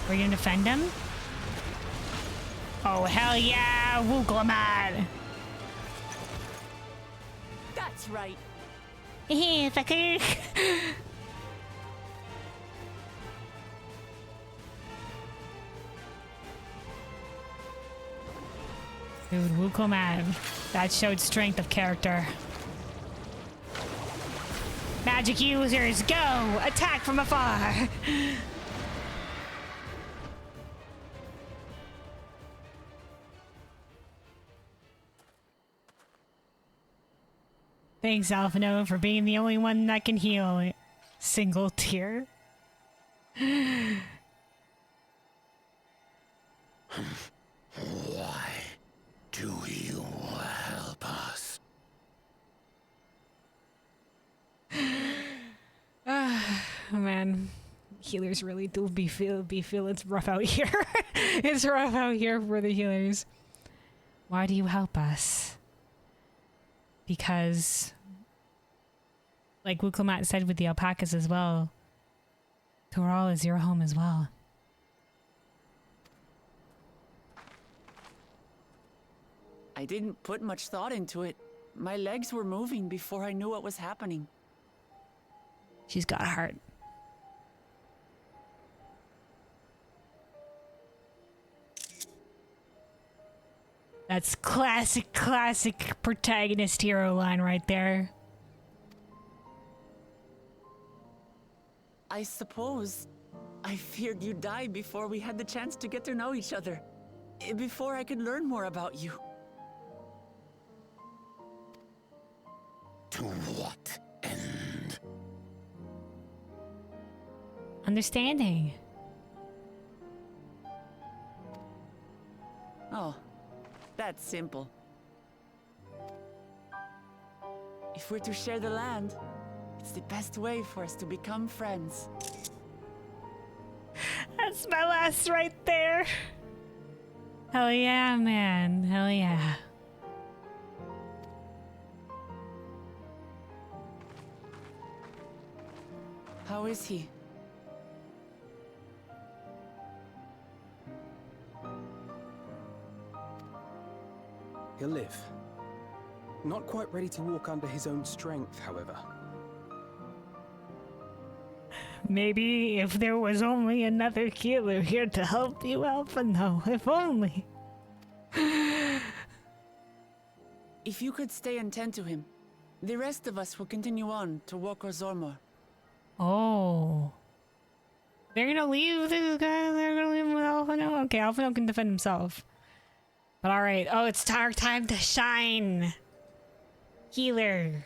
Are you gonna defend him? Oh, hell yeah, Urqopacha! That's right. Hey, fucker. Dude, Urqopacha. That showed strength of character. Magic users, go! Attack from afar! Thanks, Alphino, for being the only one that can heal. Single tear. Why do you help us? Man, healers really do feel it's rough out here. It's rough out here for the healers. Why do you help us? Because, like Urqopacha said with the alpacas as well, Tural is your home as well. I didn't put much thought into it. My legs were moving before I knew what was happening. She's got a heart. That's classic protagonist hero line right there. I suppose I feared you'd die before we had the chance to get to know each other. Before I could learn more about you. To what end? Understanding. Oh, that's simple. If we're to share the land, it's the best way for us to become friends. That's my last right there. Hell yeah, man. Hell yeah. How is he? He'll live. Not quite ready to walk under his own strength, however. Maybe if there was only another healer here to help you, Alphino. If only. If you could stay and tend to him, the rest of us will continue on to Urqopacha. Oh. They're gonna leave this guy? They're gonna leave him with Alphino? Okay, Alphino can defend himself. But alright. Oh, it's our time to shine. Healer.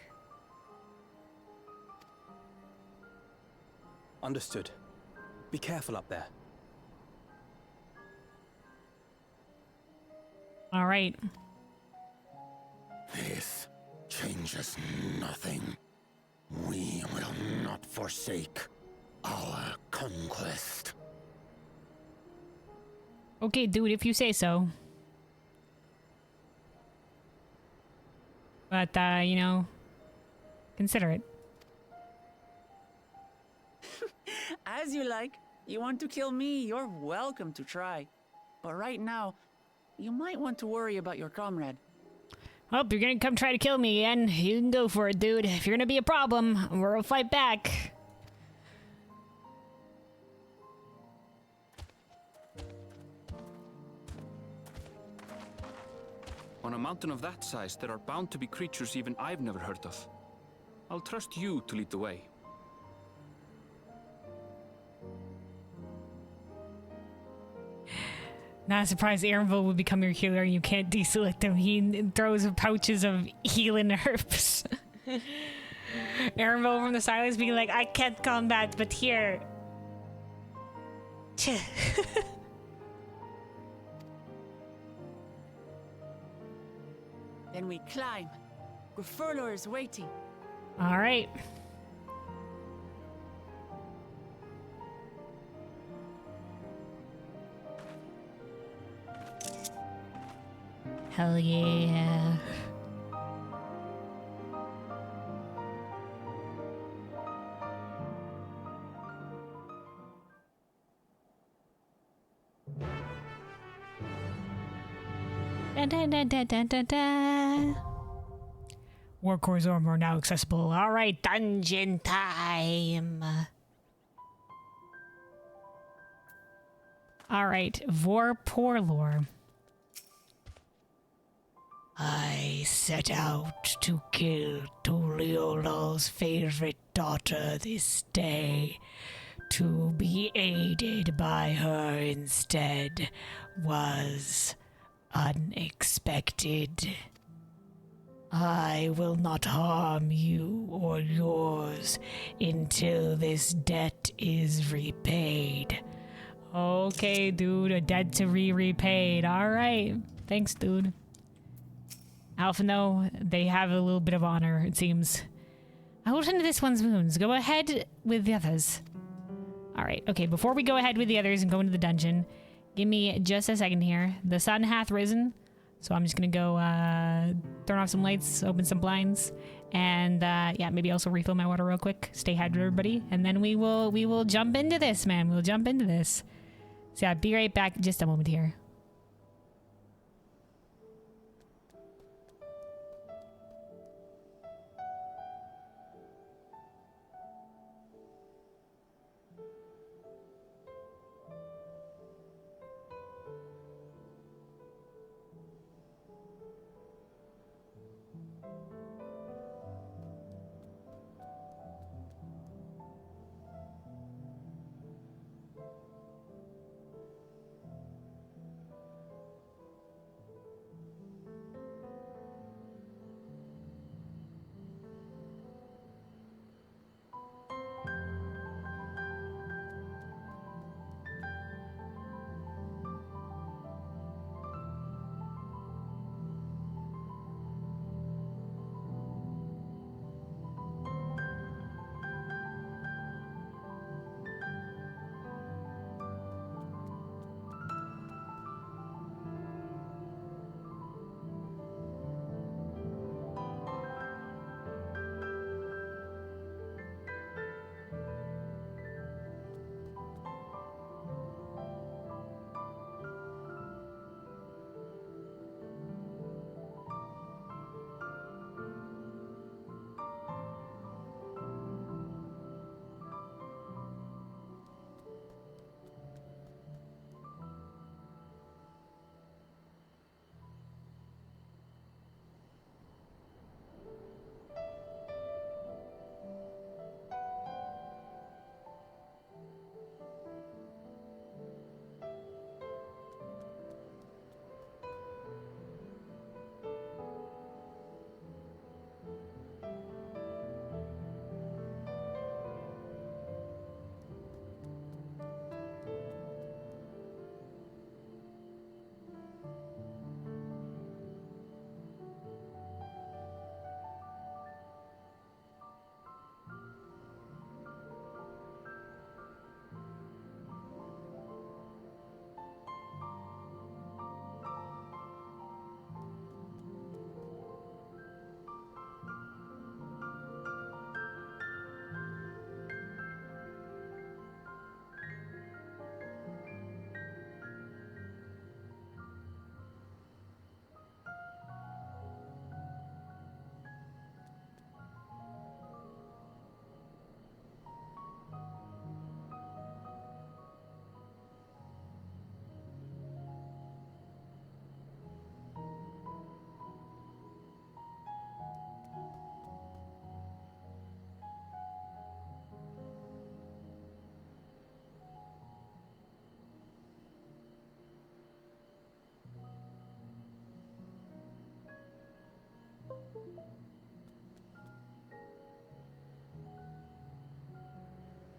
Understood. Be careful up there. Alright. This changes nothing. We will not forsake our conquest. Okay, dude, if you say so. But, you know, consider it. As you like. You want to kill me, you're welcome to try. But right now, you might want to worry about your comrade. Oh, you're gonna come try to kill me again? You can go for it, dude. If you're gonna be a problem, we'll fight back. On a mountain of that size, there are bound to be creatures even I've never heard of. I'll trust you to lead the way. Not surprised Aaronville would become your healer and you can't deselect him. He throws pouches of healing herbs. Aaronville from the silence being like, I can't combat, but here. Then we climb. Grufurlor is waiting. All right. Hell yeah. Da, da, da, da, da, da, da. Warcore's armor now accessible. All right, dungeon time. All right, Vorporlor. I set out to kill Tuliolal's favorite daughter this day. To be aided by her instead was unexpected. I will not harm you or yours until this debt is repaid. Okay, dude, a debt to be repaid. All right. Thanks, dude. Alpha, no, they have a little bit of honor, it seems. I will tend to this one's wounds. Go ahead with the others. All right, okay, before we go ahead with the others and go into the dungeon, give me just a second here. The sun hath risen, so I'm just gonna go turn off some lights, open some blinds, and yeah, maybe also refill my water real quick. Stay hydrated, everybody, and then we will jump into this, man. We'll jump into this. So yeah, be right back. Just a moment here.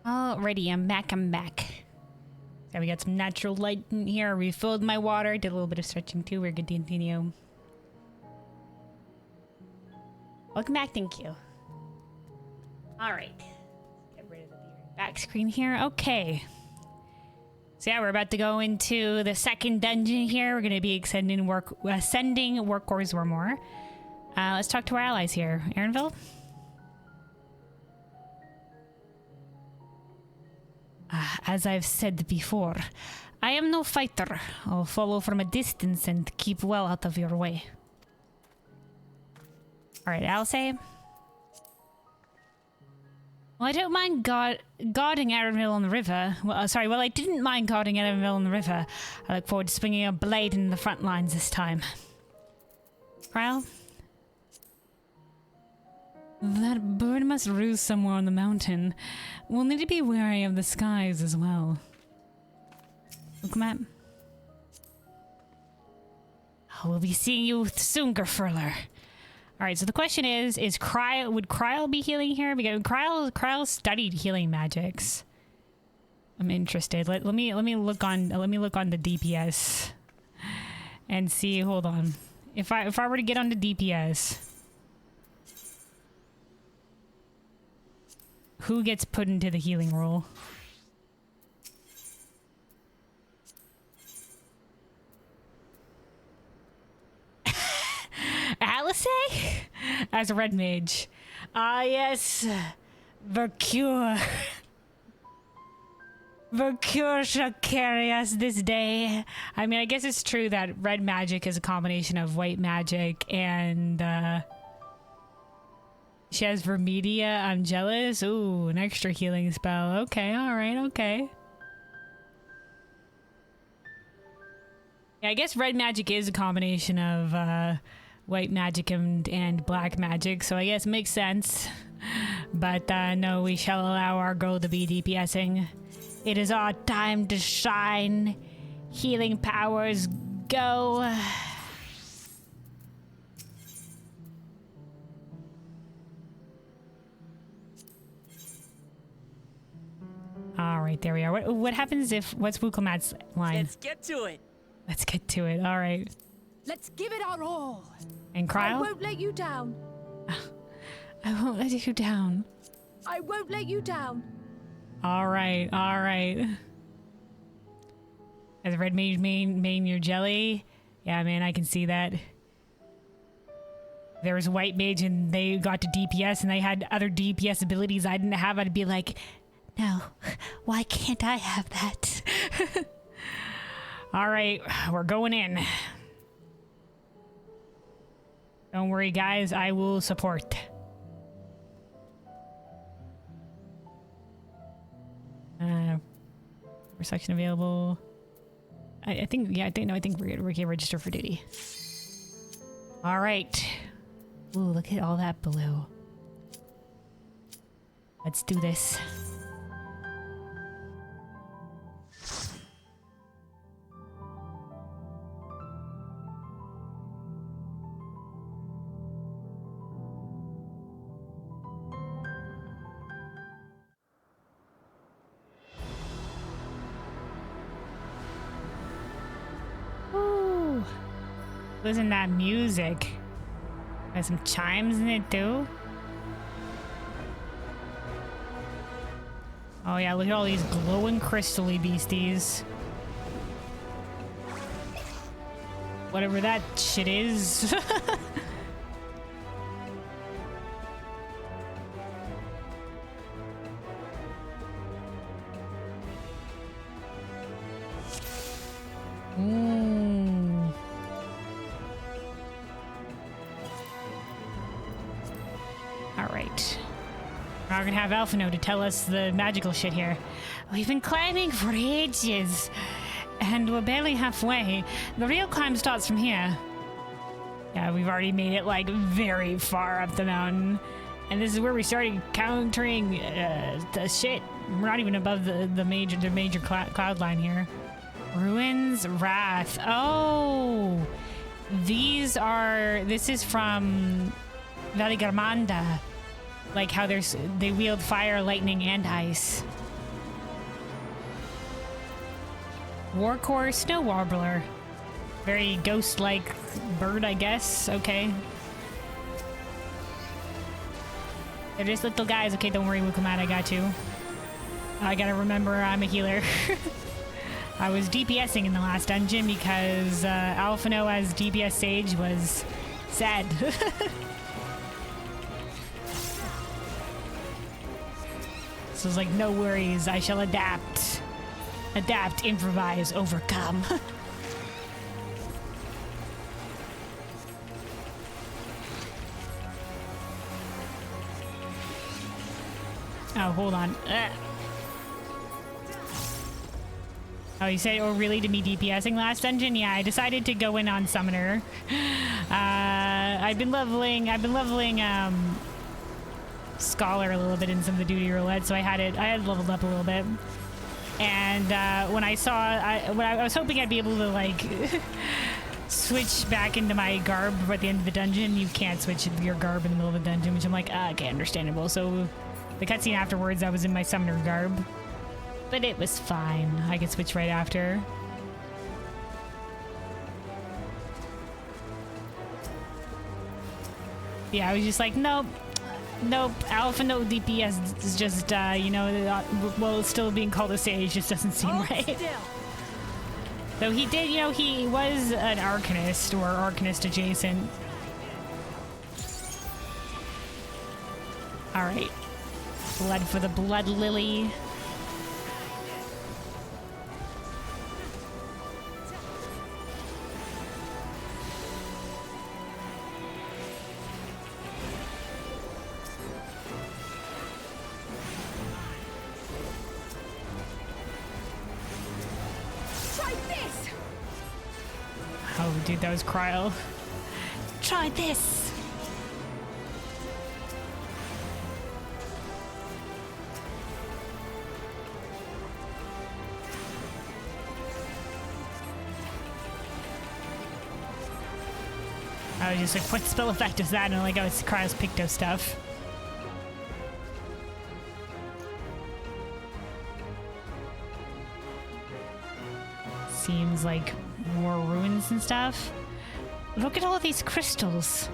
Alrighty, I'm back. So we got some natural light in here. Refilled my water. Did a little bit of stretching too. We're good to continue. Welcome back, thank you. All right. Get rid of the back screen here. Okay. So yeah, we're about to go into the second dungeon here. We're going to be ascending Workors more. Let's talk to our allies here. Aaronville? As I've said before, I am no fighter. I'll follow from a distance and keep well out of your way. Alright, Alice. Well, I don't mind guarding Aaronville on the river. Well, I didn't mind guarding Aaronville on the river. I look forward to swinging a blade in the front lines this time. Kyle? That bird must roost somewhere on the mountain. We'll need to be wary of the skies as well. Look, Matt. We'll be seeing you soon, Gerfurler. Alright, so the question is would Kryle be healing here? Because Kryle studied healing magics. I'm interested. Let me look on the DPS and see. Hold on. If I were to get onto DPS, who gets put into the healing role? Alice as a red mage. Ah, yes. Vercure. Vercure shall carry us this day. I mean, I guess it's true that red magic is a combination of white magic and she has Vermedia. I'm jealous. Ooh, an extra healing spell. Okay, alright, okay. Yeah, I guess red magic is a combination of white magic and black magic, so I guess it makes sense. But no, we shall allow our girl to be DPSing. It is our time to shine. Healing powers, go. Alright, there we are. What happens if... What's Wukelmat's line? Let's get to it. Let's get to it. Alright. Let's give it our all. And Kryle? I won't let you down. I won't let you down. I won't let you down. Alright, alright. As a red mage main your jelly? Yeah, man, I can see that. There was a white mage and they got to DPS and they had other DPS abilities I didn't have. I'd be like, no, why can't I have that? Alright, we're going in. Don't worry, guys, I will support. Section available. I think we're here register for duty. All right. Ooh, look at all that blue. Let's do this. Listen to that music. There's some chimes in it too. Oh yeah, look at all these glowing crystally beasties. Whatever that shit is. We're gonna have Alphino to tell us the magical shit here. We've been climbing for ages, and we're barely halfway. The real climb starts from here. Yeah, we've already made it like very far up the mountain, and this is where we started encountering the shit. We're not even above the major cloud line here. Ruins Wrath. Oh, this is from Valley Garmanda. Like how they wield fire, lightning, and ice. Warcore Snow Warbler. Very ghost-like bird, I guess. Okay. They're just little guys. Okay, don't worry, Urqopacha, I got you. I gotta remember I'm a healer. I was DPSing in the last dungeon because Alphino as DPS Sage was sad. So it's like, no worries, I shall adapt. Adapt, improvise, overcome. Oh, hold on. Oh, you said, oh, really, to me DPSing last dungeon? Yeah, I decided to go in on Summoner. I've been leveling, Scholar a little bit in some of the duty roulette, so I had leveled up a little bit. And when I was hoping I'd be able to, like, switch back into my garb at the end of the dungeon. You can't switch your garb in the middle of the dungeon, which I'm like, okay, understandable. So the cutscene afterwards, I was in my Summoner garb. But it was fine. I could switch right after. Yeah, I was just like, nope. Nope, Alpha no DPS is just, you know, well, still being called a sage just doesn't seem right. Though he did, you know, he was an Arcanist or Arcanist adjacent. Alright. Blood for the Blood Lily. Oh, dude, that was Cryo. Try this! I was just like, what spell effect is that? And I'm like, oh, it's Cryo's Picto stuff. Seems like more ruins and stuff. Look at all these crystals.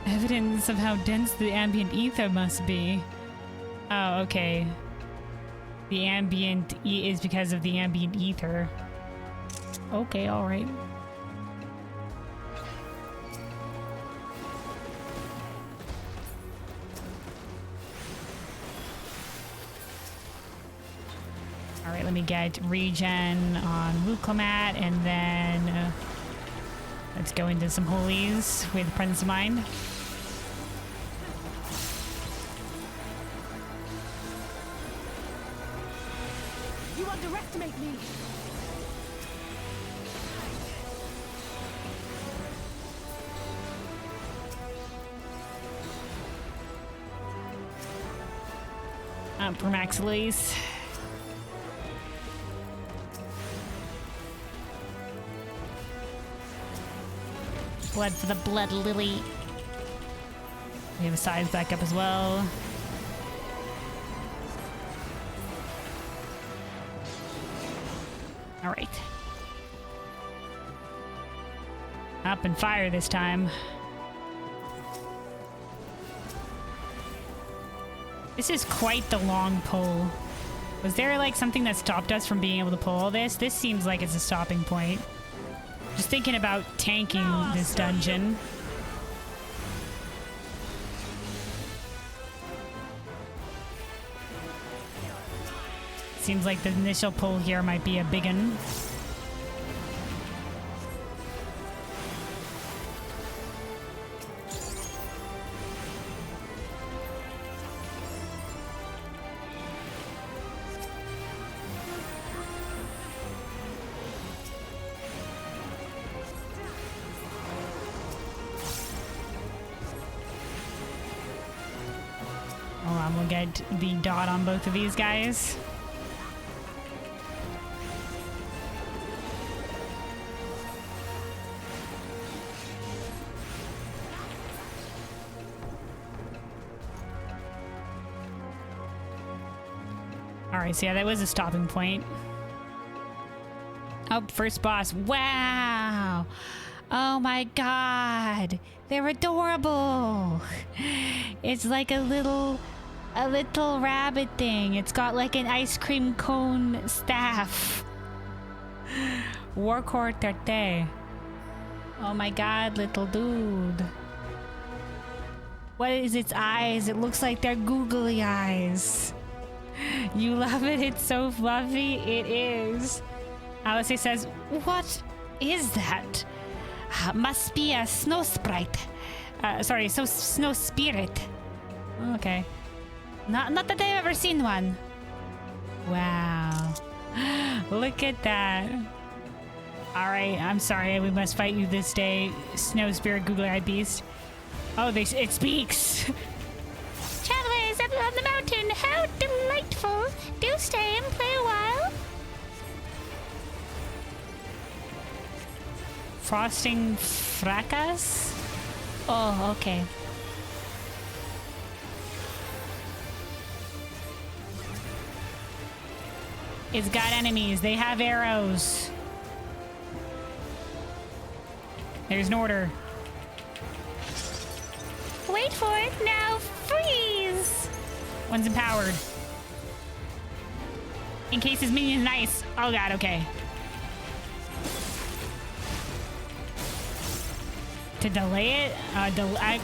Evidence of how dense the ambient ether must be. Oh, okay. The ambient is because of the ambient ether. Okay, alright. Alright, let me get regen on Urqopacha, and then let's go into some holies with Presence of Mind. You underestimate me. Permaxilase. Blood for the Blood Lily. We have a size back up as well. Alright. Up and fire this time. This is quite the long pull. Was there like something that stopped us from being able to pull all this? This seems like it's a stopping point. Just thinking about tanking this dungeon. Seems like the initial pull here might be a big one. Hold on, we'll get the dot on both of these guys. Alright, so yeah, that was a stopping point. Oh, first boss. Wow! Oh my god. They're adorable. It's like a little rabbit thing. It's got like an ice cream cone staff. Urqopacha. Oh my god, little dude. What is its eyes? It looks like they're googly eyes. You love it? It's so fluffy. It is. Alice says, what is that? Must be a snow sprite. Sorry, snow spirit. Okay. Not that I've ever seen one. Wow. Look at that. Alright, I'm sorry. We must fight you this day, snow spirit googly-eyed beast. Oh, it speaks. Travelers on the mountain, how delightful. Do stay and play a while. Frosting fracas? Oh, okay. It's got enemies. They have arrows. There's an order. Wait for it. Now freeze. One's empowered. In case his minion's nice. Oh god, okay. To delay it?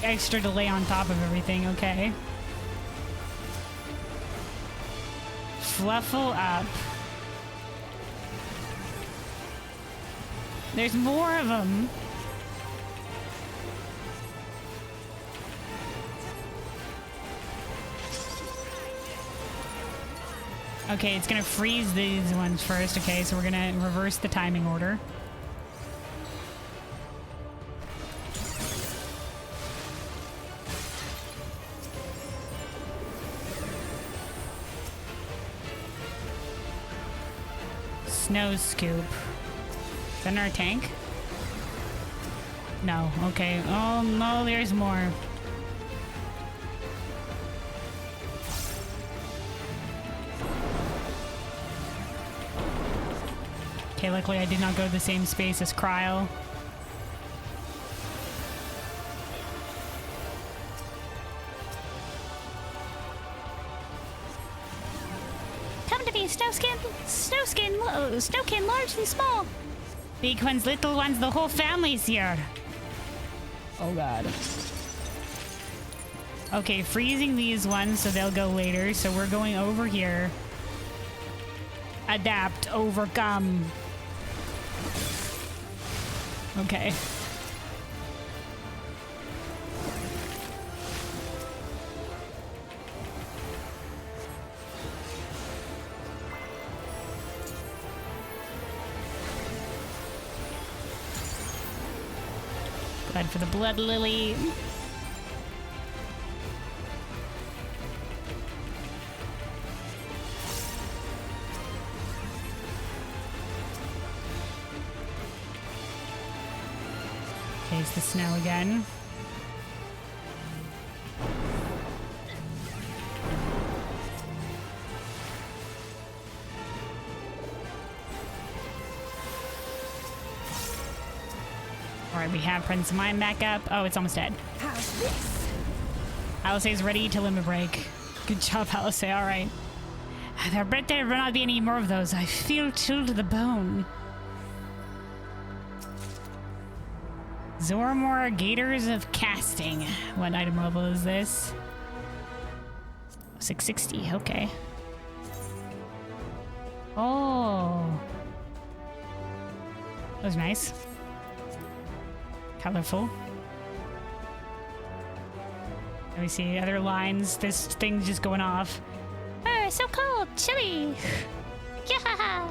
Extra delay on top of everything, okay. Fluffle up. There's more of them. Okay, it's gonna freeze these ones first. Okay, so we're gonna reverse the timing order. Snow scoop. Is that in our tank? No. Okay. Oh no, there's more. Okay, luckily I did not go to the same space as Cryo. Come to me, snowskin large and small. Big ones, little ones, the whole family's here. Oh god. Okay, freezing these ones so they'll go later. So we're going over here. Adapt, overcome. Okay. Blood for the blood lily. Okay, it's the snow again. Alright, we have Prince Mine back up. Oh, it's almost dead. How's this? Alice's ready to limit break. Good job, Alice. Alright. There better not be any more of those. I feel chilled to the bone. Zormor Gators of Casting. What item level is this? 660. Okay. Oh. That was nice. Colorful. Let me see other lines. This thing's just going off. Oh, so cold, chilly. Yeah.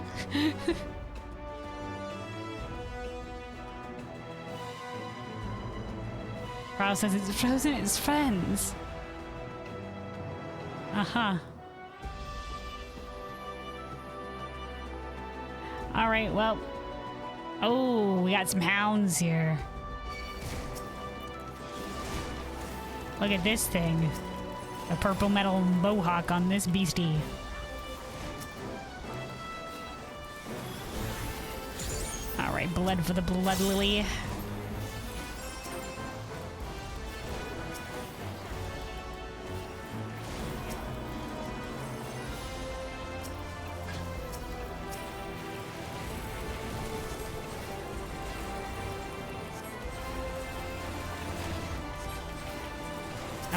Carl says it's frozen its friends. Uh-huh. Alright, well. Oh, we got some hounds here. Look at this thing. A purple metal mohawk on this beastie. Alright, blood for the blood lily.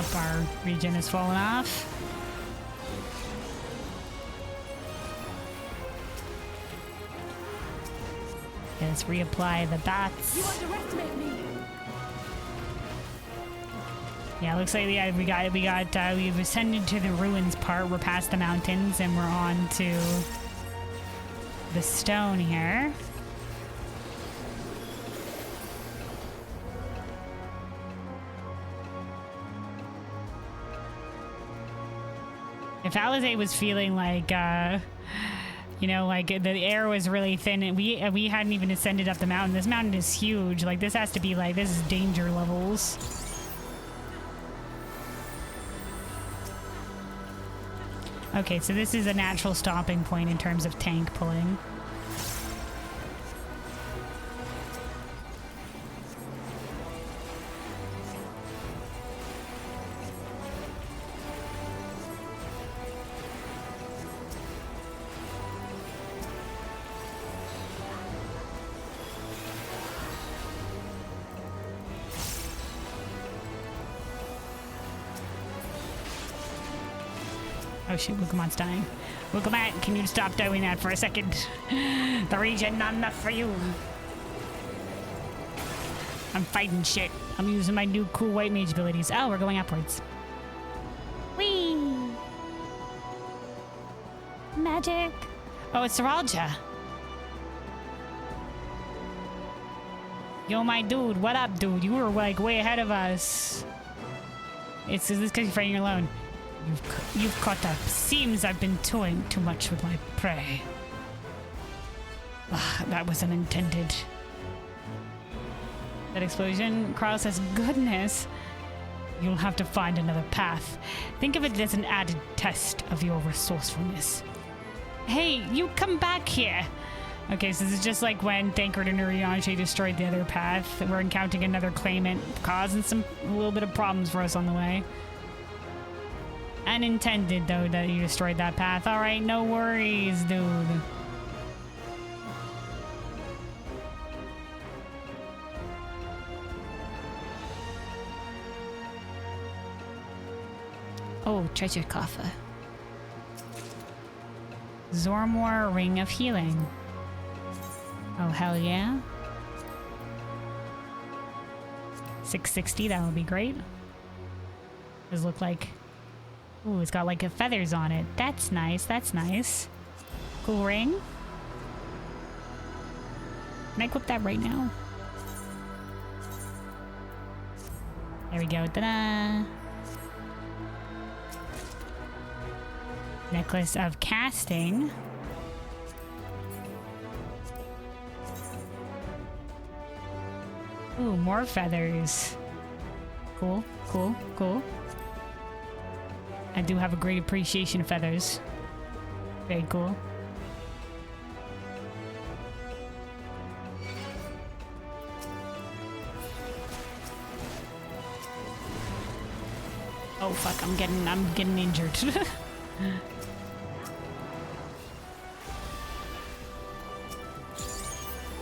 Up our regen has fallen off. Okay, let's reapply the bats. You underestimate me. Yeah, looks like we've ascended to the ruins part. We're past the mountains and we're on to the stone here. If Alizé was feeling like, you know, like the air was really thin and we hadn't even ascended up the mountain. This mountain is huge. Like this has to be like, this is danger levels. Okay, so this is a natural stopping point in terms of tank pulling. Oh shoot, Wukamon's dying. Wukamon, can you stop doing that for a second? The regen not enough for you. I'm fighting shit. I'm using my new cool white mage abilities. Oh, we're going upwards. Whee! Magic. Oh, it's Saralja. Yo, my dude. What up, dude? You were like way ahead of us. It's this because you're fighting alone. You've caught up. Seems I've been toying too much with my prey. That was unintended. That explosion? Carl says, goodness. You'll have to find another path. Think of it as an added test of your resourcefulness. Hey, you come back here. Okay, so this is just like when Thancred and Urianger destroyed the other path. We're encountering another claimant, causing a little bit of problems for us on the way. Unintended, though, that you destroyed that path. Alright, no worries, dude. Oh, treasure coffer. Zormor Ring of Healing. Oh, hell yeah. 660, that would be great. Does look like... Ooh, it's got like feathers on it. That's nice, that's nice. Cool ring. Can I equip that right now? There we go, ta-da! Necklace of Casting. Ooh, more feathers. Cool, cool, cool. I do have a great appreciation of feathers. Very cool. Oh fuck, I'm getting injured.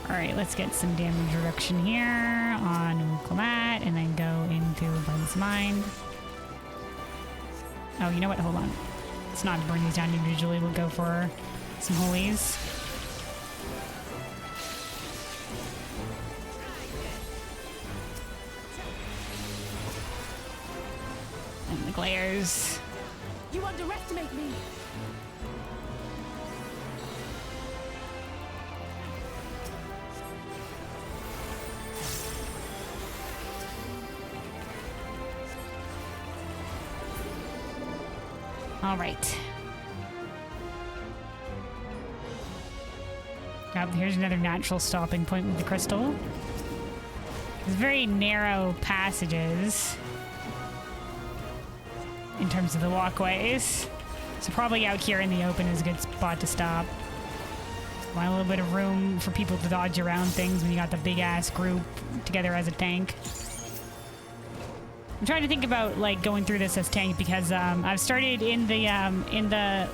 Alright, let's get some damage reduction here on Urqopacha and then go into Burn's Mind. Oh, you know what? Hold on. Let's not burn these down individually. We'll go for some holies. And the glares. You underestimate me. All right. Yep, here's another natural stopping point with the crystal. There's very narrow passages in terms of the walkways. So probably out here in the open is a good spot to stop. Want a little bit of room for people to dodge around things when you got the big ass group together as a tank. I'm trying to think about like going through this as tank because I've started in the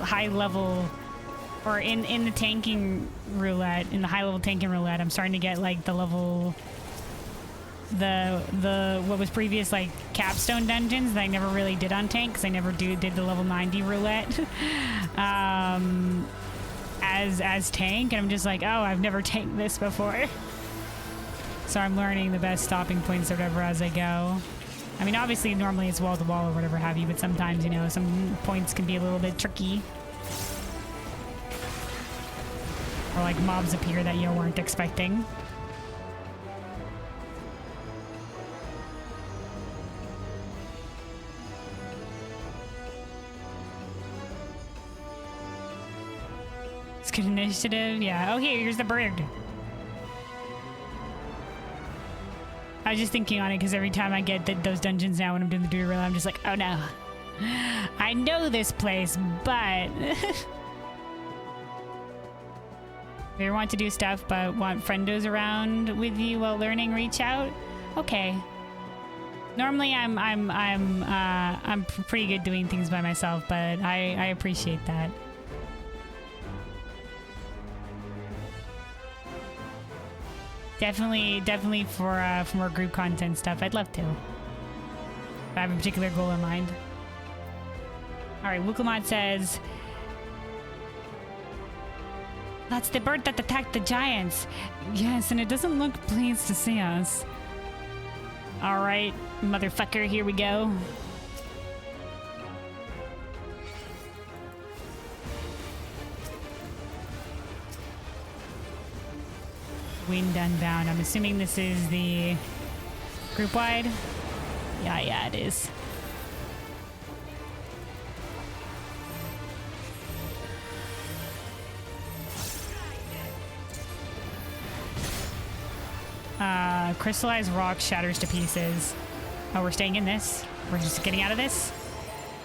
high level or in the tanking roulette, in the high level tanking roulette. I'm starting to get like the level what was previous like capstone dungeons that I never really did on tank because I never did the level 90 roulette as tank, and I'm just like, oh, I've never tanked this before. So I'm learning the best stopping points or whatever as I go. I mean, obviously normally it's wall to wall or whatever have you, but sometimes, you know, some points can be a little bit tricky. Or like mobs appear that you weren't expecting. It's good initiative. Yeah. Oh, here, here's the bird. I was just thinking on it because every time I get those dungeons now when I'm doing the duty reel, I'm just like, oh no. I know this place, but... If you want to do stuff but want friendos around with you while learning, reach out. Okay. Normally I'm pretty good doing things by myself, but I appreciate that. Definitely for more group content stuff, I'd love to. If I have a particular goal in mind. All right, Wukamat says. That's the bird that attacked the giants. Yes, and it doesn't look pleased to see us. All right, motherfucker, here we go. Wind Unbound. I'm assuming this is the group wide. Yeah, it is. Crystallized rock shatters to pieces. Oh, we're staying in this. We're just getting out of this.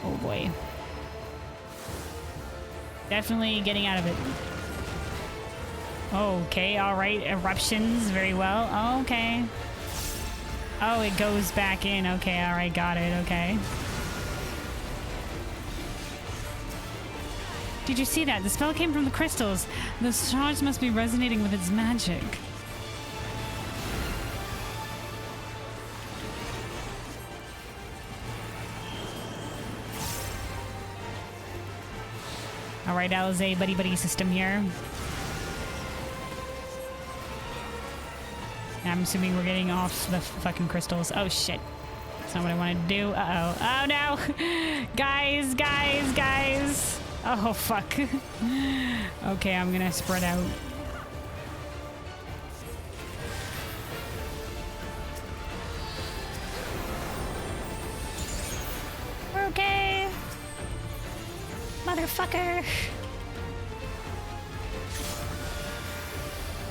Oh boy. Definitely getting out of it. Okay, all right. Eruptions, very well. Oh, okay. Oh, it goes back in. Okay, all right, got it. Okay. Did you see that? The spell came from the crystals. The charge must be resonating with its magic. All right, Alize, buddy system here. I'm assuming we're getting off the fucking crystals. Oh shit. That's not what I wanted to do. Uh-oh. Oh no! Guys! Oh fuck. Okay, I'm gonna spread out. We're okay! Motherfucker!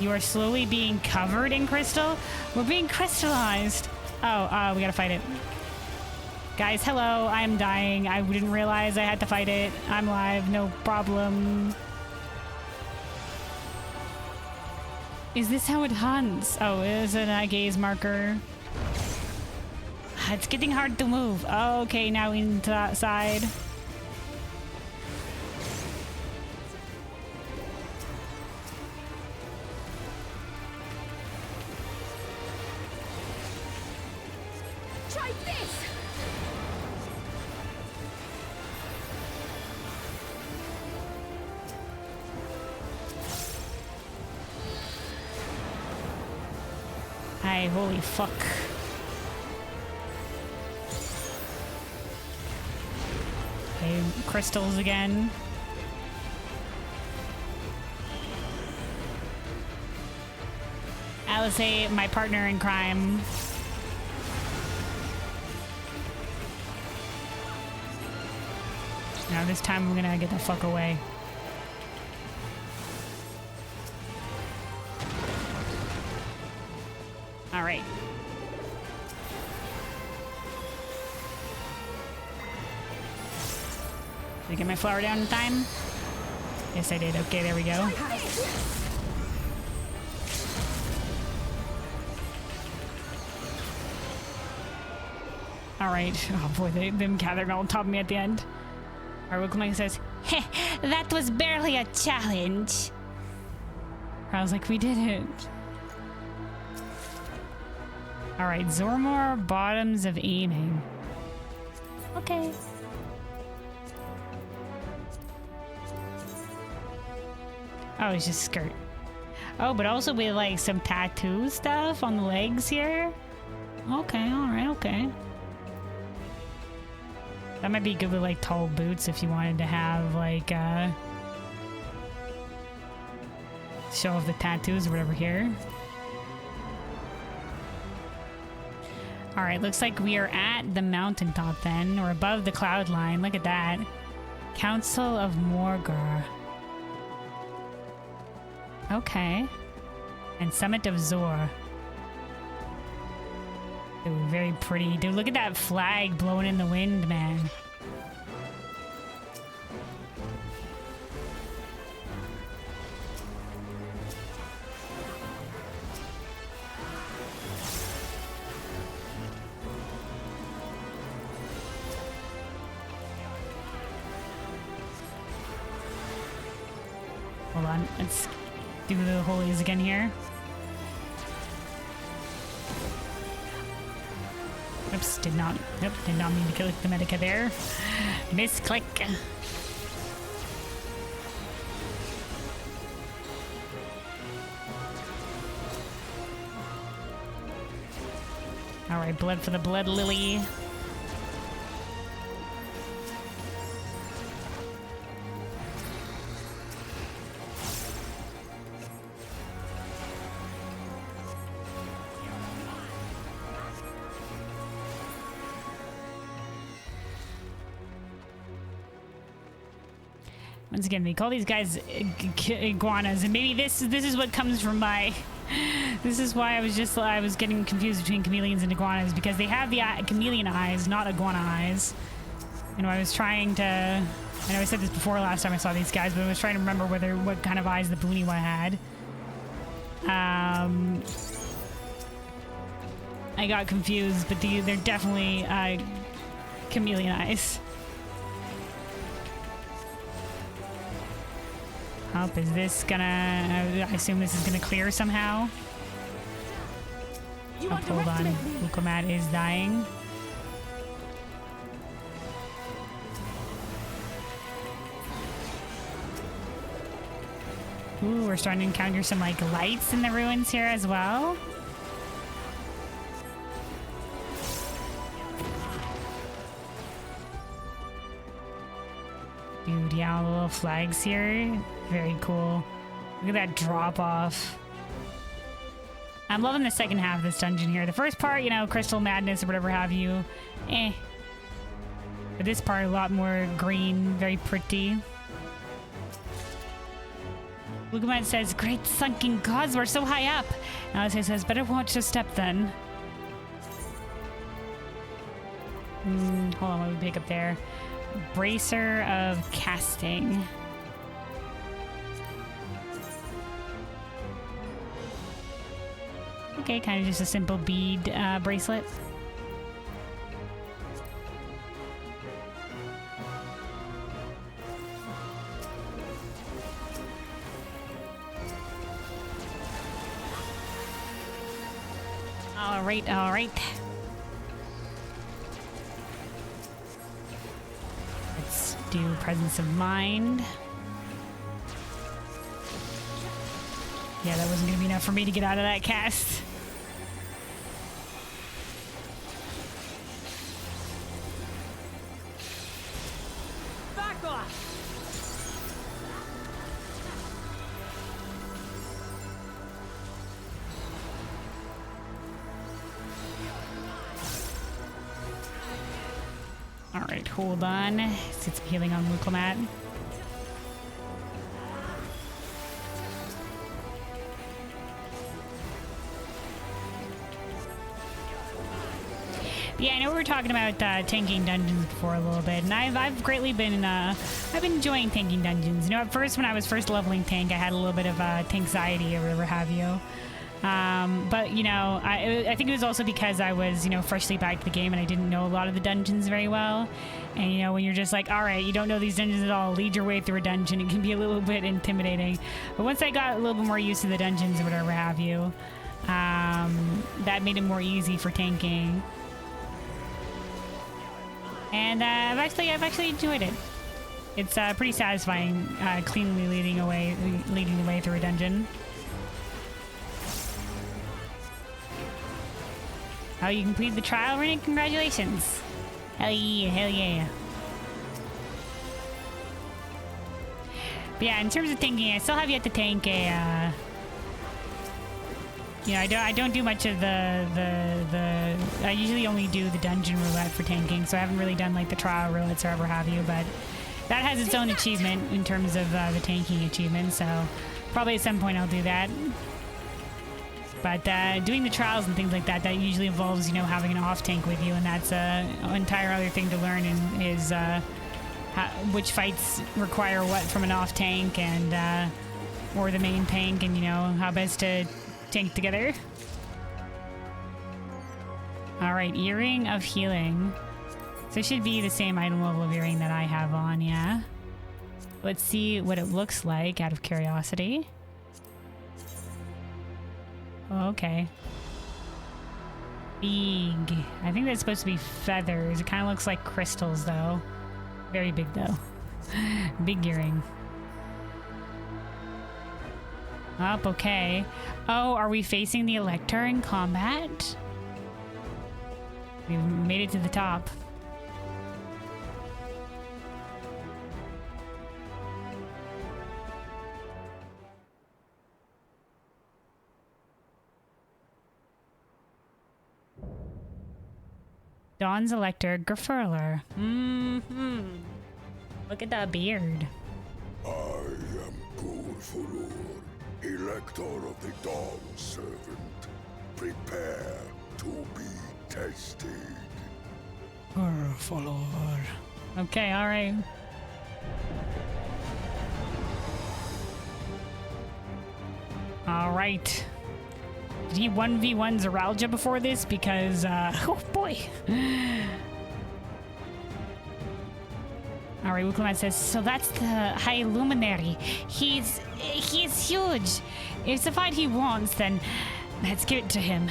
You are slowly being covered in crystal? We're being crystallized. Oh, we gotta fight it. Guys, hello, I'm dying. I didn't realize I had to fight it. I'm live, no problem. Is this how it hunts? Oh, is it a gaze marker? It's getting hard to move. Okay, now into that side. Try this! Hi, holy fuck. Okay, crystals again. Alice, my partner in crime. Now this time I'm gonna get the fuck away. All right. Did I get my flower down in time? Yes, I did. Okay, there we go. All right. Oh boy, them gathering all on top of me at the end. All right, Wukamat says, Heh, that was barely a challenge. I was like, we did it. All right, Zormor, bottoms of aiming. Okay. Oh, it's just skirt. Oh, but also with like some tattoo stuff on the legs here. Okay, all right, okay. That might be good with like tall boots if you wanted to have like show off the tattoos or whatever here. All right, looks like we are at the mountaintop then, or above the cloud line. Look at that. Council of Morgar. Okay. And Summit of Zor. Ooh, very pretty. Dude, look at that flag blowing in the wind, man. Hold on, let's do the holies again here. Oops, did not mean to click the Medica there. Misclick. All right, blood for the blood lily. Once again, they call these guys iguanas, and maybe this is what comes from my. This is why I was getting confused between chameleons and iguanas, because they have the chameleon eyes, not iguana eyes. You know, I was trying to. I know I said this before last time I saw these guys, but I was trying to remember what kind of eyes the Boony one had. I got confused, but they're definitely chameleon eyes. Up, is this gonna... I assume this is gonna clear somehow. Oh, hold on. Urqopacha is dying. Ooh, we're starting to encounter some like lights in the ruins here as well. Dude, yeah, all the little flags here. Very cool. Look at that drop off. I'm loving the second half of this dungeon here. The first part, you know, Crystal Madness or whatever have you. Eh. But this part, a lot more green, very pretty. Urqopacha says, "Great sunken gods, we're so high up." Alice says, "Better watch your step then." Hold on, what do we pick up there? Bracer of casting. Okay, kind of just a simple bead bracelet. All right, all right. Let's do Presence of Mind. Yeah, that wasn't going to be enough for me to get out of that cast. Back off! All right, hold on. Let's get some healing on Urqopacha. Yeah, I know we were talking about tanking dungeons before a little bit, and I've greatly been I've been enjoying tanking dungeons. You know, at first when I was first leveling tank, I had a little bit of tankxiety or whatever have you. But you know, I think it was also because I was, you know, freshly back to the game and I didn't know a lot of the dungeons very well. And you know, when you're just like, all right, you don't know these dungeons at all, lead your way through a dungeon, it can be a little bit intimidating. But once I got a little bit more used to the dungeons or whatever have you, That made it more easy for tanking. And I've actually enjoyed it. It's pretty satisfying, cleanly leading the way through a dungeon. Oh, you completed the trial, Rennie? Congratulations! Hell yeah, hell yeah. But yeah, in terms of tanking, I still have yet to tank a, you know, I don't do much of I usually only do the dungeon roulette for tanking, so I haven't really done like the trial roulettes or ever have you, but that has its own achievement in terms of the tanking achievement, so probably at some point I'll do that. But doing the trials and things like that, that usually involves, you know, having an off tank with you, and that's an entire other thing to learn, and is which fights require what from an off tank, and or the main tank, and you know how best to tank together. All right, earring of healing. So it should be the same item level of earring that I have on, yeah. Let's see what it looks like out of curiosity. Oh, okay. Big. I think that's supposed to be feathers. It kind of looks like crystals, though. Very big, though. Big earring. Up, okay. Oh, are we facing the Elector in combat? We've made it to the top. Dawn's Elector Grafurler. Look at that beard. I am Gulfurur, Elector of the Dawn Servant. Prepare to be tested. Follower. Okay, alright. Alright. Did he 1v1 Zeralja before this? Because, oh boy. Alright, Urqopacha says, so that's the High Luminary. He's huge. If it's the fight he wants, then let's give it to him.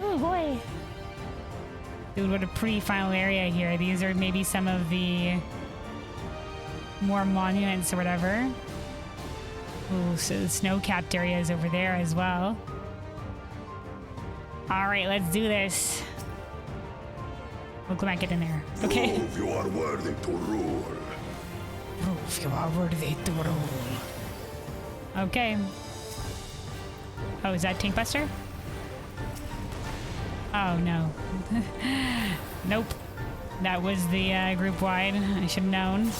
Oh boy. Dude, what a pretty final area here. These are maybe some of the more monuments or whatever. Ooh, so the snow-capped area is over there as well. Alright, let's do this. We'll come back, get in there. Okay. Prove you are worthy to rule. Prove you are worthy to rule. Okay. Oh, is that Tankbuster? Oh, no. Nope. That was the group wide. I should have known.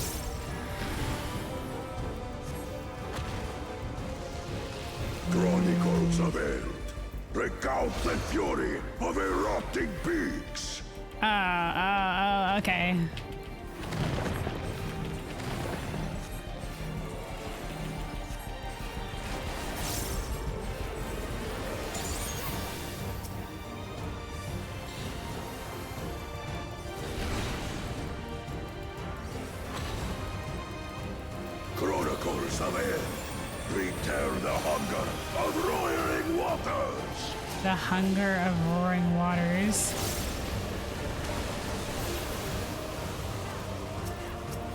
Chronicles of Eld. Recount the fury of erupting peaks. Okay. Chronicles of Eld. Return the hunger of roaring waters. The hunger of roaring waters.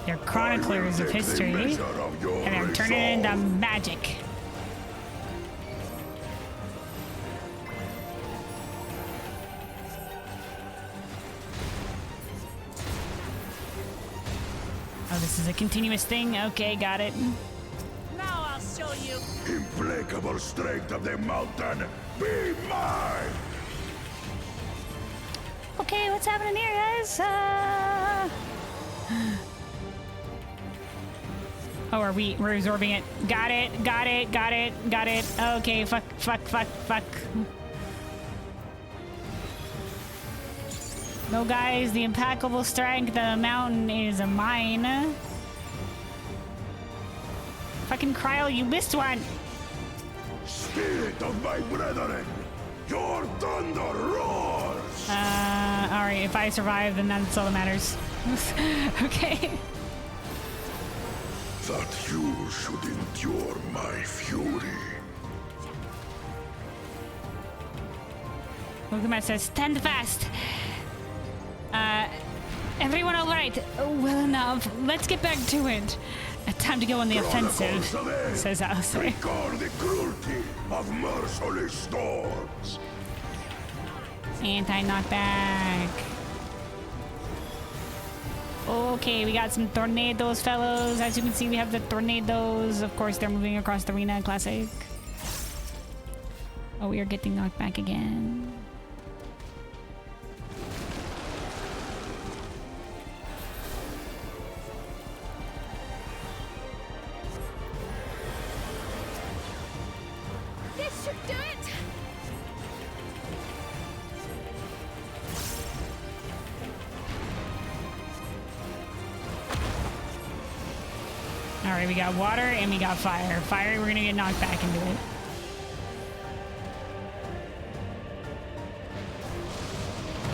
They're chroniclers of history, and they're turning it into magic. Oh, this is a continuous thing? Okay, got it. Now I'll show you. Implacable strength of the mountain, be mine! Okay, what's happening here, guys? Oh, we're absorbing it. Got it. Okay, fuck. No, guys, the impeccable strength of the mountain is mine. Fucking Cryo, you missed one. Spirit of my brethren, your thunder roars! Alright, if I survive, then that's all that matters. Okay. That you should endure my fury. Urqopacha says, stand fast. Everyone all right? Well enough. Let's get back to it. Time to go on the offensive, says Alice. Record the cruelty of merciless storms. Anti-knockback. Okay, we got some tornadoes, fellows. As you can see, we have the tornadoes. Of course, they're moving across the arena. Classic. Oh, we are getting knocked back again. This should do it! Alright, we got water and we got fire. Fire, we're gonna get knocked back into it.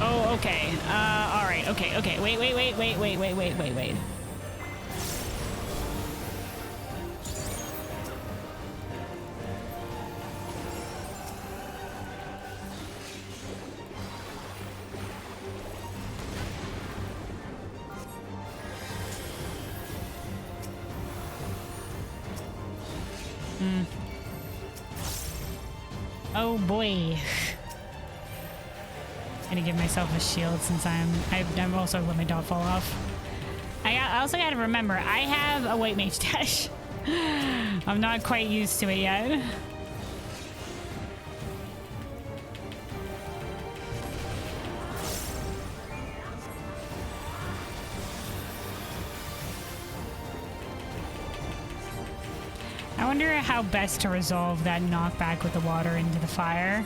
Oh, okay. Alright, okay. Wait. Oh boy. Gonna give myself a shield since I've also let my dot fall off. I also gotta remember, I have a white mage dash. I'm not quite used to it yet. I wonder how best to resolve that knockback with the water into the fire.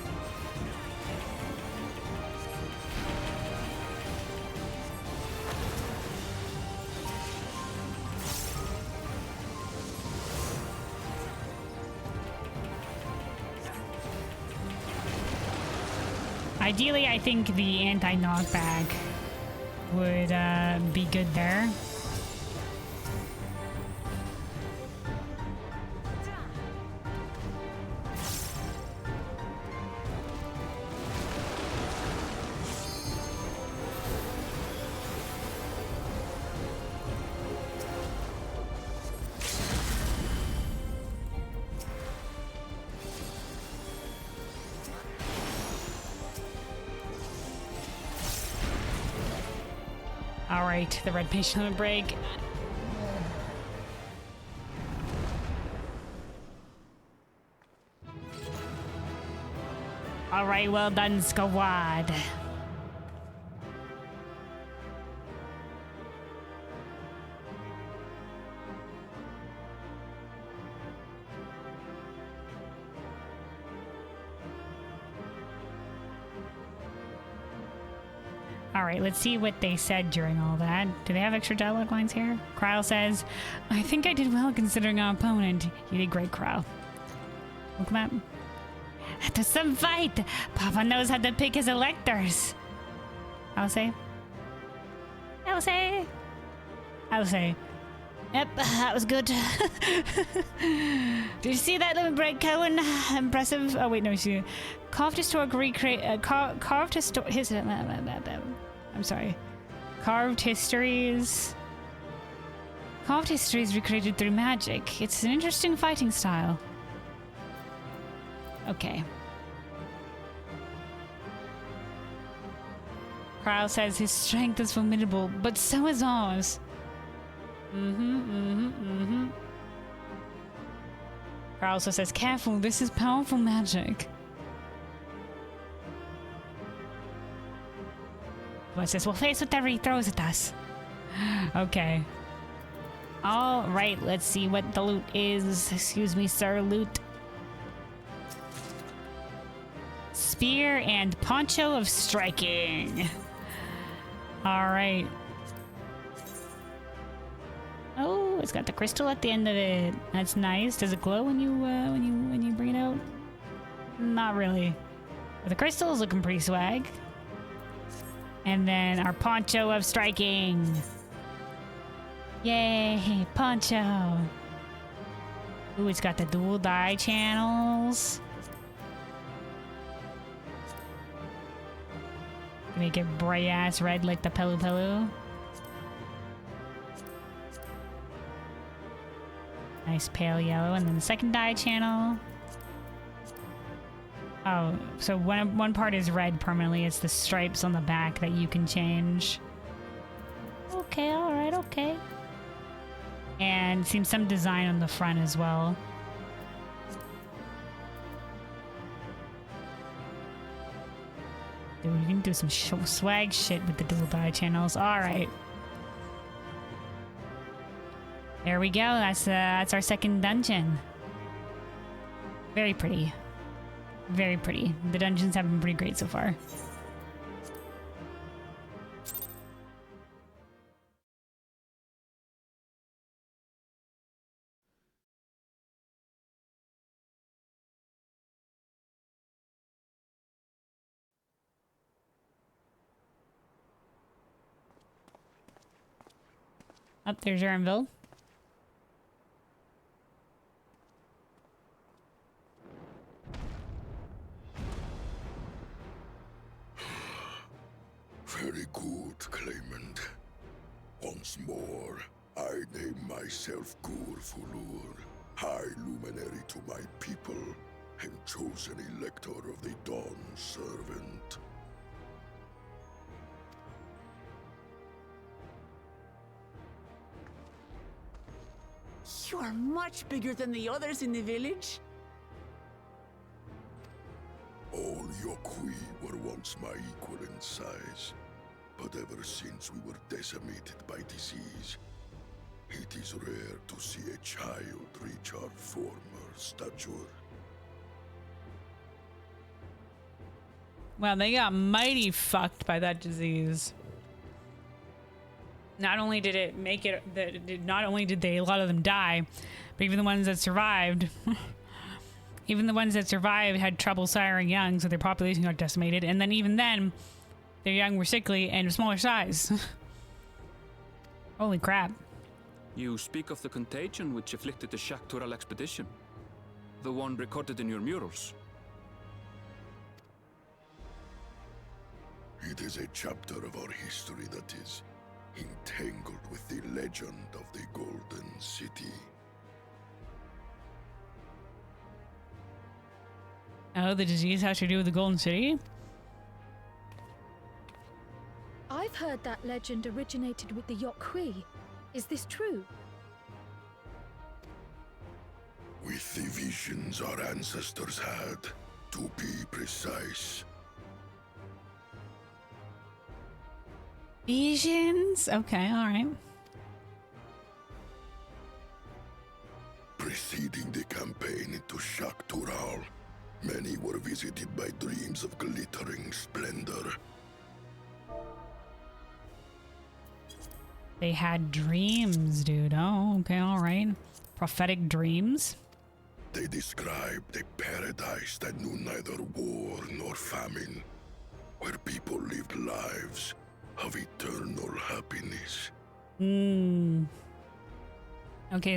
Ideally, I think the anti-knockback would be good there. Alright, the red page limit break. Alright, well done, squad. Alright, let's see what they said during all that. Do they have extra dialogue lines here? Kryle says, I think I did well considering our opponent. You did great, Kryle. Welcome up. After some fight, Papa knows how to pick his electors. I'll say. Yep, that was good. Did you see that limit break, Cohen? Impressive. Oh wait, no, she carved historic recreate. Carved his. I'm sorry. Carved histories recreated through magic. It's an interesting fighting style. Okay. Kryle says his strength is formidable, but so is ours. Kryle also says, careful, this is powerful magic. But says, we'll face whatever he throws at us. Okay. Alright, let's see what the loot is. Excuse me, sir, loot. Spear and poncho of striking. Alright. Oh, it's got the crystal at the end of it. That's nice. Does it glow when you bring it out? Not really. But the crystal's looking pretty swag. And then our poncho of striking. Yay, poncho. Ooh, it's got the dual dye channels. Make it bright ass red like the Pelu Pelu. Nice pale yellow, and then the second dye channel. Oh, so one part is red permanently. It's the stripes on the back that you can change. Okay, alright, okay. And seems some design on the front as well. Dude, you can do some swag shit with the dual dye channels. Alright. There we go. That's our second dungeon. Very pretty. Very pretty. The dungeons have been pretty great so far. Up there's Erinville. Very good, Claimant. Once more, I name myself Gur-Fulur, High Luminary to my people, and chosen Elector of the Dawn Servant. You are much bigger than the others in the village. All Yokui were once my equal in size, but ever since we were decimated by disease, it is rare to see a child reach our former stature. Wow, they got mighty fucked by that disease. Not only did it make it, not only did a lot of them die, but even the ones that survived, even the ones that survived had trouble siring young, so their population got decimated. And then even then, their young were sickly and of smaller size. Holy crap. You speak of the contagion which afflicted the Shaktural expedition. The one recorded in your murals. It is a chapter of our history that is entangled with the legend of the Golden City. Oh, the disease has to do with the Golden City? I've heard that legend originated with the Yokui. Is this true? With the visions our ancestors had, to be precise. Visions? Okay, alright. Preceding the campaign into Shaktural, many were visited by dreams of glittering splendor. They had dreams, dude. Oh, okay, alright. Prophetic dreams? They described a paradise that knew neither war nor famine, where people lived lives of eternal happiness. Okay,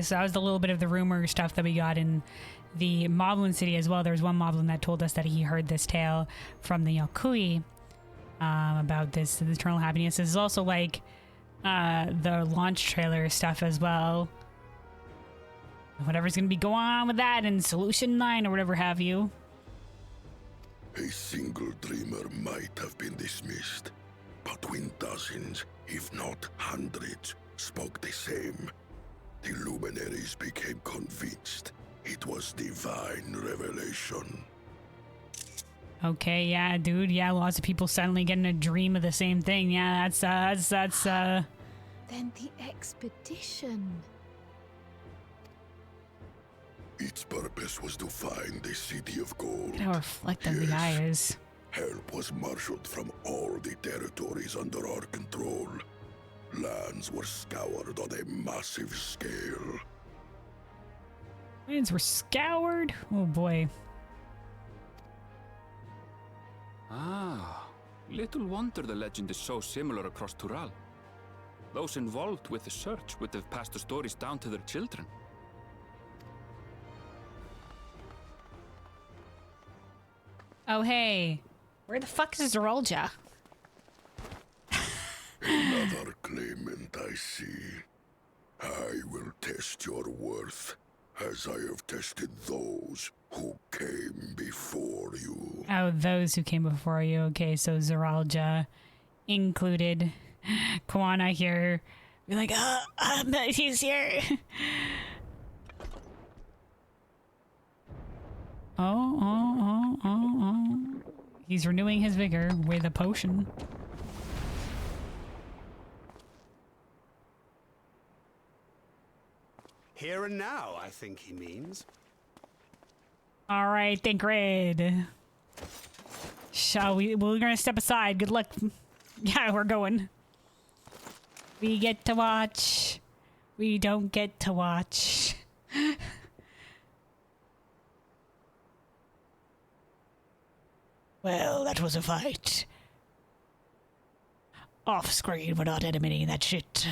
so that was the little bit of the rumor stuff that we got in the Moblin City as well. There was one Moblin that told us that he heard this tale from the Yokui about this eternal happiness. This is also like the launch trailer stuff as well. Whatever's going to be going on with that in Solution 9 or whatever have you. A single dreamer might have been dismissed, but when dozens, if not hundreds, spoke the same, the luminaries became convinced it was divine revelation. Okay, yeah, dude, yeah, lots of people suddenly getting a dream of the same thing. Yeah, that's Then the expedition. Its purpose was to find the City of Gold. Look how reflective the eye is. Help was marshaled from all the territories under our control. Lands were scoured on a massive scale. Lands were scoured? Oh boy. Ah, little wonder the legend is so similar across Tural. Those involved with the search would have passed the stories down to their children. Oh, hey. Where the fuck is Zorolja? Another claimant, I see. I will test your worth, as I have tested those who came before you. Oh, those who came before you. Okay, so Zeralja included. Koana here. Be like, he's here. Oh. He's renewing his vigor with a potion. Here and now, I think he means. All right, Thancred. Shall we? We're gonna step aside. Good luck. Yeah, we're going. We get to watch. We don't get to watch. Well, that was a fight. Off screen, we're not animating that shit.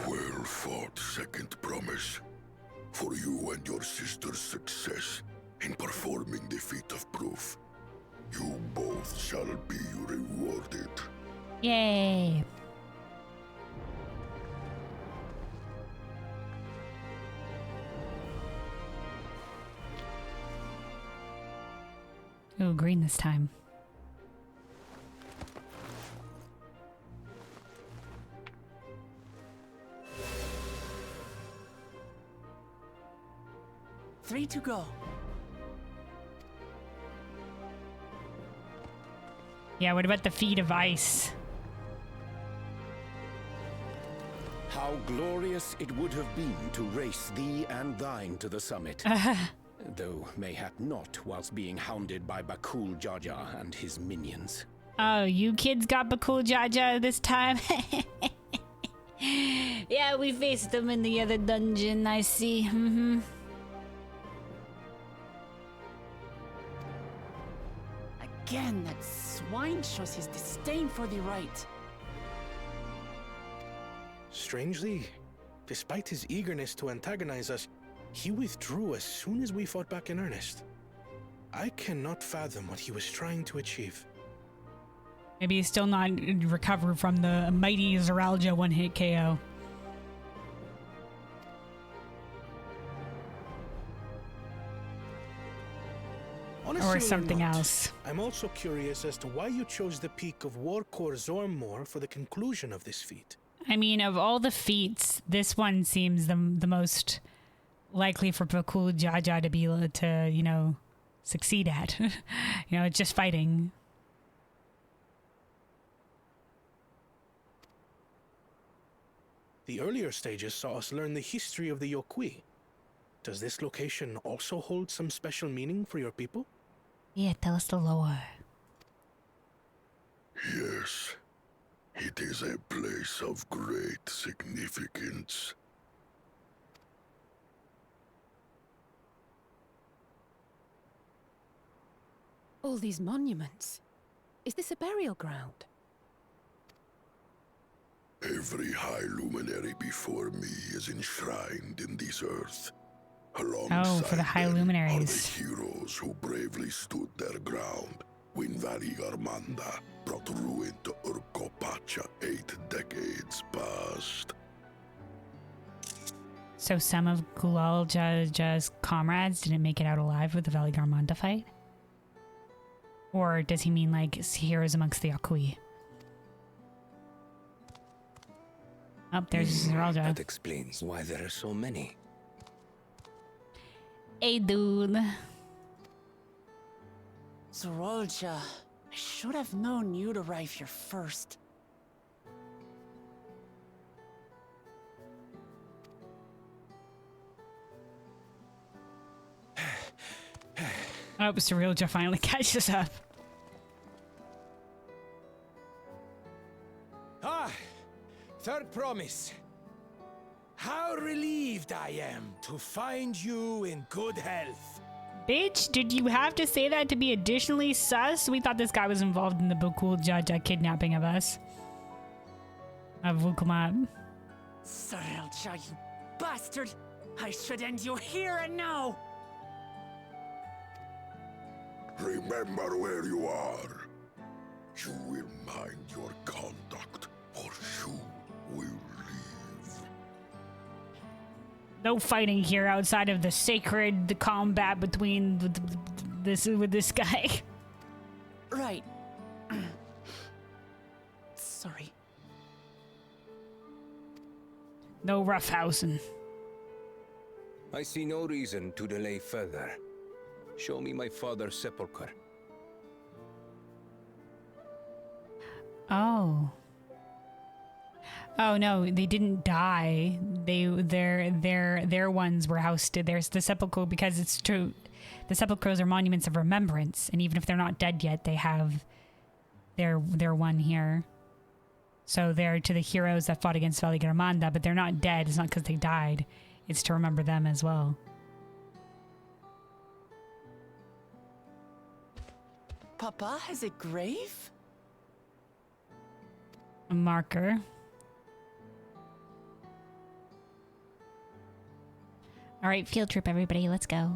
Well fought, second promise. For you and your sister's success in performing the feat of proof. You both shall be rewarded. Yay. Ooh, green this time. Three to go. Yeah, what about the feet of ice? How glorious it would have been to race thee and thine to the summit. Though mayhap not whilst being hounded by Bakul Jaja and his minions. Oh, you kids got Bakul Jaja this time? Yeah, we faced them in the other dungeon, I see. Again, that swine shows his disdain for the right. Strangely, despite his eagerness to antagonize us, he withdrew as soon as we fought back in earnest. I cannot fathom what he was trying to achieve. Maybe he's still not recovered from the mighty Zeralja one-hit KO. Or something else. I'm also curious as to why you chose the peak of Warkor Zormor for the conclusion of this feat. I mean, of all the feats, this one seems the most likely for Bakul Jaja to be able to, you know, succeed at. You know, just fighting. The earlier stages saw us learn the history of the Yokui. Does this location also hold some special meaning for your people? Yeah, tell us the lore. Yes, it is a place of great significance. All these monuments. Is this a burial ground? Every high luminary before me is enshrined in this earth. Oh, for the high luminaries. Are the heroes who bravely stood their ground when Valley Armanda brought ruin to Urqopacha 8 decades past. So some of Gulal Jaja's comrades didn't make it out alive with the Valley Garmanda fight? Or does he mean like heroes amongst the Yokui? Oh, there's Zeralja. That explains why there are so many. Hey, dude. Zeralja, I should have known you'd arrive here first. Oh, Zeralja finally catches up. Third promise. How relieved I am to find you in good health. Bitch, did you have to say that to be additionally sus? We thought this guy was involved in the Bakul Jaja kidnapping of us. of Urqopacha. Sorelja, you bastard! I should end you here and now! Remember where you are. You will mind your conduct, or you will leave. No fighting here outside of the sacred combat between this guy. Right. Sorry. No roughhousing. I see no reason to delay further. Show me my father's sepulchre. Oh. Oh no, they didn't die. Their ones were housed. There's the sepulchre because it's true. The sepulchres are monuments of remembrance, and even if they're not dead yet, they have their one here. So they're to the heroes that fought against Valigarmanda, but they're not dead. It's not because they died. It's to remember them as well. Papa has a grave? A marker. All right, field trip, everybody. Let's go.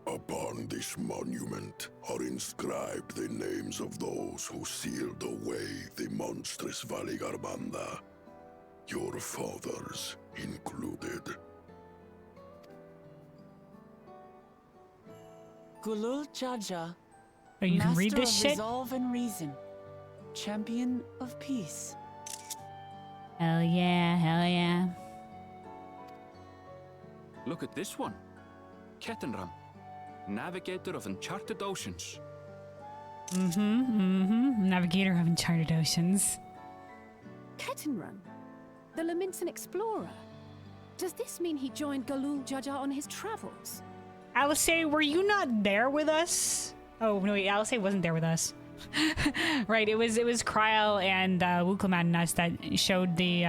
Upon this monument are inscribed the names of those who sealed away the monstrous Valigarmanda, your fathers included. Gulul Jaja, Oh, you can read this Master of shit? Resolve and Reason, Champion of Peace. Hell yeah, hell yeah. Look at this one. Kettenram, navigator of uncharted oceans. Navigator of Uncharted Oceans. Kettenrun, the Laminsan explorer. Does this mean he joined Gulul Jaja on his travels? Alice, were you not there with us? Oh no, wait, Alice wasn't there with us. Right, it was Kryl and Wukoman and us that showed the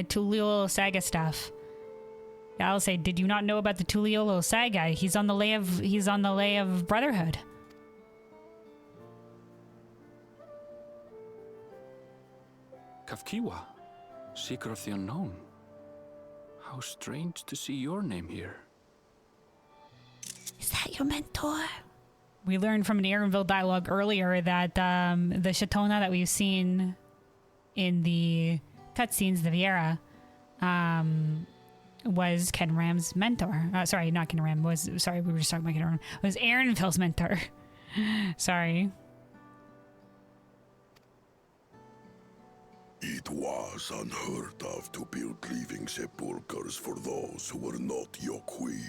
Tuliolo Saga stuff. Alice, did you not know about the Tuliolo Saga? He's on the lay of Brotherhood. Kafkiwa, seeker of the unknown. How strange to see your name here. Is that your mentor? We learned from an Aaronville dialogue earlier that the Shatona that we've seen in the cutscenes, the Viera, was Ken Ram's mentor. Sorry, not Ken Ram. We were just talking about Ken Ram. It was Aaronville's mentor. Sorry. It was unheard of to build living sepulchres for those who were not Yokwi.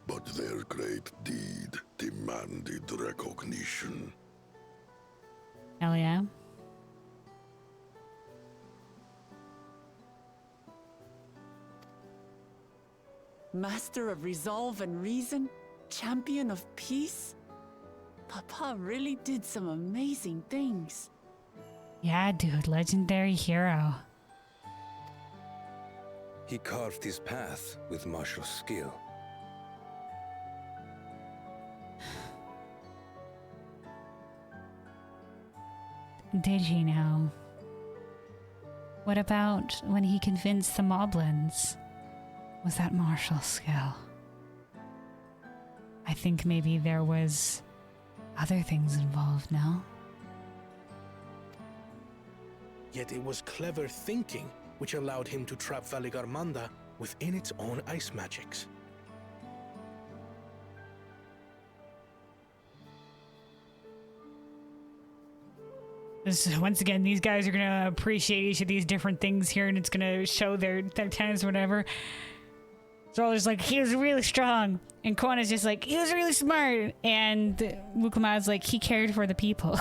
But their great deed demanded recognition. Hell yeah. Master of Resolve and Reason, Champion of Peace? Papa really did some amazing things. Yeah, dude, legendary hero. He carved his path with martial skill. Did he now? What about when he convinced the Moblins? Was that martial skill? I think maybe there was other things involved now. Yet it was clever thinking which allowed him to trap Valigarmanda within its own ice magics. Once again, these guys are gonna appreciate each of these different things here, and it's gonna show their talents or whatever. So just like, he was really strong, and Koana's just like, he was really smart, and Wukoma's like, he cared for the people.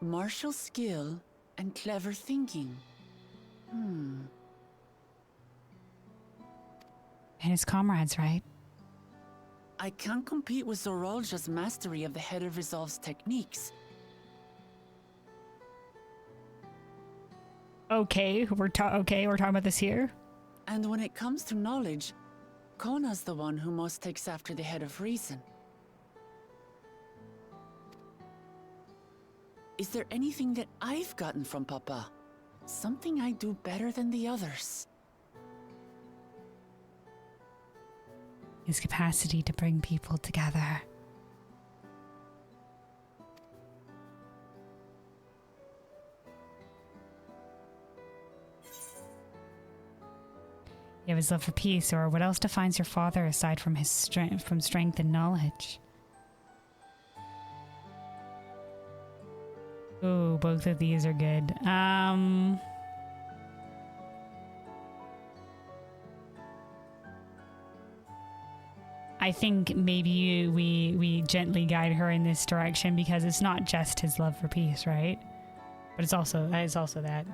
Martial skill and clever thinking. And his comrades, right? I can't compete with Zorolja's mastery of the Head of Resolve's techniques. Okay, we're talking about this here. And when it comes to knowledge, Kona's the one who most takes after the head of reason. Is there anything that I've gotten from Papa? Something I do better than the others? His capacity to bring people together. You have his love for peace, or what else defines your father aside from his strength and knowledge? Oh, both of these are good. I think maybe we gently guide her in this direction because it's not just his love for peace, right? But it's also that.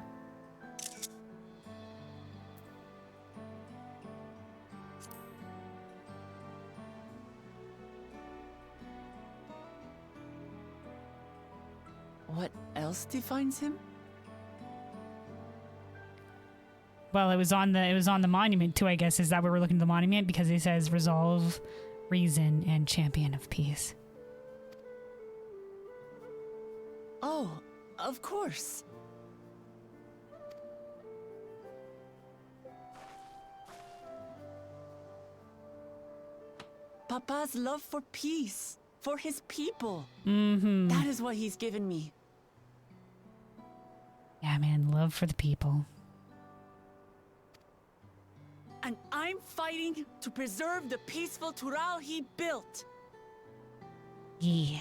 What else defines him? Well, it was on the monument too, I guess. Is that where we're looking at the monument? Because it says resolve, reason, and champion of peace. Oh, of course. Papa's love for peace, for his people. Mm-hmm. That is what he's given me. Yeah, man, love for the people. And I'm fighting to preserve the peaceful Tural he built. Yeah.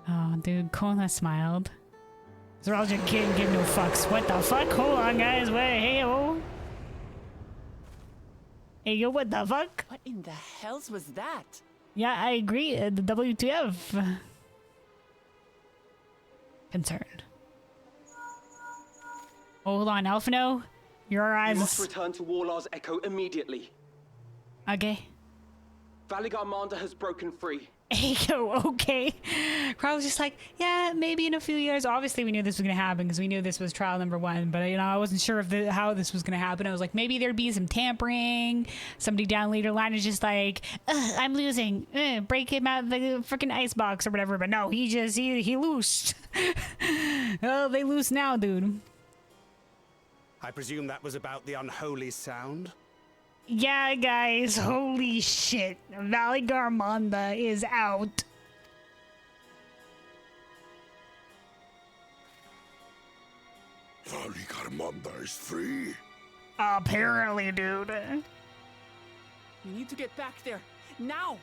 Oh, dude, Kona smiled. Zoral just can't give no fucks. What the fuck? Hold on, guys. Wait, hey, yo. Hey, yo, what the fuck? What in the hells was that? Yeah, I agree. The WTF. Concerned. Hold on, Alphino. Your eyes. You must return to Warlar's Echo immediately. Okay. Valigarmanda has broken free. Echo, okay. Carl was just like, yeah, maybe in a few years. Obviously, we knew this was going to happen because we knew this was trial number 1. But, you know, I wasn't sure of how this was going to happen. I was like, maybe there'd be some tampering. Somebody down later line is just like, I'm losing. Break him out of the freaking icebox or whatever. But no, he loosed. Oh, they loose now, dude. I presume that was about the unholy sound? Yeah, guys, holy shit. Valigarmanda is out. Valigarmanda is free? Apparently, dude. We need to get back there. Now!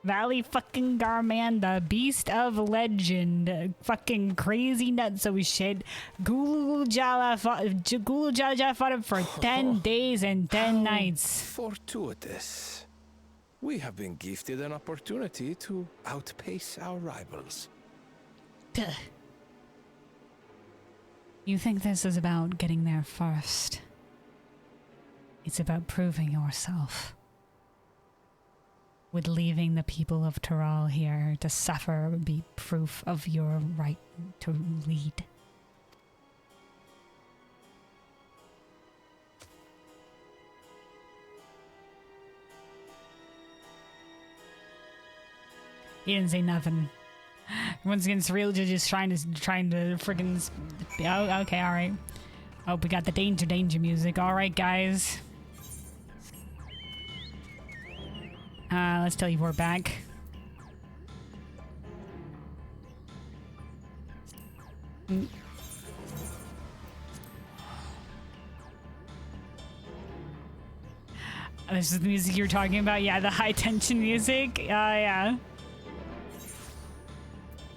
Valley fucking Garmanda, beast of legend, fucking crazy nutso shit. Gulu Jala fought him for 10 days and 10 nights. Fortuitous. We have been gifted an opportunity to outpace our rivals. Duh. You think this is about getting there first? It's about proving yourself. Would leaving the people of Tural here to suffer be proof of your right to lead? He didn't say nothing. Once again, Surreal just trying to friggin' oh, okay, alright. Oh, we got the danger music. Alright, guys. Let's tell you we're back. This is the music you were talking about? Yeah, the high tension music. Yeah.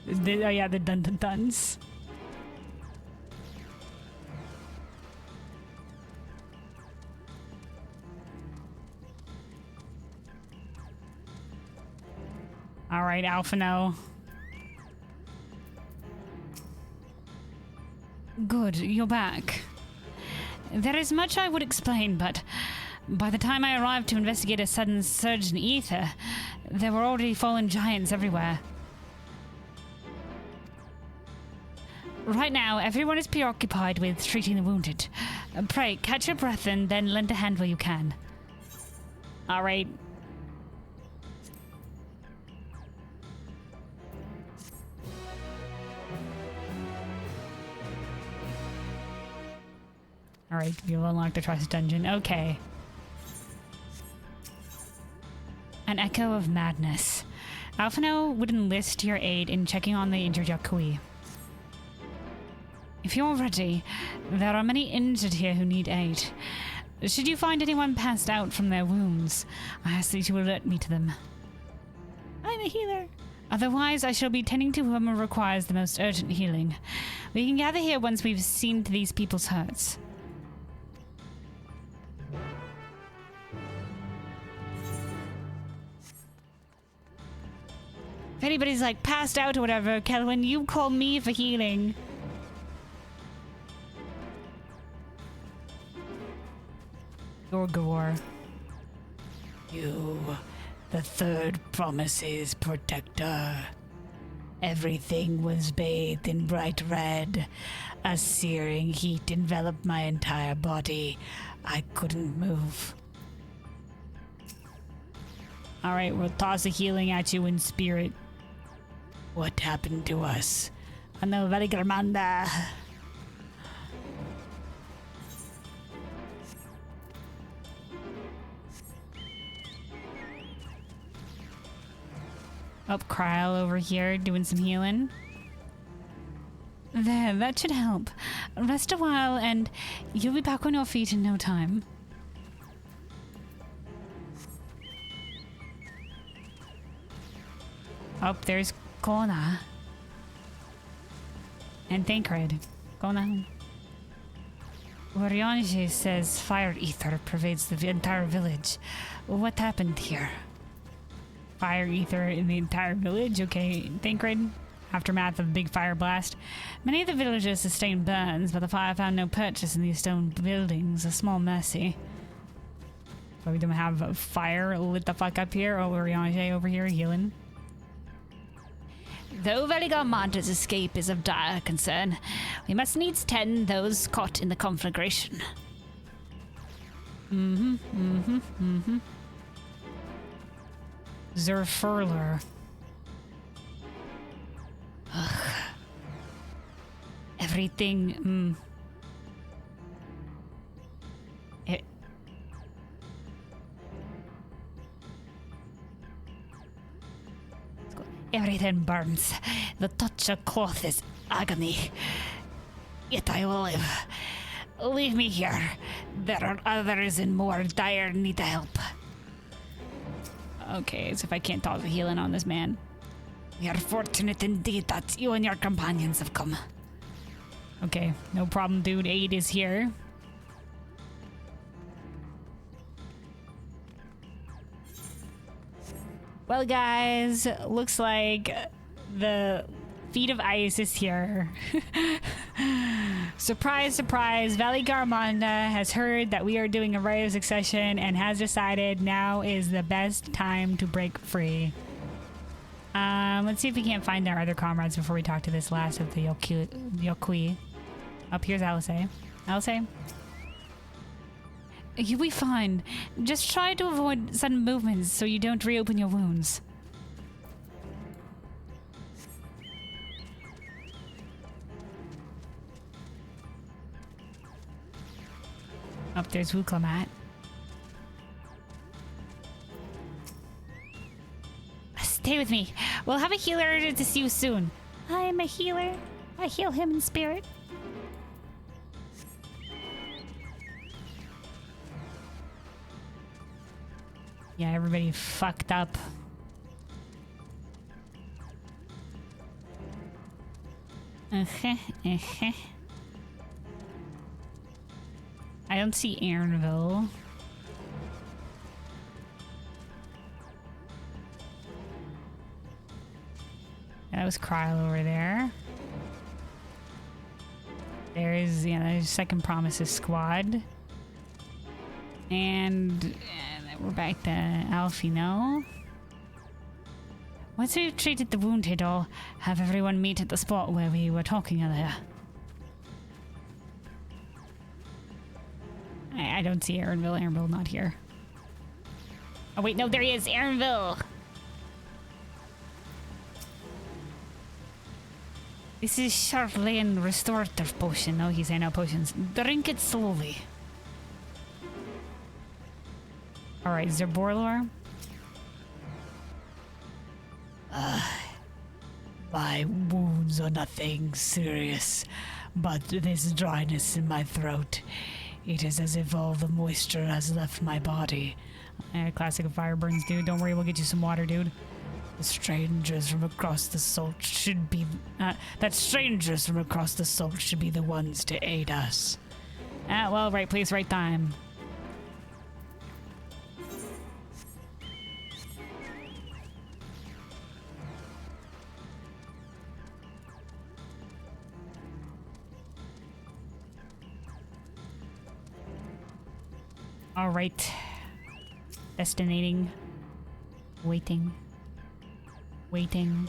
The dun-dun-duns. All right, Alphino. Good, you're back. There is much I would explain, but by the time I arrived to investigate a sudden surge in ether, There were already fallen giants everywhere. Right now, everyone is preoccupied with treating the wounded. Pray, catch your breath and then lend a hand where you can. Alright. Alright, we've unlocked the Trust Dungeon. Okay. An Echo of Madness. Alphino would enlist your aid in checking on the injured Yokui. If you're ready, there are many injured here who need aid. Should you find anyone passed out from their wounds, I ask that you alert me to them. I'm a healer. Otherwise, I shall be tending to whoever requires the most urgent healing. We can gather here once we've seen to these people's hurts. If anybody's like passed out or whatever, Kelwin, you call me for healing. Urqopacha. You, the third promise's protector. Everything was bathed in bright red. A searing heat enveloped my entire body. I couldn't move. Alright, we'll toss a healing at you in spirit. What happened to us? Ano, Veligramanda. Oh, Kryl over here doing some healing. There, that should help. Rest a while and you'll be back on your feet in no time. Oh, there's Kona. And Thancred. Kona. Oriange says fire ether pervades the entire village. What happened here? Fire ether in the entire village? Okay, Thancred. Aftermath of a big fire blast. Many of the villagers sustained burns, but the fire found no purchase in these stone buildings. A small mercy. So we don't have fire lit the fuck up here. Oh, Oriange over here healing. Though Veligarmanda's escape is of dire concern, we must needs tend those caught in the conflagration. Zerfurler. Ugh. Everything, Everything burns. The touch of cloth is agony. Yet I will live. Leave me here. There are others in more dire need of help. Okay, so if I can't toss a healing on this man. We are fortunate indeed that you and your companions have come. Okay, no problem, dude. Aid is here. Well, guys, looks like the Feet of Ice is here. Surprise, surprise. Veligarmanda has heard that we are doing a Rite of Succession and has decided now is the best time to break free. Let's see if we can't find our other comrades before we talk to this last of the Yokui. Up here's Alice. Alice? You'll be fine. Just try to avoid sudden movements so you don't reopen your wounds. Up there's Urqopacha. Stay with me. We'll have a healer to see you soon. I am a healer. I heal him in spirit. Yeah, everybody fucked up. I don't see Aaronville. That was Kryl over there. There's, yeah, there's Second Promises Squad. And we're back to Alfino. Once we've treated the wounded, I'll have everyone meet at the spot where we were talking earlier. I don't see Aaronville. Aaronville not here. Oh wait, no, there he is, Aaronville! This is Charlene restorative potion. No, he's saying no potions. Drink it slowly. Alright, is there Borlor? My wounds are nothing serious, but this dryness in my throat, it is as if all the moisture has left my body. Classic of fire burns, dude. Don't worry, we'll get you some water, dude. The strangers from across the salt should be... that strangers from across the salt should be the ones to aid us. Well, right place, right time. All right. Destinating. Waiting. Waiting.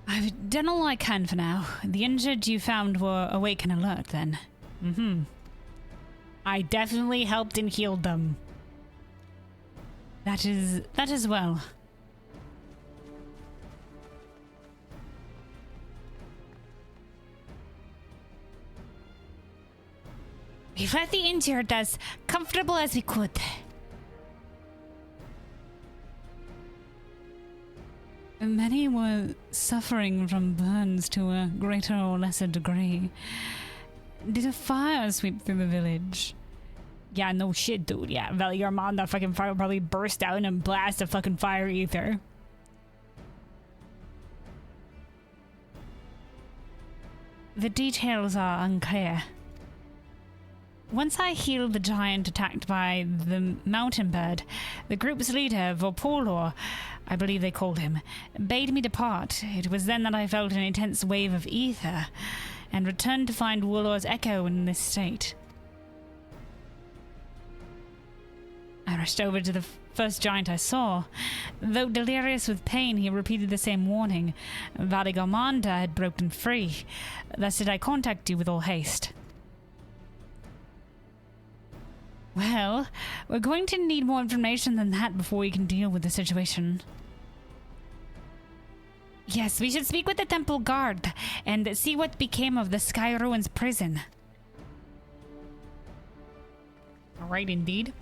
I've done all I can for now. The injured you found were awake and alert then. Mm-hmm. I definitely helped and healed them. That is well. We've left the injured as comfortable as we could. Many were suffering from burns to a greater or lesser degree. Did a fire sweep through the village? Yeah, no shit, dude. Yeah, Valiarmon, that fucking fire will probably burst out and blast a fucking fire ether. The details are unclear. Once I healed the giant attacked by the mountain bird, the group's leader, Vorpolor, I believe they called him, bade me depart. It was then that I felt an intense wave of ether, and returned to find Woolor's echo in this state. I rushed over to the first giant I saw. Though delirious with pain, he repeated the same warning. Valigarmanda had broken free. Thus did I contact you with all haste. Well, we're going to need more information than that before we can deal with the situation. Yes, we should speak with the temple guard and see what became of the Sky Ruins prison. Alright, indeed.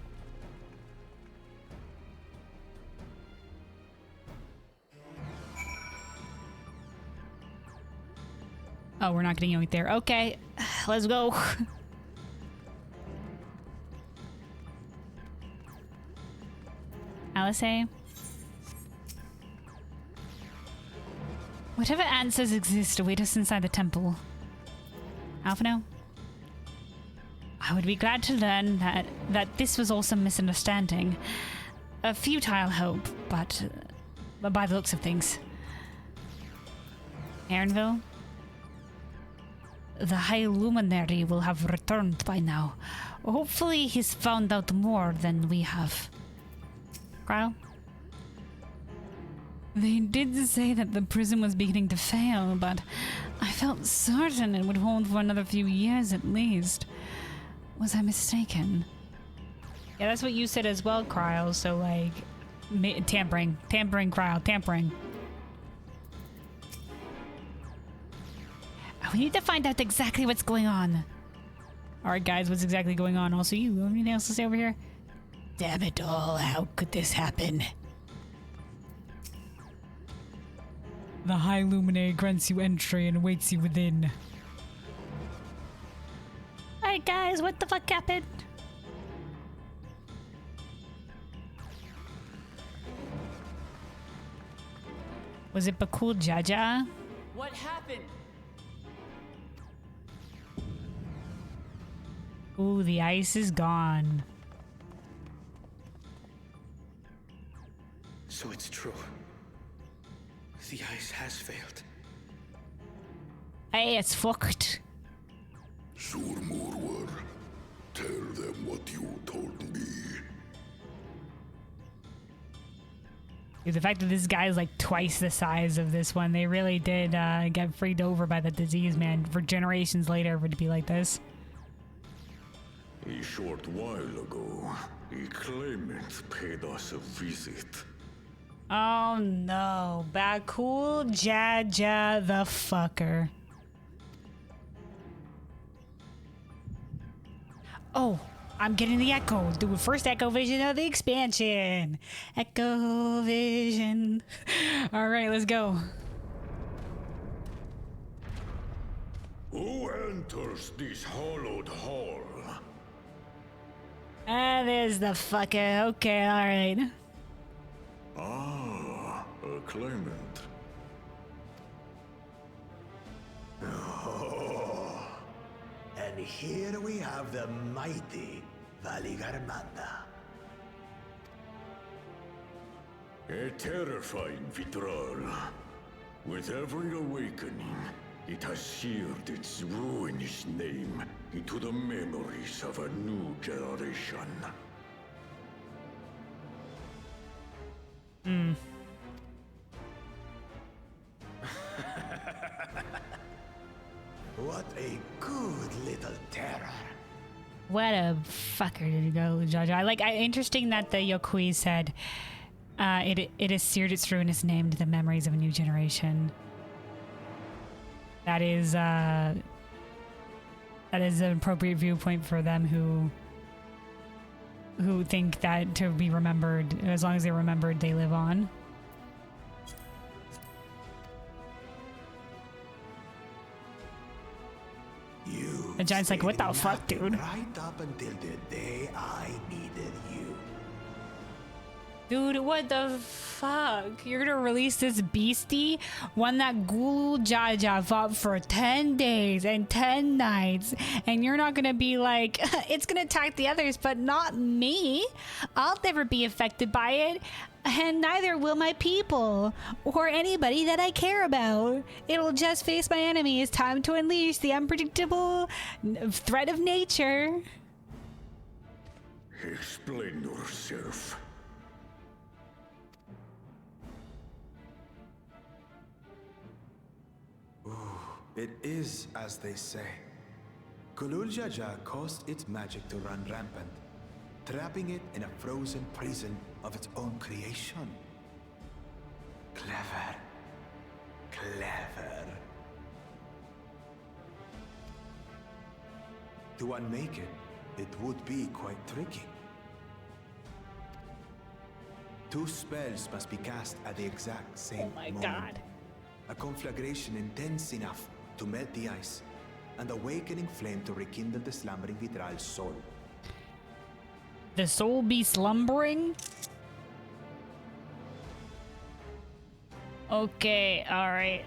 Oh, we're not getting you right there. Okay, let's go. Alice? Whatever answers exist await us inside the temple. Alphino? I would be glad to learn that this was all some misunderstanding. A futile hope, but by the looks of things. Aaronville? The High Luminary will have returned by now. Hopefully he's found out more than we have. Kyle? They did say that the prison was beginning to fail, but I felt certain it would hold for another few years at least. Was I mistaken? Yeah, that's what you said as well, Cryle. So, like, tampering, Cryle, tampering. We need to find out exactly what's going on. Alright, guys, what's exactly going on? Also, you have anything else to say over here? Damn it all, how could this happen? The High Luminary grants you entry and awaits you within. Alright guys, what the fuck happened? Was it Bakul Jaja? What happened? Ooh, the ice is gone. So it's true. The ice has failed. Hey, it's fucked. Surmurwar, tell them what you told me. Dude, the fact that this guy is like twice the size of this one, they really did get freaked over by the disease, man. For generations later, for it to be like this. A short while ago, a claimant paid us a visit. Oh no, Bakul Jaja the fucker. Oh, I'm getting the echo. Do the first echo vision of the expansion. Echo vision. All right, let's go. Who enters this hallowed hall? Ah, there's the fucker. Okay, all right. Ah, a claimant. Oh, and here we have the mighty Valigarmanda. A terrifying Vitral. With every awakening, it has seared its ruinous name into the memories of a new generation. What a good little terror. What a fucker did you go, Jaja. Interesting that the Yokui said it has seared its ruinous name to the memories of a new generation. That is an appropriate viewpoint for them who think that to be remembered, as long as they're remembered, they live on. The giant's like, what the fuck, dude? Right up until the day I needed you. Dude, what the fuck? You're gonna release this beastie? One that Gulu Jaja fought for 10 days and 10 nights, and you're not gonna be like, it's gonna attack the others, but not me. I'll never be affected by it, and neither will my people, or anybody that I care about. It'll just face my enemy. It's time to unleash the unpredictable threat of nature. Explain yourself. It is as they say. Gulul Jaja caused its magic to run rampant, trapping it in a frozen prison of its own creation. Clever. Clever. To unmake it, it would be quite tricky. 2 spells must be cast at the exact same moment. God. A conflagration intense enough to melt the ice, and awakening flame to rekindle the slumbering Vitral's soul. The soul be slumbering? Okay, alright.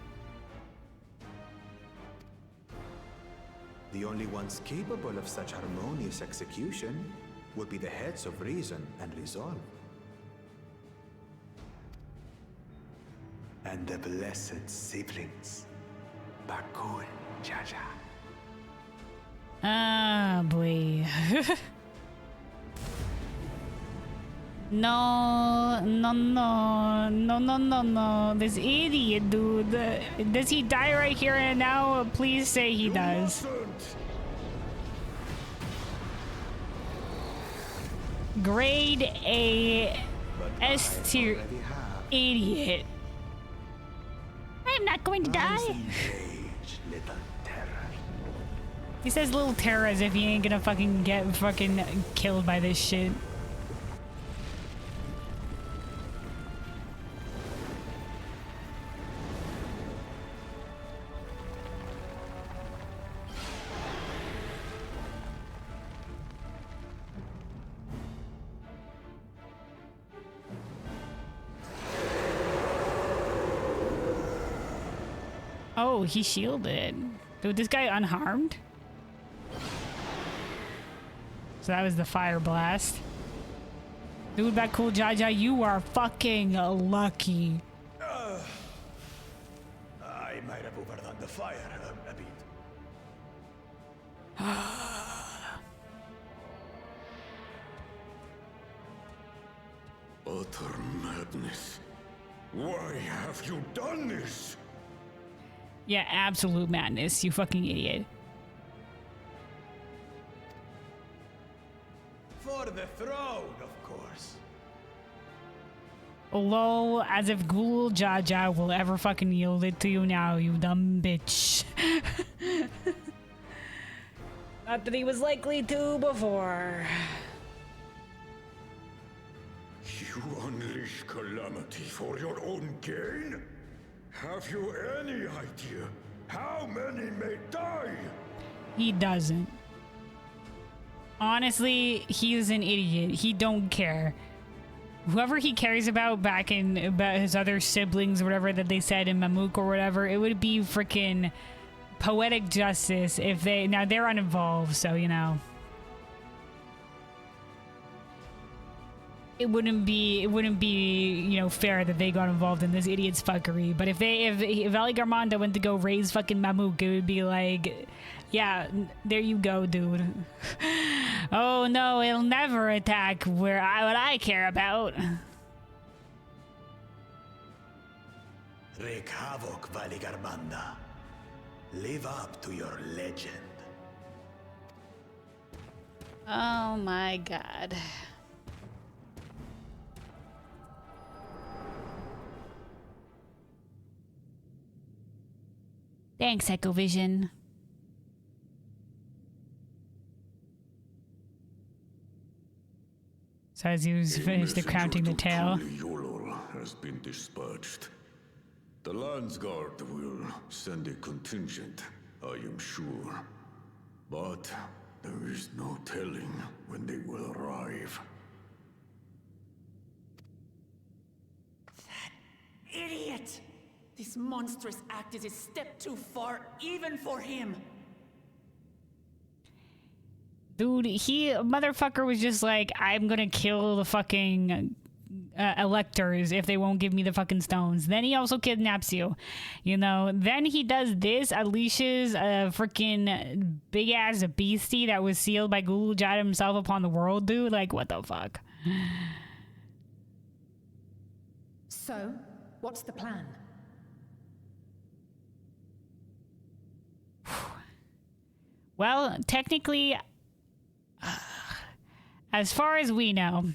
The only ones capable of such harmonious execution would be the heads of reason and resolve. And the blessed siblings, Bakul Jaja. Ah, boy. No. This idiot, dude. Does he die right here and now? Please say he does. Grade A S tier idiot. I'm not going to die. He says little terror as if he ain't gonna fucking get fucking killed by this shit. Oh, he shielded. Dude, this guy unharmed? So that was the fire blast. Dude, Bakul Jaja, you are fucking lucky. I might have overdone the fire a bit. Utter madness. Why have you done this? Yeah, absolute madness, you fucking idiot. For the throne, of course. Lol, as if Ghoul Jaja will ever fucking yield it to you now, you dumb bitch. Not that he was likely to before. You unleash calamity for your own gain? Have you any idea how many may die? He doesn't. Honestly, he's an idiot. He don't care. Whoever he cares about about his other siblings or whatever that they said in Mamuk or whatever, it would be freaking poetic justice if now they're uninvolved, so you know. It wouldn't be, you know, fair that they got involved in this idiot's fuckery. But if Ali Garmanda went to go raise fucking Mamuk, it would be like, yeah, there you go, dude. Oh no, it'll never attack what I care about. Wreak havoc, Vali Garmanda. Live up to your legend. Oh my god. Thanks, Echo Vision. So as he finished counting the tail. Yolol has been dispatched. The Landsguard will send a contingent, I am sure. But there is no telling when they will arrive. Idiot! This monstrous act is a step too far, even for him. Dude, motherfucker was just like, I'm gonna kill the fucking electors if they won't give me the fucking stones. Then he also kidnaps you, you know. Then he does this, unleashes a freaking big ass beastie that was sealed by Gulu Jada himself upon the world, dude. Like, what the fuck? So, what's the plan? Well, technically, as far as we know,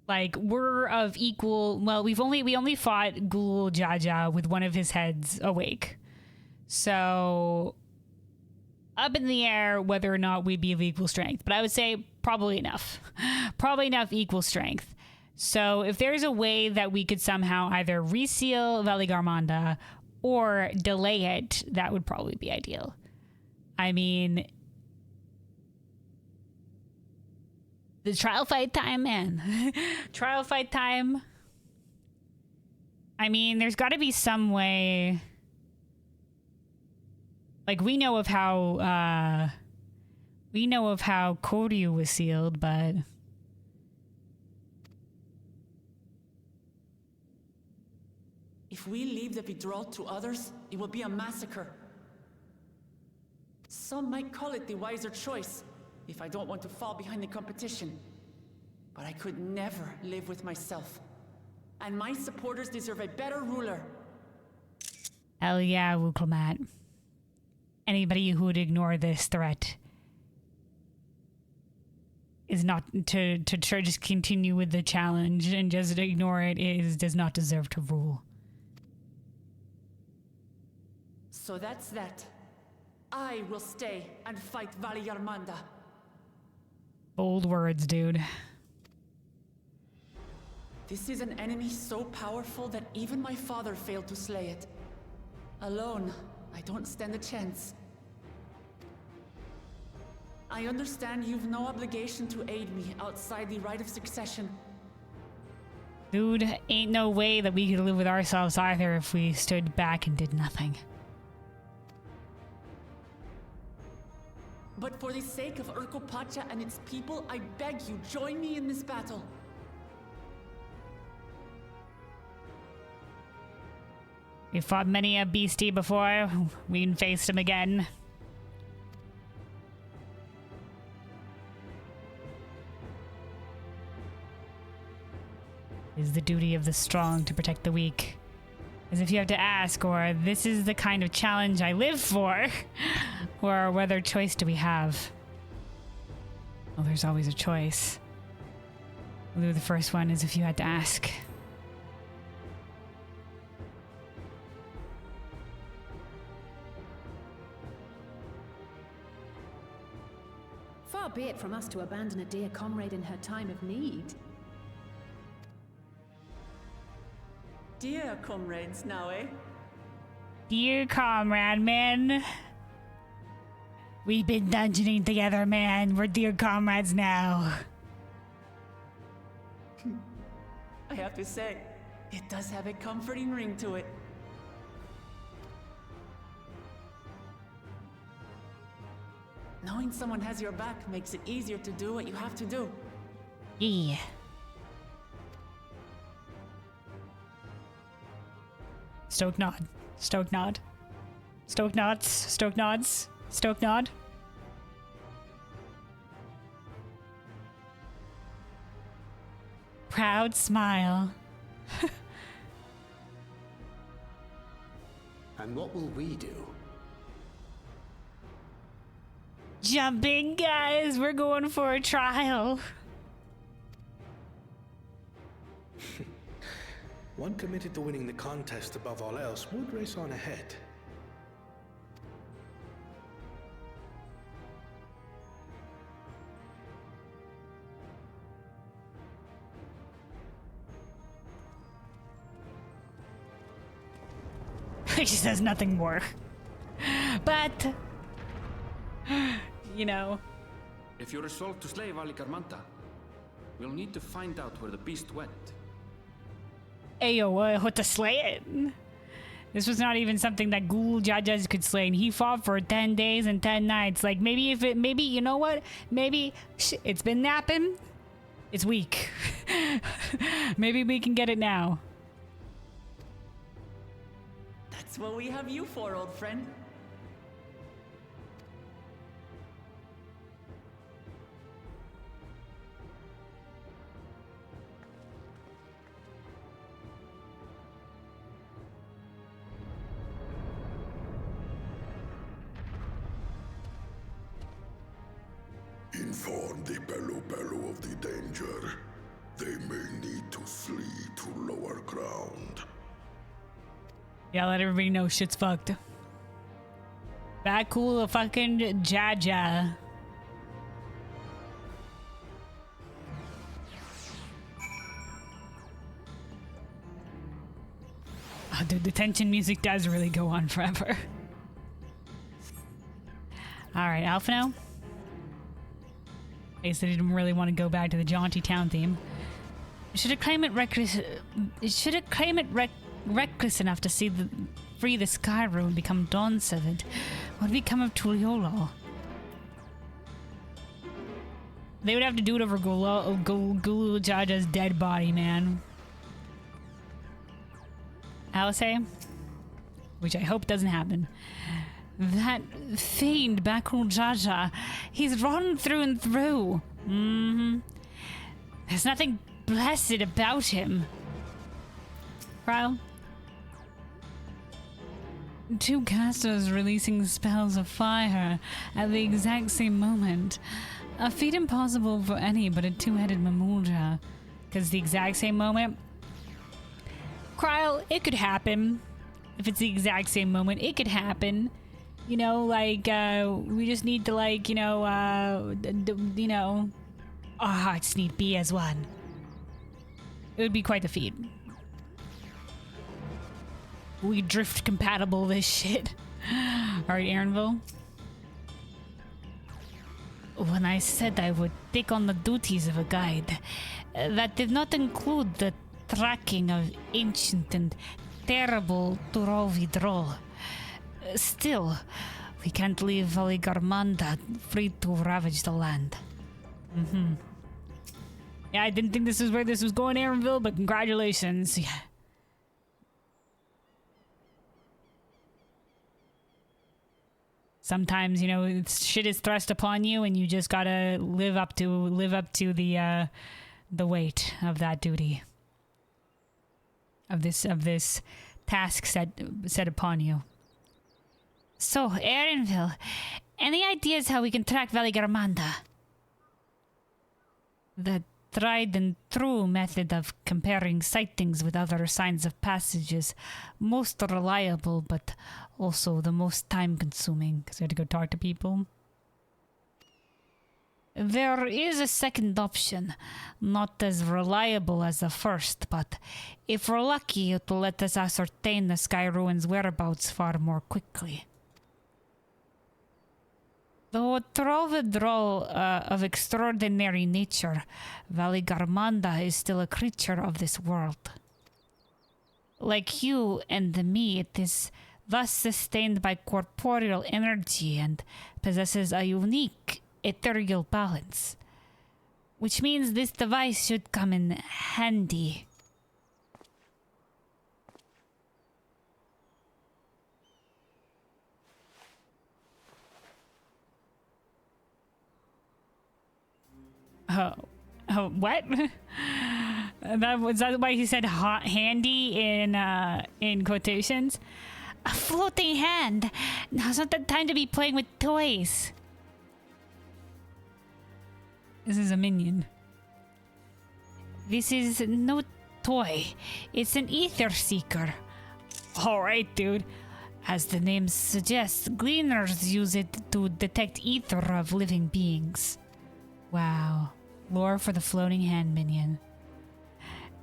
like, we're of equal. Well, we only fought Ghoul Jaja with one of his heads awake, so up in the air whether or not we'd be of equal strength. But I would say probably enough, equal strength. So if there's a way that we could somehow either reseal Valley Garmanda or delay it, that would probably be ideal. I mean, the trial fight time, man. Trial fight time. I mean, there's got to be some way. Like, we know of how Koryu was sealed, but If we leave the withdrawal to others, it will be a massacre. Some might call it the wiser choice, if I don't want to fall behind the competition. But I could never live with myself. And my supporters deserve a better ruler. hell yeah, Urqopacha. Anybody who would ignore this threat is not to try just continue with the challenge and just ignore it does not deserve to rule. So that's that. I will stay and fight Vali Garmanda. Bold words, dude. This is an enemy so powerful that even my father failed to slay it. Alone, I don't stand a chance. I understand you've no obligation to aid me outside the right of succession. Dude, ain't no way that we could live with ourselves either if we stood back and did nothing. But for the sake of Urqopacha and its people, I beg you, join me in this battle. We fought many a beastie before. We can face him again. is the duty of the strong to protect the weak. As if you have to ask, or this is the kind of challenge I live for, or what other choice do we have? Well, there's always a choice. We'll do the first one as if you had to ask. Far be it from us to abandon a dear comrade in her time of need. Dear comrades now, eh? Dear comrade, man. We've been dungeoning together, man. We're dear comrades now. I have to say, it does have a comforting ring to it. Knowing someone has your back makes it easier to do what you have to do. Yeah. Stoke nod. Stoke nod. Stoke nods. Stoke nods. Stoke nod. Proud smile. And what will we do? Jumping, guys. We're going for a trial. One committed to winning the contest above all else would race on ahead. He says nothing more. But, you know. If you're resolved to slay Valigarmanta, we'll need to find out where the beast went. Ayo, what to slay it? This was not even something that Ghoul Jajas could slay, and he fought for 10 days and 10 nights. Like, maybe, you know what? Maybe it's been napping. It's weak. Maybe we can get it now. That's what we have you for, old friend. Inform the Belu of the danger. They may need to flee to lower ground. Yeah, let everybody know shit's fucked. That cool fucking Jaja. Oh, dude, the tension music does really go on forever. Alright, Alphino. I guess I didn't really want to go back to the jaunty town theme. Should it claim it reckless enough to free the Skyru and become Dawn Servant? What would become of Tuliolo? They would have to do it over Gulu Jaja's dead body, man. Alice, which I hope doesn't happen. That fiend Bakul Jaja, he's rotten through and through. There's nothing blessed about him. Cryle? Two casters releasing spells of fire at the exact same moment. A feat impossible for any but a two-headed Mamulja. Because the exact same moment? Cryle, it could happen. If it's the exact same moment, it could happen. You know, like, we just need to, like, our hearts need be as one. It would be quite the feat. We drift compatible this shit. Alright, Aaronville. When I said I would take on the duties of a guide, that did not include the tracking of ancient and terrible Turovidrol. Still, we can't leave Valigarmanda free to ravage the land. Yeah, I didn't think this was where this was going, Aaronville, but congratulations. Yeah. Sometimes, shit is thrust upon you, and you just gotta live up to the weight of that duty. of this task set upon you. So, Erenville, any ideas how we can track Valigarmanda? The tried and true method of comparing sightings with other signs of passage is most reliable, but also the most time consuming, because you have to go talk to people. There is a second option, not as reliable as the first, but if we're lucky, it will let us ascertain the Sky Ruin's whereabouts far more quickly. Though a Troll of extraordinary nature, Valigarmanda is still a creature of this world. Like you and me, it is thus sustained by corporeal energy and possesses a unique ethereal balance, which means this device should come in handy. What? Was that why he said handy in quotations? A floating hand! Now's not the time to be playing with toys. This is a minion. This is no toy. It's an ether seeker. Alright, dude. As the name suggests, gleaners use it to detect ether of living beings. Wow. Lore for the floating hand minion.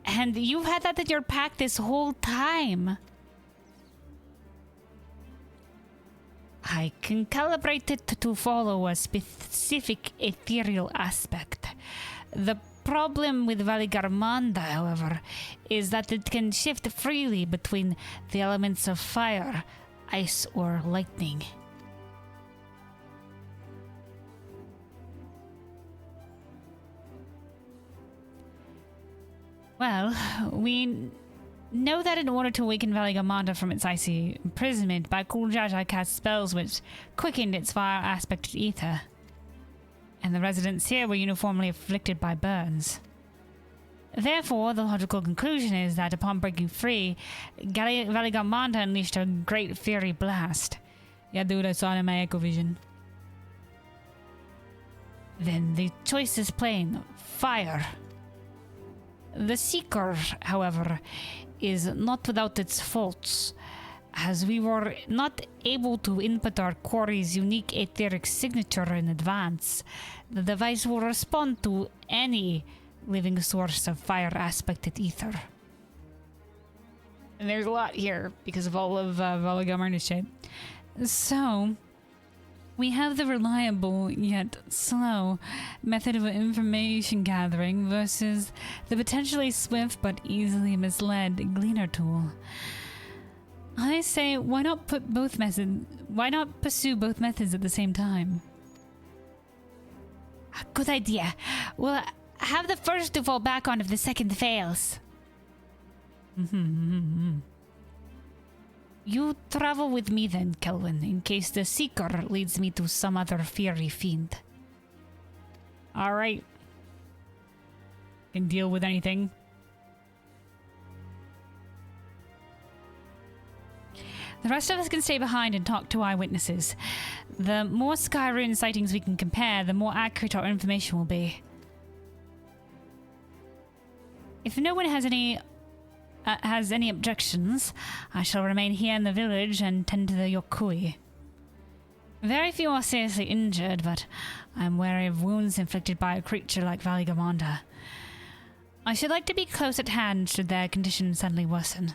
And you've had that in your pack this whole time. I can calibrate it to follow a specific ethereal aspect. The problem with Valigarmanda, however, is that it can shift freely between the elements of fire, ice, or lightning. Well, we know that in order to awaken Valigarmanda from its icy imprisonment, Bakul Jaja cast spells which quickened its fire aspected ether. And the residents here were uniformly afflicted by burns. Therefore, the logical conclusion is that upon breaking free, Valigarmanda unleashed a great fiery blast. Yeah, dude, I saw it in my Echo Vision. Then the choice is plain: fire. The Seeker, however, is not without its faults, as we were not able to input our quarry's unique etheric signature in advance. The device will respond to any living source of fire aspected ether. And there's a lot here because of all of Valigarmanda's shit. So, we have the reliable yet slow method of information gathering versus the potentially swift but easily misled Gleaner tool. I say, why not pursue both methods at the same time? Good idea. We'll have the first to fall back on if the second fails. You travel with me then, Kelvin, in case the Seeker leads me to some other fiery fiend. Alright. Can deal with anything. The rest of us can stay behind and talk to eyewitnesses. The more Skyrim sightings we can compare, the more accurate our information will be. If no one has any objections, I shall remain here in the village and tend to the Yokui. Very few are seriously injured, but I'm wary of wounds inflicted by a creature like Valigarmanda. I should like to be close at hand should their condition suddenly worsen.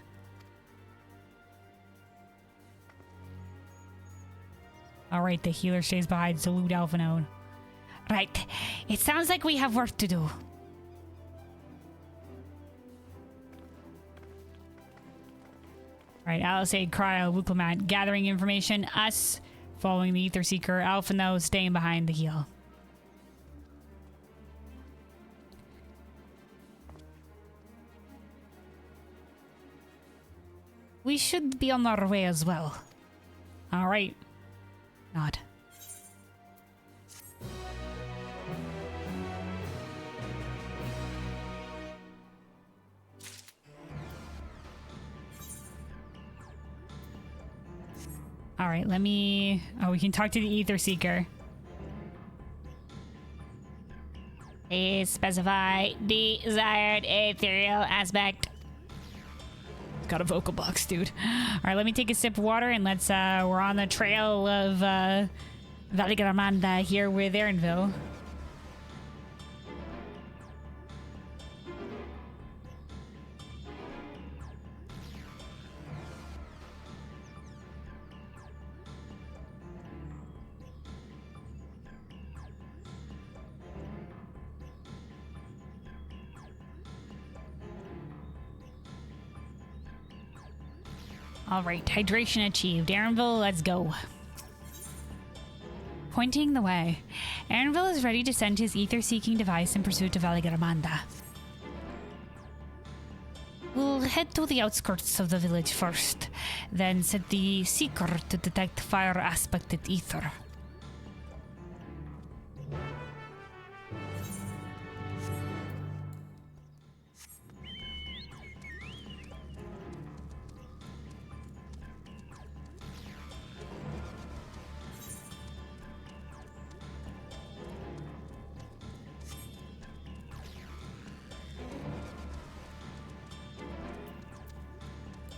Alright, the healer stays behind, salute Alphinaud. Right, it sounds like we have work to do. Right, Alisade, Cryo, Urqopacha gathering information, us following the Ether Seeker, Alphinaud staying behind the heal. We should be on our way as well. Alright. Nod. All right, let me... Oh, we can talk to the Ether Seeker. Please specify desired ethereal aspect. Got a vocal box, dude. All right, let me take a sip of water and let's... we're on the trail of Valigaramanda here with Erinville. All right, hydration achieved. Erinville, let's go. Pointing the way, Erinville is ready to send his ether-seeking device in pursuit of Valigaramanda. We'll head to the outskirts of the village first, then set the seeker to detect fire-aspected ether.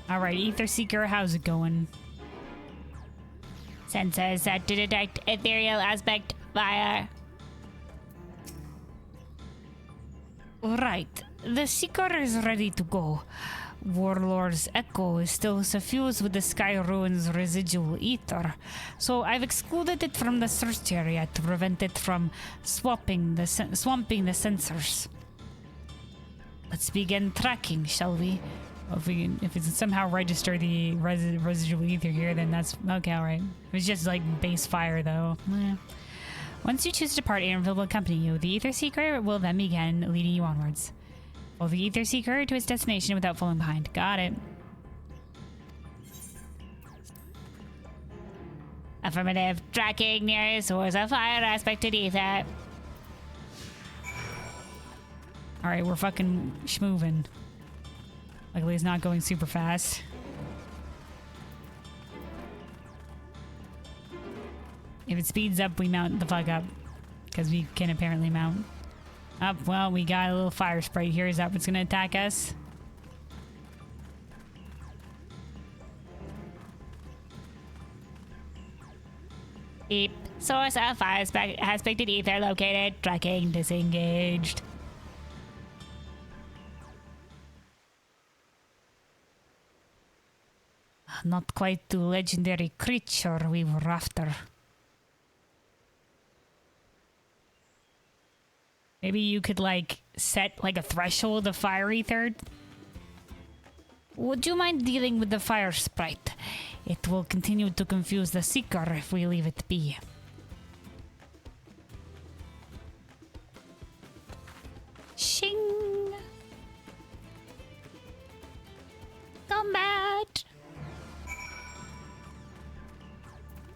All right, Ether Seeker, how's it going? Sensors set to detect ethereal aspect fire. Right, the Seeker is ready to go. Warlord's echo is still suffused with the Sky Ruins residual ether, so I've excluded it from the search area to prevent it from swamping the sensors. Let's begin tracking, shall we? If it's somehow register the residual ether here, then that's okay. All right. If it's just like base fire, though. Once you choose to depart, Erinville will accompany you. The Ether Seeker will then begin leading you onwards. Follow the Ether Seeker to its destination without falling behind. Got it. Affirmative. Tracking near source of fire aspected ether. All right, we're fucking schmoving. Luckily, it's not going super fast. If it speeds up, we mount the fuck up. Because we can apparently mount. Up, well, we got a little fire sprite here. Is that what's going to attack us? Beep. Source of fire aspected ether located. Tracking disengaged. Not quite the legendary creature we were after. Maybe you could, like, set, like, a threshold of fire ether? Would you mind dealing with the fire sprite? It will continue to confuse the Seeker if we leave it be. Shing! Combat!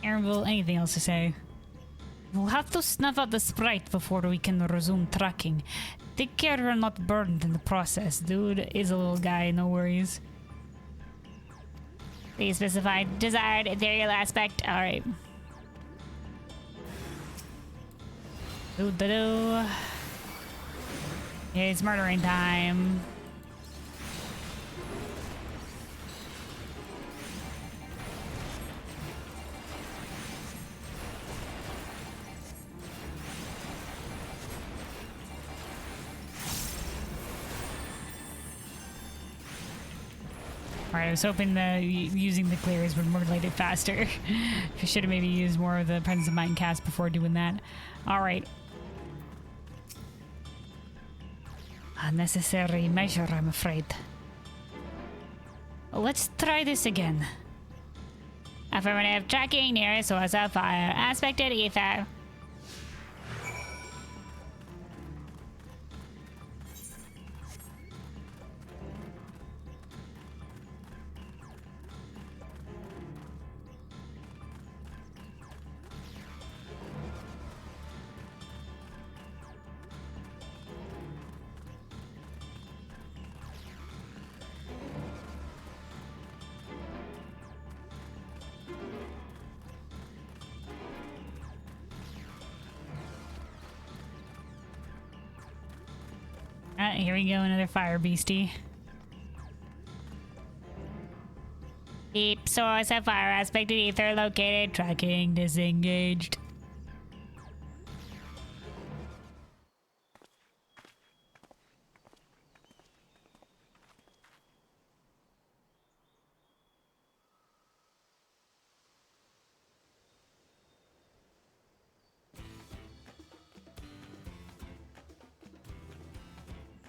Erinville, anything else to say? We'll have to snuff out the sprite before we can resume tracking. Take care we're not burned in the process. Dude is a little guy, no worries. Please specify desired ethereal aspect. Alright. Doo-doo-doo. It's murdering time. Alright, I was hoping the using the clears would motivate it faster. I should have maybe used more of the Presence of Mind cast before doing that. Alright. Unnecessary measure, I'm afraid. Let's try this again. Affirmative. Tracking near source of fire aspected ether. Here we go, another fire beastie. Deep source of fire aspect ether located. Tracking disengaged.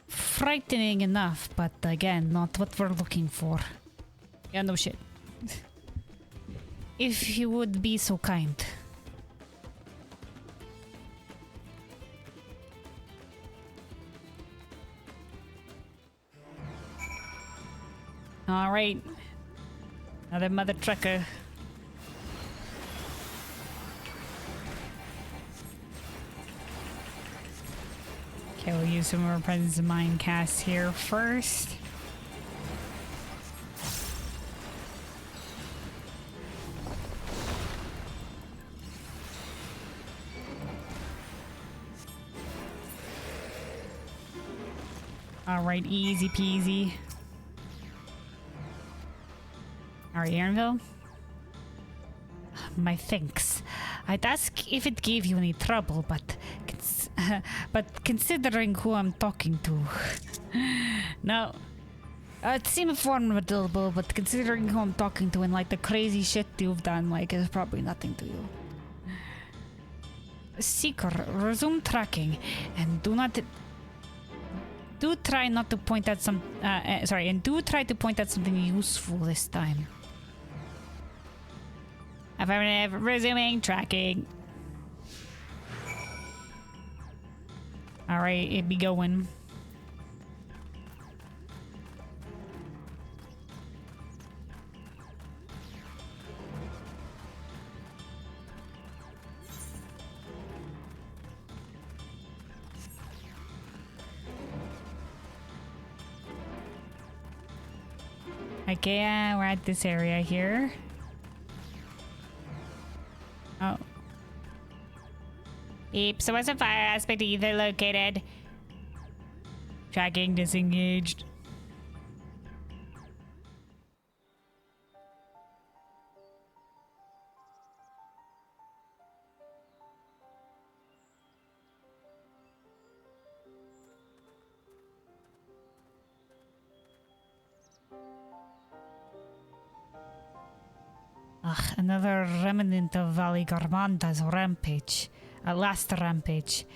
Frightening enough, but again, not what we're looking for. Yeah, no shit. If you would be so kind. Alright. Another mother trucker. Okay, we'll use some more Presence of Mind casts here first. Alright, easy peasy. Alright, Aaronville. My thanks. I'd ask if it gave you any trouble, but considering who I'm talking to. No. It seemed formidable, but considering who I'm talking to and like the crazy shit you've done, like it's probably nothing to you. Seeker, resume tracking and do try to point out something useful this time. Affirmative, resuming tracking. Alright, it be going. Okay, we're at this area here. Oh. Deep source of fire aspect ether located. Tracking disengaged. Another remnant of Valley Garmanda's rampage. Last rampage.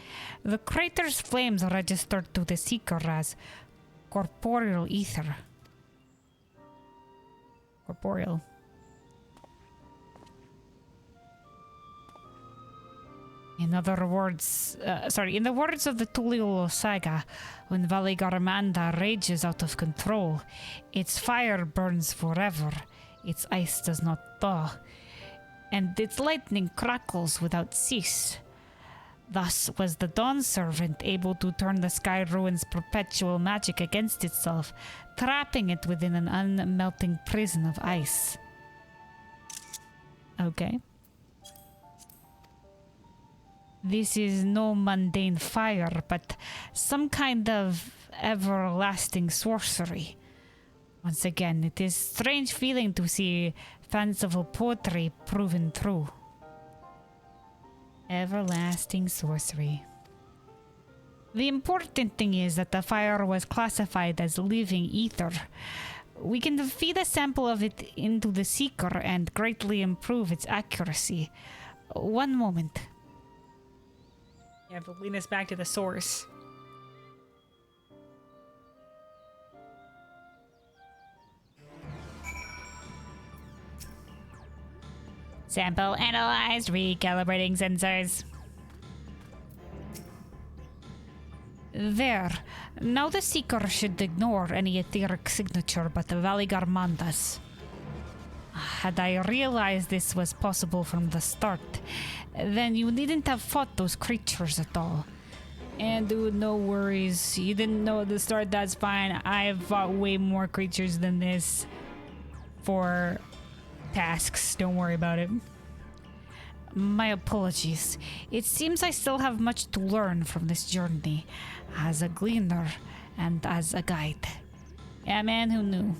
The crater's flames registered to the Seeker as corporeal ether. Corporeal. In the words of the Tuliolo saga, when Valley Garmanda rages out of control, its fire burns forever, its ice does not thaw, and its lightning crackles without cease. Thus was the Dawn Servant able to turn the Sky Ruin's perpetual magic against itself, trapping it within an unmelting prison of ice. Okay. This is no mundane fire, but some kind of everlasting sorcery. Once again, it is a strange feeling to see fanciful poetry proven true. Everlasting sorcery. The important thing is that the fire was classified as living ether. We can feed a sample of it into the Seeker and greatly improve its accuracy. One moment. You have to lean us back to the source. Sample analyzed, recalibrating sensors. There. Now the Seeker should ignore any etheric signature but the Valley Garmanda's. Had I realized this was possible from the start, then you needn't have fought those creatures at all. And dude, no worries. You didn't know at the start, that's fine. I've fought way more creatures than this for tasks. Don't worry about it. My apologies. It seems I still have much to learn from this journey. As a gleaner, and as a guide. Yeah, man, who knew?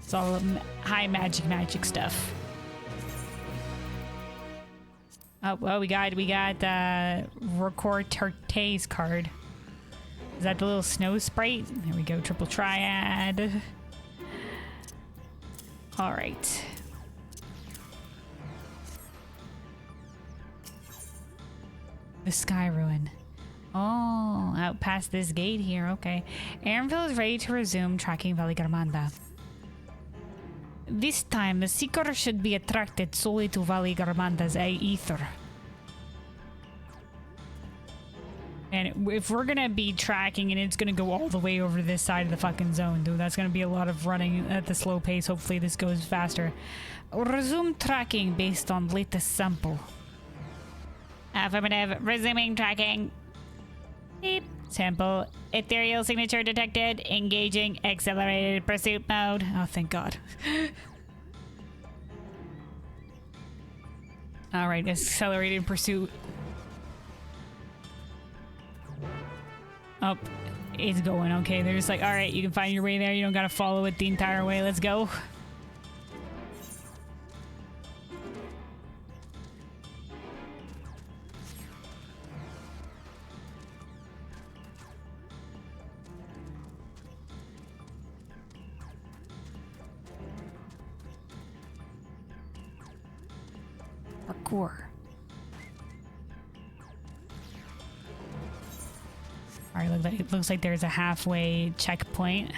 It's all high magic stuff. Oh, well, we got Urqopacha's card. Is that the little snow sprite? There we go, triple triad. All right. The Sky Ruin. Oh, out past this gate here, okay. Arenville is ready to resume tracking Valley Garmanda. This time, the Seeker should be attracted solely to Valley Garmanda's ether. And if we're gonna be tracking and it's gonna go all the way over to this side of the fucking zone, dude, that's gonna be a lot of running at the slow pace. Hopefully this goes faster. Resume tracking based on latest sample. Affirmative. Resuming tracking. Beep. Sample. Ethereal signature detected. Engaging accelerated pursuit mode. Oh, thank God. Alright, accelerated pursuit. Oh, it's going. Okay, they're just like, alright, you can find your way there. You don't gotta follow it the entire way. Let's go. Parkour. Alright, it looks like there's a halfway checkpoint.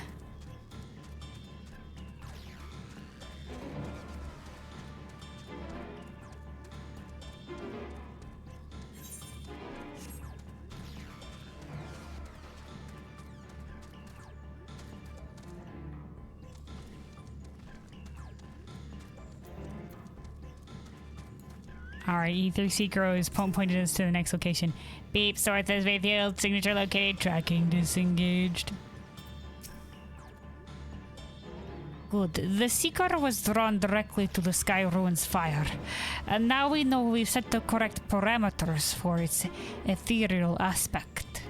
Alright, Ether Seeker is pointed us to the next location. Beep, Sword says Vayfield, signature located, tracking disengaged. Good. The Seeker was drawn directly to the Sky Ruin's fire. And now we know we've set the correct parameters for its ethereal aspect.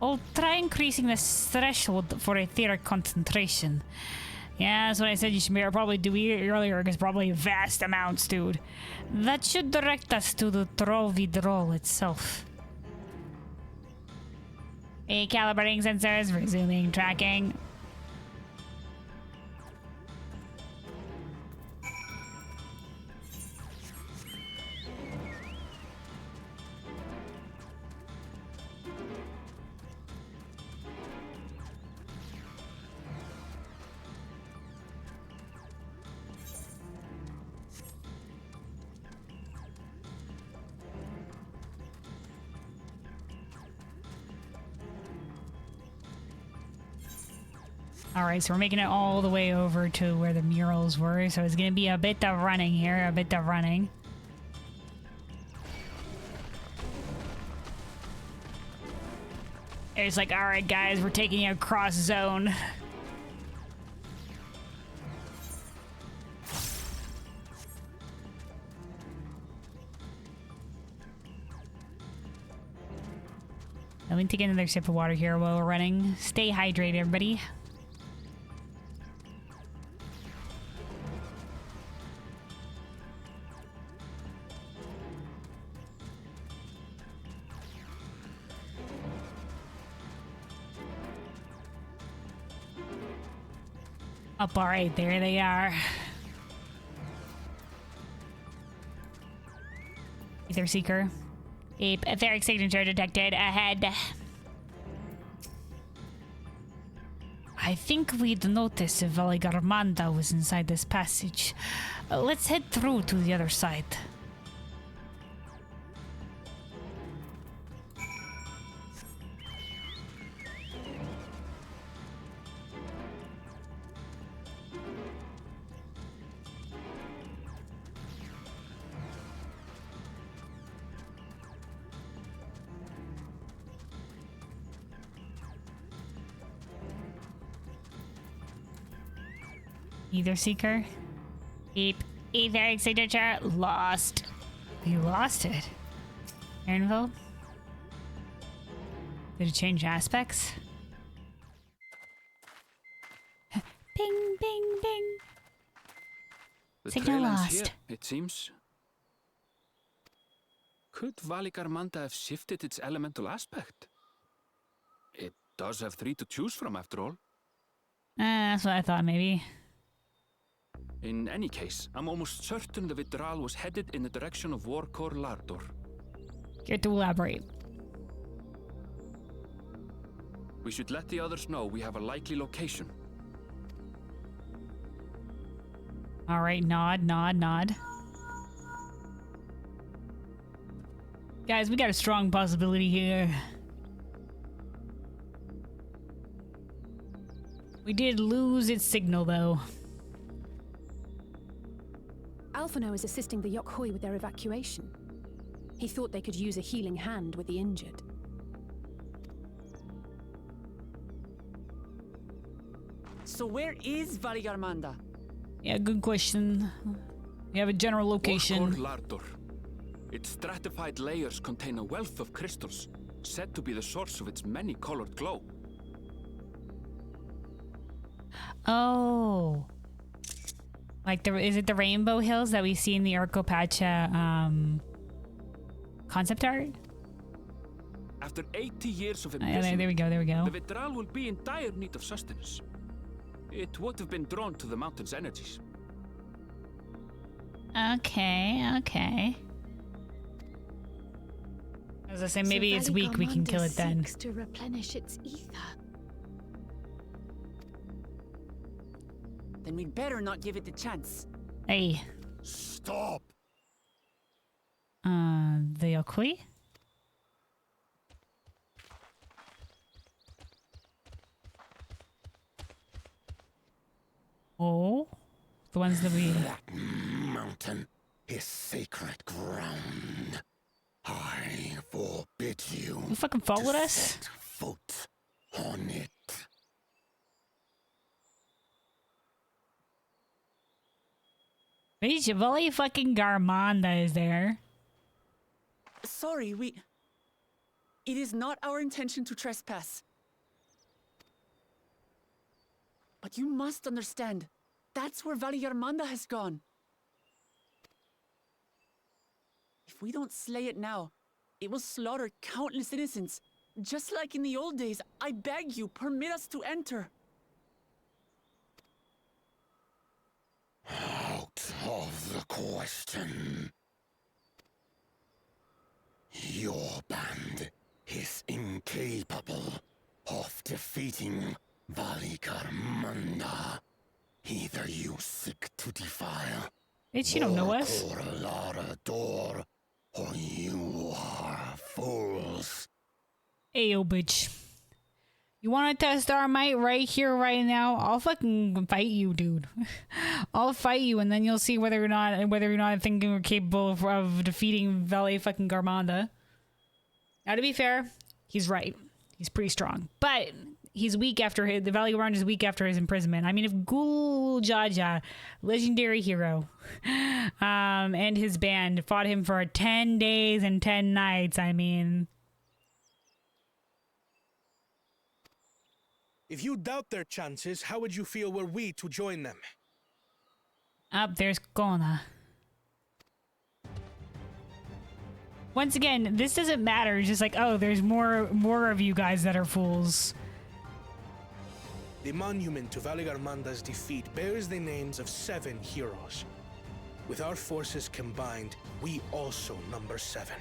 I'll try increasing the threshold for etheric concentration. Yeah, that's what I said you should probably do earlier, because probably vast amounts, dude. That should direct us to the Trovidrol itself. Recalibrating sensors, resuming tracking. Alright, so we're making it all the way over to where the murals were, so it's gonna be a bit of running here, a bit of running. It's like, alright guys, we're taking you across zone. Let me take another sip of water here while we're running. Stay hydrated, everybody. Up, all right, there they are. Ether Seeker. Beep, etheric signature detected ahead. I think we'd notice if Valley Garmanda was inside this passage. Let's head through to the other side. Ether Seeker. Beep. Etheric signature lost. You lost it. Ernville? Did it change aspects? Bing, bing, bing. The Signal trail ends lost. here, it seems. Could Valigarmanda have shifted its elemental aspect? It does have 3 to choose from, after all. That's what I thought, maybe. In any case, I'm almost certain the Vitral was headed in the direction of Warkor Lardor. Care to elaborate? We should let the others know we have a likely location. All right, nod, nod, nod. Guys, we got a strong possibility here. We did lose its signal, though. Alphino is assisting the Urqopacha with their evacuation. He thought they could use a healing hand with the injured. So where is Valigarmanda? Yeah, good question. We have a general location. Warkor Lardor. Its stratified layers contain a wealth of crystals, said to be the source of its many-colored glow. Oh. Like, is it the Rainbow Hills that we see in the Urqopacha, concept art? After 80 years of There imprisonment, we go, there we go. the Vitral will be in dire need of sustenance. It would have been drawn to the mountain's energies. Okay, okay. As I say, maybe it's weak, we can kill it then. Seeks to replenish its ether. Then we'd better not give it the chance. Hey. Stop! The Urqopacha? Oh? The ones that we... That mountain is sacred ground. I forbid you. You fucking followed us? Set foot on it. Hey, Chevalier fucking Garmanda is there. Sorry, It is not our intention to trespass. But you must understand, that's where Valigarmanda has gone. If we don't slay it now, it will slaughter countless innocents. Just like in the old days, I beg you, permit us to enter. Out of the question. Your band is incapable of defeating Valigarmanda. Either you seek to defile Bitch, you don't know us. Lardor, or you are fools. Ayo, bitch. You want to test our might right here, right now? I'll fucking fight you, dude. I'll fight you, and then you'll see whether or not I think we're capable of defeating Valet fucking Garmanda. Now, to be fair, he's right. He's pretty strong, but he's weak after the Valley Garmanda is weak after his imprisonment. I mean, if Gul Jaja, legendary hero, and his band fought him for 10 days and 10 nights, I mean. If you doubt their chances, how would you feel were we to join them? Up there's Kona. Once again, this doesn't matter. It's just like, oh, there's more of you guys that are fools. The monument to Valigarmanda's defeat bears the names of 7 heroes. With our forces combined, we also number 7.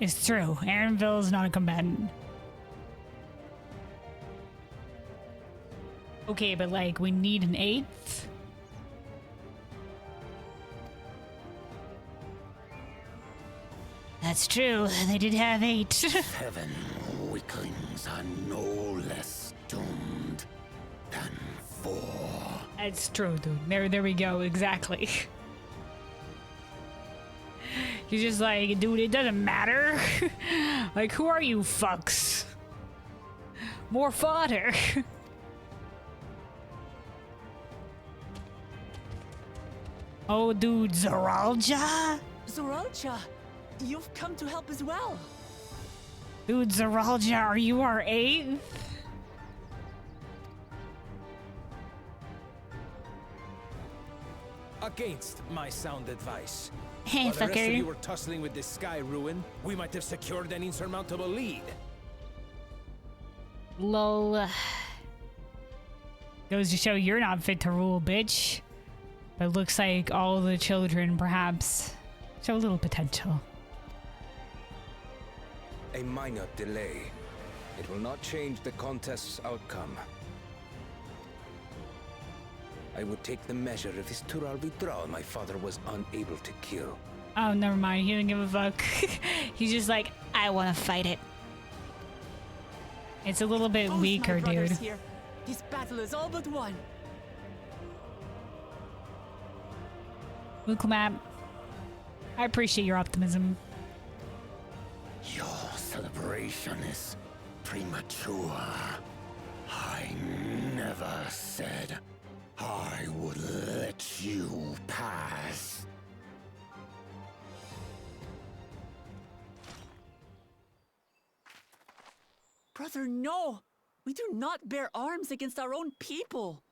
It's true. Aaronville is not a combatant. Okay, but like, we need an 8th? That's true. They did have 8. 7 weaklings are no less doomed than 4. That's true, dude. There we go. Exactly. He's just like, dude, it doesn't matter. Like, who are you fucks? More fodder. Oh, dude, Zoralja? Zoralcha, you've come to help as well. Dude, Zoralcha, are you our 8th? Against my sound advice. Hey, While the rest of fucker. you were tussling with this sky ruin, we might have secured an insurmountable lead. Lol. Goes to show you're not fit to rule, bitch. But looks like all the children perhaps show a little potential. A minor delay. It will not change the contest's outcome. I would take the measure of this Tural Vidral my father was unable to kill. Oh, never mind. He didn't give a fuck. He's just like, I want to fight it. it's a little bit Both my weaker, brothers dude. Here. This battle is all but won. Luke Map, I appreciate your optimism. Your celebration is premature. I never said I would let you pass. Brother, no! We do not bear arms against our own people.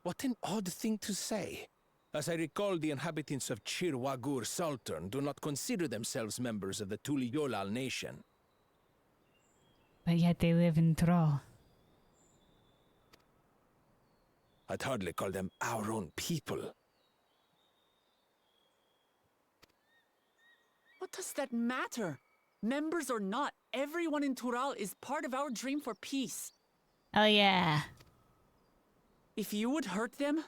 What an odd thing to say. As I recall, the inhabitants of Chir Wagur Sultan do not consider themselves members of the Tuliyolal nation. But yet they live in Thrall. I'd hardly call them our own people. What does that matter? Members or not, everyone in Tural is part of our dream for peace. Oh yeah. If you would hurt them,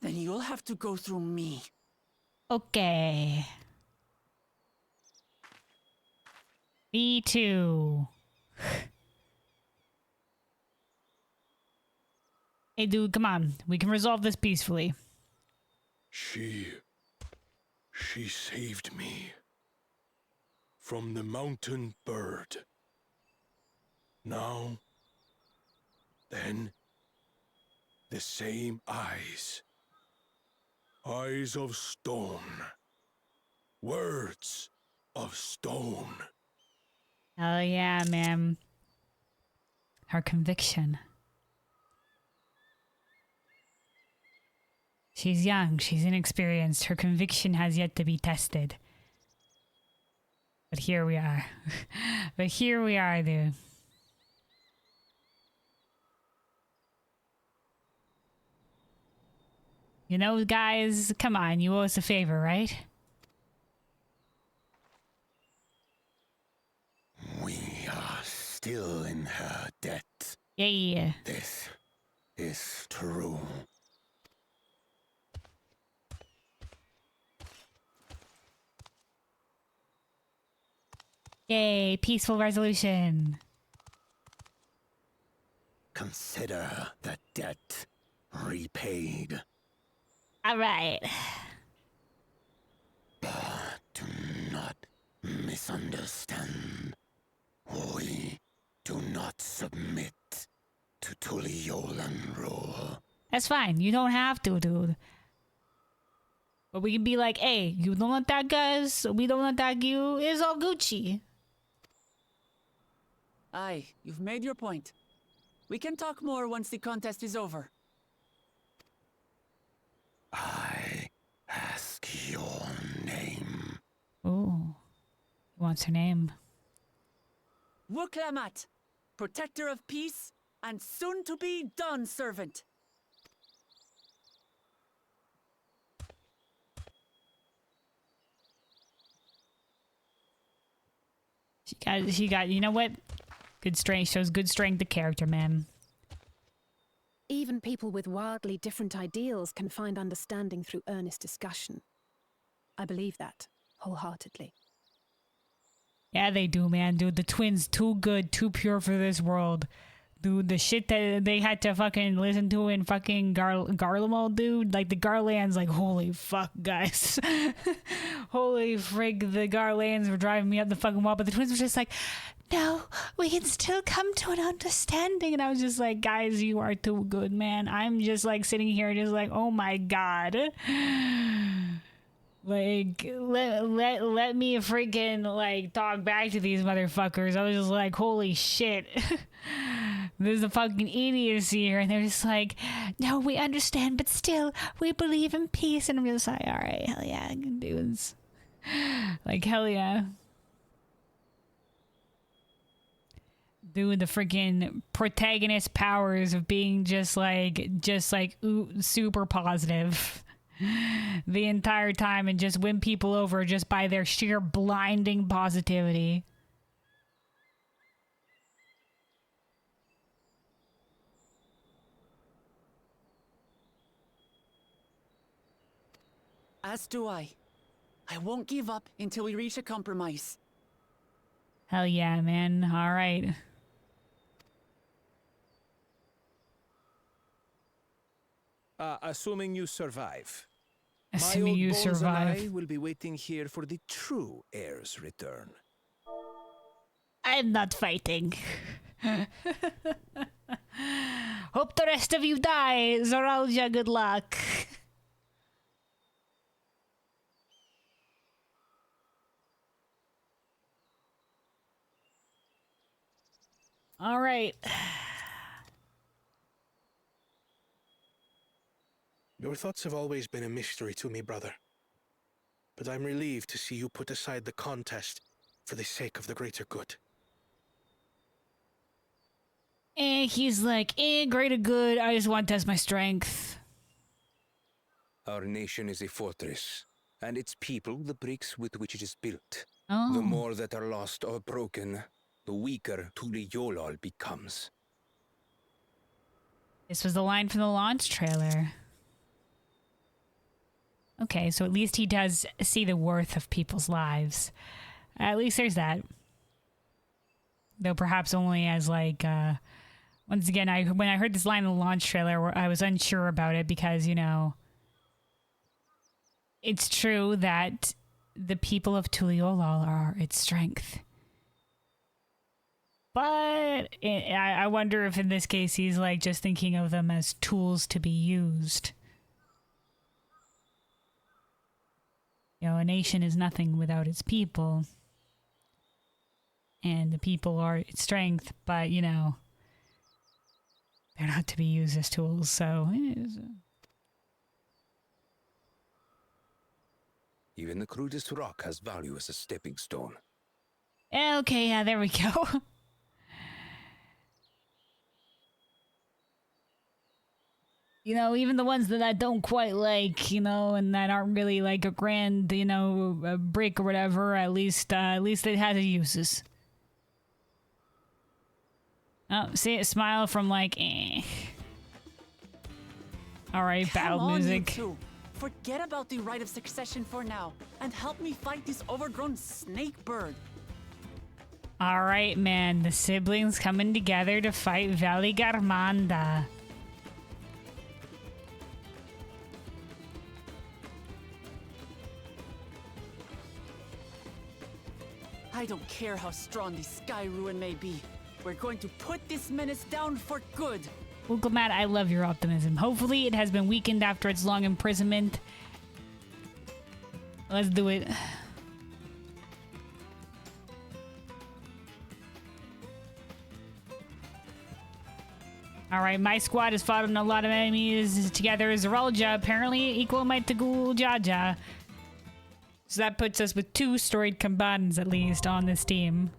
then you'll have to go through me. Okay. Me too. Hey, dude, come on. We can resolve this peacefully. She saved me from the mountain bird. Now, then, the same eyes. Eyes of stone. Words of stone. Oh yeah, man. Her conviction. She's young, she's inexperienced, her conviction has yet to be tested. But here we are. But here we are, dude. You know, guys, come on, you owe us a favor, right? We are still in her debt. Yeah. This is true. Yay, peaceful resolution. Consider the debt repaid. All right. But do not misunderstand. We do not submit to Tuliolan rule. That's fine. You don't have to, dude. But we can be like, hey, you don't attack us, we don't attack you. It's all Gucci. Aye, you've made your point. We can talk more once the contest is over. I ask your name. Ooh. He wants her name. Urqopacha, protector of peace and soon to be Dawn servant. She got, you know what? Good strength, shows good strength of character, man. Even people with wildly different ideals can find understanding through earnest discussion. I believe that wholeheartedly. Yeah, they do, man. Dude, the twins, too good, too pure for this world. Dude, the shit that they had to fucking listen to in fucking Garlemald, dude. Like, the Garlands, like, holy fuck, guys. Holy frig, the Garlands were driving me up the fucking wall. But the twins were just like, no, we can still come to an understanding. And I was just like, guys, you are too good, man. I'm just like sitting here just like, oh my god. Like, let me freaking like talk back to these motherfuckers. I was just like, holy shit. There's a fucking idiocy here. And they're just like, no, we understand, but still, we believe in peace. And I'm just like, all right, hell yeah, I can do this. Like, hell yeah. Dude, the freaking protagonist powers of being just like super positive the entire time and just win people over just by their sheer blinding positivity. As do I. I won't give up until we reach a compromise. Hell yeah, man. All right. Assuming you survive. Assuming you survive. My old bones and I will be waiting here for the true heir's return. I'm not fighting. Hope the rest of you die. Zoralja, good luck. All right. Your thoughts have always been a mystery to me, brother. But I'm relieved to see you put aside the contest for the sake of the greater good. He's like, greater good. I just want to test my strength. Our nation is a fortress, and its people the bricks with which it is built. Oh. The more that are lost or broken, the weaker Tuliyollal becomes. This was the line from the launch trailer. Okay, so at least he does see the worth of people's lives. At least there's that. Though perhaps only as like, once again, when I heard this line in the launch trailer, I was unsure about it because, you know, it's true that the people of Tuliyollal are its strength. But I wonder if in this case he's like just thinking of them as tools to be used. You know, a nation is nothing without its people. And the people are its strength, but, you know, they're not to be used as tools, so... Even the crudest rock has value as a stepping stone. Okay, yeah, there we go. You know, even the ones that I don't quite like, you know, and that aren't really like a grand, you know, a brick or whatever, at least it has its uses. Oh, see a smile from like, eh. Alright, battle music. You two. Forget about the right of succession for now, and help me fight this overgrown snake bird. Alright, man, the siblings coming together to fight Valley Garmanda. I don't care how strong the Sky Ruin may be. We're going to put this menace down for good. Urqopacha, I love your optimism. Hopefully it has been weakened after its long imprisonment. Let's do it. Alright, my squad has fought on a lot of enemies together. Zoralja, apparently equal might to Guljaja. So that puts us with 2 storied combatants at least on this team.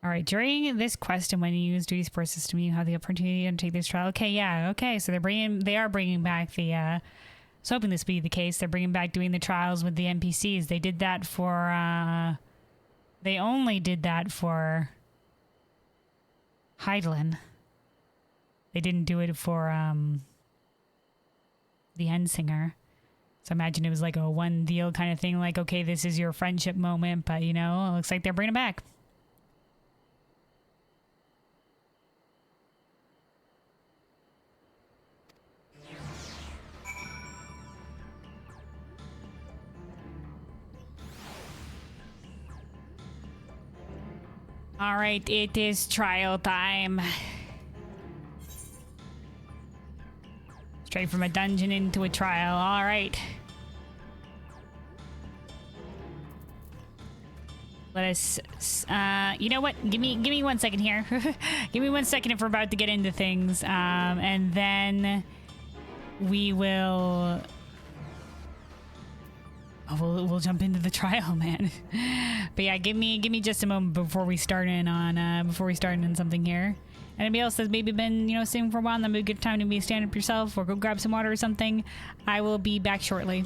Alright, during this quest and when you use duty support system, you have the opportunity to take this trial. Okay, yeah, okay, so they are bringing back the, I was hoping this would be the case. They're bringing back doing the trials with the NPCs. They did that for, they only did that for Hydaelyn. They didn't do it for, the Endsinger. So imagine it was like a one deal kind of thing, like, okay, this is your friendship moment, but, you know, it looks like they're bringing it back. All right, it is trial time. Straight from a dungeon into a trial. All right. Let us, you know what? Give me 1 second here. Give me 1 second if we're about to get into things. And then we will, we'll jump into the trial, man. But yeah, give me just a moment before we start in on, something here. Anybody else that's maybe been, sitting for a while and then maybe a good time to maybe stand up yourself or go grab some water or something. I will be back shortly.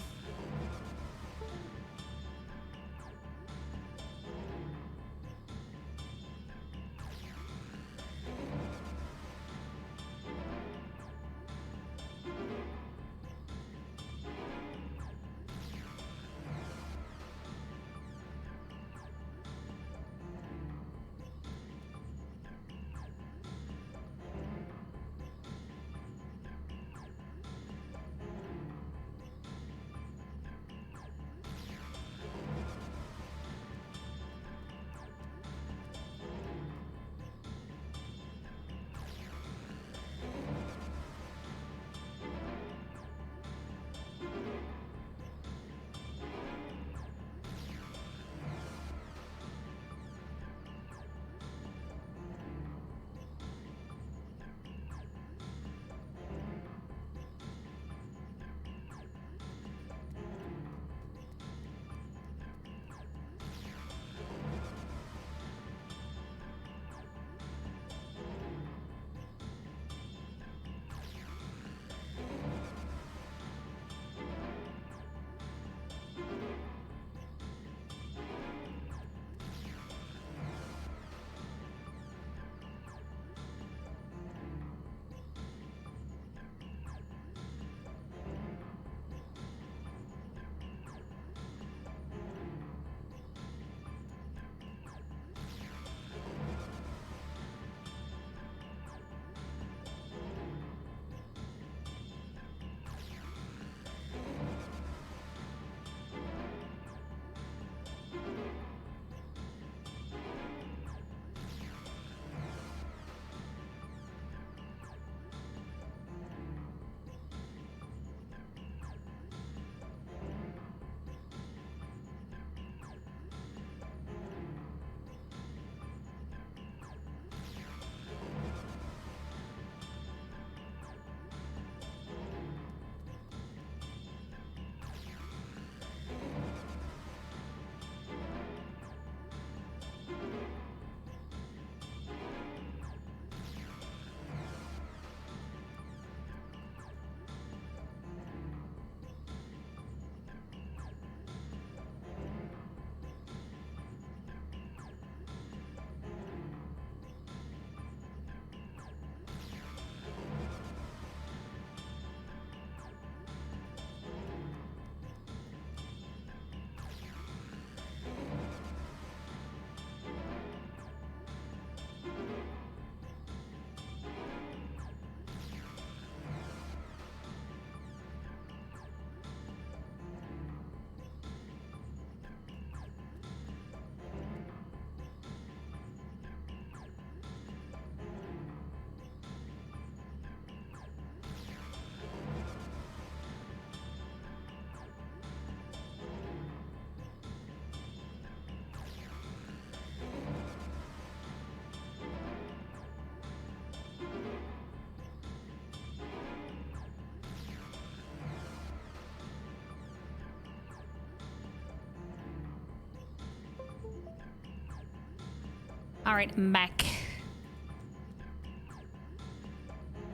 All right, I'm back.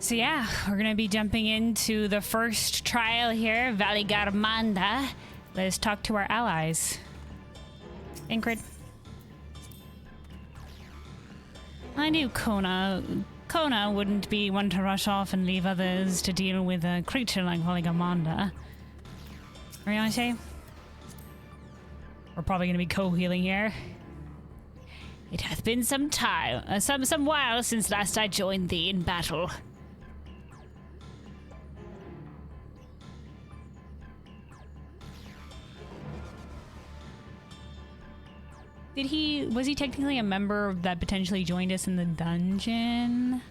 So yeah, we're gonna be jumping into the first trial here, Valley Garmanda. Let's talk to our allies. Ingrid. I knew Kona wouldn't be one to rush off and leave others to deal with a creature like Valley Garmanda. Ariane? We're probably gonna be co-healing here. It hath been some time, some while since last I joined thee in battle. Was he technically a member that potentially joined us in the dungeon?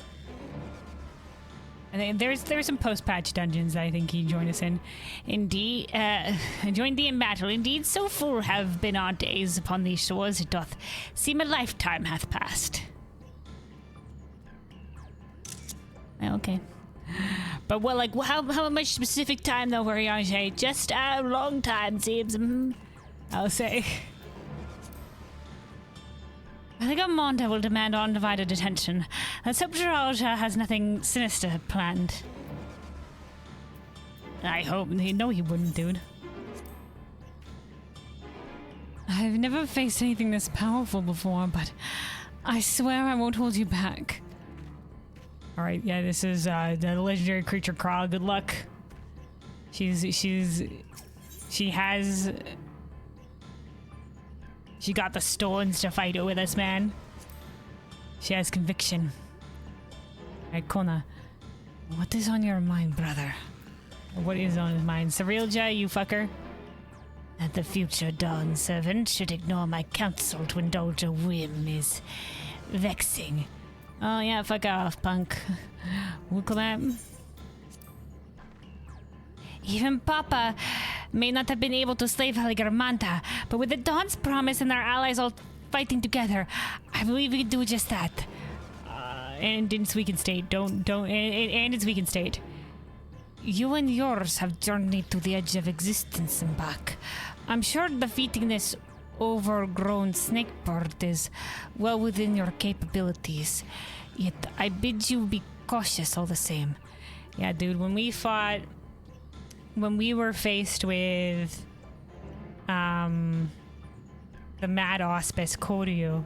I think there's some post-patch dungeons that I think he joined us in. Indeed, joined thee in battle. Indeed, so full have been our days upon these shores, it doth seem a lifetime hath passed. Okay. But well, like, how much specific time though, Urianger? Just a long time, seems. I'll say. I think Armanda will demand undivided attention. Let's hope Geralja has nothing sinister planned. I hope. No, he wouldn't, dude. I've never faced anything this powerful before, but I swear I won't hold you back. Alright, yeah, this is the legendary creature Kral. Good luck. She got the stones to fight it with us, man. She has conviction. Alright, Kona. What is on your mind, brother? What is on his mind? Cirilja, you fucker? That the future Dawn servant should ignore my counsel to indulge a whim is vexing. Oh yeah, fuck off, punk. Urqopacha. Even Papa may not have been able to slay Valigarmanta, but with the Dawn's promise and our allies all fighting together, I believe we can do just that. And in its weakened state. And its weakened state. You and yours have journeyed to the edge of existence and back. I'm sure defeating this overgrown snake bird is well within your capabilities. Yet I bid you be cautious all the same. Yeah, dude, when we were faced with the Mad Auspice Koryu,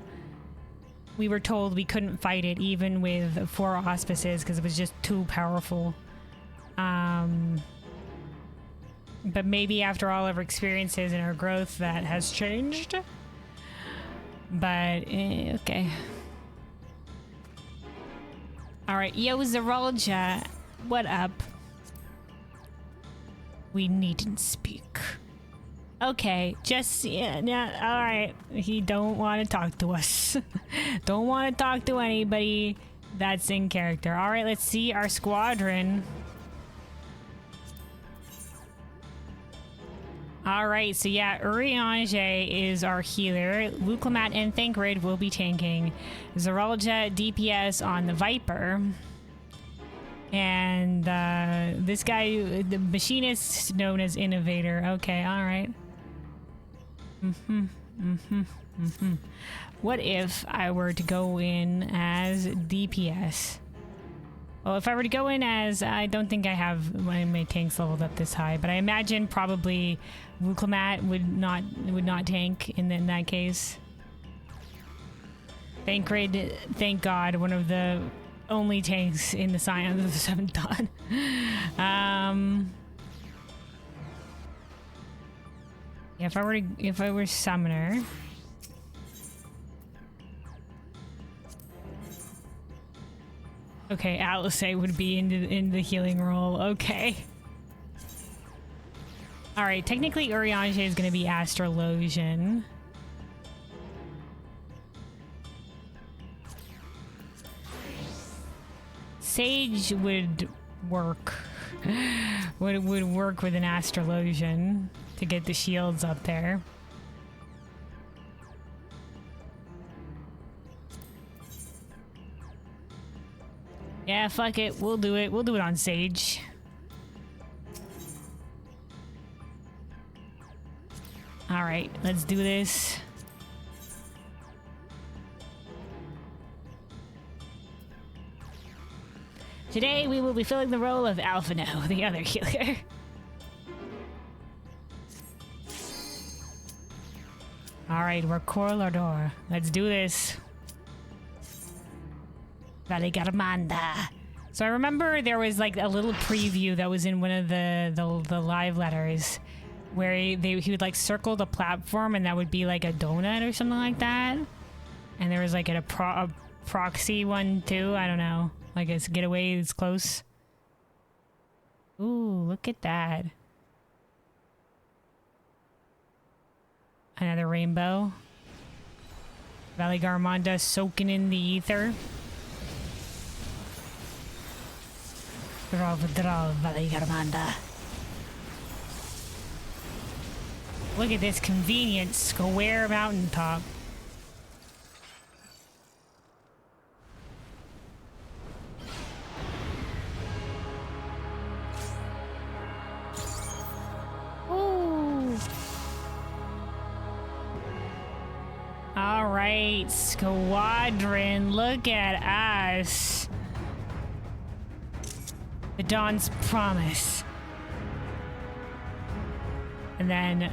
we were told we couldn't fight it even with 4 auspices because it was just too powerful. But maybe after all of our experiences and our growth, that has changed. But, okay. Alright, yo, Zeralja, what up? We needn't speak. Okay, just, yeah, alright. He don't want to talk to us. Don't want to talk to anybody that's in character. Alright, let's see our squadron. Alright, so yeah, Urianger is our healer. Urqopacha and Thancred will be tanking. Zeralja DPS on the Viper. And this guy, the machinist known as Innovator. Okay, alright. What if I were to go in as DPS? Well, if I were to go in as, I don't think I have my tanks leveled up this high, but I imagine probably Urqopacha would not tank in that case. Thancred, thank God, one of the only tanks in the Scions of the Seventh Dawn. Yeah, if I were summoner. Okay, Alice would be in the healing role. Okay. All right, technically Urianger is going to be Astrologian. Sage would work. would work with an Astrologian to get the shields up there. Yeah, fuck it. We'll do it. We'll do it on Sage. Alright, let's do this. Today we will be filling the role of Alphino, the other healer. Alright, we're Corlador. Let's do this. Valigarmanda. So I remember there was like a little preview that was in one of the live letters where he would like circle the platform and that would be like a donut or something like that. And there was like a proxy one too. I don't know. Like a getaway is close. Ooh, look at that. Another rainbow. Valley Garmonda soaking in the ether. Draw, Valley Garmonda. Look at this convenient square mountaintop. Ooh. All right, squadron, look at us. The Dawn's Promise. And then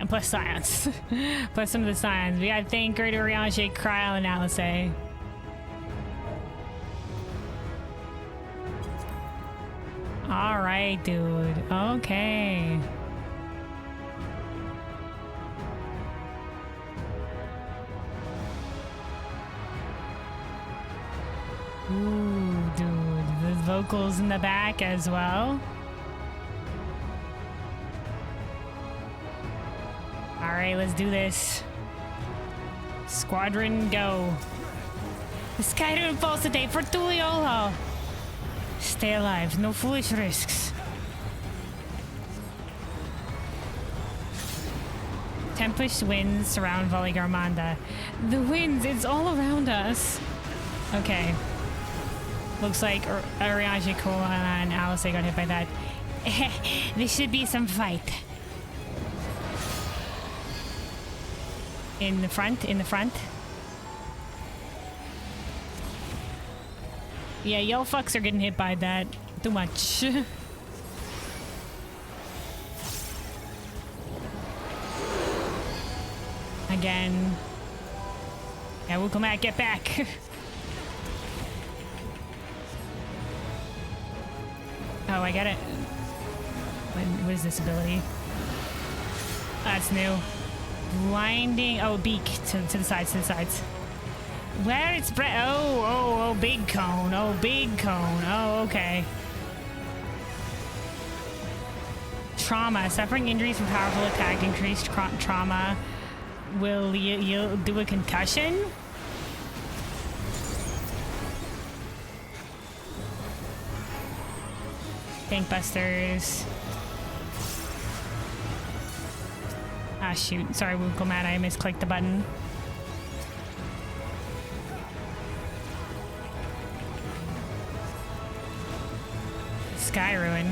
plus science. Plus some of the science. We got Thank Great Urianger, Cryo, and Alice. Alright, dude. Okay. Ooh, dude. The vocals in the back as well. Alright, let's do this. Squadron, go. The Skyrim falls today for Tuliyola. Stay alive, no foolish risks. Tempest winds surround Valley Garmonda. The winds, it's all around us. Okay. Looks like Urianger, Kola, and Alice got hit by that. This should be some fight. In the front, Yeah, y'all fucks are getting hit by that. Too much. Again. Yeah, we'll come back, get back. Oh, I got it. What is this ability? That's new. Blinding. Oh, beak to the sides, Where it's oh, big cone. Oh, big cone. Oh, okay. Trauma. Suffering injuries from powerful attack. Increased trauma. Will you do a concussion? Tankbusters. Ah, shoot. Sorry, Urqopacha, I misclicked the button. Sky Ruin.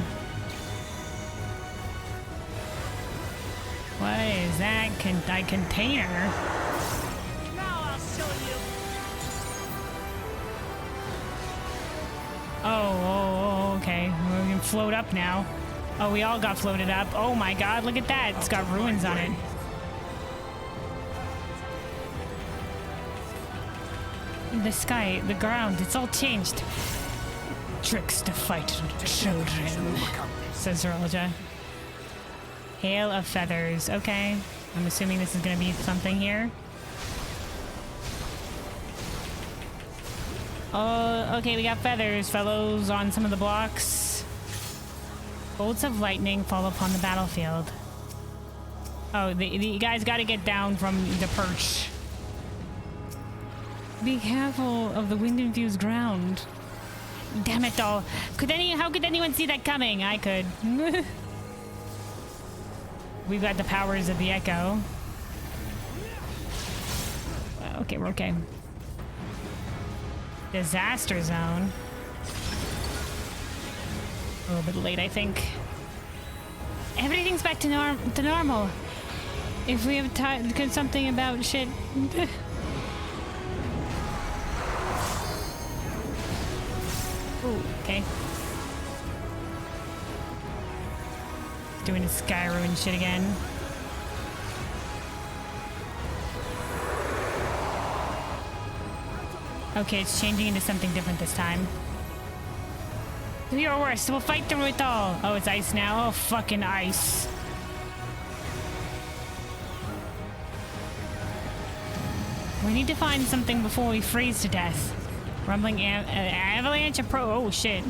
What is that? Container? Now I'll show you. Oh, okay. We can float up now. Oh, we all got floated up. Oh my god, look at that. It's got ruins on it. The sky, the ground, it's all changed. Tricks to fight children, says Zeralja. Hail of feathers. Okay. I'm assuming this is going to be something here. Oh, okay, we got feathers, fellows, on some of the blocks. Bolts of lightning fall upon the battlefield. Oh, the guys got to get down from the perch. Be careful of the wind-infused ground. Damn it all. How could anyone see that coming? I could. We've got the powers of the echo. Okay, we're okay. Disaster zone. A little bit late, I think. Everything's back to normal. If we have something about shit. Ooh, okay. Doing his sky ruin shit again. Okay, it's changing into something different this time. Do your worst, we'll fight through it all. Oh, it's ice now. Oh, fucking ice. We need to find something before we freeze to death. Rumbling avalanche oh shit.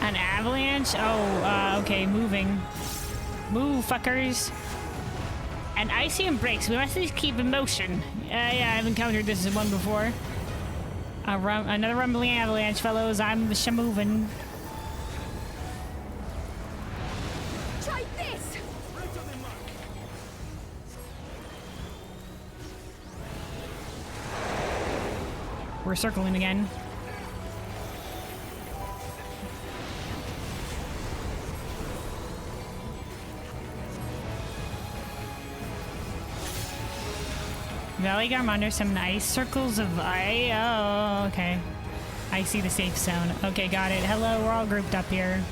An avalanche? Oh, okay, moving. Move, fuckers. An icy embrace. We must at least keep in motion. Yeah, I've encountered this one before. Another rumbling avalanche, fellows. I'm moving. Try this! We're circling again. Valley Garmonder, some nice circles of ice. Oh, okay. I see the safe zone. Okay, got it. Hello, we're all grouped up here.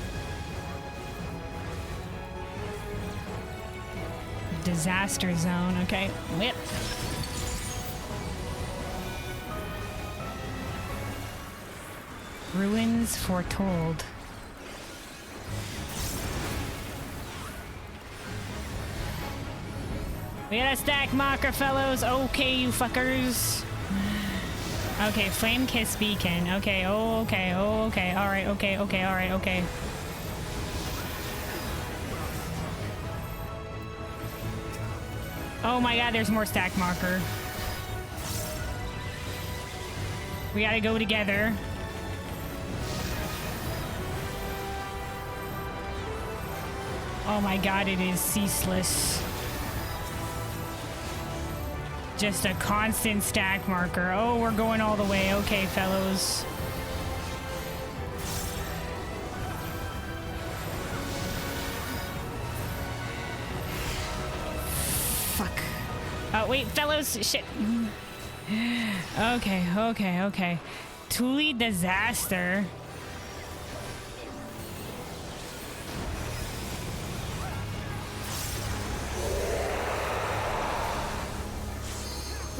Disaster zone. Okay, whip. Ruins foretold. We got a stack marker, fellows. Okay, you fuckers. Okay, flame kiss beacon. Okay, oh, okay, oh, okay. All right, okay, okay, all right, okay. Oh my god, there's more stack marker. We gotta go together. Oh my god, it is ceaseless. Just a constant stack marker. Oh, we're going all the way. Okay, fellows. Fuck. Oh, wait, fellows. Shit. Okay, okay, okay. Thule disaster.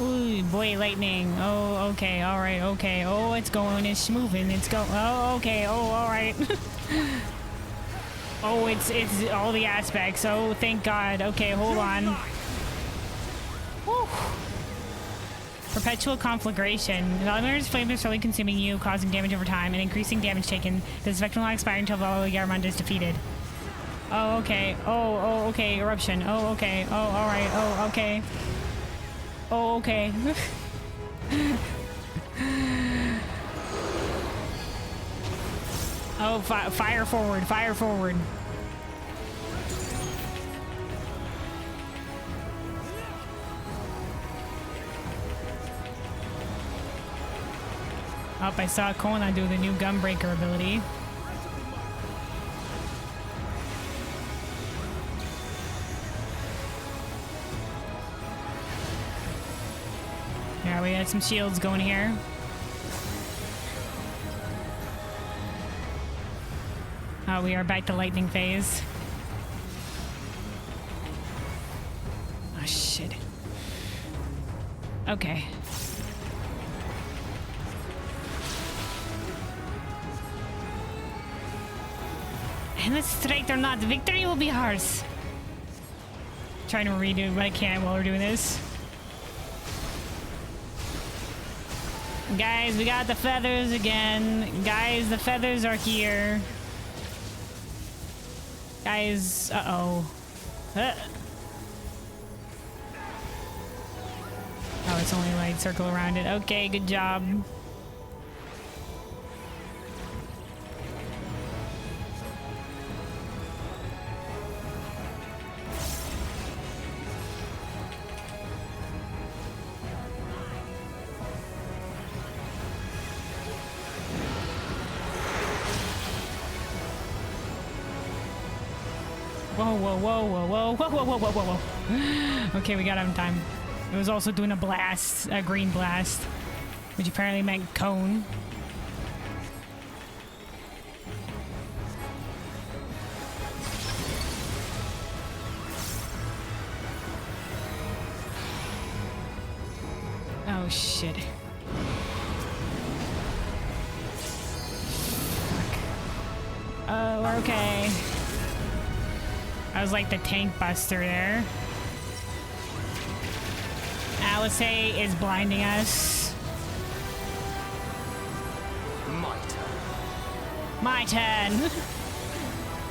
Ooh, boy, lightning. Oh, okay, all right, okay. Oh, it's going, it's moving, it's going. Oh, okay, oh, all right. Oh, it's all the aspects. Oh, thank God. Okay, hold on. Woo. Perpetual conflagration. The elementar's flame is slowly consuming you, causing damage over time and increasing damage taken. This effect will not expire until Valley Garmonder is defeated. Oh, okay. Oh, okay. Eruption. Oh, okay. Oh, all right. Oh, okay. Oh, okay. Oh, fire forward, fire forward. Oh, I saw Kona do the new Gunbreaker ability. Yeah, we had some shields going here. Oh, we are back to lightning phase. Oh, shit. Okay. And let's strike or not, victory will be ours. Trying to redo what I can while we're doing this. Guys, we got the feathers again. Guys, the feathers are here. Guys, uh-oh. Oh, it's only like circle around it. Okay, good job. Whoa, whoa, whoa, whoa, whoa, whoa, whoa, whoa, whoa, whoa, whoa. Okay, we got it in time. It was also doing a blast, a green blast, which apparently meant cone. Oh, shit. Fuck. Oh, we're okay. I was like the tank buster there. Alice is blinding us. My turn. My turn.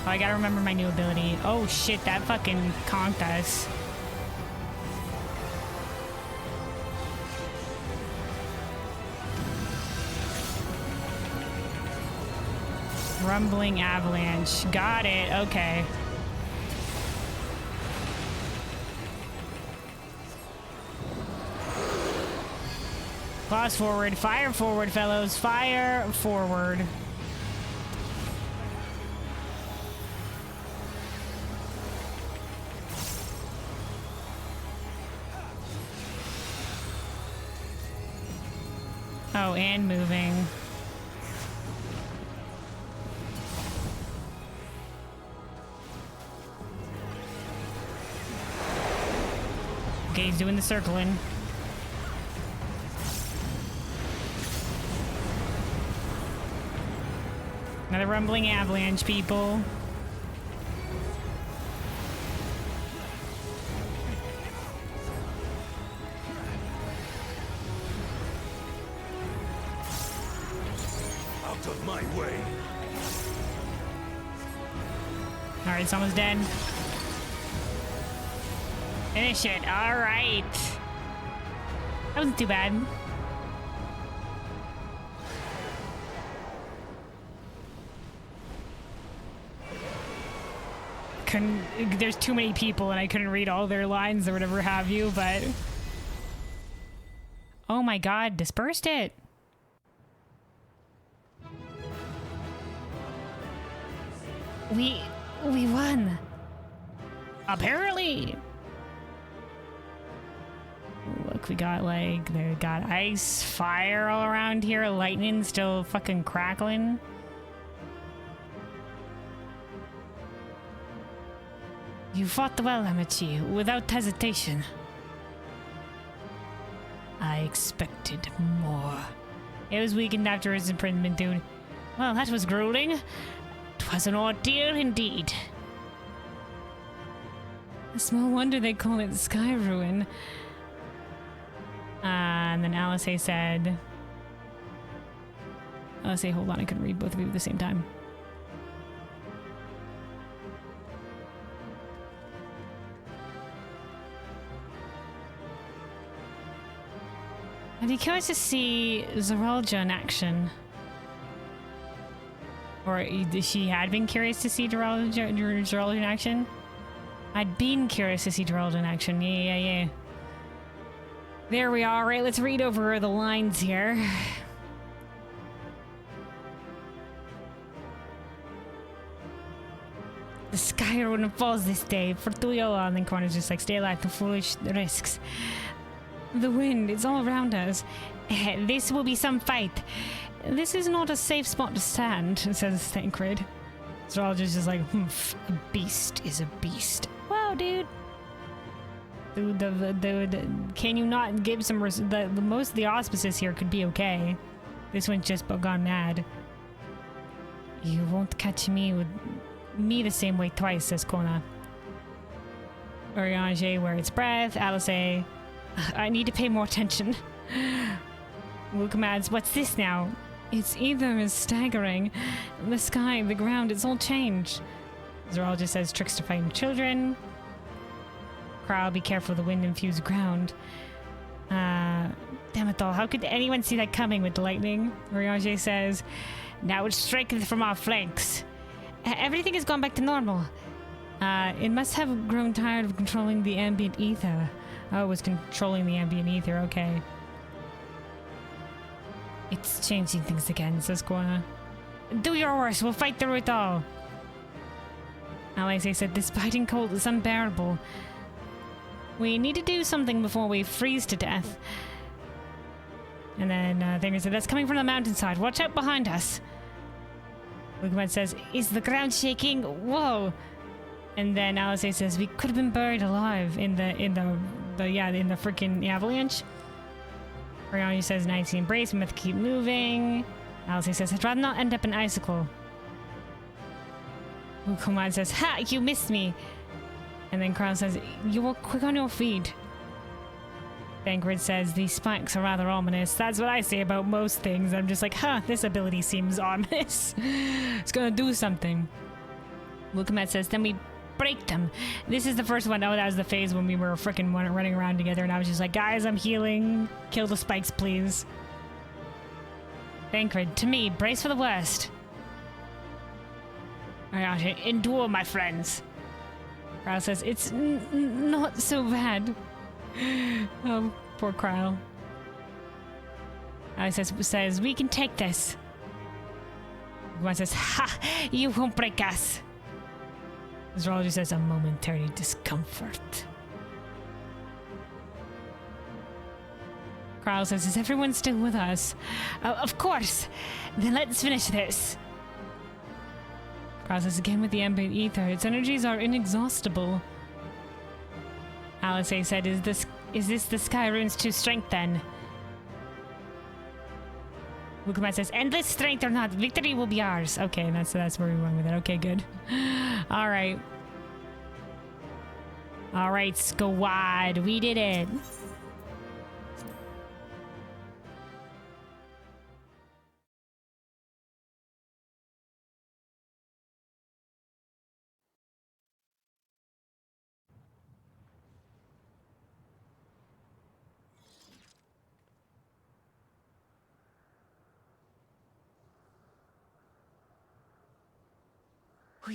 Oh, I gotta remember my new ability. Oh shit, that fucking conked us. Rumbling avalanche. Got it. Okay. Pause forward. Fire forward, fellows. Fire forward. Oh, and moving. Okay, he's doing the circling. Another rumbling avalanche, people. Out of my way. All right, it's almost dead. Finish it. All right. That wasn't too bad. There's too many people and I couldn't read all their lines or whatever have you, but... Oh my god, dispersed it. We won. Apparently. Look, we got like, they got ice, fire all around here, lightning still fucking crackling. You fought well, Hamachi, without hesitation. I expected more. It was weakened after his imprisonment, dude. Well, that was grueling. 'Twas an ordeal indeed. Small wonder they call it Sky Ruin. And then Alice said... Alice, hold on, I couldn't read both of you at the same time. I'd be curious to see Zeralja in action. Or she had been curious to see Zeralja in action? I'd been curious to see Zeralja in action. Yeah. There we are. Right, let's read over the lines here. The sky ruin falls this day for Tuyola, and then Corner's just like, stay alive to foolish risks. The wind, it's all around us. This will be some fight. This is not a safe spot to stand, says Thancred. Zeralja's just like, a beast is a beast. Wow, dude. Dude, can you not give some... most of the auspices here could be okay. This one's just gone mad. You won't catch me with me the same way twice, says Kona. Urianger, where its breath. Alice, I need to pay more attention. Luke adds, what's this now? Its ether is staggering. The sky, the ground, it's all changed. Zeralja says tricks to fighting children. Kral, be careful of the wind-infused ground. Damn it all, how could anyone see that coming with the lightning? Urianger says, now it's striking from our flanks. Everything has gone back to normal. It must have grown tired of controlling the ambient ether. Oh, it was controlling the ambient ether, okay. It's changing things again, says Kona. Do your worst, we'll fight through it all. Alice said, this biting cold is unbearable. We need to do something before we freeze to death. And then Thinger said, that's coming from the mountainside. Watch out behind us. Lukeman says, is the ground shaking? Whoa. And then Alice says, we could have been buried alive in the freaking avalanche. Rihanna says, nice to embrace, we must keep moving. Alice says, I'd rather not end up in icicle. Lukeman says, ha, you missed me. And then Carl says, you were quick on your feet. Thancred says, these spikes are rather ominous. That's what I say about most things. I'm just like, this ability seems ominous. It's gonna do something. Wilkamet says, then we break them. This is the first one. Oh, that was the phase when we were freaking running around together, and I was just like, guys, I'm healing. Kill the spikes, please. Bankred, to me, brace for the worst. Alright, endure, my friends. Kryle says, it's not so bad. Oh, poor Kryle. Alex says, we can take this. One says, ha, you won't break us. Astrology says, a momentary discomfort. Kryle says, is everyone still with us? Of course. Then let's finish this. Kryle says, again with the ambient ether. Its energies are inexhaustible. Alice said, is this the Sky Rune's true strength then? Wilkamet says, endless strength or not, victory will be ours. Okay, that's where we went with it. Okay, good. Alright. Alright, squad. We did it.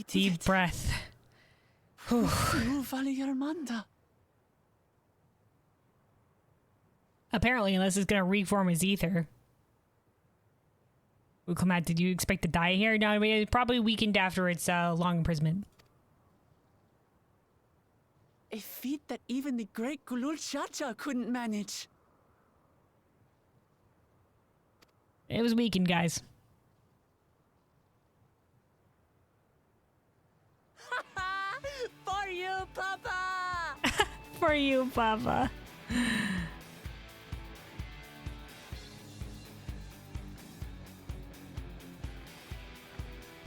Deep breath. Apparently, unless it's gonna reform his ether. Wilkamet, did you expect to die here? No, it's probably weakened after its long imprisonment. A feat that even the great Urqopacha couldn't manage. It was weakened, guys. For you, Papa! For you, Papa.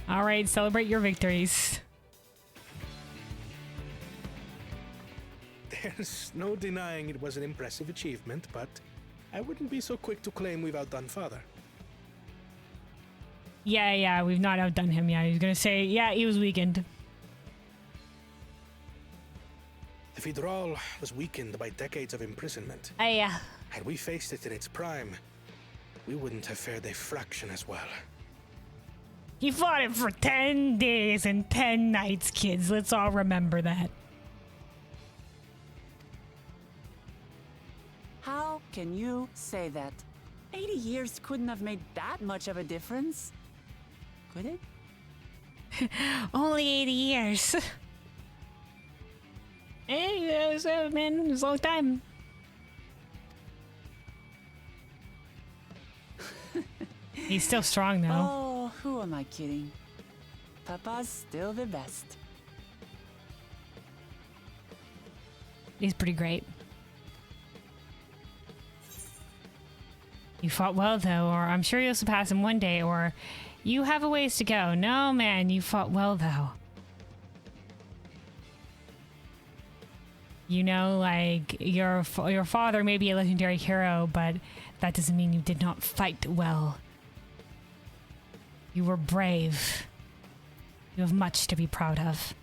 All right, celebrate your victories. There's no denying it was an impressive achievement, but I wouldn't be so quick to claim we've outdone Father. Yeah, we've not outdone him. Yeah, he's gonna say, yeah, he was weakened. The Federal was weakened by decades of imprisonment. Had we faced it in its prime, we wouldn't have fared a fraction as well. He fought it for 10 days and 10 nights, kids. Let's all remember that. How can you say that? 80 years couldn't have made that much of a difference. Could it? Only 80 years. Hey, man, it was a long time. He's still strong, though. Oh, who am I kidding? Papa's still the best. He's pretty great. You fought well, though, or I'm sure you'll surpass him one day, or you have a ways to go. No, man, you fought well, though. You know, like, your father may be a legendary hero, but that doesn't mean you did not fight well. You were brave. You have much to be proud of.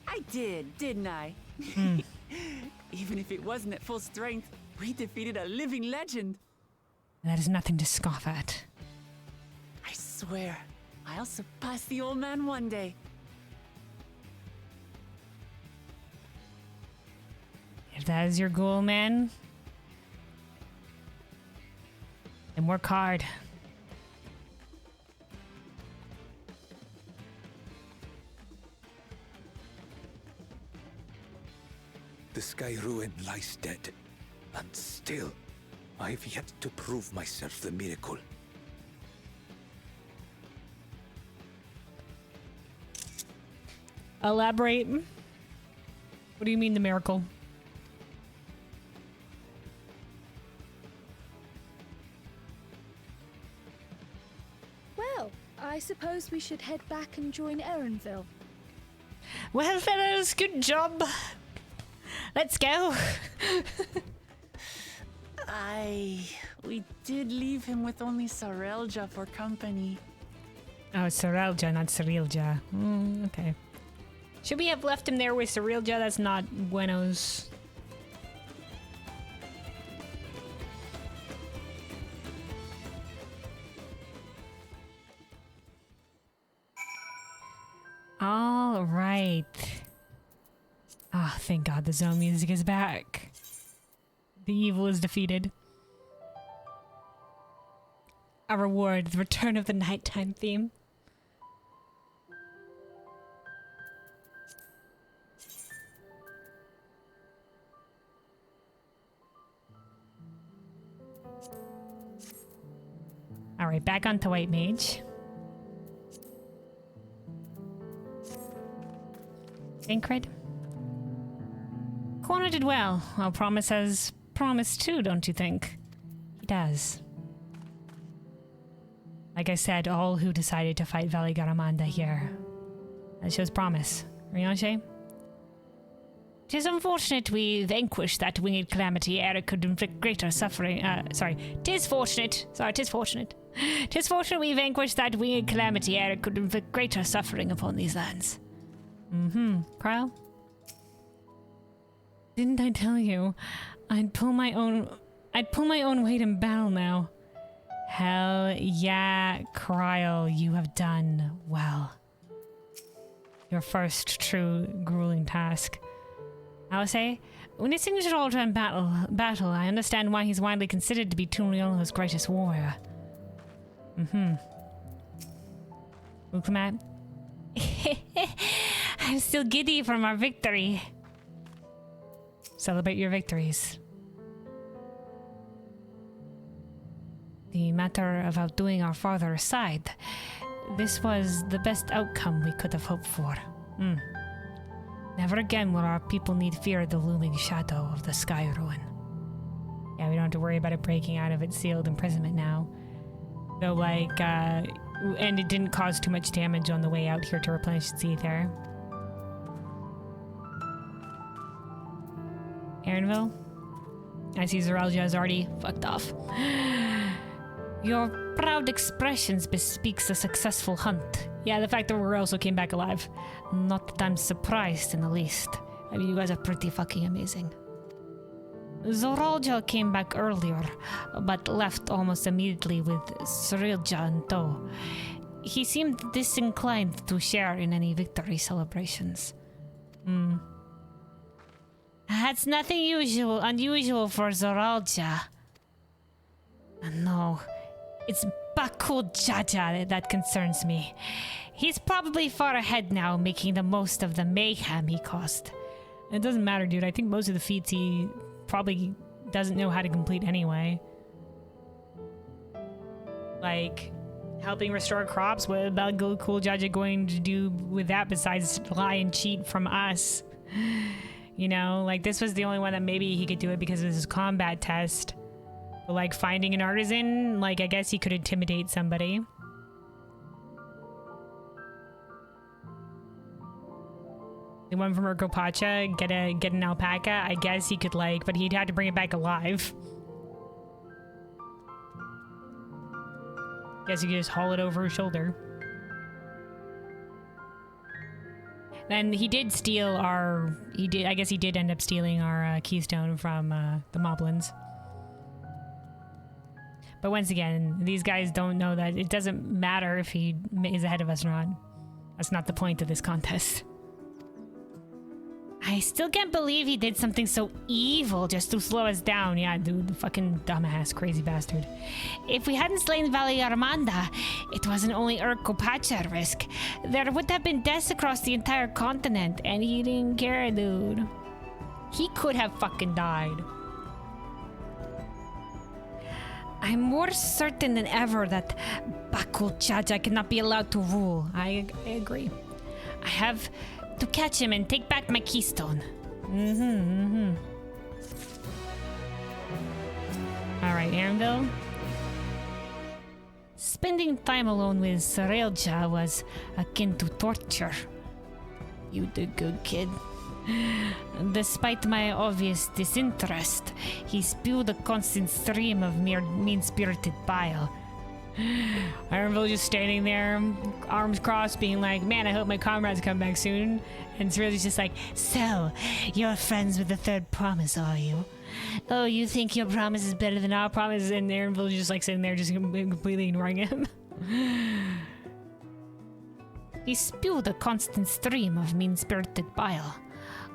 I did, didn't I? Even if it wasn't at full strength, we defeated a living legend. That is nothing to scoff at. I swear, I'll surpass the old man one day. If that is your goal, man, then work hard. The Sky Ruin lies dead, and still, I've yet to prove myself the miracle. Elaborate. What do you mean the miracle? Well, I suppose we should head back and join Erenville. Well, fellas, good job. Let's go. We did leave him with only Sarelja for company. Oh, Sarelja, not Cirilja. Okay. Should we have left him there with Cirilja? That's not buenos. All right. Ah, thank God the zone music is back. The evil is defeated. A reward, the return of the nighttime theme. Alright, back onto White Mage. Incred. Corner did well. Well, Promise has promised too, don't you think? He does. Like I said, all who decided to fight Valley Garamanda here. That shows promise. Rianche? 'Tis unfortunate we vanquished that winged calamity ere it could inflict greater suffering. Tis fortunate. 'Tis fortunate we vanquished that winged calamity ere it could inflict greater suffering upon these lands. Cryle? Didn't I tell you? I'd pull my own weight in battle now. Hell yeah, Cryle, you have done well. Your first true grueling task. I will say, when his signature altar in battle, I understand why he's widely considered to be Tunliolo's greatest warrior. Urqopacha? I'm still giddy from our victory. Celebrate your victories. The matter of outdoing our father aside, this was the best outcome we could have hoped for. Never again will our people need fear the looming shadow of the Sky Ruin. Yeah, we don't have to worry about it breaking out of its sealed imprisonment now. Though, like, and it didn't cause too much damage on the way out here to replenish its ether. Aaronville? I see Zarelja has already fucked off. Your proud expressions bespeaks a successful hunt. Yeah, the fact that we also came back alive. Not that I'm surprised in the least. I mean, you guys are pretty fucking amazing. Zarelja came back earlier, but left almost immediately with Cirilja in tow. He seemed disinclined to share in any victory celebrations. That's nothing unusual for Zarelja. No, it's Bakul Jaja that concerns me. He's probably far ahead now, making the most of the mayhem he caused. It doesn't matter, dude. I think most of the feats he probably doesn't know how to complete anyway. Like, helping restore crops, what about Bakul Jaja going to do with that besides lie and cheat from us? You know, like, this was the only one that maybe he could do it because of his combat test. But, like, finding an artisan, like, I guess he could intimidate somebody. The one from Urqopacha, get an alpaca, I guess he could, like, but he'd have to bring it back alive. Guess he could just haul it over his shoulder. Then he did steal I guess he did end up stealing our keystone from the Moblins. But once again, these guys don't know that it doesn't matter if he is ahead of us or not. That's not the point of this contest. I still can't believe he did something so evil just to slow us down. Yeah, dude, fucking dumbass, crazy bastard. If we hadn't slain Valley Armanda, it wasn't only Urqopacha at risk. There would have been deaths across the entire continent, and he didn't care, dude. He could have fucking died. I'm more certain than ever that Bakul Jaja cannot be allowed to rule. I agree. I have to catch him and take back my keystone. Alright, Aaronville. Spending time alone with Cirilja was akin to torture. You did good, kid. Despite my obvious disinterest, he spewed a constant stream of mere mean-spirited bile. Ironville just standing there, arms crossed, being like, man, I hope my comrades come back soon. And Cyril's just like, so, you're friends with the third promise, are you? Oh, you think your promise is better than our promise? and Ironville's just like sitting there, just completely ignoring him. He spewed a constant stream of mean-spirited bile.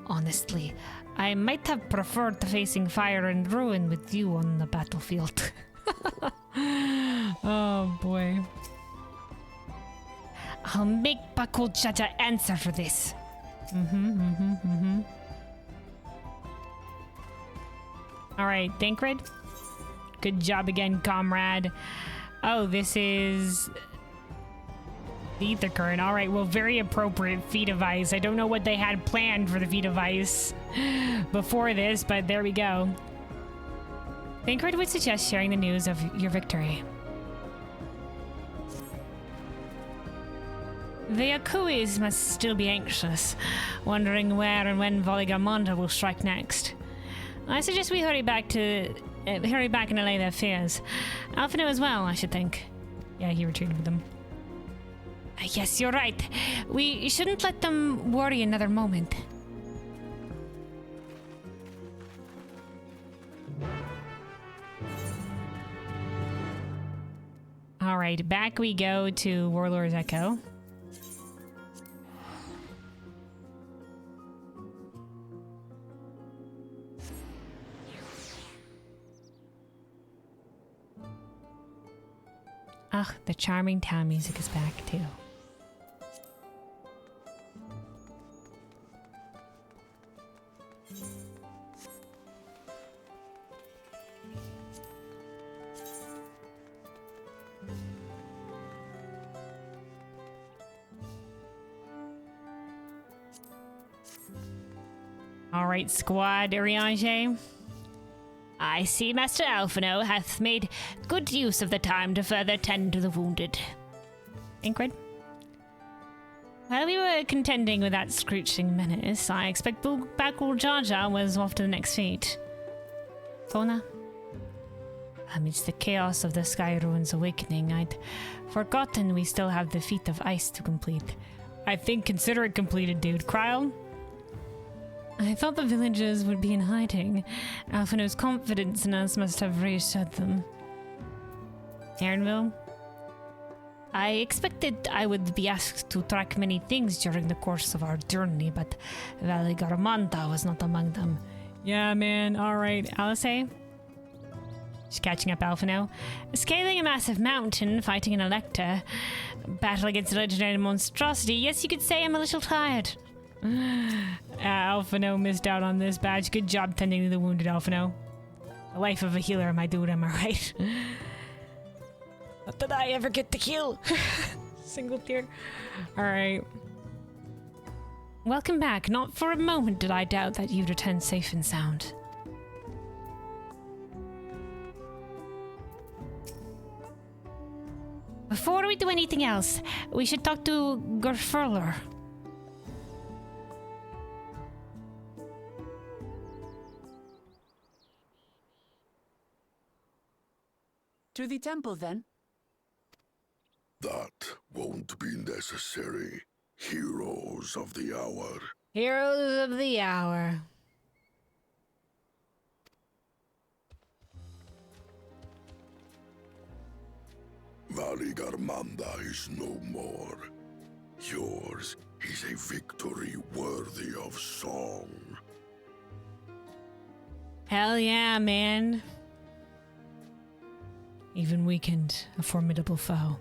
Honestly, I might have preferred facing fire and ruin with you on the battlefield. Oh boy. I'll make Urqopacha answer for this. Alright, Thancred. Good job again, comrade. Oh, this is the Ether Current. Alright, well, very appropriate feat of ice. I don't know what they had planned for the feat of ice before this, but there we go. Thancred would suggest sharing the news of your victory. The Yakuis must still be anxious, wondering where and when Valigarmonda will strike next. I suggest we hurry back and allay their fears. Alphino as well, I should think. Yeah, he retreated with them. Yes, you're right. We shouldn't let them worry another moment. Alright, back we go to Warlord's Echo. Ugh, the charming town music is back too. Alright, squad, Urianger. I see Master Alphino hath made good use of the time to further tend to the wounded. Ingrid? While we were contending with that screeching menace, I expect Urqopacha was off to the next feat. Kona? Amidst the chaos of the Sky Ruins awakening, I'd forgotten we still have the feat of ice to complete. I think consider it completed, dude. Kryle? I thought the villagers would be in hiding. Alphino's confidence in us must have reassured them. Aaronville? I expected I would be asked to track many things during the course of our journey, but Valigarmonda was not among them. Yeah, man. Alright, Alice? Just catching up Alphino. Scaling a massive mountain, fighting an Elector, battle against a legendary monstrosity. Yes, you could say I'm a little tired. Alphino missed out on this badge. Good job tending to the wounded, Alphino. The life of a healer, my dude, am I right? Not that I ever get to heal. Single tear. Alright. Welcome back. Not for a moment did I doubt that you'd return safe and sound. Before we do anything else, we should talk to Gerfurler. To the temple, then. That won't be necessary. Heroes of the hour. Heroes of the hour. Valigarmonda is no more. Yours is a victory worthy of song. Hell yeah, man. Even weakened, a formidable foe.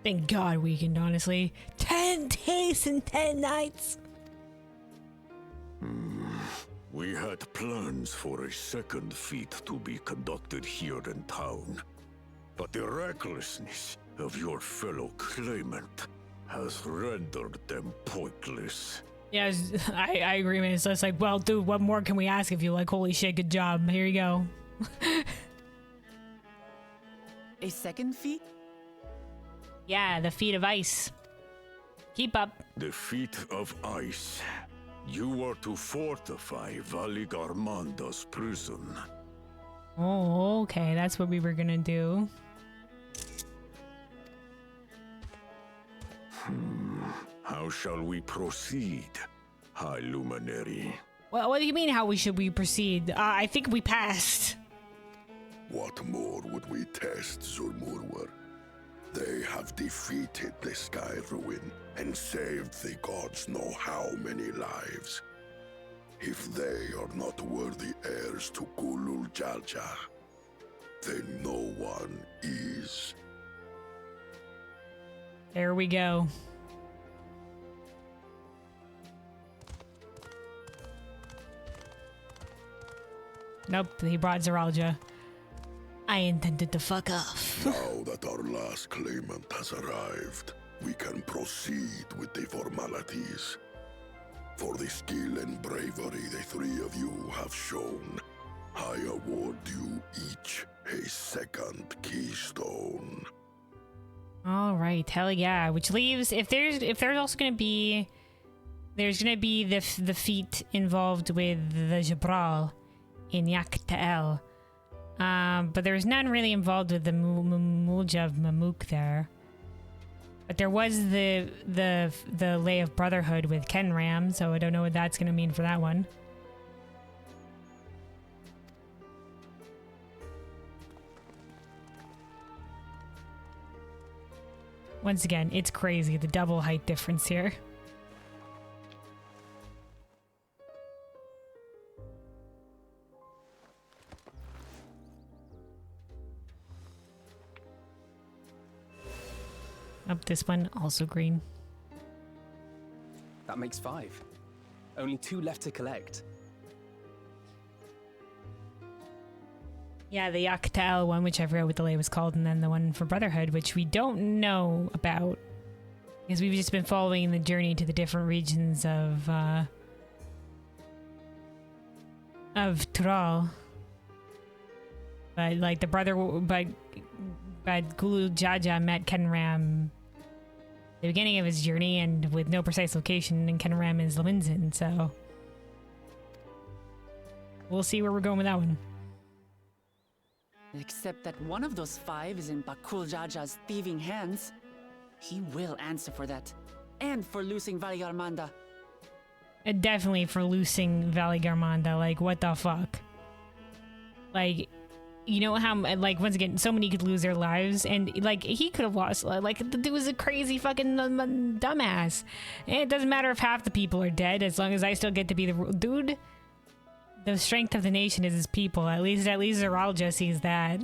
Thank God weakened, honestly. 10 days and 10 nights! We had plans for a second feat to be conducted here in town. But the recklessness of your fellow claimant has rendered them pointless. Yeah, I agree, man. So it's like, well, dude, what more can we ask of you? Like, holy shit, good job. Here you go. A second feat? Yeah, the feat of ice. Keep up. The feat of ice. You are to fortify Valigarmanda's prison. Oh, okay, that's what we were gonna do. How shall we proceed, High Luminary? Well, what do you mean, how should we proceed? I think we passed. What more would we test, Zulmurwer? They have defeated the Sky Ruin and saved the gods know how many lives. If they are not worthy heirs to Gulul Jalja, then no one is. There we go. Nope, he brought Zeralja. I intended to fuck off. Now that our last claimant has arrived, we can proceed with the formalities. For the skill and bravery the three of you have shown, I award you each a second keystone. All right, hell yeah. Which leaves, if there's also gonna be, there's gonna be the feat involved with the Jabral in Yak-Ta'el. But there's none really involved with the Muljav Mamuk there. But there was the Lay of Brotherhood with Kenram, so I don't know what that's gonna mean for that one. Once again, it's crazy, the double height difference here. Up this one, also green. That makes 5. Only 2 left to collect. Yeah, the Yak-Ta'el one, which I forgot what the lay was called, and then the one for Brotherhood, which we don't know about. Because we've just been following the journey to the different regions of Tural. But like but Gulul Jaja met Kenram at the beginning of his journey, and with no precise location, and Kenram is Lawinzin, so we'll see where we're going with that one. Except that one of those 5 is in Bakul Jaja's thieving hands. He will answer for that. And for losing Valigarmanda. Definitely for losing Valigarmanda. Like, what the fuck? Like, you know how, like, once again, so many could lose their lives, and, like, he could have lost, like, the dude was a crazy fucking dumbass. And it doesn't matter if half the people are dead, as long as I still get to be the dude. The strength of the nation is his people. At least Zeralja sees that.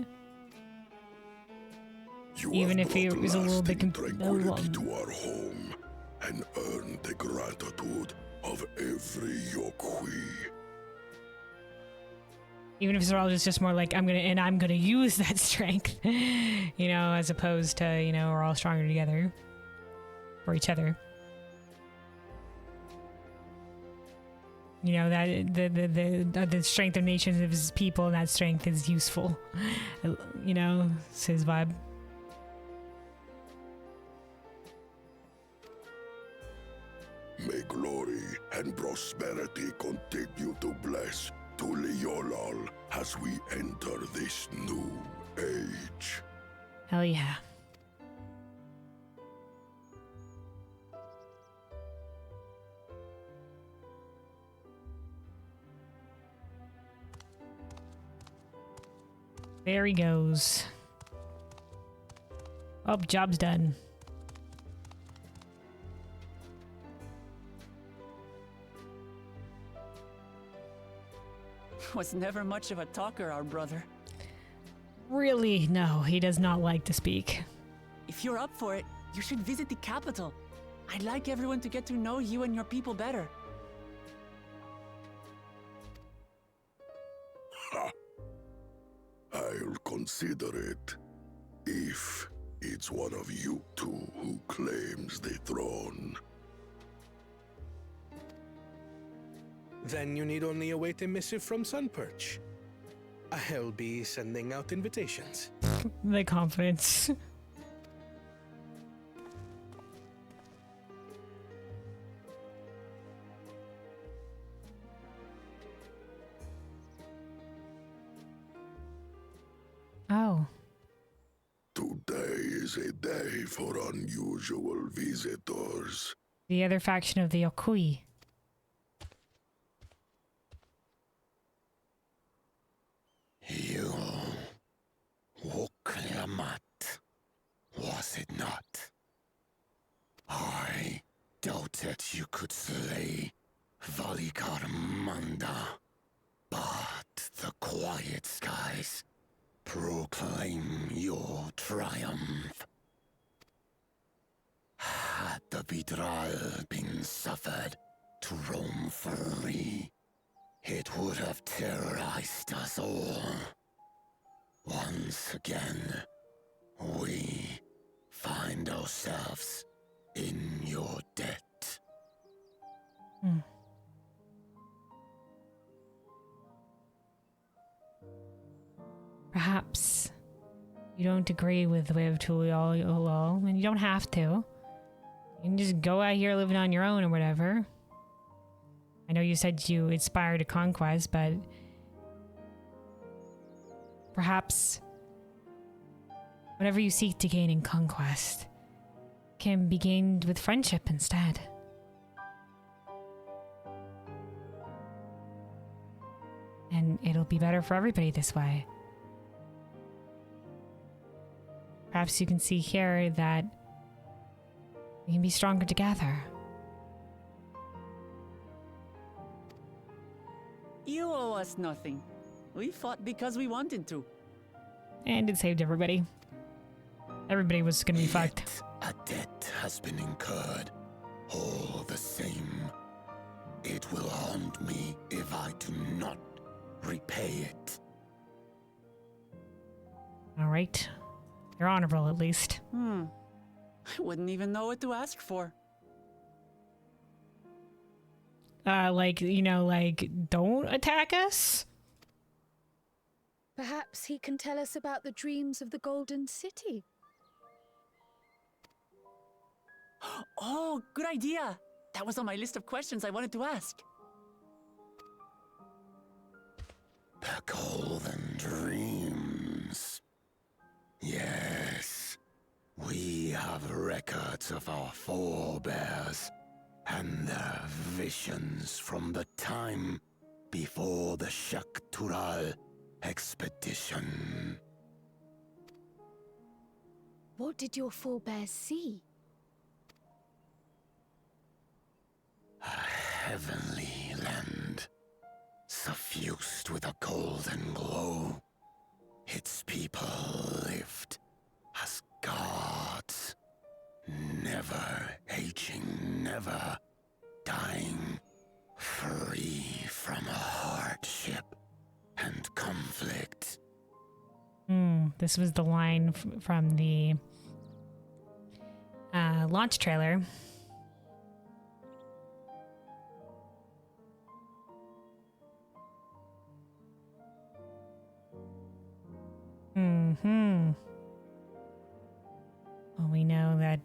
Even if he was a little bit tranquility to our home and earn the gratitude of every Yokui. Even if Zeralja's just more like, I'm gonna use that strength, you know, as opposed to, you know, we're all stronger together for each other. You know, that the strength of nations of his people, and that strength is useful. You know, it's his vibe. May glory and prosperity continue to bless Tuliolal as we enter this new age. Hell yeah. There he goes. Oh, job's done. Was never much of a talker, our brother. Really? No, he does not like to speak. If you're up for it, you should visit the capital. I'd like everyone to get to know you and your people better. I'll consider it, if it's one of you two who claims the throne. Then you need only await a missive from Sunperch. I'll be sending out invitations. The confidence. is a day for unusual visitors. The other faction of the Yokui. You Urqopacha, was it not? I doubted you could slay Valikarmanda, but the quiet skies proclaim your triumph. Had the Vidral been suffered to roam free, it would have terrorized us all. Once again, we find ourselves in your debt. Perhaps you don't agree with the way of Tuliol, and you don't have to. You can just go out here living on your own or whatever. I know you said you aspire to conquest, but perhaps whatever you seek to gain in conquest can be gained with friendship instead. And it'll be better for everybody this way. Perhaps you can see here that we can be stronger together. You owe us nothing. We fought because we wanted to. And it saved everybody. Everybody was gonna be fucked. A debt has been incurred. All the same, it will haunt me if I do not repay it. Alright. You're honorable, at least. I wouldn't even know what to ask for. Don't attack us? Perhaps he can tell us about the dreams of the Golden City. Oh, good idea. That was on my list of questions I wanted to ask. The Golden Dreams. Yes, we have records of our forebears and their visions from the time before the Shaktural expedition. What did your forebears see? A heavenly land, suffused with a golden glow. Its people lived as gods, never aging, never dying, free from hardship and conflict. This was the line from the launch trailer. Well, we know that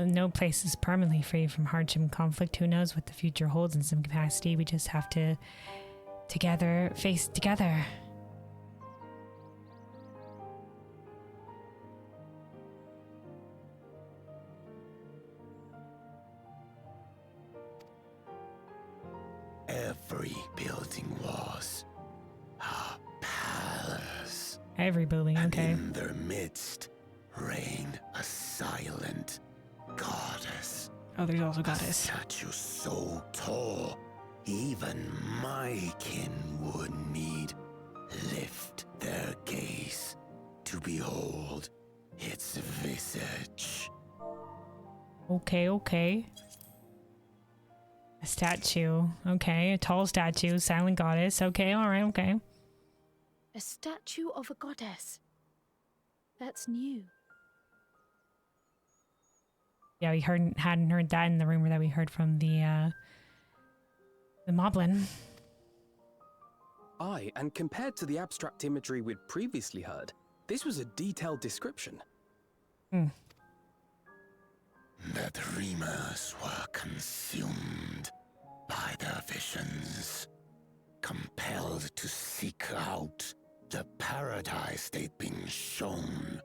no place is permanently free from hardship and conflict. Who knows what the future holds in some capacity? We just have to face together. Every building was a palace. Every building, okay. And in their midst reigned a silent goddess. Oh, there's also a goddess. Statue so tall, even my kin would need lift their gaze to behold its visage. Okay. A statue. Okay, a tall statue, silent goddess. Okay, alright, okay. A statue of a goddess. That's new. Yeah, we hadn't heard that in the rumor that we heard from the Moblin. Aye, and compared to the abstract imagery we'd previously heard, this was a detailed description. The dreamers were consumed by their visions, compelled to seek out the paradise they'd been shown.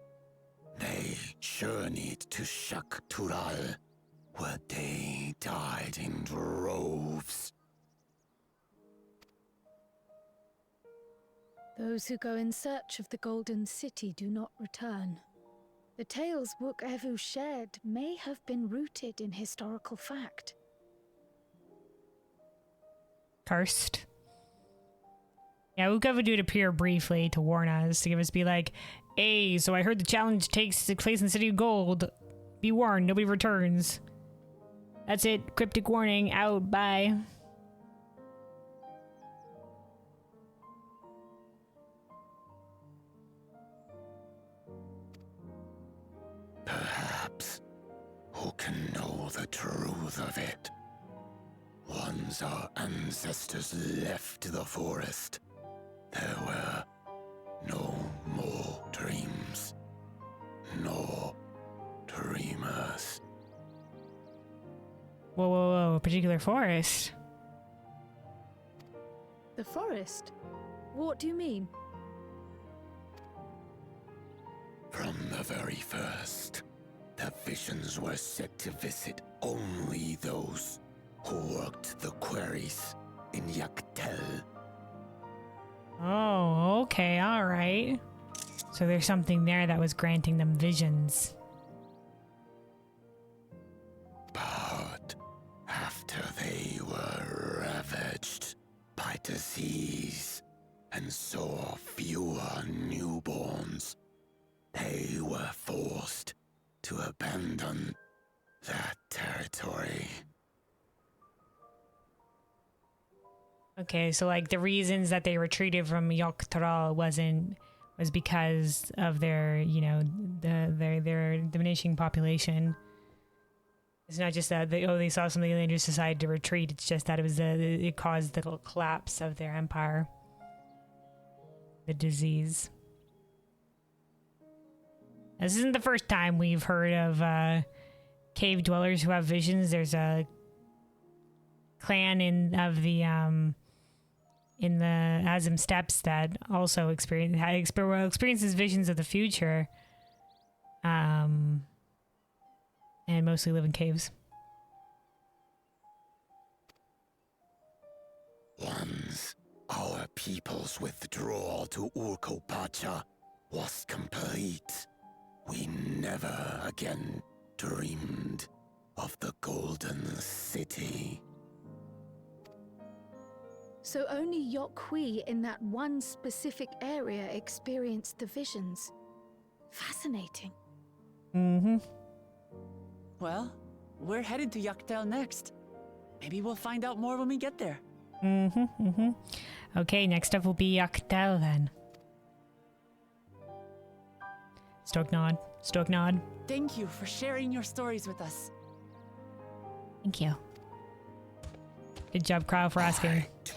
They journeyed to Shak-Tural, where they died in droves. Those who go in search of the Golden City do not return. The tales Urqevu shared may have been rooted in historical fact. Cursed. Yeah, Urqevu did appear briefly to warn us, to give us be like, hey, so I heard the challenge takes place in the City of Gold. Be warned, nobody returns. That's it. Cryptic warning. Out. Bye. Perhaps. Who can know the truth of it? Once our ancestors left the forest, there were no more dreams. No dreamers. Whoa, whoa, whoa. A particular forest? The forest? What do you mean? From the very first, the visions were set to visit only those who worked the quarries in Yaktel. Oh, okay, alright. So there's something there that was granting them visions. But after they were ravaged by disease and saw fewer newborns, they were forced to abandon that territory. Okay, so like the reasons that they retreated from Yogg-Tral was because of their, you know, their diminishing population. It's not just that they saw something and they just decided to retreat. It's just that it caused the collapse of their empire. The disease. This isn't the first time we've heard of cave dwellers who have visions. There's a clan in the Azim Steppes that also experiences visions of the future, and mostly live in caves. Once our people's withdrawal to Urqopacha was complete, we never again dreamed of the Golden City. So only Yokhui in that one specific area experienced the visions. Fascinating. Mm-hmm. Well, we're headed to Yaktel next. Maybe we'll find out more when we get there. Mm-hmm, mm-hmm. Okay, next up will be Yaktel then. Stoknod. Stoknod. Thank you for sharing your stories with us. Thank you. Good job, Crow, for asking. I do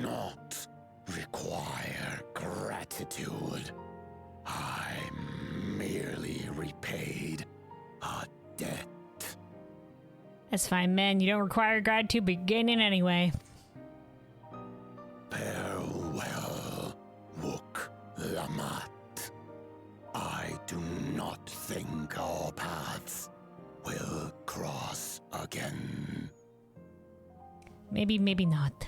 not require gratitude. I merely repaid a debt. That's fine, man. You don't require gratitude, but you're getting in anyway. Farewell, Wook Lamat. I do not think our paths will cross again. Maybe, maybe not.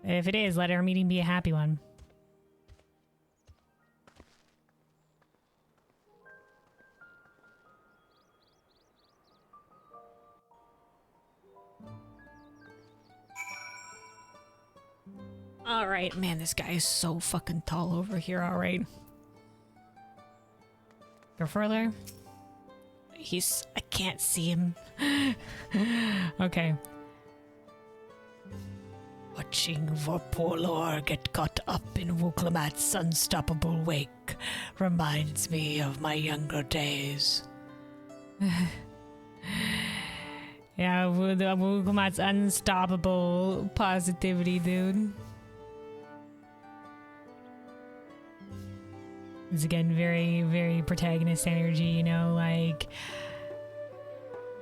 If it is, let our meeting be a happy one. Alright, man, this guy is so fucking tall over here, alright. Go further. I can't see him. Okay. Watching Vorpolor get caught up in Wooklamat's unstoppable wake reminds me of my younger days. Yeah, Wooklamat's unstoppable positivity, dude. It's again very, very protagonist energy, you know, like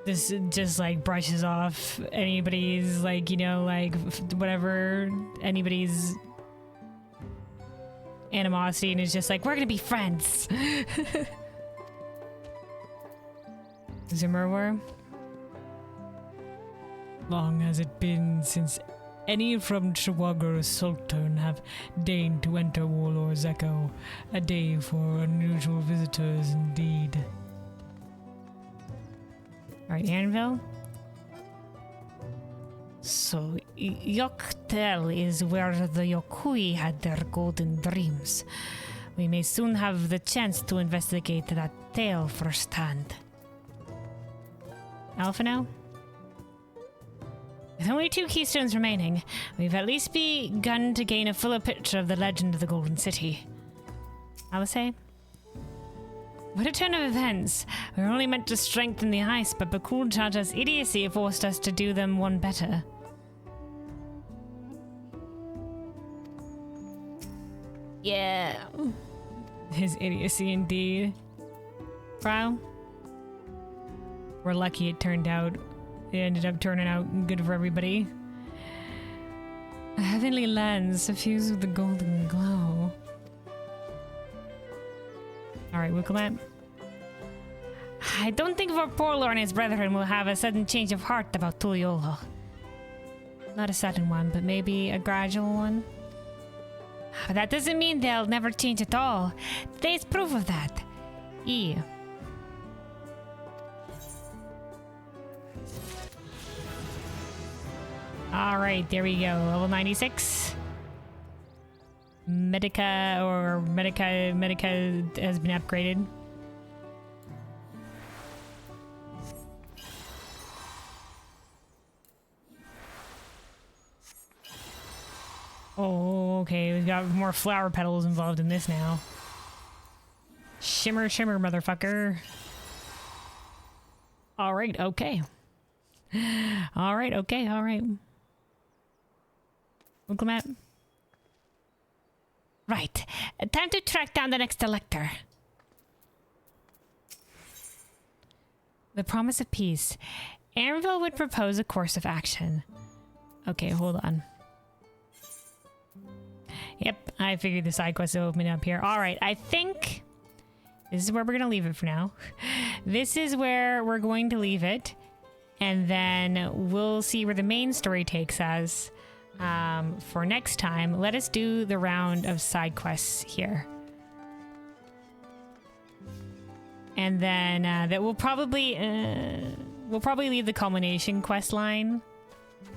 this just like brushes off anybody's like, you know, like whatever anybody's animosity and is just like, we're gonna be friends. Zimmerwer? Long has it been since any from Chihuahua Sultan have deigned to enter Warlord's Echo. A day for unusual visitors indeed. Alright, Anvil? So, Yoktel is where the Yokui had their golden dreams. We may soon have the chance to investigate that tale firsthand. Alpha now? With only 2 keystones remaining, we've at least begun to gain a fuller picture of the legend of the Golden City. I would say. What a turn of events! We were only meant to strengthen the ice, but Bakul Jaja's idiocy forced us to do them one better. Yeah. His idiocy indeed. Wow. We're lucky it turned out. It ended up turning out good for everybody. A heavenly lens suffused with the golden glow. Alright, Wickelmat. I don't think our poor Lord and his brethren will have a sudden change of heart about Tuliyola. Not a sudden one, but maybe a gradual one. But that doesn't mean they'll never change at all. Today's proof of that. E. Alright, there we go. Level 96. Medica has been upgraded. Oh, okay. We've got more flower petals involved in this now. Shimmer, shimmer, motherfucker. Alright, okay. Alright, okay, alright. Uncle Matt? Right. Time to track down the next elector. The promise of peace. Anvil would propose a course of action. Okay, hold on. Yep, I figured the side quest will open up here. Alright, I think this is where we're going to leave it for now. This is where we're going to leave it. And then we'll see where the main story takes us. For next time, let us do the round of side quests here. And then that we'll probably leave the culmination quest line.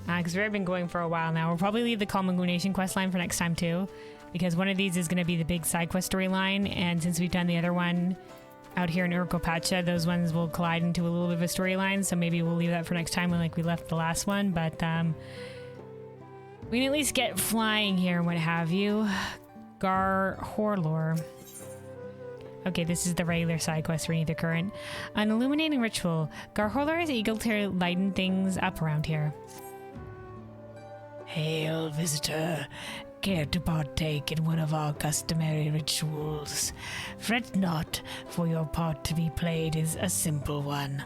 Because we've been going for a while now. We'll probably leave the culmination quest line for next time too. Because one of these is going to be the big side quest storyline. And since we've done the other one out here in Urqopacha, those ones will collide into a little bit of a storyline. So maybe we'll leave that for next time when like we left the last one. But we can at least get flying here and what have you. Gar Horlor. Okay, this is the regular side quest for the current. An illuminating ritual. Gar Horlor is eager to lighten things up around here. Hail, visitor. Care to partake in one of our customary rituals? Fret not, for your part to be played is a simple one.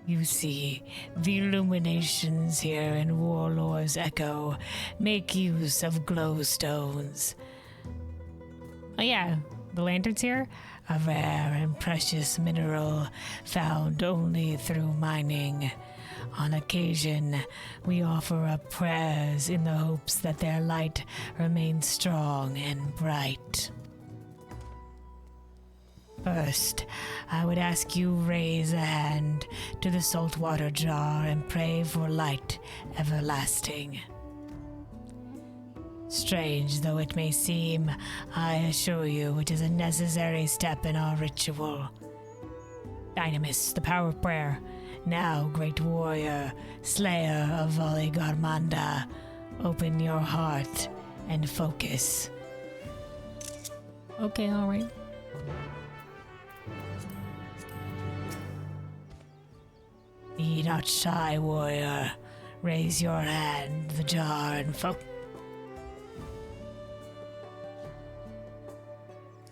You see, the illuminations here in Warlord's Echo make use of glowstones. Oh yeah, the lanterns here? A rare and precious mineral found only through mining. On occasion, we offer up prayers in the hopes that their light remains strong and bright. First, I would ask you raise a hand to the saltwater jar and pray for light everlasting. Strange though it may seem, I assure you it is a necessary step in our ritual. Dynamis, the power of prayer. Now, great warrior, slayer of Valigarmanda, open your heart and focus. Okay, alright. Be not shy, warrior. Raise your hand, the jar, and focus.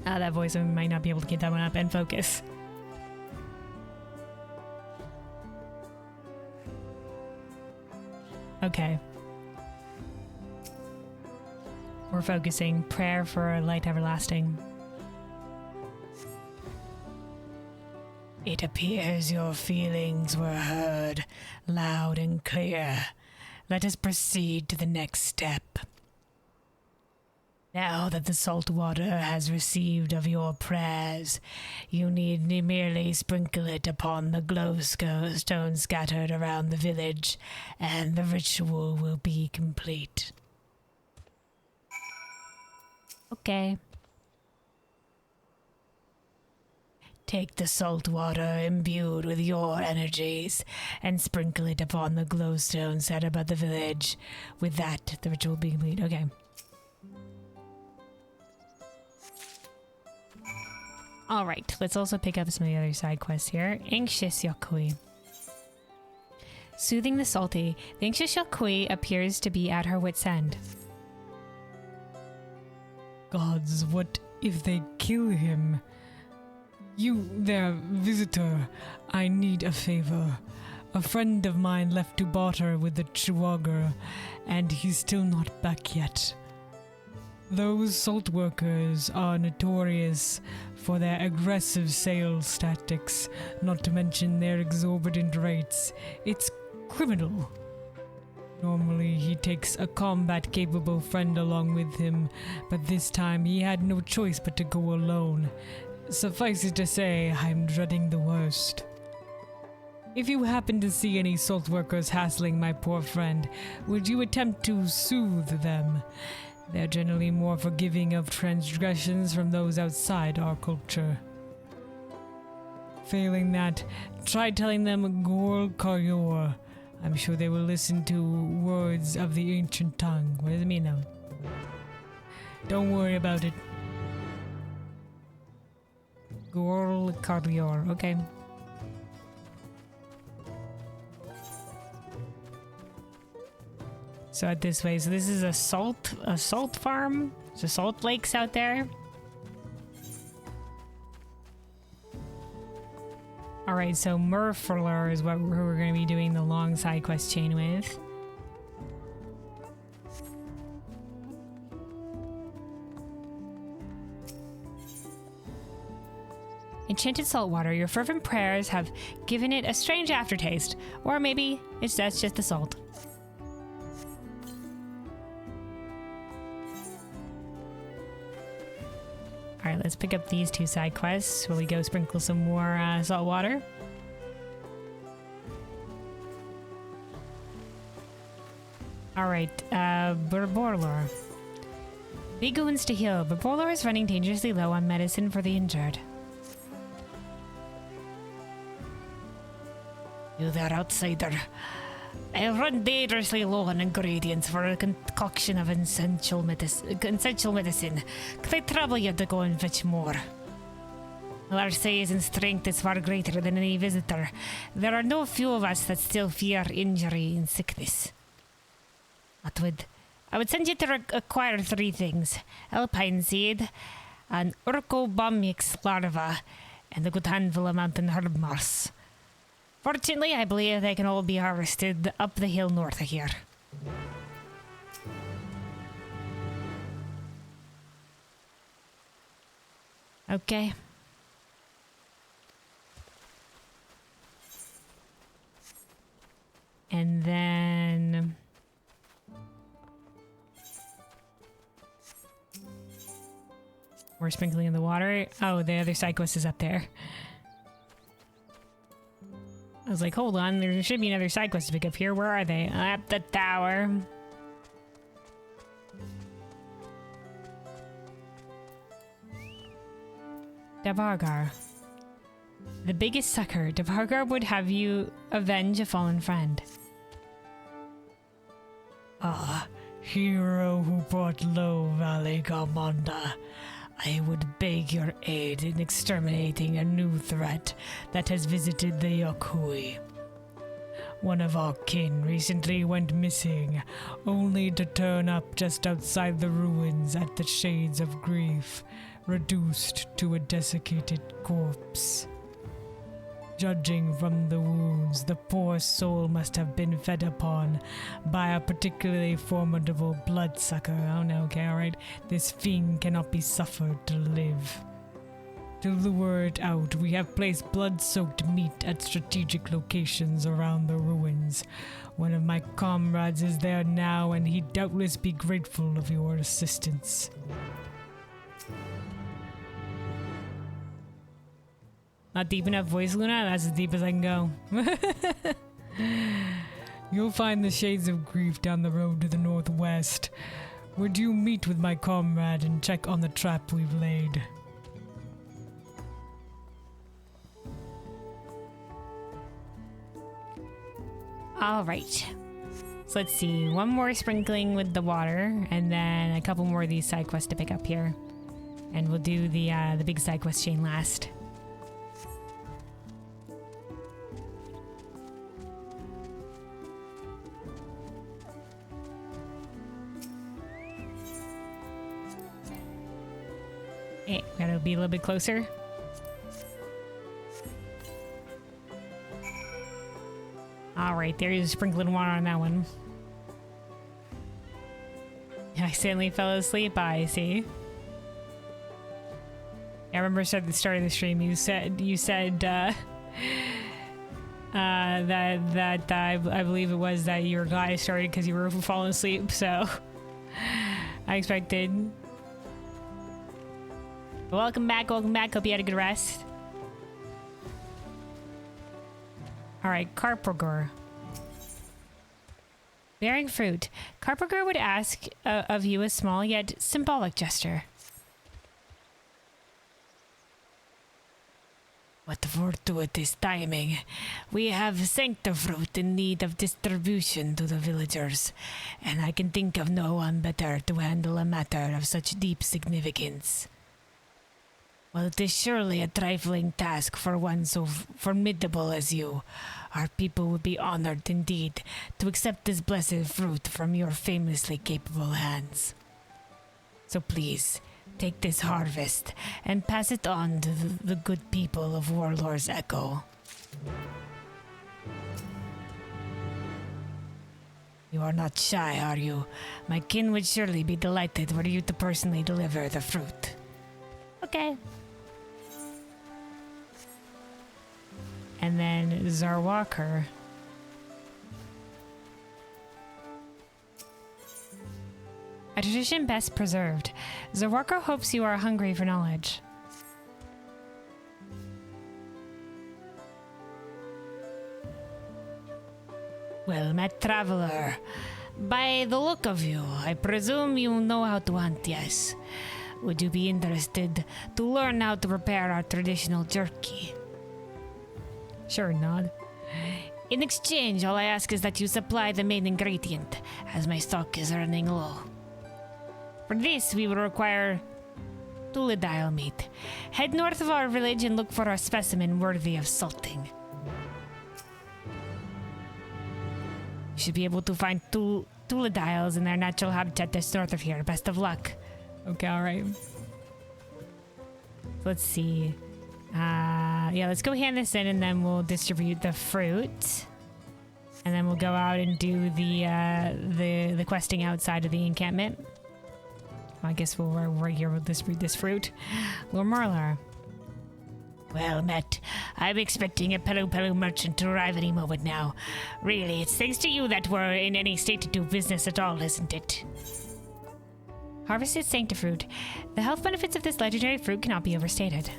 That voice, I might not be able to get that one up and focus. Okay. We're focusing. Prayer for a light everlasting. It appears your feelings were heard loud and clear. Let us proceed to the next step. Now that the salt water has received of your prayers, you need merely sprinkle it upon the glowstone scattered around the village, and the ritual will be complete. Okay. Take the salt water imbued with your energies and sprinkle it upon the glowstone set above the village. With that, the ritual will be complete. Okay. Alright, let's also pick up some of the other side quests here. Anxious Yokui. Soothing the salty, the anxious Yokui appears to be at her wit's end. Gods, what if they kill him? You, their visitor, I need a favor. A friend of mine left to barter with the Chihuahua, and he's still not back yet. Those salt workers are notorious for their aggressive sales tactics, not to mention their exorbitant rates. It's criminal. Normally, he takes a combat-capable friend along with him, but this time he had no choice but to go alone. Suffice it to say, I'm dreading the worst. If you happen to see any salt workers hassling my poor friend, would you attempt to soothe them? They're generally more forgiving of transgressions from those outside our culture. Failing that, try telling them Gor Karyor. I'm sure they will listen to words of the ancient tongue. What does it mean though? Don't worry about it. Gor Karyor, okay. So out this way. So this is a salt farm? There's salt lakes out there. Alright, so Murfurler is who we're going to be doing the long side quest chain with. Enchanted saltwater. Your fervent prayers have given it a strange aftertaste. Or maybe that's just the salt. Alright, let's pick up these two side quests. Will we go sprinkle some more salt water? Alright, Burborlor. Big wounds to heal. Burborlor is running dangerously low on medicine for the injured. You there, outsider. I run dangerously low on ingredients for a concoction of essential medicine. Could I trouble you to go and fetch more? Well, our size and strength is far greater than any visitor. There are no few of us that still fear injury and sickness. I would send you to acquire 3 things. Alpine seed, an Urqopacha larva, and a good handful of mountain herb moss. Fortunately, I believe they can all be harvested up the hill north of here. Okay. And then... we're sprinkling in the water. Oh, the other side quest is up there. I was like, hold on, there should be another side quest to pick up here. Where are they? At the tower. Davargar. The biggest sucker. Davargar would have you avenge a fallen friend. Ah, hero who brought low Valley Commander. I would beg your aid in exterminating a new threat that has visited the Yokui. One of our kin recently went missing, only to turn up just outside the ruins at the Shades of Grief, reduced to a desiccated corpse. Judging from the wounds, the poor soul must have been fed upon by a particularly formidable bloodsucker. Oh no, okay, alright. This fiend cannot be suffered to live. To lure it out, we have placed blood-soaked meat at strategic locations around the ruins. One of my comrades is there now, and he'd doubtless be grateful of your assistance. Not deep enough voice, Luna? That's as deep as I can go. You'll find the shades of grief down the road to the northwest. Would you meet with my comrade and check on the trap we've laid? All right. So let's see. One more sprinkling with the water, and then a couple more of these side quests to pick up here. And we'll do the big side quest chain last. Okay, gotta be a little bit closer. Alright, there's sprinkling water on that one. I accidentally fell asleep, I see. I remember at the start of the stream you said that I believe it was that your guy started because you were falling asleep, so I expected. Welcome back, hope you had a good rest. Alright, Carpogor. Bearing fruit. Carpogor would ask of you a small yet symbolic gesture. What fortuitous timing. We have sanctifruit in need of distribution to the villagers, and I can think of no one better to handle a matter of such deep significance. Well, it is surely a trifling task for one so formidable as you. Our people would be honored indeed to accept this blessed fruit from your famously capable hands. So please, take this harvest and pass it on to the good people of Warlord's Echo. You are not shy, are you? My kin would surely be delighted were you to personally deliver the fruit. Okay. And then Zarwalker. A tradition best preserved. Zarwalker hopes you are hungry for knowledge. Well met, traveler. By the look of you, I presume you know how to hunt, yes? Would you be interested to learn how to prepare our traditional jerky? Sure, nod. In exchange, all I ask is that you supply the main ingredient, as my stock is running low. For this, we will require Tuladile meat. Head north of our village and look for a specimen worthy of salting. You should be able to find Tuladiles in their natural habitat just north of here. Best of luck. Okay, alright. Let's see. Yeah, let's go hand this in and then we'll distribute the fruit. And then we'll go out and do the questing outside of the encampment. I guess we're here with this fruit. Lord Marlar. Well met. I'm expecting a Pelu merchant to arrive any moment now. Really, it's thanks to you that we're in any state to do business at all, isn't it? Harvested Sanctifruit. The health benefits of this legendary fruit cannot be overstated.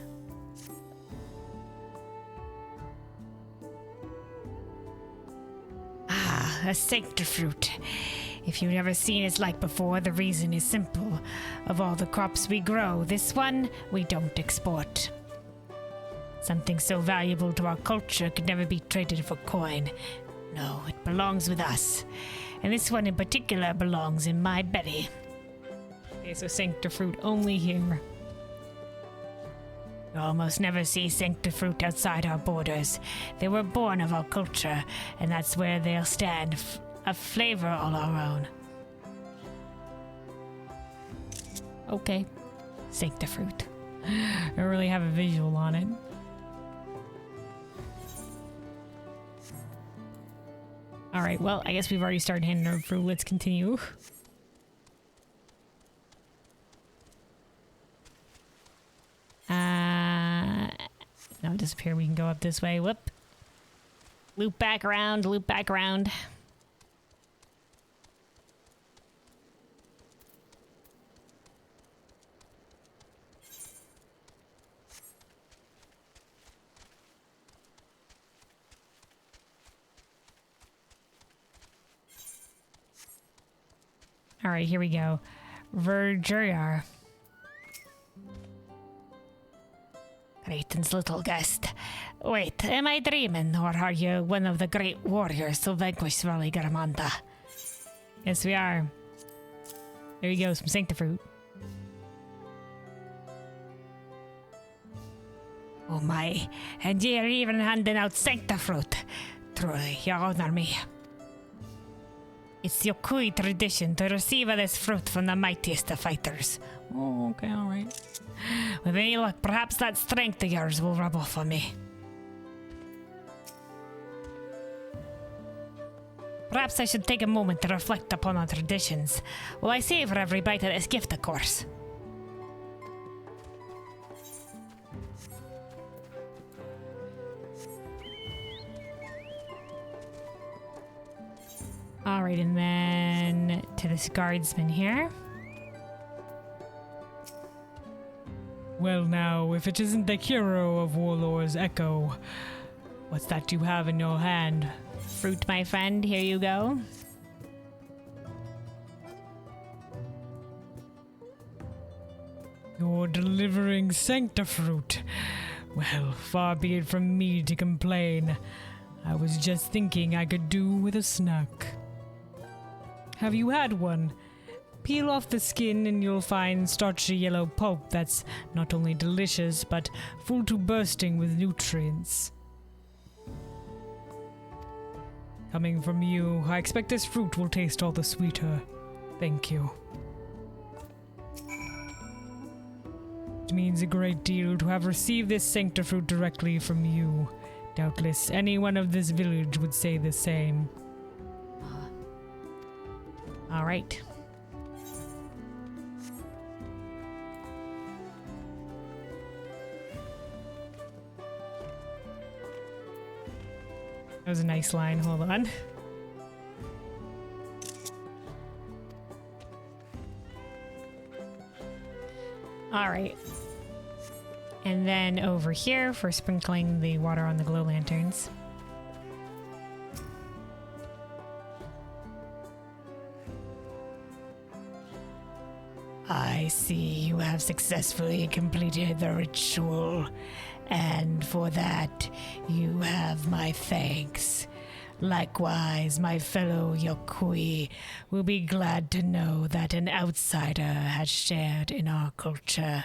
Ah, a Sanctifruit. If you've never seen its like before, the reason is simple. Of all the crops we grow, this one we don't export. Something so valuable to our culture could never be traded for coin. No, it belongs with us. And this one in particular belongs in my belly. Okay, so Sanctifruit only here. You almost never see Sanctifruit outside our borders. They were born of our culture, and that's where they'll stand. A flavor all our own. Okay. Sanctifruit. I don't really have a visual on it. Alright, well, I guess we've already started handing her fruit. Let's continue. Now disappear. We can go up this way. Whoop. Loop back around, loop back around. Alright, here we go. Verjuriar. Greetings, little guest. Wait, am I dreaming, or are you one of the great warriors who vanquished Valley-Garamanda? Yes, we are. There you go, some Sanctifruit. Oh my, and you're even handing out Sanctifruit. Truly, you honor me. It's Yokui tradition to receive this fruit from the mightiest of fighters. Oh, okay, alright. With any luck, perhaps that strength of yours will rub off on me. Perhaps I should take a moment to reflect upon our traditions. Will I savor every bite of this gift, of course? Alright, and then to this guardsman here. Well now, if it isn't the hero of Warlord's Echo, what's that you have in your hand? Fruit, my friend, here you go. You're delivering Sanctifruit. Well, far be it from me to complain. I was just thinking I could do with a snack. Have you had one? Peel off the skin and you'll find starchy yellow pulp that's not only delicious, but full to bursting with nutrients. Coming from you, I expect this fruit will taste all the sweeter. Thank you. It means a great deal to have received this Sanctifruit directly from you. Doubtless anyone of this village would say the same. All right. That was a nice line. Hold on. All right. And then over here for sprinkling the water on the glow lanterns. I see you have successfully completed the ritual, and for that you have my thanks. Likewise, my fellow Yokui will be glad to know that an outsider has shared in our culture.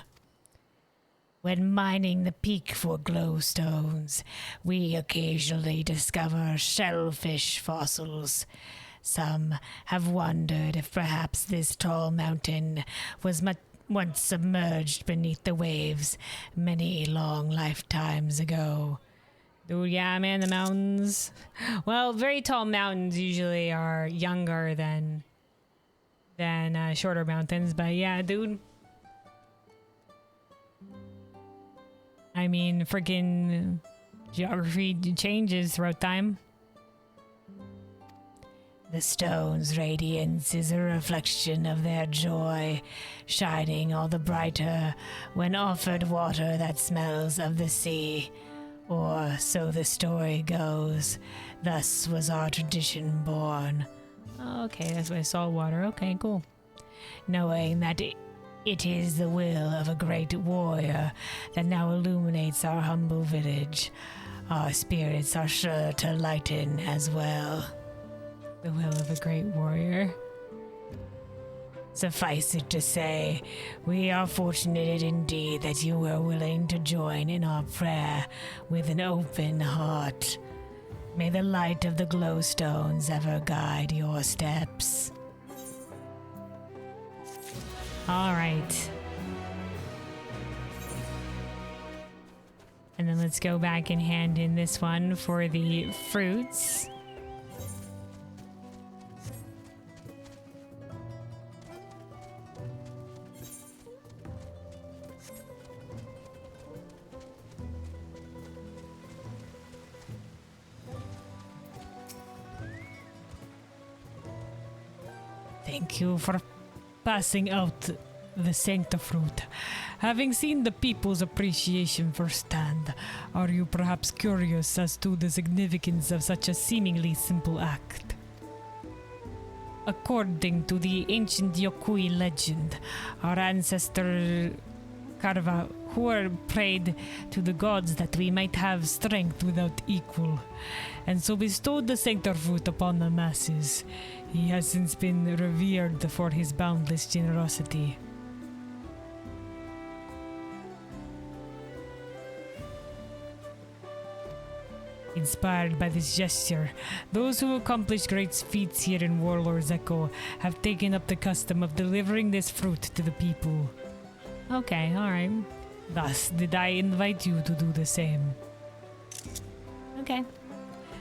When mining the peak for glowstones, we occasionally discover shellfish fossils. Some have wondered if perhaps this tall mountain was once submerged beneath the waves many long lifetimes ago. Dude, yeah, man, the mountains. Well, very tall mountains usually are younger than shorter mountains, but yeah, dude. I mean, freaking geography changes throughout time. The stone's radiance is a reflection of their joy, shining all the brighter when offered water that smells of the sea. Or so the story goes. Thus was our tradition born. Oh, okay, that's why salt water. Okay, cool. Knowing that it is the will of a great warrior that now illuminates our humble village, our spirits are sure to lighten as well. The will of a great warrior. Suffice it to say, we are fortunate indeed that you were willing to join in our prayer with an open heart. May the light of the glowstones ever guide your steps. All right. And then let's go back and hand in this one for the fruits. Thank you for passing out the Sanctifruit. Having seen the people's appreciation firsthand, are you perhaps curious as to the significance of such a seemingly simple act? According to the ancient Yokui legend, our ancestor Karva prayed to the gods that we might have strength without equal, and so bestowed the Sanctifruit upon the masses. He has since been revered for his boundless generosity. Inspired by this gesture, those who accomplish great feats here in Warlord's Echo have taken up the custom of delivering this fruit to the people. Okay, alright. Thus, did I invite you to do the same? Okay.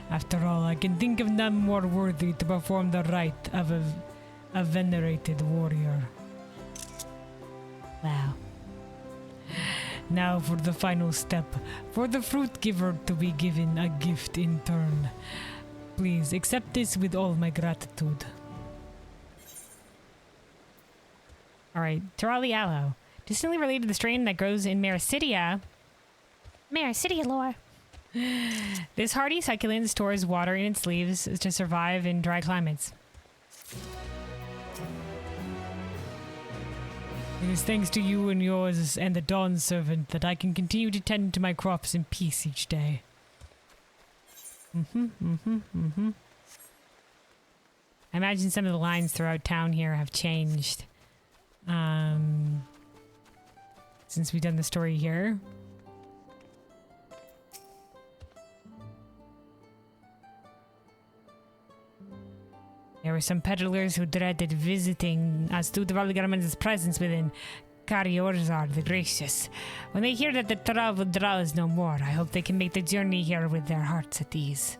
After all, I can think of none more worthy to perform the rite of a venerated warrior. Wow. Now for the final step, for the fruit giver to be given a gift in turn. Please accept this with all my gratitude. Alright, Tirali Aloe. Distantly related to the strain that grows in Mericidia. Mericidia lore. This hardy succulent stores water in its leaves to survive in dry climates. It is thanks to you and yours and the Dawn Servant that I can continue to tend to my crops in peace each day. I imagine some of the lines throughout town here have changed. Since we've done the story here. There were some peddlers who dreaded visiting as to the Valgarman's presence within Kariorzar the Gracious. When they hear that the Dral is no more, I hope they can make the journey here with their hearts at ease.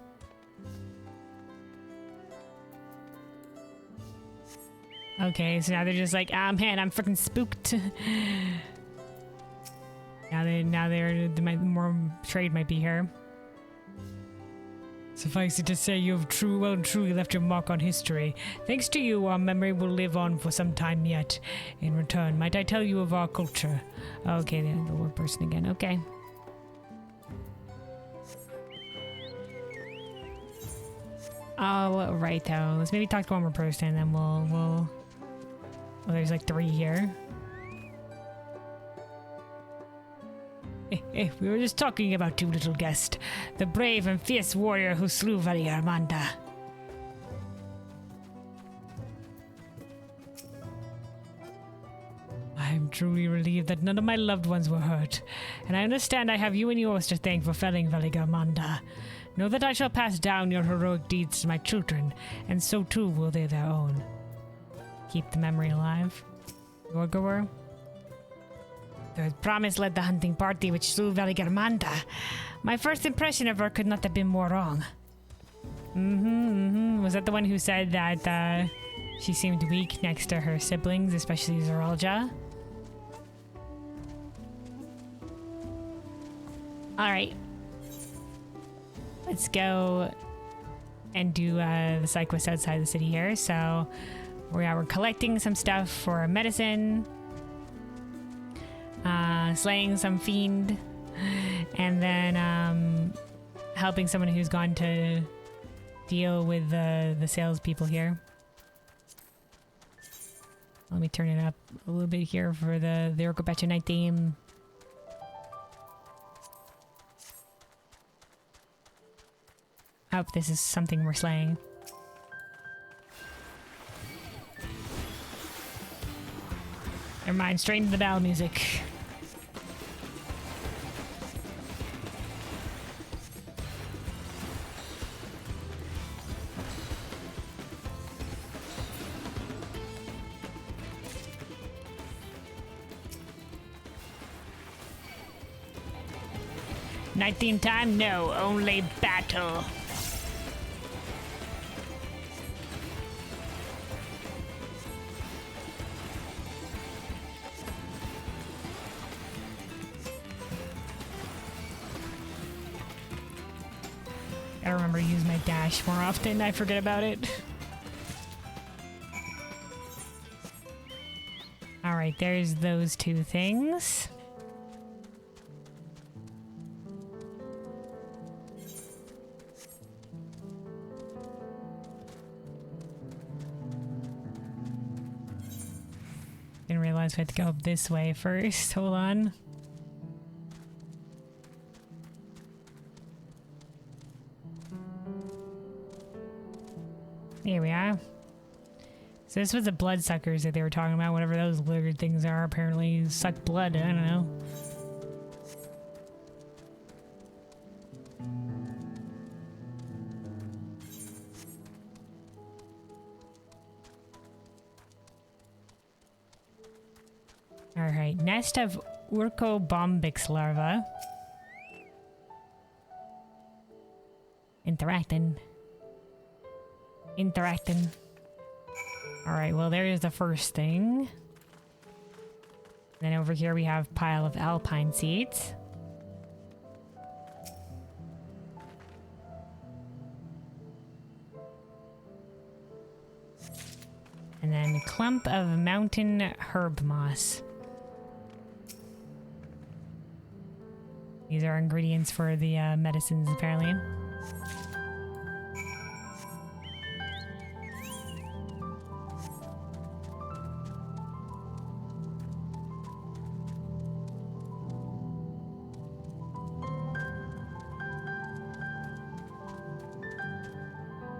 Okay, so now they're just like, ah man, I'm freaking spooked. More trade might be here. Suffice it to say, you have truly left your mark on history. Thanks to you, our memory will live on for some time yet. In return, might I tell you of our culture? Okay, the word person again. Okay. Oh, right though. Let's maybe talk to one more person, and then we'll. Oh, there's like 3 here. Hey, we were just talking about you, little guest. The brave and fierce warrior who slew Valiarmanda. I am truly relieved that none of my loved ones were hurt, and I understand I have you and yours to thank for felling Valiarmanda. Know that I shall pass down your heroic deeds to my children, and so too will they their own. Keep the memory alive. Yorgawar. The promise led the hunting party which slew Valigarmanda. My first impression of her could not have been more wrong. Was that the one who said that she seemed weak next to her siblings, especially Zoralja? Alright. Let's go and do the side quest outside the city here. So we're collecting some stuff for medicine. Slaying some fiend, and then helping someone who's gone to deal with the salespeople here. Let me turn it up a little bit here for the Urqopacha night theme. I hope this is something we're slaying. Never mind, straight into the battle music. Night theme time? No, only battle. Gotta remember to use my dash more often. I forget about it. Alright, there's those two things. Didn't realize we had to go up this way first. Hold on. Here we are. So this was the bloodsuckers that they were talking about, whatever those lizard things are. Apparently suck blood, I don't know. Alright, nest of Urqobombix larva. Interacting. Alright, well there's the first thing. Then over here we have pile of alpine seeds. And then a clump of mountain herb moss. These are ingredients for the medicines, apparently.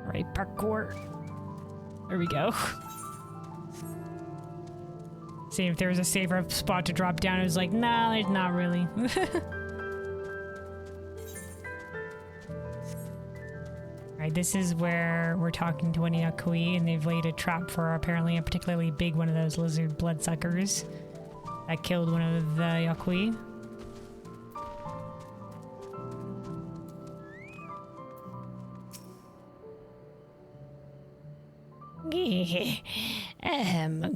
Right, parkour. There we go. See if there was a safer spot to drop down. It was like, nah, there's not really. Alright, this is where we're talking to an Yakui, and they've laid a trap for apparently a particularly big one of those lizard bloodsuckers that killed one of the Yakui.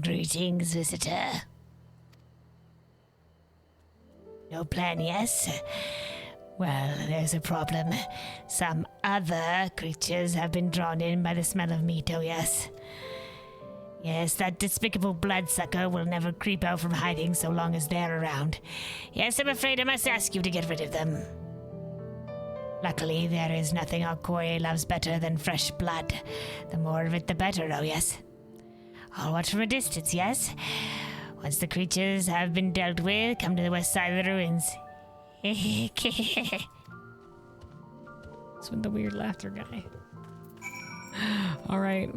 Greetings, visitor. No plan, yes? Well, there's a problem. Some other creatures have been drawn in by the smell of meat, oh yes. Yes, that despicable bloodsucker will never creep out from hiding so long as they're around. Yes, I'm afraid I must ask you to get rid of them. Luckily, there is nothing Okoye loves better than fresh blood. The more of it, the better, oh yes. I'll watch from a distance, yes? Once the creatures have been dealt with, come to the west side of the ruins. That's with the weird laughter guy. Alright.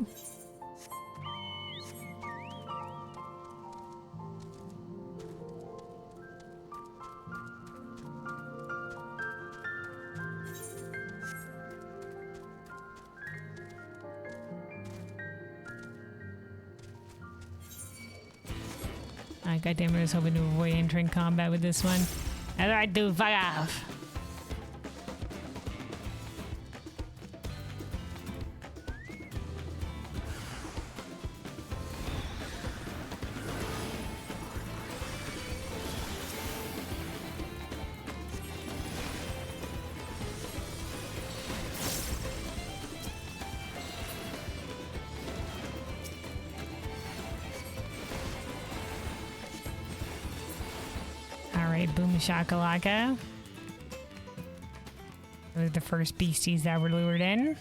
Goddamn, I was hoping to avoid entering combat with this one. As I do, fuck off. Boom shakalaka. Those are the first beasties that were lured in.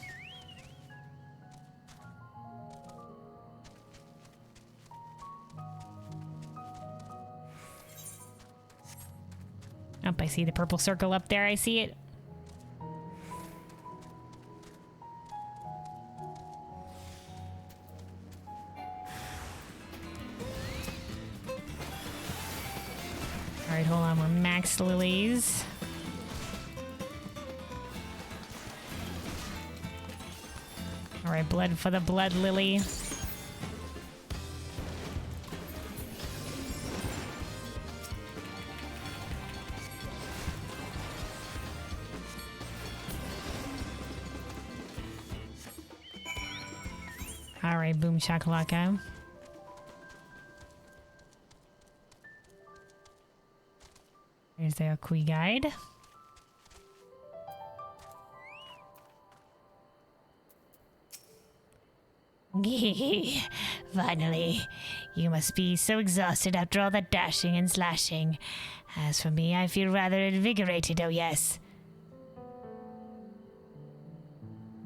Oh, I see the purple circle up there. I see it. Alright, hold on, we're max lilies. Alright, blood for the blood lily. Alright, boom shakalaka. There's the Yakui guide. Finally. You must be so exhausted after all that dashing and slashing. As for me, I feel rather invigorated, oh yes.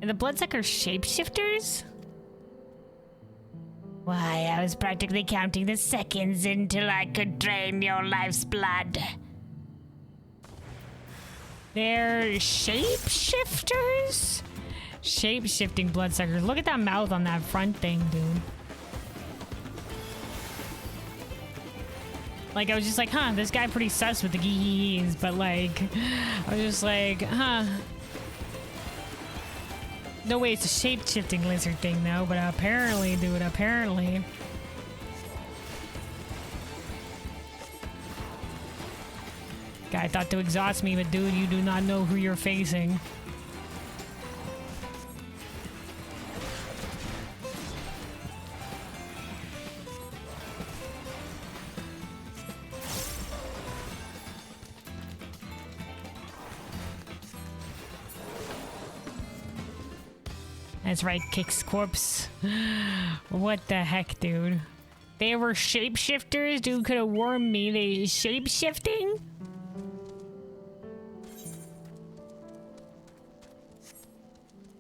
Are the bloodsucker shapeshifters? Why, I was practically counting the seconds until I could drain your life's blood. They're shapeshifters? Shape-shifting bloodsuckers. Look at that mouth on that front thing, dude. Like, I was just like, huh, this guy pretty sus with the geese, but like, I was just like, huh. No way it's a shape-shifting lizard thing, though, but apparently, dude, apparently. Guy thought to exhaust me, but dude, you do not know who you're facing. That's right, Kick's corpse. What the heck, dude? They were shapeshifters? Dude could have warned me they shapeshifting?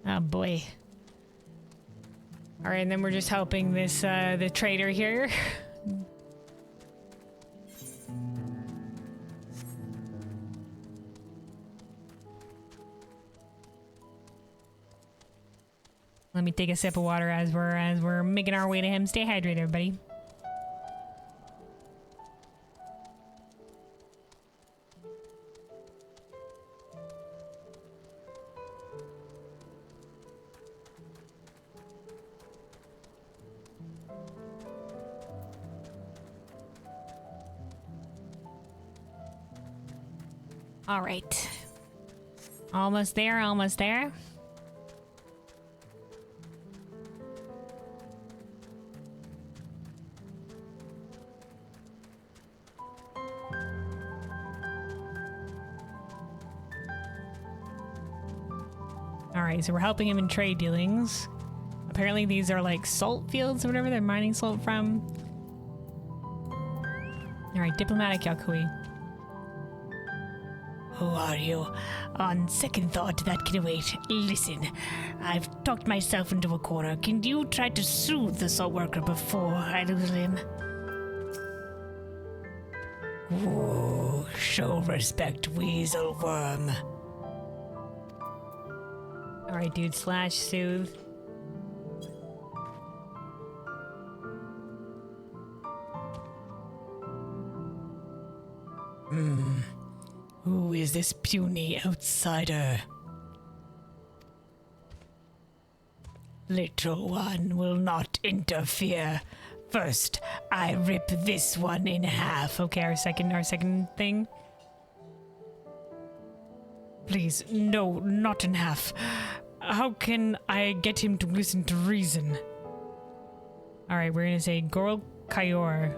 Oh boy. Alright, and then we're just helping this, the trader here. Let me take a sip of water as we're making our way to him. Stay hydrated, everybody. All right. Almost there, almost there. Alright, so we're helping him in trade dealings. Apparently these are like salt fields or whatever they're mining salt from. Alright, diplomatic Yakui. Who are you? On second thought, that can wait. Listen, I've talked myself into a corner. Can you try to soothe the salt worker before I lose him? Ooh, show respect, weasel worm. Alright, dude, slash soothe. Who is this puny outsider? Little one will not interfere. First, I rip this one in half. Okay, our second thing. Please, no, not in half. How can I get him to listen to reason? Alright, we're gonna say Gorl Kayor.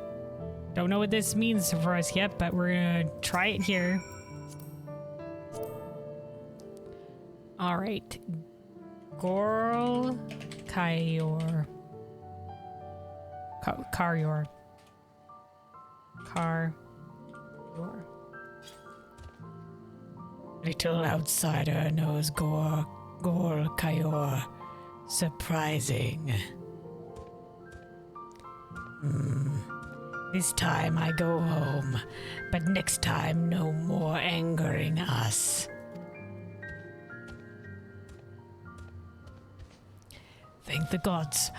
Don't know what this means for us yet, but we're gonna try it here. Alright. Gorl Kayor. Karyor. Karyor. Little outsider knows Gor Kayor. Surprising. This time I go home, but next time no more angering us. Thank the gods.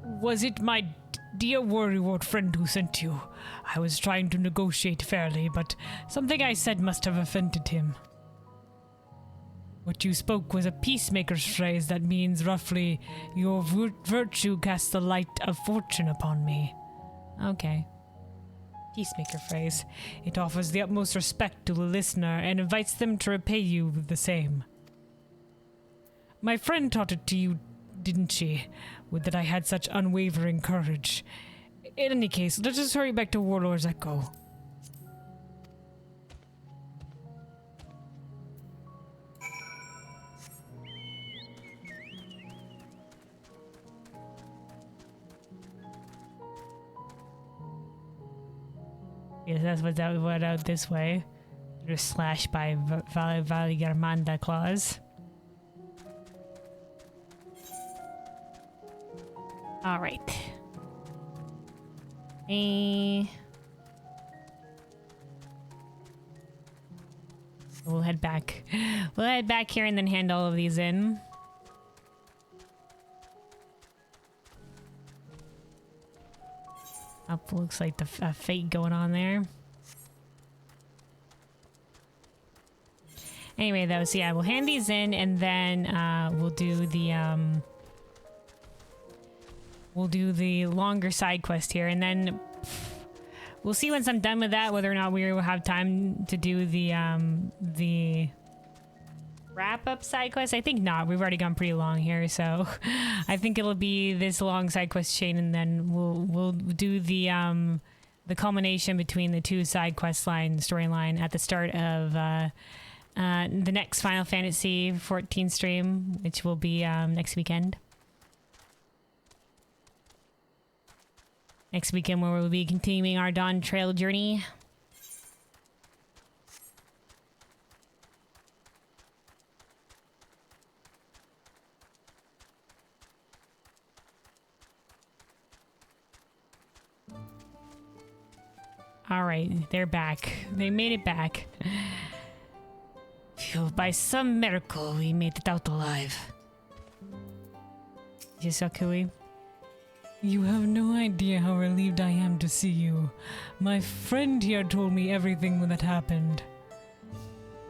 Was it my dear worrywart friend who sent you? I was trying to negotiate fairly, but something I said must have offended him. What you spoke was a peacemaker's phrase that means roughly, your virtue casts the light of fortune upon me. Okay. Peacemaker phrase. It offers the utmost respect to the listener and invites them to repay you with the same. My friend taught it to you, didn't she? Would that I had such unwavering courage. In any case, let us hurry back to Warlord's Echo. Yes, that's what's out this way. Just slashed by Valigarmanda claws. Alright. We'll head back. We'll head back here and then hand all of these in. Up looks like the fate going on there. Anyway, though, so yeah, we'll hand these in and then we'll do the longer side quest here, and then we'll see once I'm done with that whether or not we will have time to do the wrap-up side quest. I think not. We've already gone pretty long here, so I think it'll be this long side quest chain, and then we'll do the culmination between the two side quest storyline at the start of the next Final Fantasy XIV stream, which will be next weekend. Next weekend, where we'll be continuing our Dawntrail journey. Alright, they're back. They made it back. Phew, by some miracle, we made it out alive. Yasakui? You have no idea how relieved I am to see you. My friend here told me everything that happened.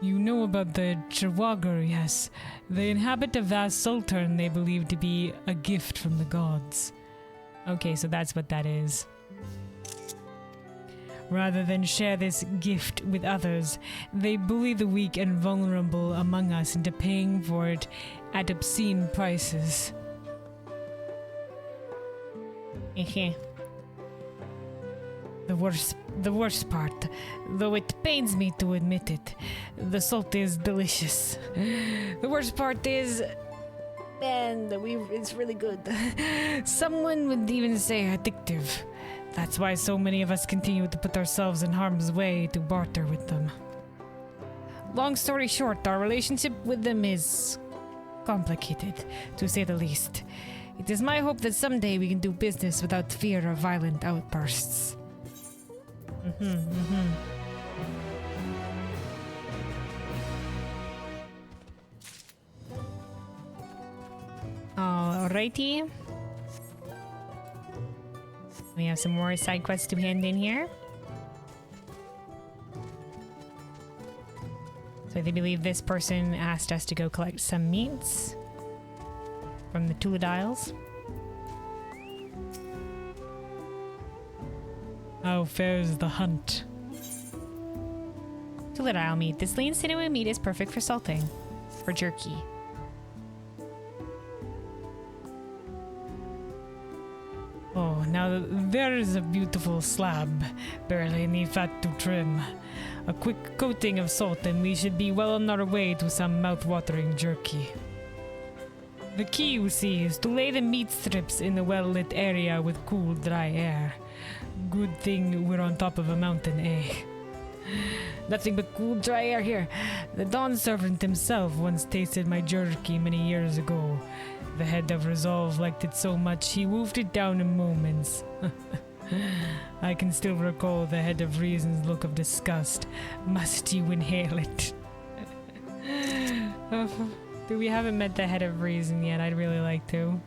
You know about the Chihuahua, yes. They inhabit a vast sultan they believe to be a gift from the gods. Okay, so that's what that is. Rather than share this gift with others, they bully the weak and vulnerable among us into paying for it at obscene prices. The worst part, though it pains me to admit it, the salt is delicious. The worst part is, man, it's really good. Someone would even say addictive. That's why so many of us continue to put ourselves in harm's way to barter with them. Long story short, our relationship with them is complicated, to say the least. It is my hope that someday we can do business without fear of violent outbursts. Alrighty. We have some more side quests to hand in here. So they believe this person asked us to go collect some meats from the Tuladiles. How fares the hunt? Tuladile meat. This lean sinewy meat is perfect for salting. For jerky. Oh, now there is a beautiful slab. Barely any fat to trim. A quick coating of salt and we should be well on our way to some mouth-watering jerky. The key, you see, is to lay the meat strips in a well-lit area with cool, dry air. Good thing we're on top of a mountain, eh? Nothing but cool, dry air here. The Dawn Servant himself once tasted my jerky many years ago. The head of Resolve liked it so much he wolfed it down in moments. I can still recall the head of Reason's look of disgust. Must you inhale it? We haven't met the head of Reason yet. I'd really like to.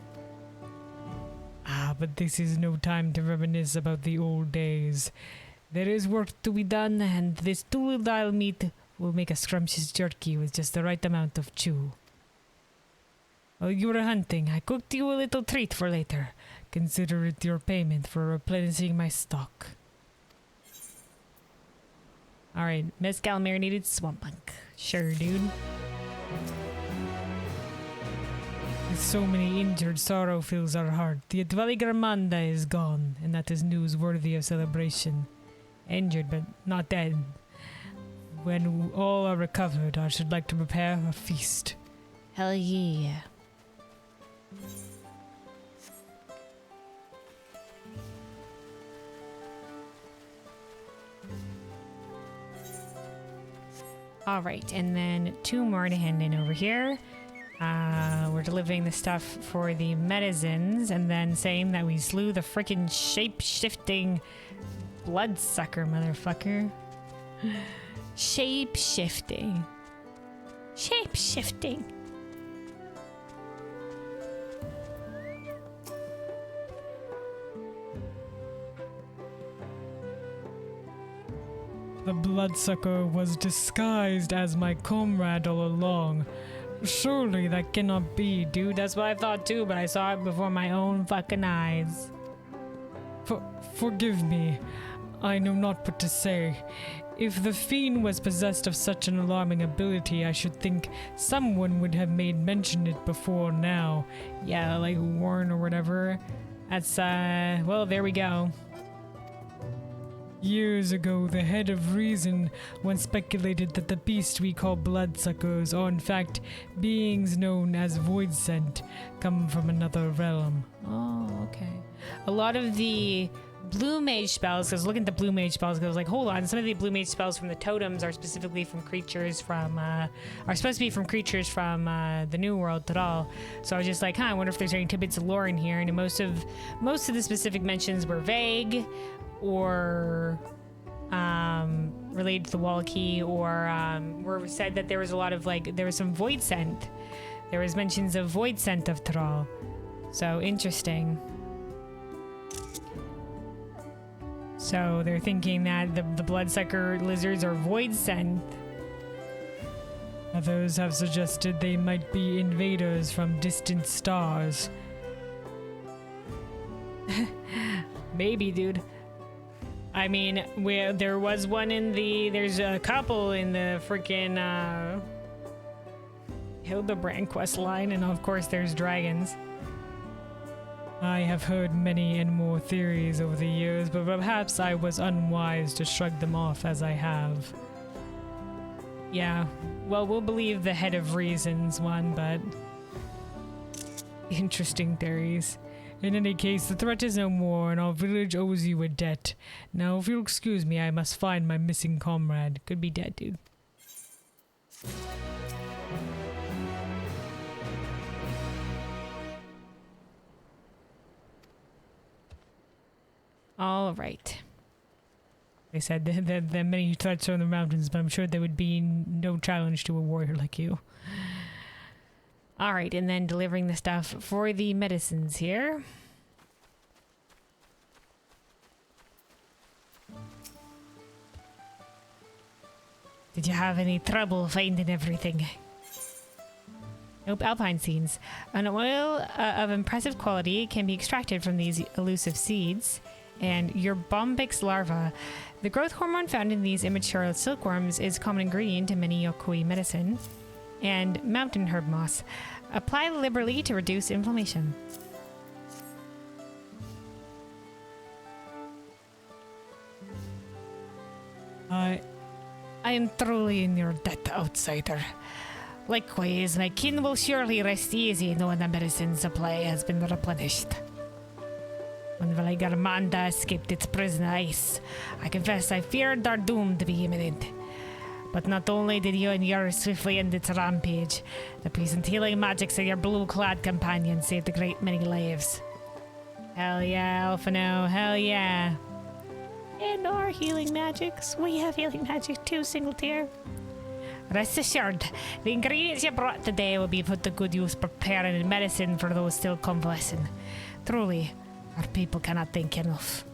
Ah, but this is no time to reminisce about the old days. There is work to be done, and this Tuladile meat will make a scrumptious jerky with just the right amount of chew. While you were hunting, I cooked you a little treat for later. Consider it your payment for replenishing my stock. Alright, mezcal marinated swamp punk. Sure, dude. With so many injured, sorrow fills our heart. The Valigarmanda is gone, and that is news worthy of celebration. Injured, but not dead. When all are recovered, I should like to prepare a feast. Hell yeah. All right, and then 2 more to hand in over here. We're delivering the stuff for the medicines, and then saying that we slew the frickin' shape-shifting bloodsucker motherfucker. Shape-shifting. Shape-shifting. The bloodsucker was disguised as my comrade all along. Surely that cannot be, dude. That's what I thought too, but I saw it before my own fucking eyes. Forgive me. I know not what to say. If the fiend was possessed of such an alarming ability, I should think someone would have made mention it before now. Yeah, like Warren or whatever. That's, well, there we go. Years ago, the head of reason once speculated that the beast we call bloodsuckers are in fact beings known as void sent, come from another realm. Oh, okay. A lot of the blue mage spells, because looking at the blue mage spells, because I was like, hold on, some of the blue mage spells from the totems are specifically from creatures from, are supposed to be from creatures from the New World at all. So I was just like, I wonder if there's any tidbits of lore in here, and most of the specific mentions were vague, or related to the Wallachie, or were said that there was a lot of there was some void scent. There was mentions of void scent of Thrall. So interesting. So they're thinking that the bloodsucker lizards are void scent. Others have suggested they might be invaders from distant stars. Maybe, dude. I mean, there was one there's a couple in the freaking Hildebrand quest line, and of course there's dragons. I have heard many and more theories over the years, but perhaps I was unwise to shrug them off as I have. Yeah, well, we'll believe the head of reasons one, but interesting theories. In any case, the threat is no more, and our village owes you a debt. Now, if you'll excuse me, I must find my missing comrade. Could be dead, dude. All right. They said there are many threats from the mountains, but I'm sure there would be no challenge to a warrior like you. All right, and then delivering the stuff for the medicines here. Did you have any trouble finding everything? Nope, alpine seeds. An oil of impressive quality can be extracted from these elusive seeds. And your Bombix larva. The growth hormone found in these immature silkworms is a common ingredient in many Yokoi medicine. And mountain herb moss. Apply liberally to reduce inflammation. I am truly in your debt, outsider. Likewise, my kin will surely rest easy knowing the medicine supply has been replenished. When Valigarmanda escaped its prison ice, I confess I feared our doom to be imminent. But not only did you and yours swiftly end its rampage, the peace healing magics of your blue-clad companion saved a great many lives. Hell yeah, Alphino, hell yeah. And our healing magics. We have healing magic too, single tier. Rest assured, the ingredients you brought today will be put to good use preparing medicine for those still convalescing. Truly, our people cannot thank you enough.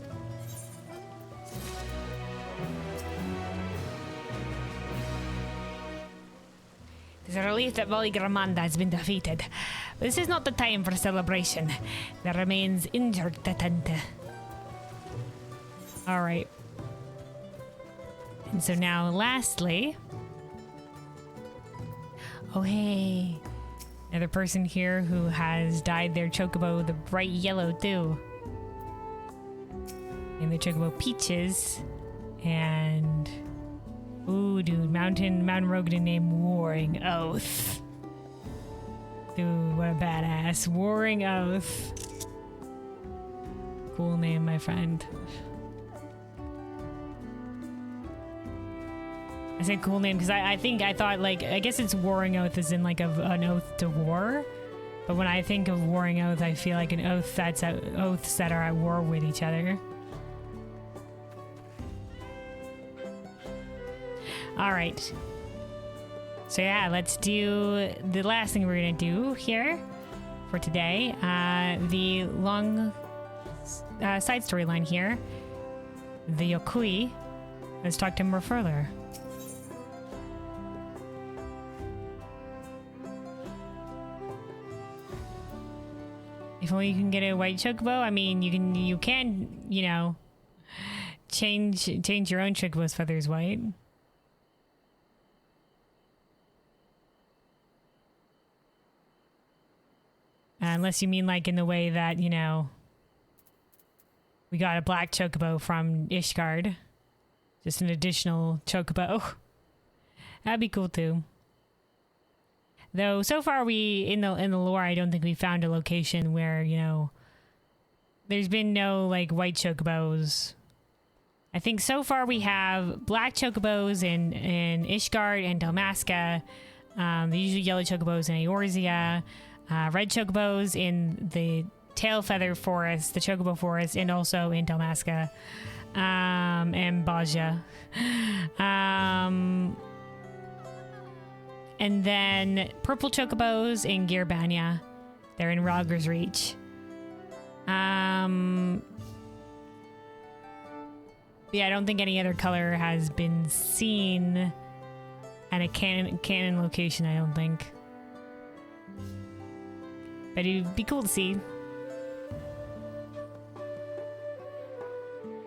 It is a relief that Valigarmanda has been defeated. But this is not the time for celebration. There remains injured to tend to. Alright. And so now, lastly... Oh, hey. Another person here who has dyed their chocobo the bright yellow, too. And the chocobo peaches. And... Ooh, dude. Mountain rogue named Warring Oath. Dude, what a badass. Warring Oath. Cool name, my friend. I say cool name because I thought like, I guess it's Warring Oath as in like an oath to war. But when I think of Warring Oath, I feel like an oath that's oaths that are at war with each other. All right. So yeah, let's do the last thing we're gonna do here for today. The long side storyline here. The Yokui. Let's talk to him more further. If only you can get a white chocobo. I mean, you can, you know, change your own chocobo's feathers white. Unless you mean like in the way that, you know, we got a black chocobo from Ishgard. Just an additional chocobo. That'd be cool too. Though so far we in the lore, I don't think we found a location where, you know, there's been no like white chocobos. I think so far we have black chocobos in Ishgard and Dalmasca. The usual yellow chocobos in Eorzea. Red chocobos in the tail feather forest, the chocobo forest, and also in Dalmasca. And Baja. And then purple chocobos in Gearbanya. They're in Rogger's Reach. Yeah, I don't think any other color has been seen at a canon location, I don't think. But it'd be cool to see.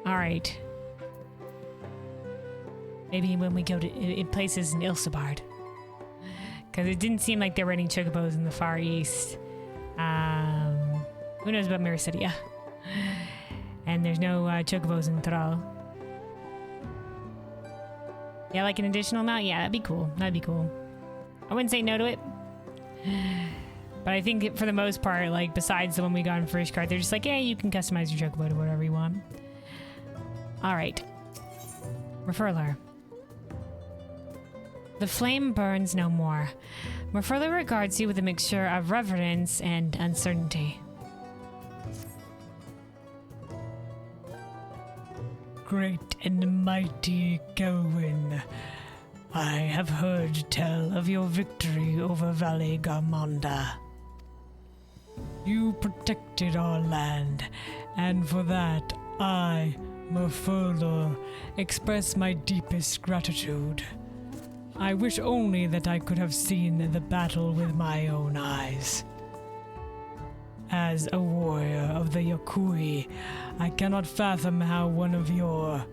Alright. Maybe when we go to places in Ilsabard. Because it didn't seem like there were any chocobos in the Far East. Who knows about Mericidia? And there's no chocobos in Thrall. Yeah, like an additional amount? Yeah, that'd be cool. That'd be cool. I wouldn't say no to it. But I think for the most part, like, besides the one we got in First Card, they're just like, yeah, you can customize your chocobo to whatever you want. Alright. Referler. The flame burns no more. Referler regards you with a mixture of reverence and uncertainty. Great and mighty Kelwyn, I have heard tell of your victory over Valley Garmonda. You protected our land, and for that, I, Merfolor, express my deepest gratitude. I wish only that I could have seen the battle with my own eyes. As a warrior of the Yokui, I cannot fathom how one of your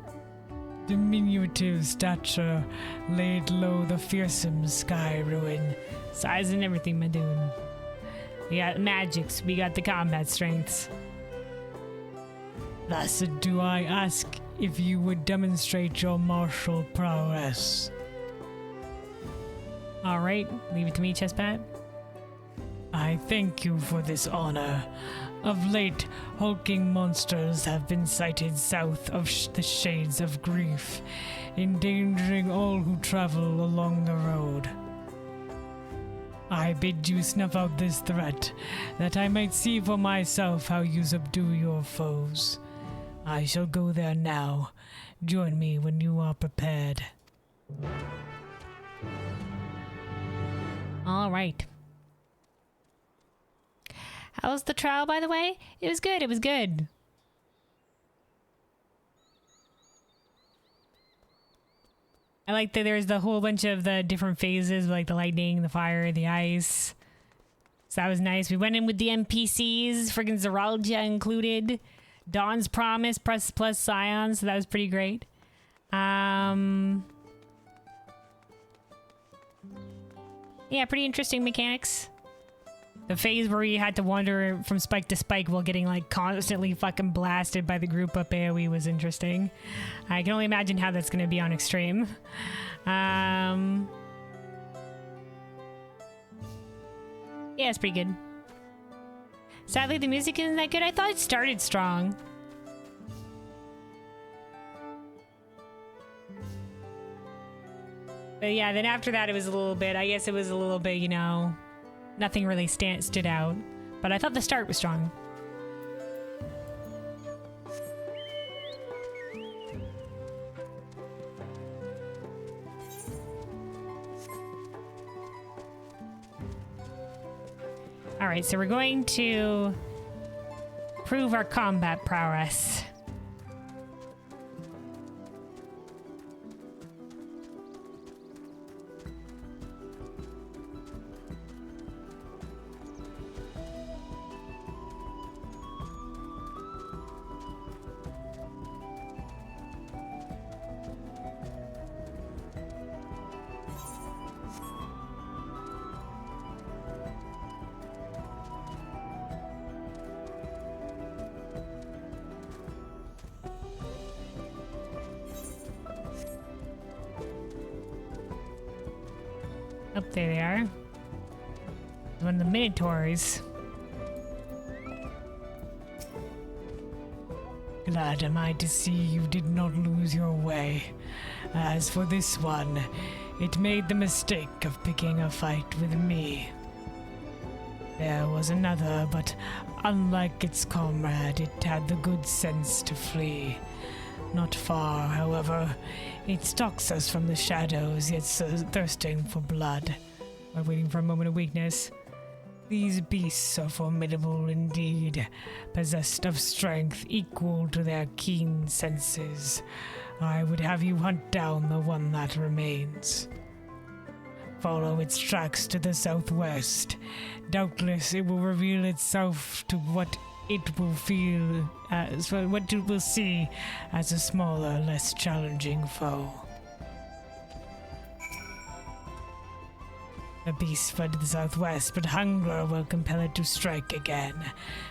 diminutive stature laid low the fearsome Sky Ruin. Size and everything, my dude. We got magics, we got the combat strengths. Thus do I ask if you would demonstrate your martial prowess. Alright, leave it to me, Chesspat. I thank you for this honor. Of late, hulking monsters have been sighted south of the Shades of Grief, endangering all who travel along the road. I bid you snuff out this threat, that I might see for myself how you subdue your foes. I shall go there now. Join me when you are prepared. All right. How was the trial, by the way? It was good. It was good. I like that there's the whole bunch of the different phases, like the lightning, the fire, the ice. So that was nice. We went in with the NPCs, friggin' Zeralgia included. Dawn's Promise plus Scion, so that was pretty great. Yeah, pretty interesting mechanics. The phase where you had to wander from spike to spike while getting like constantly fucking blasted by the group up AoE was interesting. I can only imagine how that's going to be on extreme. Yeah, it's pretty good. Sadly, the music isn't that good. I thought it started strong. But yeah, then after that, it was a little bit, I guess it was a little bit, you know, nothing really stood out. But I thought the start was strong. Alright, so we're going to prove our combat prowess. Oh, there they are. One of the Minotaurs. Glad am I to see you did not lose your way. As for this one, it made the mistake of picking a fight with me. There was another, but unlike its comrade, it had the good sense to flee. Not far, however. It stalks us from the shadows, yet thirsting for blood, while waiting for a moment of weakness. These beasts are formidable indeed, possessed of strength equal to their keen senses. I would have you hunt down the one that remains. Follow its tracks to the southwest. Doubtless it will reveal itself to what it will feel as what it will see as a smaller, less challenging foe. The beast fled to the southwest, but hunger will compel it to strike again.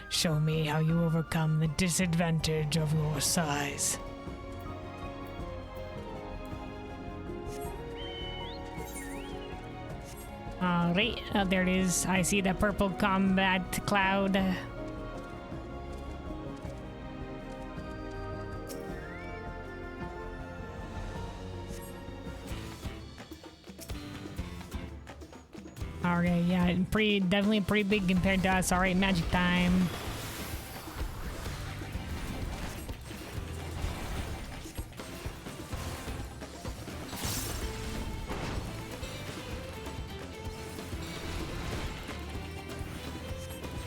Show me how you overcome the disadvantage of your size. Alright, there it is. I see the purple combat cloud. Alright, yeah, definitely pretty big compared to us. Alright, magic time.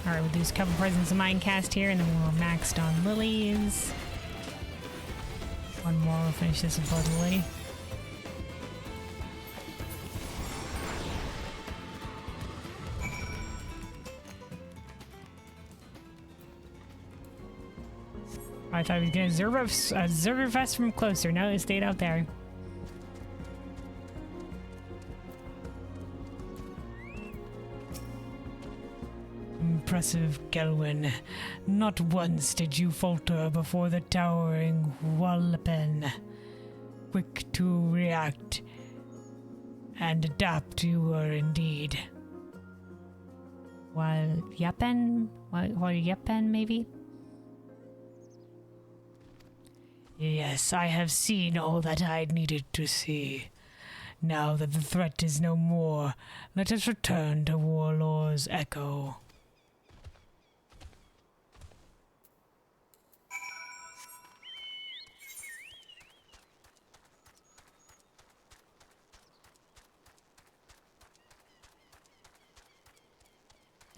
Alright, we'll do a couple Presence of Mind cast here, and then we're maxed on lilies. One more, we'll finish this with Blood Lily. I thought he was going to Zerberfest from closer. No, it stayed out there. Impressive, Gelwyn. Not once did you falter before the towering Wallpen. Quick to react and adapt you were indeed. Wallpen, maybe? Yes, I have seen all that I needed to see. Now that the threat is no more, let us return to Warlord's Echo.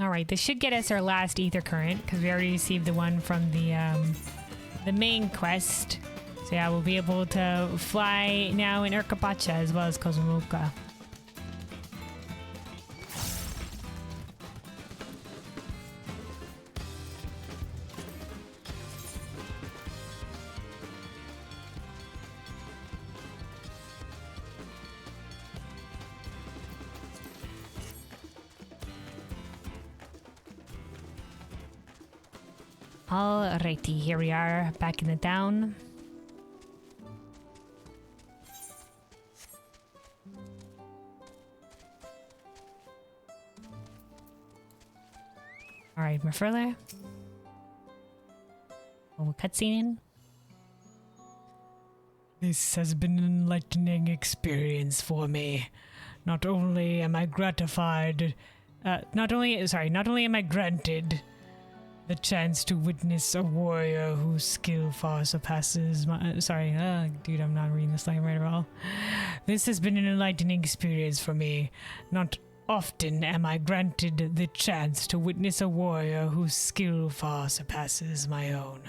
Alright, this should get us our last Ether Current, because we already received the one from the main quest. So yeah, we'll be able to fly now in Urqopacha as well as Kozumilka. Alrighty, here we are back in the town. Alright, Merfurler. Oh, cutscene in. This has been an enlightening experience for me. Not only am I gratified, not only am I granted the chance to witness a warrior whose skill far surpasses my... dude, I'm not reading this line right at all. This has been an enlightening experience for me. Not often am I granted the chance to witness a warrior whose skill far surpasses my own.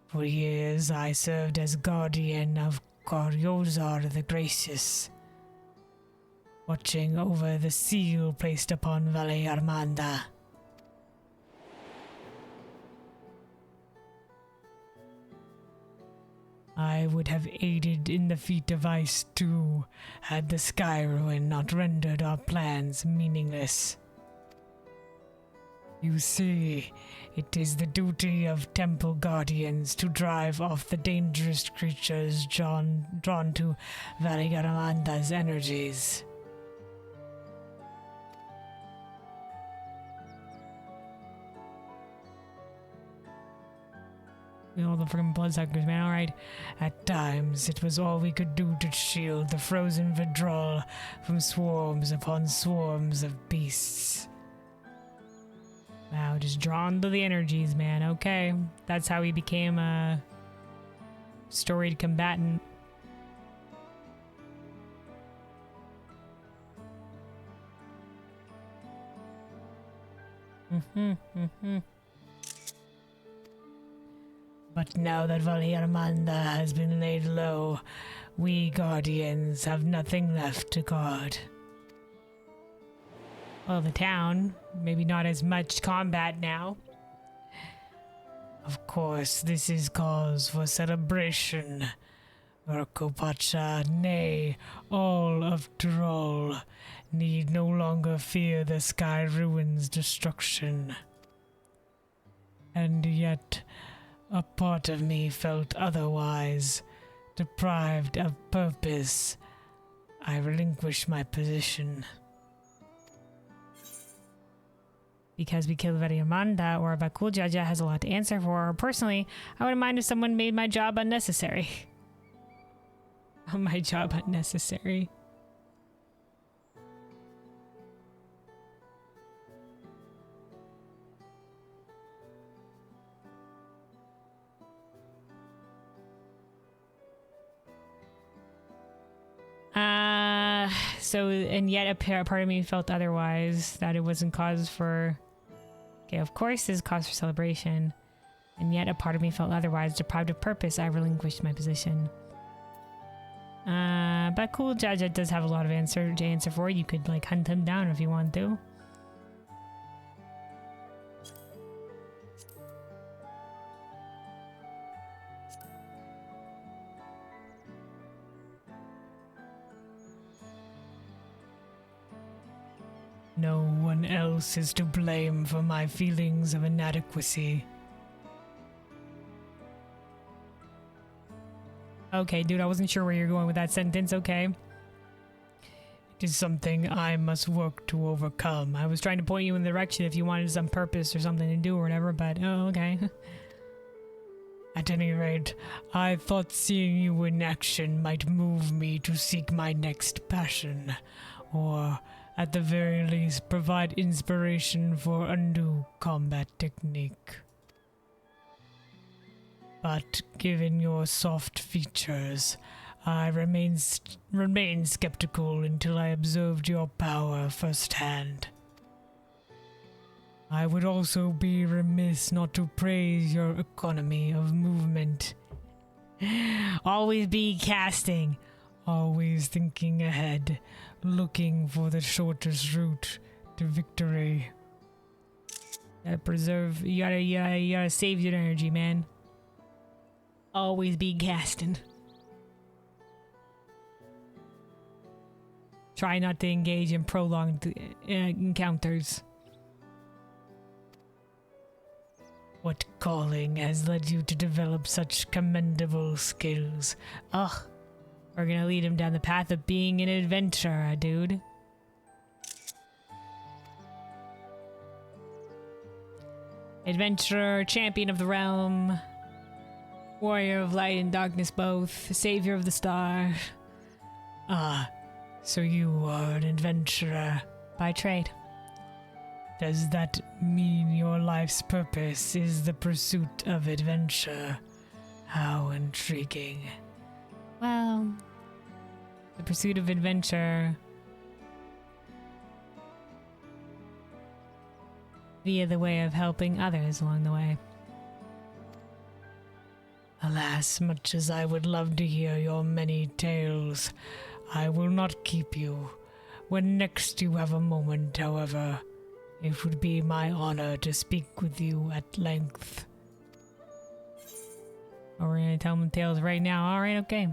For years, I served as guardian of Koryozar the Gracious, watching over the seal placed upon Valle Armanda. I would have aided in the feat of ice too, had the sky ruin not rendered our plans meaningless. You see, it is the duty of temple guardians to drive off the dangerous creatures drawn to Valle Armanda's energies. All the freaking bloodsuckers, man, alright. At times, it was all we could do to shield the frozen Vidrol from swarms upon swarms of beasts. Wow, just drawn to the energies, man. Okay, that's how he became a storied combatant. But now that Valle Armanda has been laid low, we Guardians have nothing left to guard. Well, the town, maybe not as much combat now. Of course, this is cause for celebration. Urqopacha, nay, all of Tyrol, need no longer fear the Sky Ruin's destruction. And yet, a part of me felt otherwise. Deprived of purpose, I relinquished my position. Because we killed Valle Armanda, or Bakul Jaja has a lot to answer for. Personally, I wouldn't mind if someone made my job unnecessary. My job unnecessary. And yet a part of me felt otherwise, that it wasn't cause for... Okay, of course there's cause for celebration. And yet a part of me felt otherwise. Deprived of purpose, I relinquished my position. But cool, Jaja does have a lot of answer for. You could, like, hunt him down if you want to. No one else is to blame for my feelings of inadequacy. Okay, dude, I wasn't sure where you're going with that sentence, okay. It is something I must work to overcome. I was trying to point you in the direction if you wanted some purpose or something to do or whatever, but oh, okay. At any rate, I thought seeing you in action might move me to seek my next passion, or at the very least provide inspiration for a new combat technique. But given your soft features, I remained skeptical until I observed your power firsthand. I would also be remiss not to praise your economy of movement. Always be casting, always thinking ahead, looking for the shortest route to victory. You gotta save your energy, man. Always be casting. Try not to engage in prolonged encounters. What calling has led you to develop such commendable skills? Ugh. We're gonna lead him down the path of being an adventurer, dude. Adventurer, champion of the realm. Warrior of light and darkness both, savior of the star. Ah, so you are an adventurer. By trade. Does that mean your life's purpose is the pursuit of adventure? How intriguing. Well, the pursuit of adventure via the way of helping others along the way. Alas, much as I would love to hear your many tales, I will not keep you. When next you have a moment, however, it would be my honor to speak with you at length. Oh, we're gonna tell them tales right now. Alright, okay.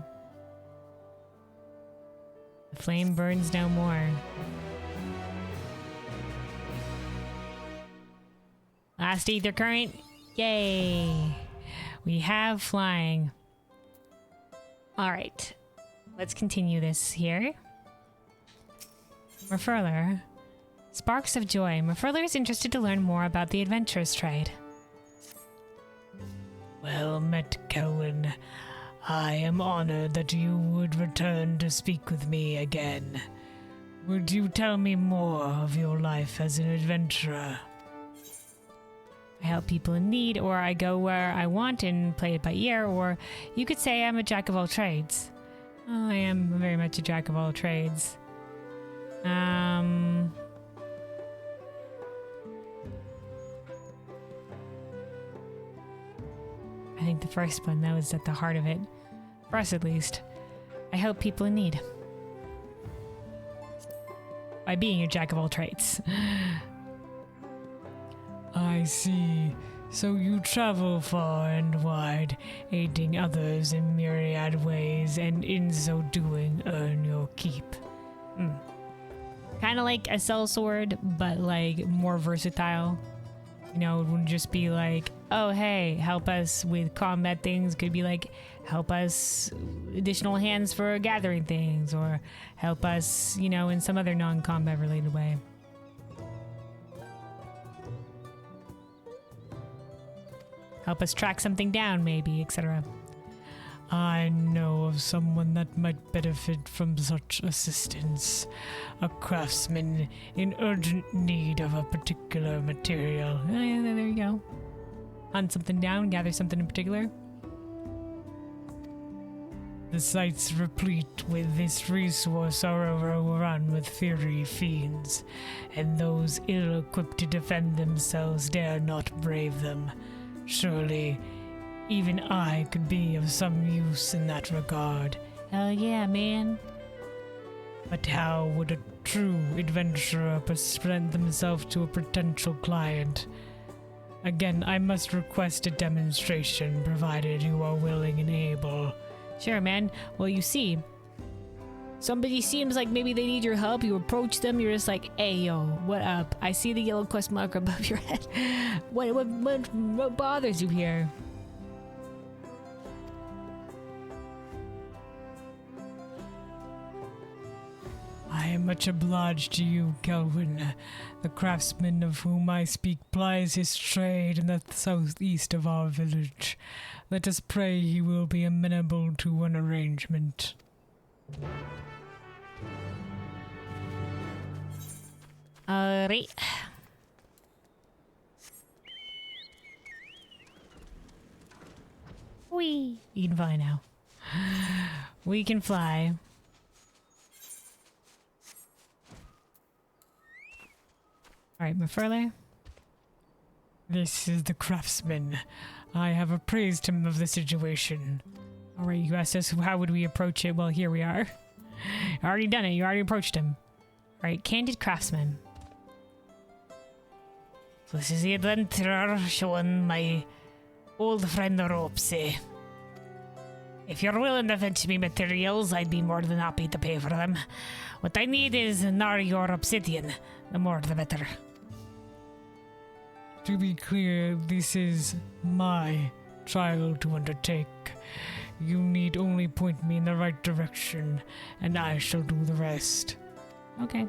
The flame burns no more. Last ether current. Yay! We have flying. Alright. Let's continue this here. Merfurler. Sparks of joy. Merfurler is interested to learn more about the adventurer's trade. Well met, Kelwyn. I am honored that you would return to speak with me again. Would you tell me more of your life as an adventurer? I help people in need, or I go where I want and play it by ear, or you could say I'm a jack of all trades. I am very much a jack of all trades. I think the first one, that was at the heart of it. For us, at least. I help people in need. By being a jack of all trades. I see. So you travel far and wide, aiding others in myriad ways, and in so doing earn your keep. Kind of like a sellsword, but like more versatile. You know, it wouldn't just be like, oh hey, help us with combat things. Could be like, help us additional hands for gathering things, or help us, you know, in some other non-combat related way. Help us track something down, maybe, etc. I know of someone that might benefit from such assistance. A craftsman in urgent need of a particular material. Oh, yeah, there you go. Hunt something down, gather something in particular. The sites replete with this resource are overrun with fiery fiends, and those ill-equipped to defend themselves dare not brave them. Surely, even I could be of some use in that regard. Hell yeah, man. But how would a true adventurer present themselves to a potential client? Again, I must request a demonstration, provided you are willing and able. Sure, man. Well, you see, somebody seems like maybe they need your help. You approach them, you're just like, hey, yo, what up? I see the yellow quest mark above your head. What bothers you here? I am much obliged to you, Kelwyn. The craftsman of whom I speak plies his trade in the southeast of our village. Let us pray he will be amenable to an arrangement. Alright. Whee! You can fly now. We can fly. Alright, Merfurler. This is the craftsman. I have appraised him of the situation. Alright, you asked us how would we approach it. Well, here we are. Already done it. You already approached him. Alright, Candid Craftsman. So this is the adventurer showing my old friend Urqopacha. If you're willing to fetch me materials, I'd be more than happy to pay for them. What I need is Nari or obsidian. The more the better. To be clear, this is my trial to undertake. You need only point me in the right direction, and I shall do the rest. Okay.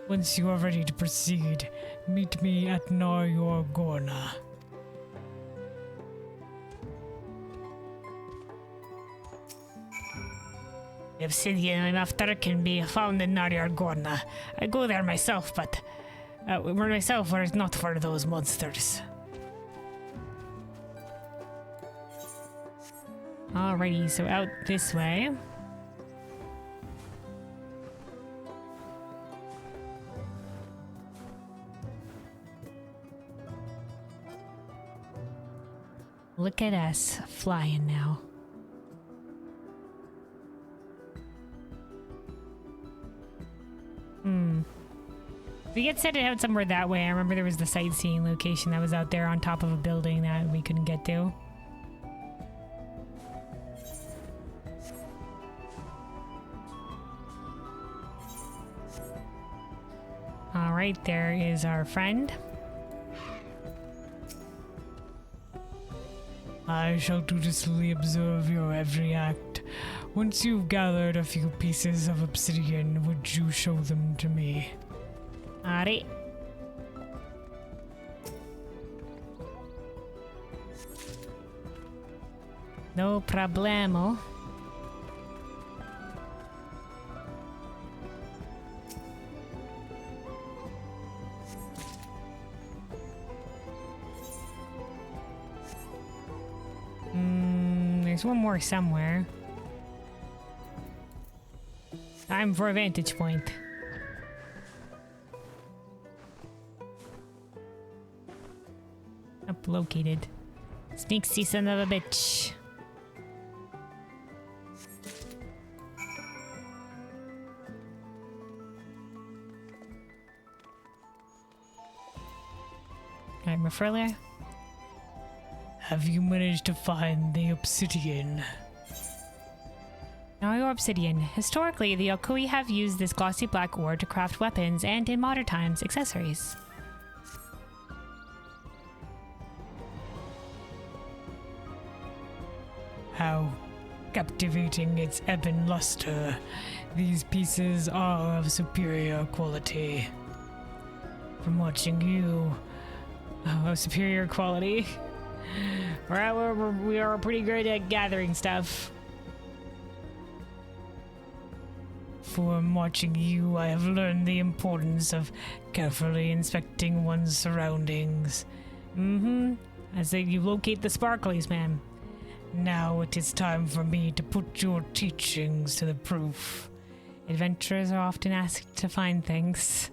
Once you are ready to proceed, meet me at Urqopacha. The obsidian I'm after can be found in Narjar Gorna. I go there myself, but were it not for those monsters. Alrighty, so out this way. Look at us flying now. We get set it out somewhere that way. I remember there was the sightseeing location that was out there on top of a building that we couldn't get to. Alright, there is our friend. I shall dutifully observe your every act. Once you've gathered a few pieces of obsidian, would you show them to me? Alright. No problemo. There's one more somewhere. Time for a vantage point. Up located. Sneaksy son of a bitch. Alright, Mafrilla. Have you managed to find the obsidian? Now your obsidian. Historically, the Yokui have used this glossy black ore to craft weapons and, in modern times, accessories. How captivating its ebon luster. These pieces are of superior quality. From watching you... Oh, superior quality. We are pretty good at gathering stuff. From watching you, I have learned the importance of carefully inspecting one's surroundings. I say you locate the sparklies, ma'am. Now it is time for me to put your teachings to the proof. Adventurers are often asked to find things.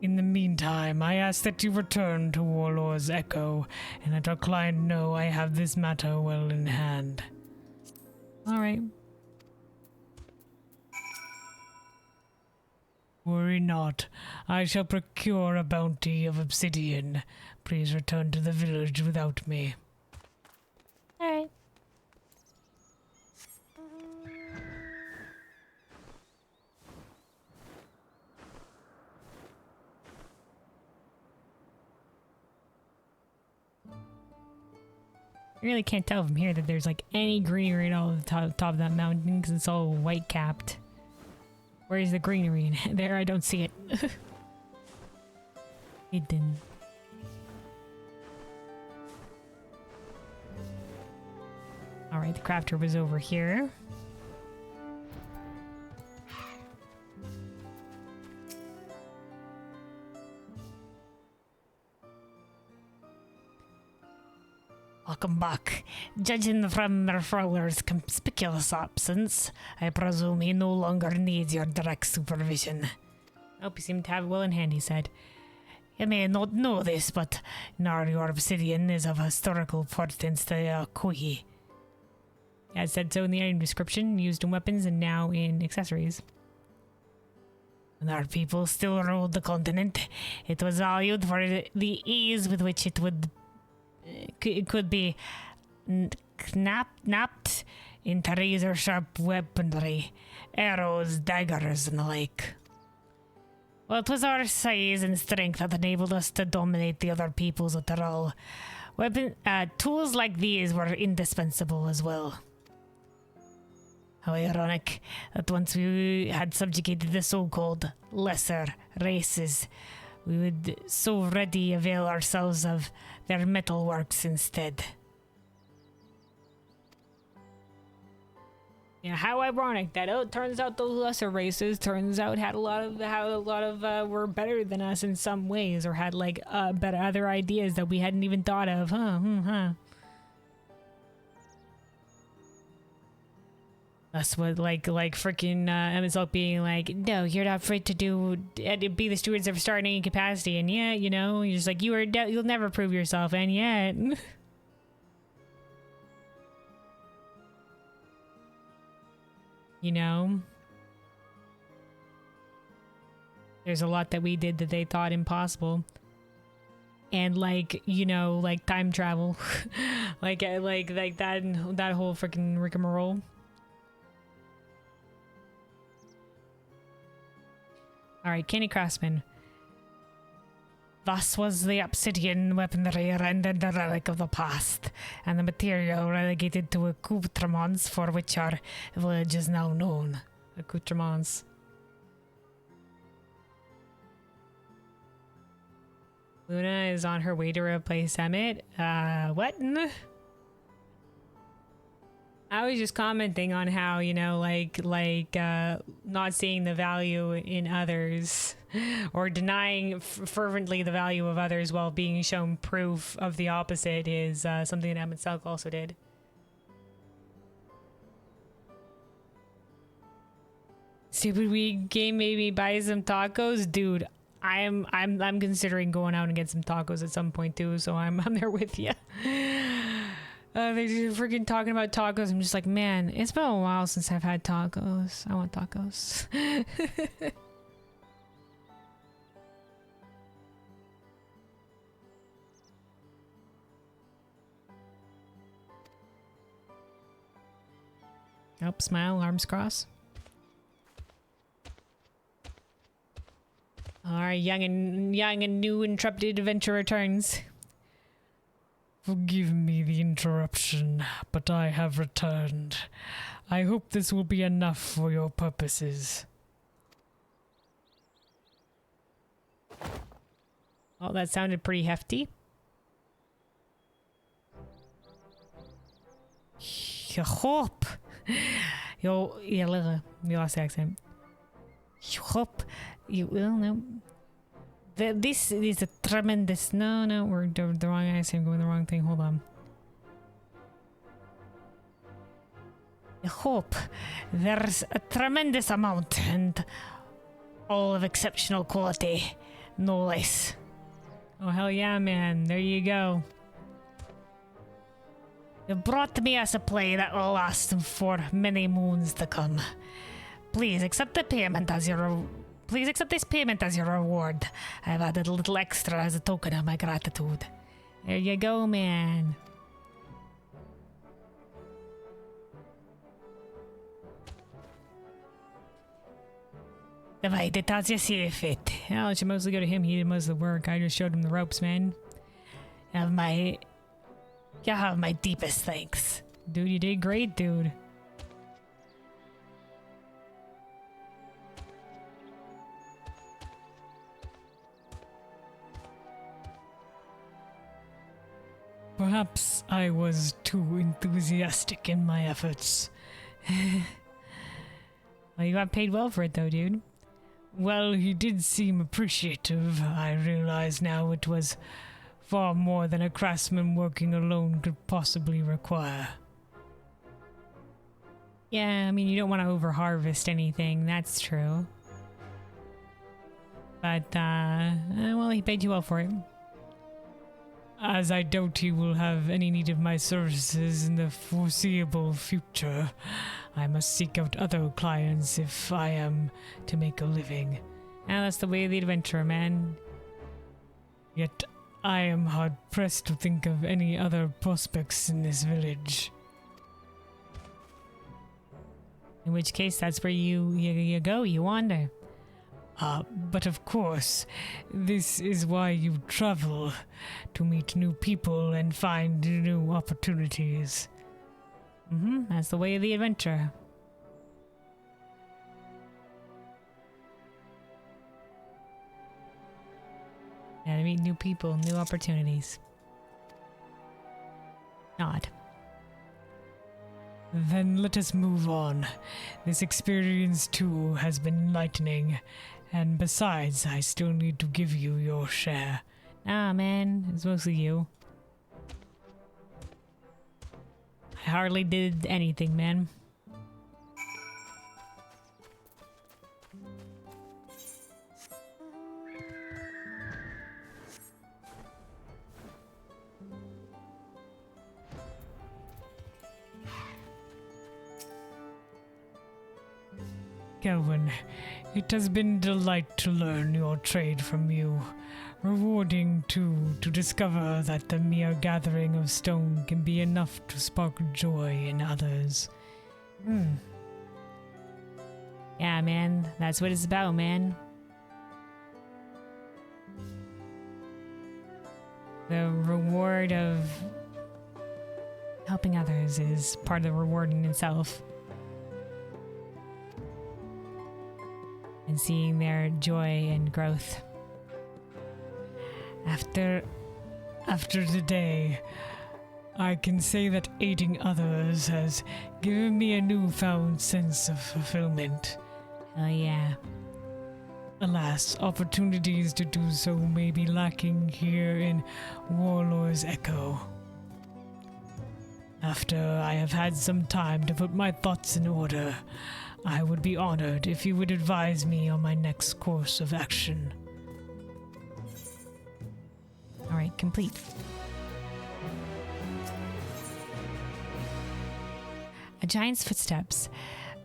In the meantime, I ask that you return to Warlord's Echo, and let our client know I have this matter well in hand. Alright. Worry not. I shall procure a bounty of obsidian. Please return to the village without me. Alright. I really can't tell from here that there's like any greenery at all at the top of that mountain because it's all white capped. Where's the greenery? There, I don't see it. Hidden. Alright, the crafter was over here. Welcome back. Judging from Merfroller's conspicuous absence, I presume he no longer needs your direct supervision. Nope, you seem to have it well in hand, he said. You may not know this, but Narjar obsidian is of historical importance to the Yokui. As said so in the item description, used in weapons and now in accessories. When our people still ruled the continent, it was valued for the ease with which it could be knapped into razor-sharp weaponry, arrows, daggers, and the like. Well, it was our size and strength that enabled us to dominate the other peoples of Tyrell. Tools like these were indispensable as well. How ironic that once we had subjugated the so-called lesser races, we would so ready avail ourselves of their metalworks instead. Yeah, how ironic that it turns out those lesser races turns out had a lot of were better than us in some ways, or had like better other ideas that we hadn't even thought of. Huh. That's what like freaking Emmett's being like, no, you're not free to be the stewards of starting incapacity, and yet, you know, you're just like, you'll never prove yourself, and yet. You know, there's a lot that we did that they thought impossible, and like, you know, like time travel, like that whole freaking rigmarole. All right, Candy Craftsman. Thus was the obsidian weaponry rendered the relic of the past, and the material relegated to accoutrements for which our village is now known. Accoutrements. Luna is on her way to replace Emmett. What? I was just commenting on how, you know, like not seeing the value in others, or denying fervently the value of others while being shown proof of the opposite is something that Emmett Selk also did. Stupid weed game made me buy some tacos, dude. I'm considering going out and get some tacos at some point too, so I'm there with you. They're freaking talking about tacos. I'm just like, man, it's been a while since I've had tacos. I want tacos. Nope, smile, arms crossed. Our young and new intrepid adventure returns. Forgive me the interruption, but I have returned. I hope this will be enough for your purposes. Oh, that sounded pretty hefty. You hope. You lost the accent. You hope. You will, no. This is a tremendous... No, we're the wrong accent, going the wrong thing. Hold on. I hope there's a tremendous amount and all of exceptional quality, no less. Oh, hell yeah, man. There you go. You brought me us a play that will last for many moons to come. Please accept the payment as your... Please accept this payment as your reward. I've added a little extra as a token of my gratitude. There you go, man. Divide it as you see fit. Well, it should mostly go to him. He did most of the work. I just showed him the ropes, man. You have my deepest thanks. Dude, you did great, dude. Perhaps I was too enthusiastic in my efforts. Well, you got paid well for it, though, dude. Well, he did seem appreciative. I realize now it was far more than a craftsman working alone could possibly require. Yeah, I mean, you don't want to over-harvest anything, that's true. But, well, he paid you well for it. As I doubt he will have any need of my services in the foreseeable future, I must seek out other clients if I am to make a living. And that's the way of the adventurer, man. Yet I am hard-pressed to think of any other prospects in this village. In which case, that's where you go, you wander. But of course, this is why you travel, to meet new people and find new opportunities. That's the way of the adventurer. Yeah, to meet new people, new opportunities. Nod. Then let us move on. This experience too has been enlightening. And besides, I still need to give you your share. Ah, man, it's mostly you. I hardly did anything, man. Kelvin, it has been a delight to learn your trade from you. Rewarding, too, to discover that the mere gathering of stone can be enough to spark joy in others. Yeah, man, that's what it's about, man. The reward of helping others is part of the reward in itself. And seeing their joy and growth. After today, I can say that aiding others has given me a newfound sense of fulfillment. Oh yeah. Alas, opportunities to do so may be lacking here in Warlord's Echo. After I have had some time to put my thoughts in order, I would be honored if you would advise me on my next course of action. Alright, complete. A giant's footsteps.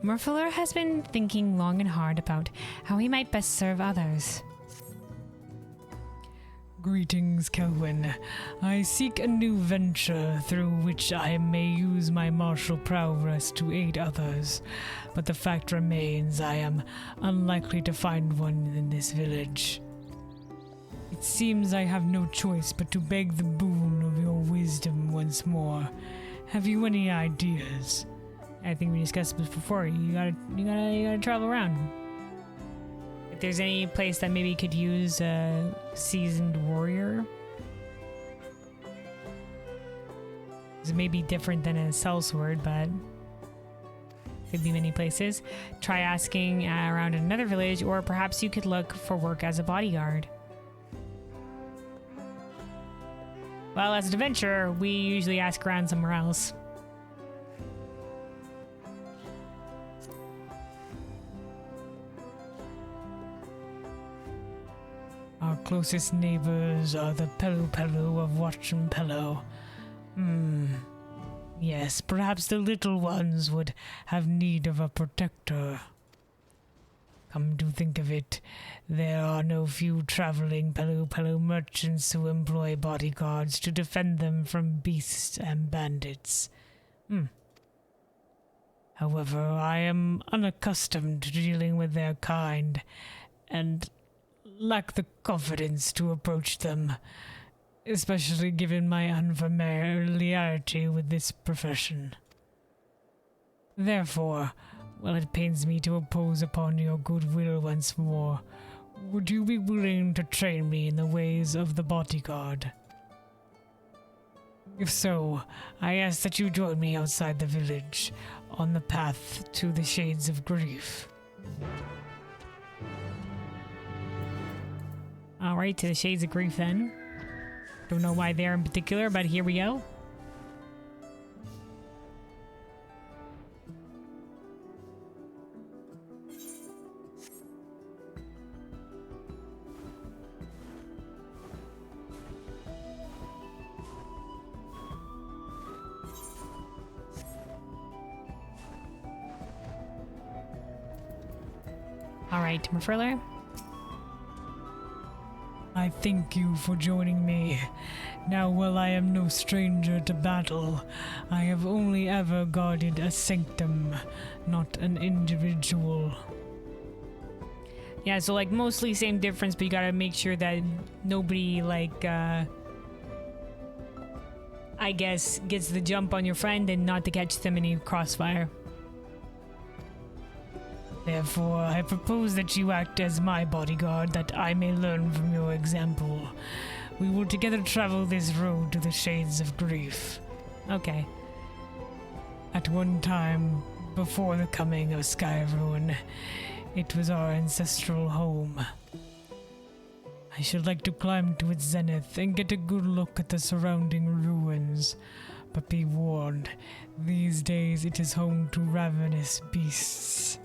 Murfuller has been thinking long and hard about how he might best serve others. Greetings, Kelvin. I seek a new venture through which I may use my martial prowess to aid others, but the fact remains I am unlikely to find one in this village. It seems I have no choice but to beg the boon of your wisdom once more. Have you any ideas? I think we discussed this before. You gotta travel around. If there's any place that maybe could use a seasoned warrior, it may be different than a sellsword, but could be many places. Try asking around another village, or perhaps you could look for work as a bodyguard. Well, as an adventurer, we usually ask around somewhere else. Our closest neighbors are the Pelu of Watchenpelo. Yes, perhaps the little ones would have need of a protector. Come to think of it, there are no few traveling Pelu merchants who employ bodyguards to defend them from beasts and bandits. However, I am unaccustomed to dealing with their kind, and lack the confidence to approach them, especially given my unfamiliarity with this profession. Therefore, while it pains me to impose upon your goodwill once more, would you be willing to train me in the ways of the bodyguard? If so, I ask that you join me outside the village, on the path to the Shades of Grief. Alright, to the Shades of Grief then. Don't know why there in particular, but here we go. Alright, Murfuller. I thank you for joining me. Now, while I am no stranger to battle, I have only ever guarded a sanctum, not an individual. Yeah, so like mostly same difference, but you gotta make sure that nobody like, I guess, gets the jump on your friend and not to catch them in any crossfire. Therefore, I propose that you act as my bodyguard, that I may learn from your example. We will together travel this road to the Shades of Grief. Okay. A At one time, before the coming of Skyruin, it was our ancestral home. I should like to climb to its zenith and get a good look at the surrounding ruins. But be warned, these days it is home to ravenous beasts.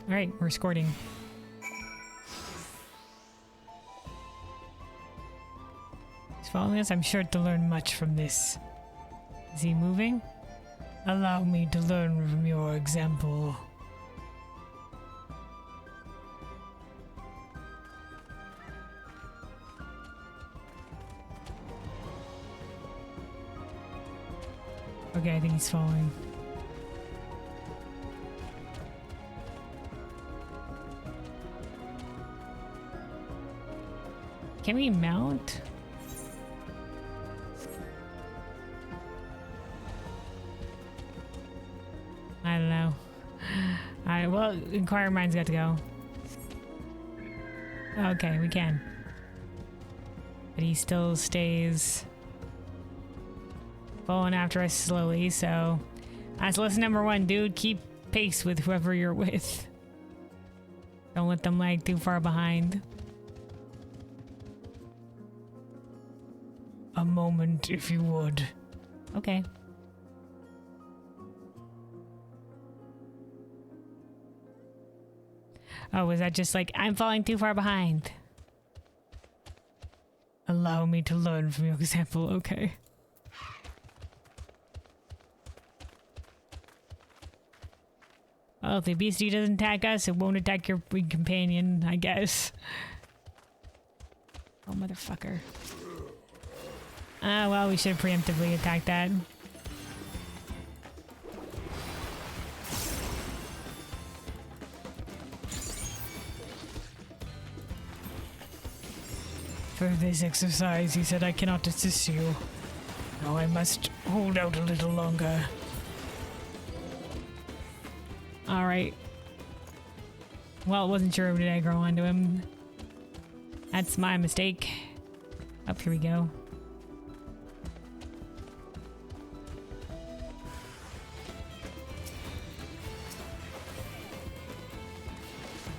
Alright, we're escorting. He's following us. I'm sure to learn much from this. Is he moving? Allow me to learn from your example. Okay, I think he's following. Can we mount? I don't know. Alright, well, Inquirer Mind's got to go. Okay, we can. But he still stays following after us slowly, so that's lesson number 1, dude. Keep pace with whoever you're with. Don't let them lag too far behind. A moment, if you would. Okay. Oh, was that just like, I'm falling too far behind? Allow me to learn from your example, okay? Well, if the beastie doesn't attack us, it won't attack your companion, I guess. Oh, motherfucker. Ah, well, we should have preemptively attacked that. For this exercise, he said I cannot assist you. Now I must hold out a little longer. Alright. Well, wasn't sure did I grow onto him. That's my mistake. Up here we go.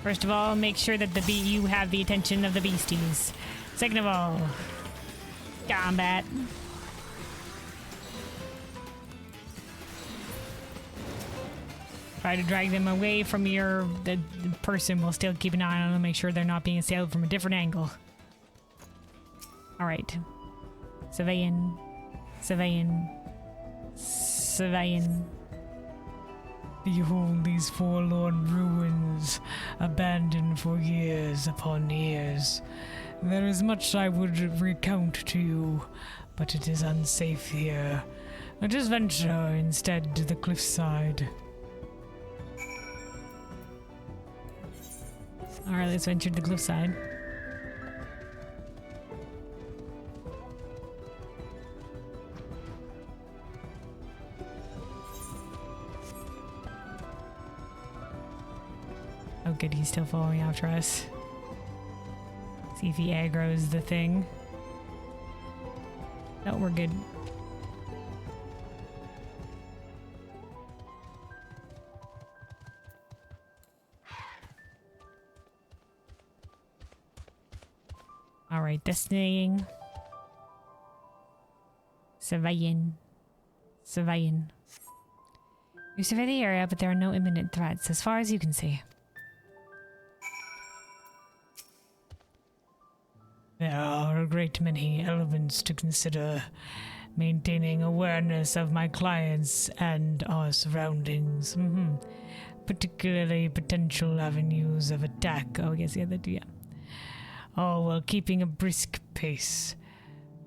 First of all, make sure that you have the attention of the beasties. Second of all, combat. Try to drag them away from the person while still keeping an eye on them, make sure they're not being assailed from a different angle. Alright. Surveying. Surveying. Surveying. Behold these forlorn ruins, abandoned for years upon years. There is much I would recount to you, but it is unsafe here. Let us venture instead to the cliffside. Alright, let's venture to the cliffside. Oh good, he's still following after us. See if he aggroes the thing. No, we're good. Alright, destinating. Surveying. Surveying. You survey the area, but there are no imminent threats as far as you can see. There are a great many elements to consider. Maintaining awareness of my clients and our surroundings. Particularly potential avenues of attack. Oh, yes, yeah, that, yeah. All while keeping a brisk pace.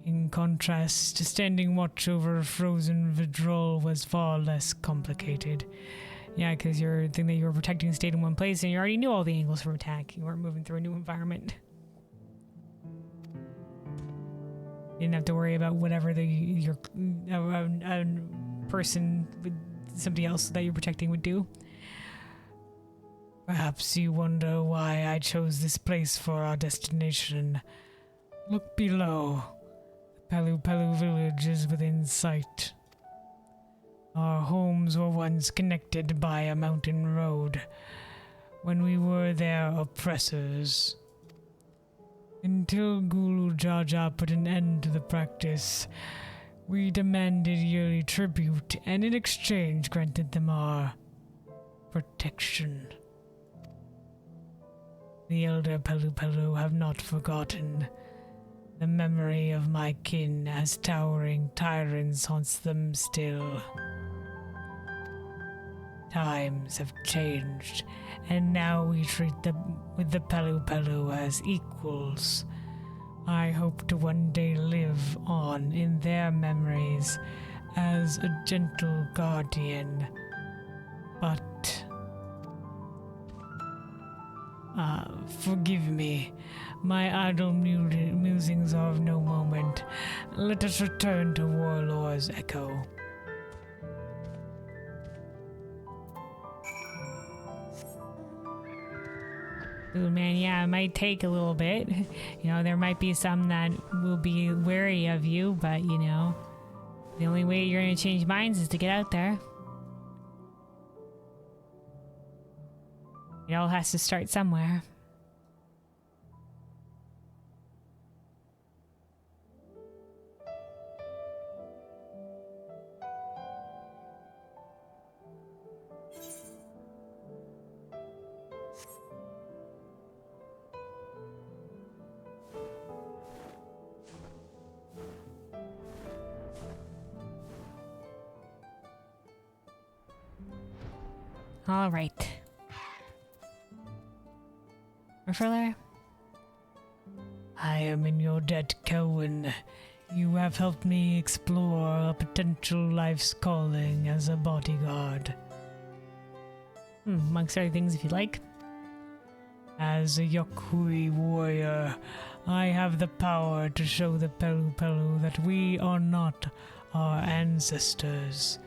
In contrast, standing watch over a frozen withdrawal was far less complicated. Yeah, because your thing that you were protecting stayed in one place and you already knew all the angles for attack. You weren't moving through a new environment. You didn't have to worry about whatever your person with somebody else that you're protecting would do. Perhaps you wonder why I chose this place for our destination. Look below. The Palu Palu village is within sight. Our homes were once connected by a mountain road when we were their oppressors. Until Gulu Jaja put an end to the practice, we demanded yearly tribute and in exchange granted them our protection. The elder Palu Palu have not forgotten. The memory of my kin as towering tyrants haunts them still. Times have changed, and now we treat them with the Palu Palu as equals. I hope to one day live on in their memories as a gentle guardian, but forgive me. My idle musings are of no moment. Let us return to Warlord's Echo. Ooh, man, yeah, it might take a little bit. You know, there might be some that will be wary of you, but, you know, the only way you're going to change minds is to get out there. It all has to start somewhere. All right. Referler? I am in your debt, Kelwyn. You have helped me explore a potential life's calling as a bodyguard. Amongst other things, if you'd like. As a Yokui warrior, I have the power to show the Palu Palu that we are not our ancestors.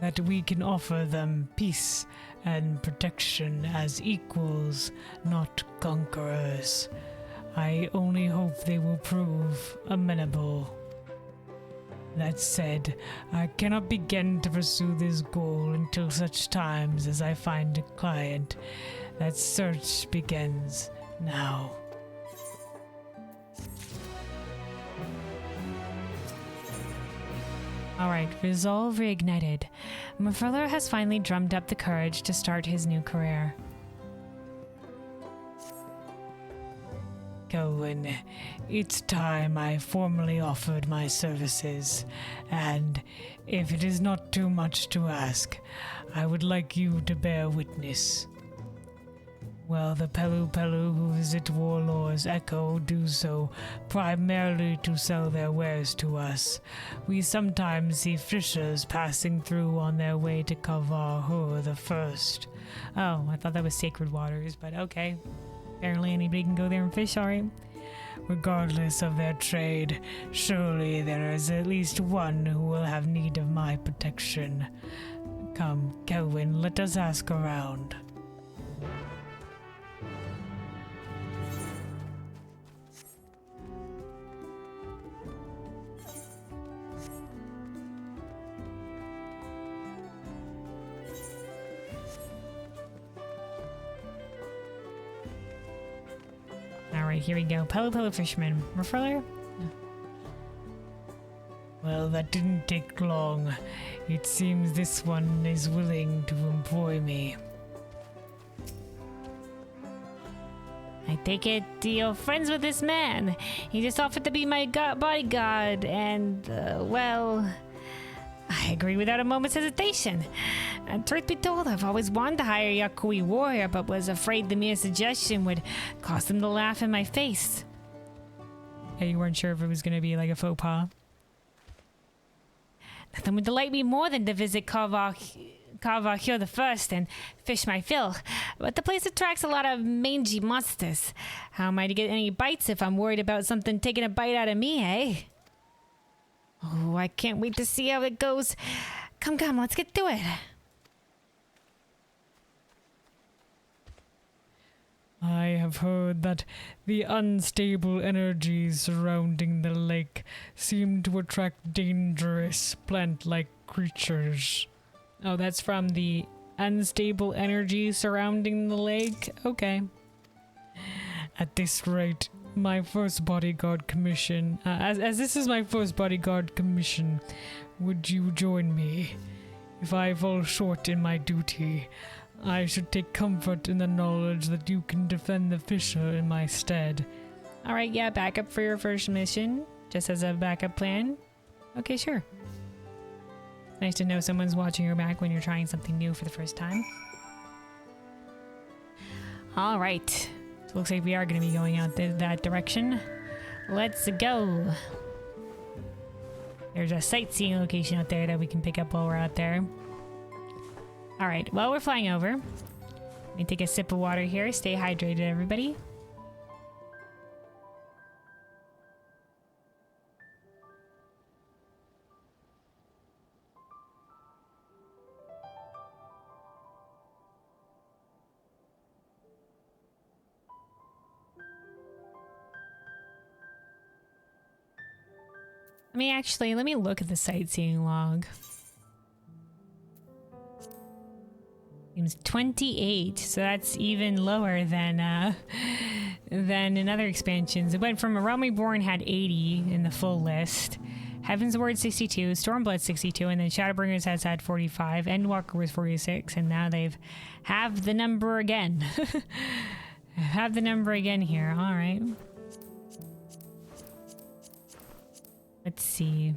That we can offer them peace and protection as equals, not conquerors. I only hope they will prove amenable. That said, I cannot begin to pursue this goal until such times as I find a client. That search begins now. Alright, resolve reignited. Mafurler has finally drummed up the courage to start his new career. Kelwyn, it's time I formally offered my services, and if it is not too much to ask, I would like you to bear witness. Well, the Palu Palu who visit Warlord's Echo do so primarily to sell their wares to us. We sometimes see fishers passing through on their way to Kavar the First. Oh, I thought that was Sacred Waters, but okay. Apparently anybody can go there and fish, alright. Regardless of their trade, surely there is at least one who will have need of my protection. Come, Kelwyn, let us ask around. Alright, here we go. Palu Palu Fisherman. Referler? Well, that didn't take long. It seems this one is willing to employ me. I take it you're friends with this man. He just offered to be my bodyguard, and, well, I agreed without a moment's hesitation. And truth be told, I've always wanted to hire a Yokui warrior, but was afraid the mere suggestion would cause them to laugh in my face. Yeah, you weren't sure if it was going to be like a faux pas? Nothing would delight me more than to visit Kavar the First and fish my fill, but the place attracts a lot of mangy monsters. How am I to get any bites if I'm worried about something taking a bite out of me, eh? Oh, I can't wait to see how it goes. Come, let's get to it. I have heard that the unstable energies surrounding the lake seem to attract dangerous plant-like creatures. Oh, that's from the unstable energy surrounding the lake? Okay. At this rate, my first bodyguard commission, as this is my first bodyguard commission, would you join me? If I fall short in my duty, I should take comfort in the knowledge that you can defend the fisher in my stead. Alright, yeah, backup for your first mission, just as a backup plan. Okay, sure. Nice to know someone's watching your back when you're trying something new for the first time. Alright, so looks like we are going to be going out that direction. Let's go! There's a sightseeing location out there that we can pick up while we're out there. Alright, while we're flying over, let me take a sip of water here. Stay hydrated, everybody. Let me look at the sightseeing log. Seems 28, so that's even lower than in other expansions. It went from A Realm Reborn had 80 in the full list, Heaven's Word 62, Stormblood 62, and then Shadowbringers has had 45, Endwalker was 46, and now they've halved the number again. Have the number again here. All right. Let's see.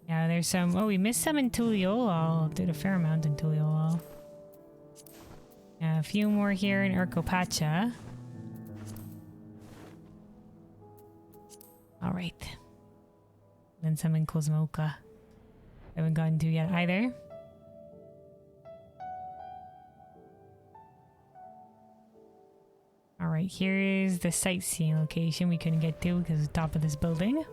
Yeah, there's some. Oh, we missed some in Tuliolal. Did a fair amount in Tuliolal. Yeah, a few more here in Urqopacha. All right. Then some in Cosmoca. Haven't gotten to yet either. All right, here is the sightseeing location we couldn't get to because it's the top of this building.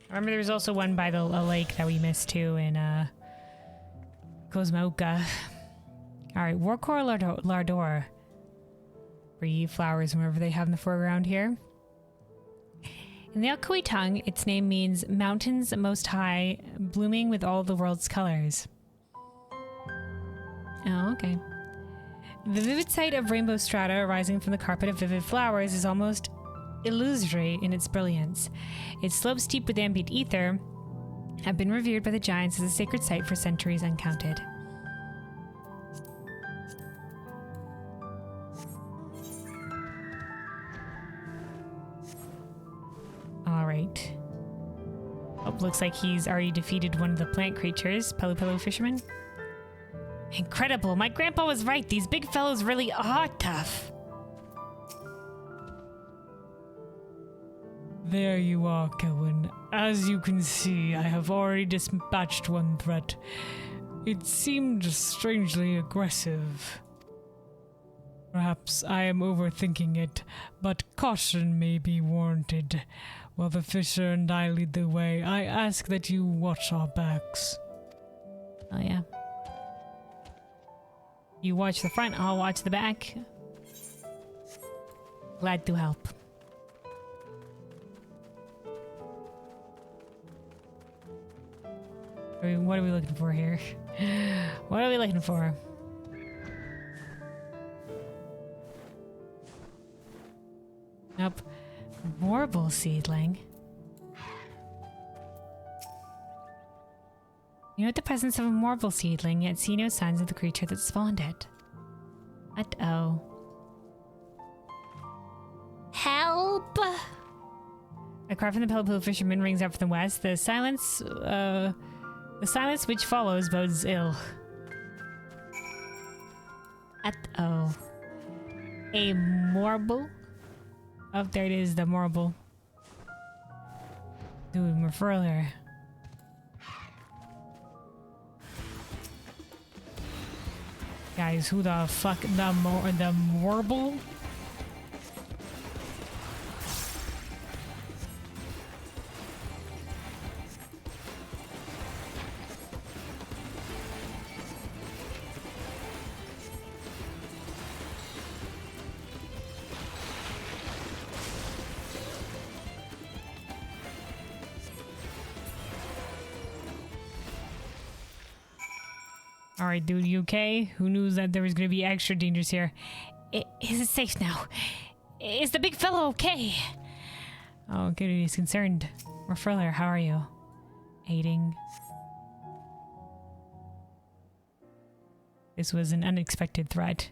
Remember, there was also one by the lake that we missed too in Cosmoca. All right, Warkor Lardor. Free flowers whenever they have in the foreground here. In the Alkui tongue, its name means mountains most high, blooming with all the world's colors. Oh, okay. The vivid sight of rainbow strata arising from the carpet of vivid flowers is almost illusory in its brilliance. Its slopes steeped with ambient ether have been revered by the giants as a sacred site for centuries uncounted. Alright. Oh, looks like he's already defeated one of the plant creatures, Pelu Fisherman. Incredible! My grandpa was right! These big fellows really are tough! There you are, Kelwyn. As you can see, I have already dispatched one threat. It seemed strangely aggressive. Perhaps I am overthinking it, but caution may be warranted. While the fisher and I lead the way, I ask that you watch our backs. Oh yeah. You watch the front, I'll watch the back. Glad to help. What are we looking for here? What are we looking for? Nope. Warble seedling. You note the presence of a marble seedling, yet see no signs of the creature that spawned it. Uh-oh. Help! A cry from the Pelu fisherman rings out from the west. The silence which follows bodes ill. Uh-oh. A marble? Oh, there it is, the marble. Dude, more further. Guys, who the fuck, the marble? Alright, dude, you okay? Who knew that there was gonna be extra dangers here? Is it safe now? Is the big fellow okay? Oh, good, he's concerned. Furler, how are you? Aiding. This was an unexpected threat.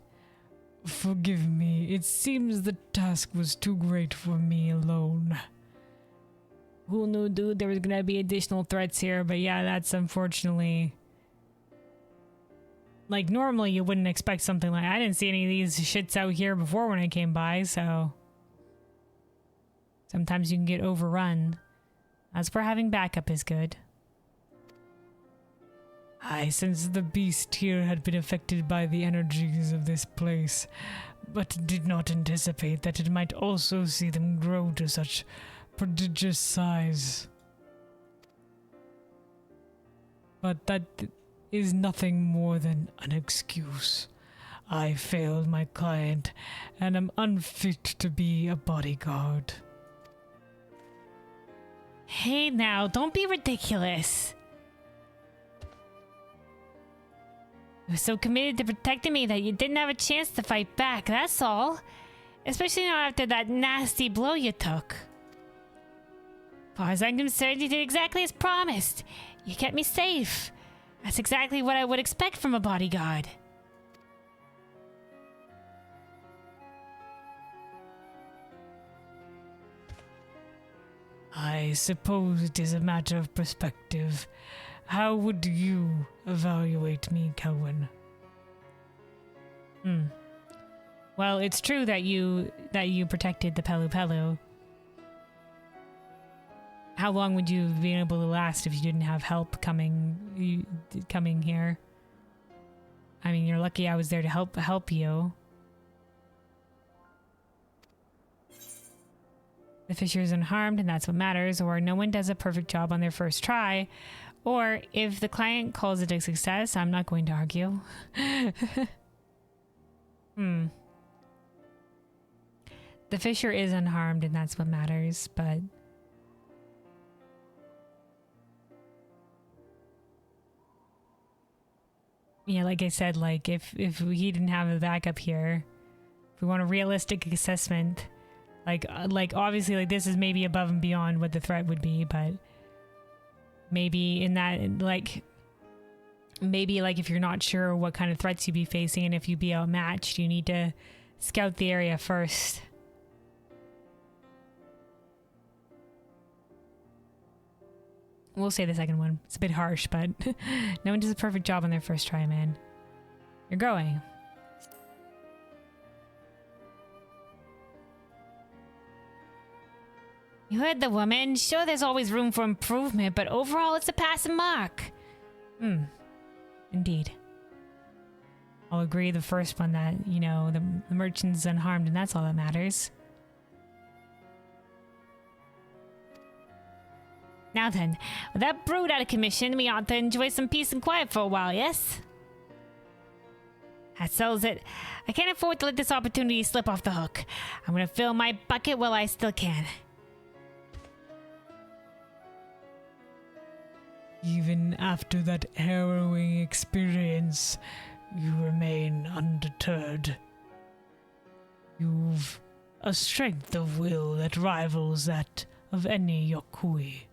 Forgive me, it seems the task was too great for me alone. Who knew, dude, there was gonna be additional threats here, but yeah, that's unfortunately... Like, normally you wouldn't expect something like... I didn't see any of these shits out here before when I came by, so... Sometimes you can get overrun. As for having backup is good. I sensed the beast here had been affected by the energies of this place, but did not anticipate that it might also see them grow to such prodigious size. But that is nothing more than an excuse. I failed my client and am unfit to be a bodyguard. Hey now, don't be ridiculous. You were so committed to protecting me that you didn't have a chance to fight back, that's all. Especially not after that nasty blow you took. As far as I'm concerned, you did exactly as promised. You kept me safe. That's exactly what I would expect from a bodyguard. I suppose it is a matter of perspective. How would you evaluate me, Kelwyn? Well, it's true that you protected the Pelu Pelu. How long would you have been able to last if you didn't have help coming here? I mean, you're lucky I was there to help you. The fisher is unharmed, and that's what matters, or no one does a perfect job on their first try. Or, if the client calls it a success, I'm not going to argue. The fisher is unharmed, and that's what matters, but... Yeah, like I said, like, if we didn't have a backup here, if we want a realistic assessment... Like obviously, like, this is maybe above and beyond what the threat would be, but maybe in that, maybe if you're not sure what kind of threats you'd be facing and if you'd be outmatched, you need to scout the area first. We'll say the second one. It's a bit harsh, but no one does a perfect job on their first try, man. You're growing. You heard the woman. Sure, there's always room for improvement, but overall it's a passing mark. Indeed. I'll agree the first one that, you know, the merchant's unharmed and that's all that matters. Now then, with that brood out of commission, we ought to enjoy some peace and quiet for a while, yes? That settles it. I can't afford to let this opportunity slip off the hook. I'm gonna fill my bucket while I still can. Even after that harrowing experience, you remain undeterred. You've a strength of will that rivals that of any Yokui.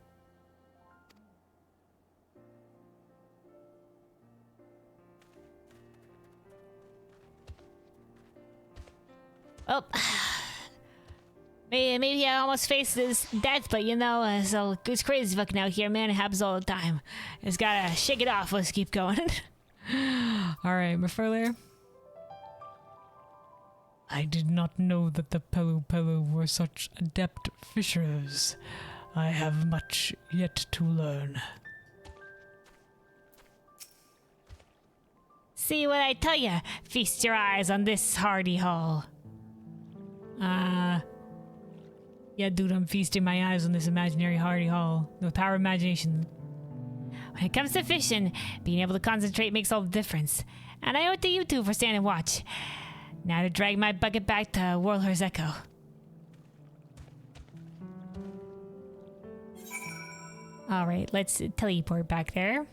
Well, maybe I almost faced this death, but you know, so it's crazy fucking out here, man. It happens all the time. Just gotta shake it off. Let's keep going. Alright, Mafurler. I did not know that the Pelu Pelu were such adept fishers. I have much yet to learn. See what I tell ya? Feast your eyes on this hardy haul. Yeah, dude, I'm feasting my eyes on this imaginary hardy haul. The power of imagination. When it comes to fishing, being able to concentrate makes all the difference. And I owe it to you two for standing watch. Now to drag my bucket back to Warlord's Echo. Alright, let's teleport back there.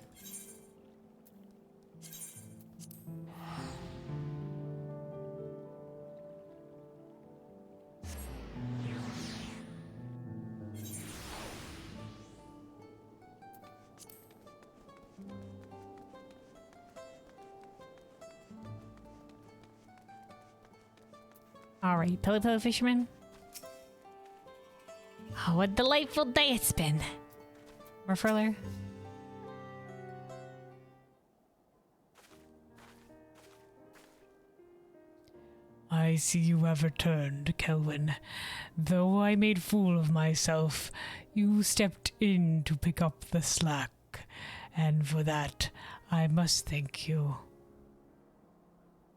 Alright, Pillow Fisherman. Oh, what a delightful day it's been. More further. I see you have returned, Kelvin. Though I made fool of myself, you stepped in to pick up the slack, and for that, I must thank you.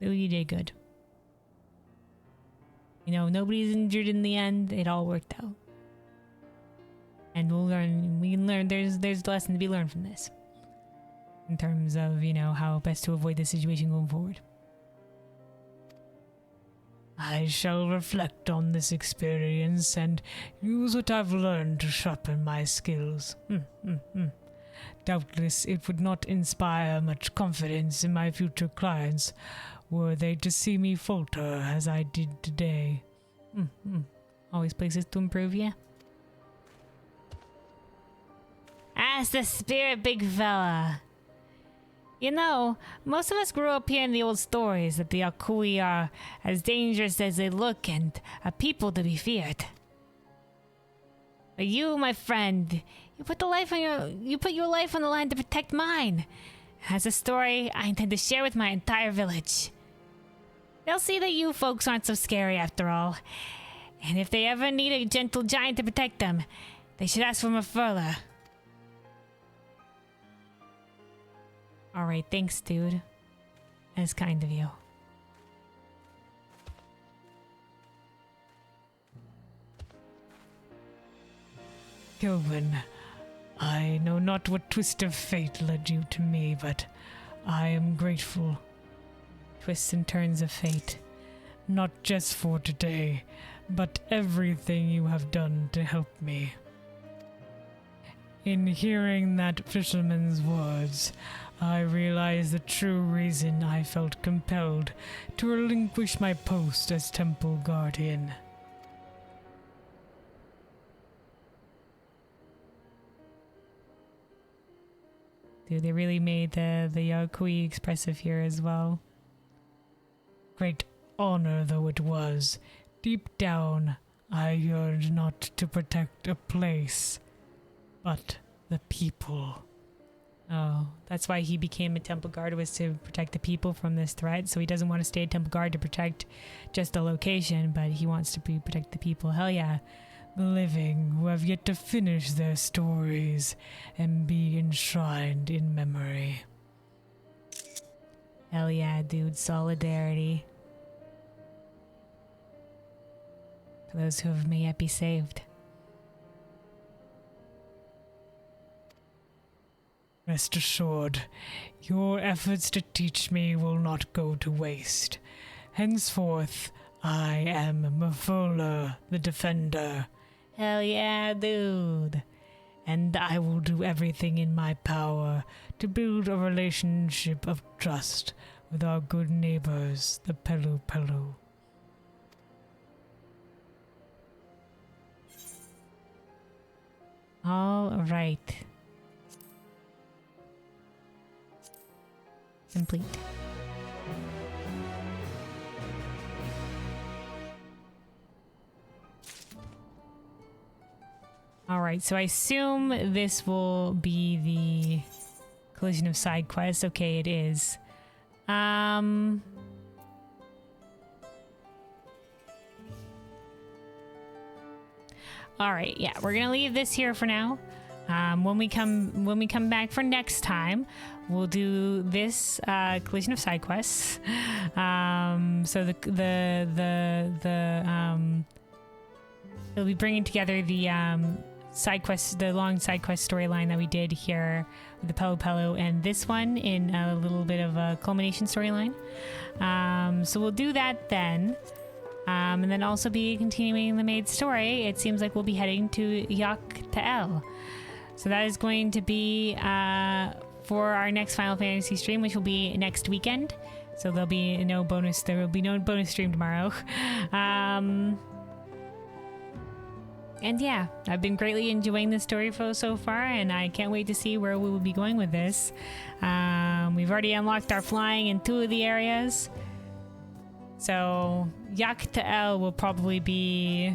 Oh, you did good. You know, nobody's injured in the end. It all worked out. And we can learn, there's a lesson to be learned from this. In terms of, you know, how best to avoid this situation going forward. I shall reflect on this experience and use what I've learned to sharpen my skills. Doubtless it would not inspire much confidence in my future clients were they to see me falter as I did today. Always places to improve, yeah. As the spirit, big fella. You know, most of us grew up hearing the old stories that the Urqopacha are as dangerous as they look and a people to be feared. But you, my friend, you put your life on the line to protect mine. As a story I intend to share with my entire village. They'll see that you folks aren't so scary after all. And if they ever need a gentle giant to protect them, they should ask for Mafurla. Alright, thanks, dude. That's kind of you. Kelvin, I know not what twist of fate led you to me, but I am grateful. Twists and turns of fate. Not just for today, but everything you have done to help me. In hearing that fisherman's words, I realized the true reason I felt compelled to relinquish my post as Temple Guardian. Dude, they really made the Urqopacha expressive here as well. Great honor though it was, deep down I yearned not to protect a place, but the people. Oh, that's why he became a Temple Guard, was to protect the people from this threat. So he doesn't want to stay a Temple Guard to protect just a location, but he wants to protect the people. Hell yeah. The living who have yet to finish their stories and be enshrined in memory. Hell yeah, dude. Solidarity. For those who may yet be saved. Rest assured, your efforts to teach me will not go to waste. Henceforth, I am Mafurla the Defender. Hell yeah, dude. And I will do everything in my power to build a relationship of trust with our good neighbors, the Pelu Pelu. All right. Complete. Alright, so I assume this will be the collision of side quests. Okay, it is. Alright, yeah, we're gonna leave this here for now. When we come back for next time, we'll do this collision of side quests. So it'll be bringing together the side quests, the long side quest storyline that we did here with the Pelu Pelu, and this one in a little bit of a culmination storyline. So we'll do that then. And then also be continuing the maid story. It seems like we'll be heading to Yaq-Ta'el. So that is going to be for our next Final Fantasy stream, which will be next weekend. So there will be no bonus stream tomorrow. And yeah, I've been greatly enjoying this story so far, and I can't wait to see where we will be going with this. We've already unlocked our flying in 2 of the areas. So Yaktael will probably be...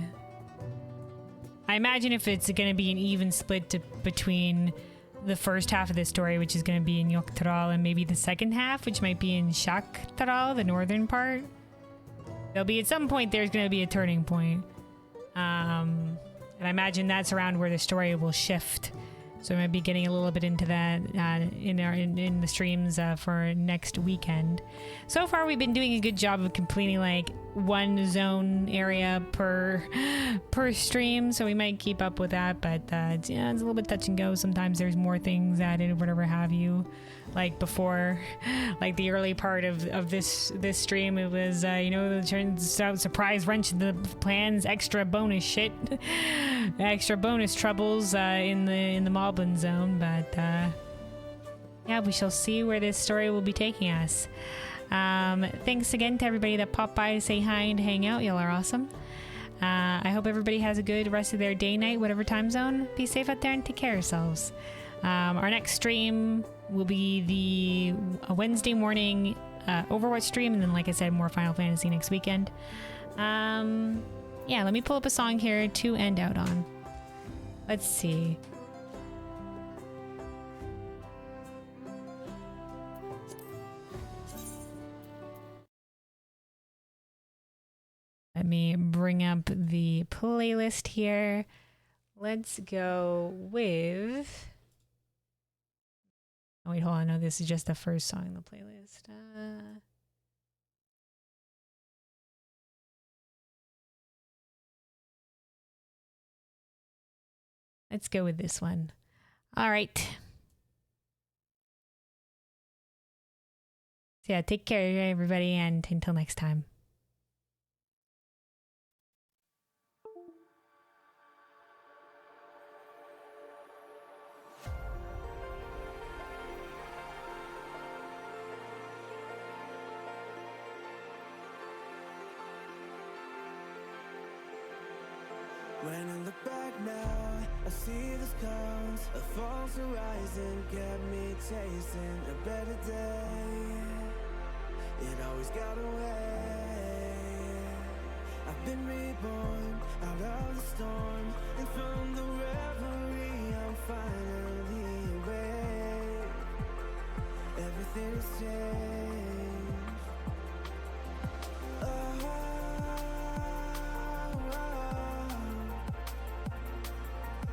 I imagine if it's going to be an even split between the first half of the story, which is going to be in Yoktaral, and maybe the second half, which might be in Shaktaral, the northern part. There'll be, at some point, there's going to be a turning point. And I imagine that's around where the story will shift. So I might be getting a little bit into that in the streams for next weekend. So far, we've been doing a good job of completing like one zone area per stream. So we might keep up with that, but yeah, it's a little bit touch and go. Sometimes there's more things added, whatever have you. Like before, like the early part of this stream, it was you know, the turns out surprise wrench the plans, extra bonus shit, extra bonus troubles in the Moblin zone. But yeah, we shall see where this story will be taking us. Thanks again to everybody that popped by to say hi and to hang out. Y'all are awesome. I hope everybody has a good rest of their day, night, whatever time zone. Be safe out there and take care of yourselves. Our next stream will be a Wednesday morning Overwatch stream, and then, like I said, more Final Fantasy next weekend. Yeah, let me pull up a song here to end out on. Let's see. Let me bring up the playlist here. Let's go with... Oh, wait, hold on. No, this is just the first song in the playlist. Let's go with this one. All right. So yeah, take care, everybody, and until next time. When I look back now, I see the scars. A false horizon kept me chasing a better day. It always got away. I've been reborn out of the storm, and from the reverie I'm finally awake. Everything has changed.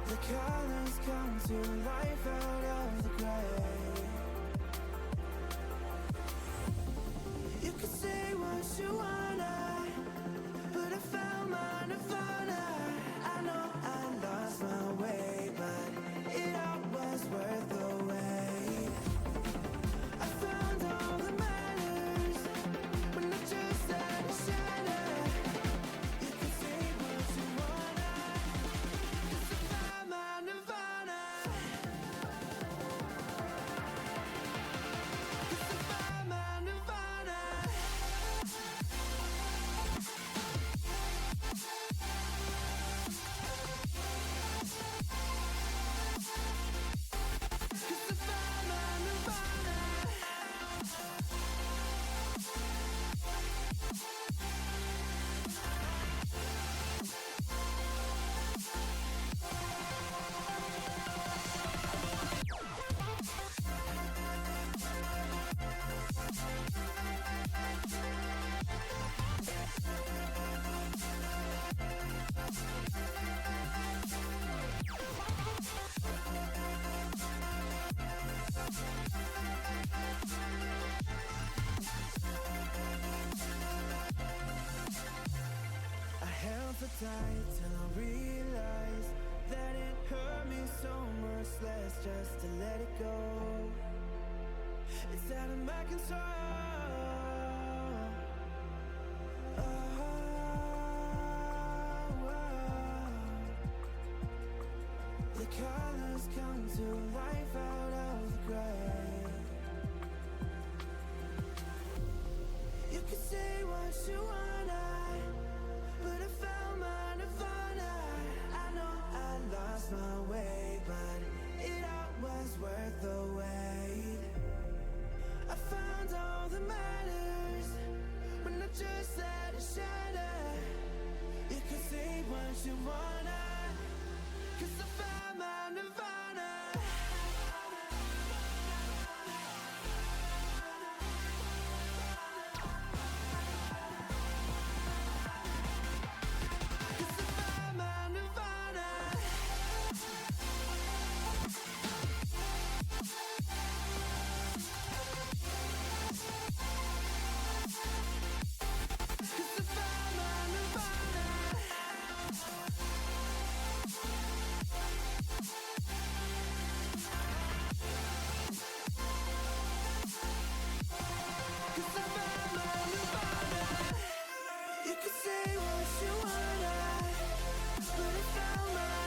The colors come to life out of the gray. You could say what you wanna, but I found my nirvana. I know I lost my way, but it all was worth the wait. I found all that matters when I just let it shatter. You could say what you wanna, 'cause I found my nirvana. 'Cause I found my nirvana. I held so tight till I realized that it hurt me so much less just to let it go. It's out of my control. The colors come to life out of the gray. You could say what you wanna, but I found my nirvana. I know I lost my way, but it all was worth the wait. I found all that matters when I just let it shatter. could say what you wanna, but I found my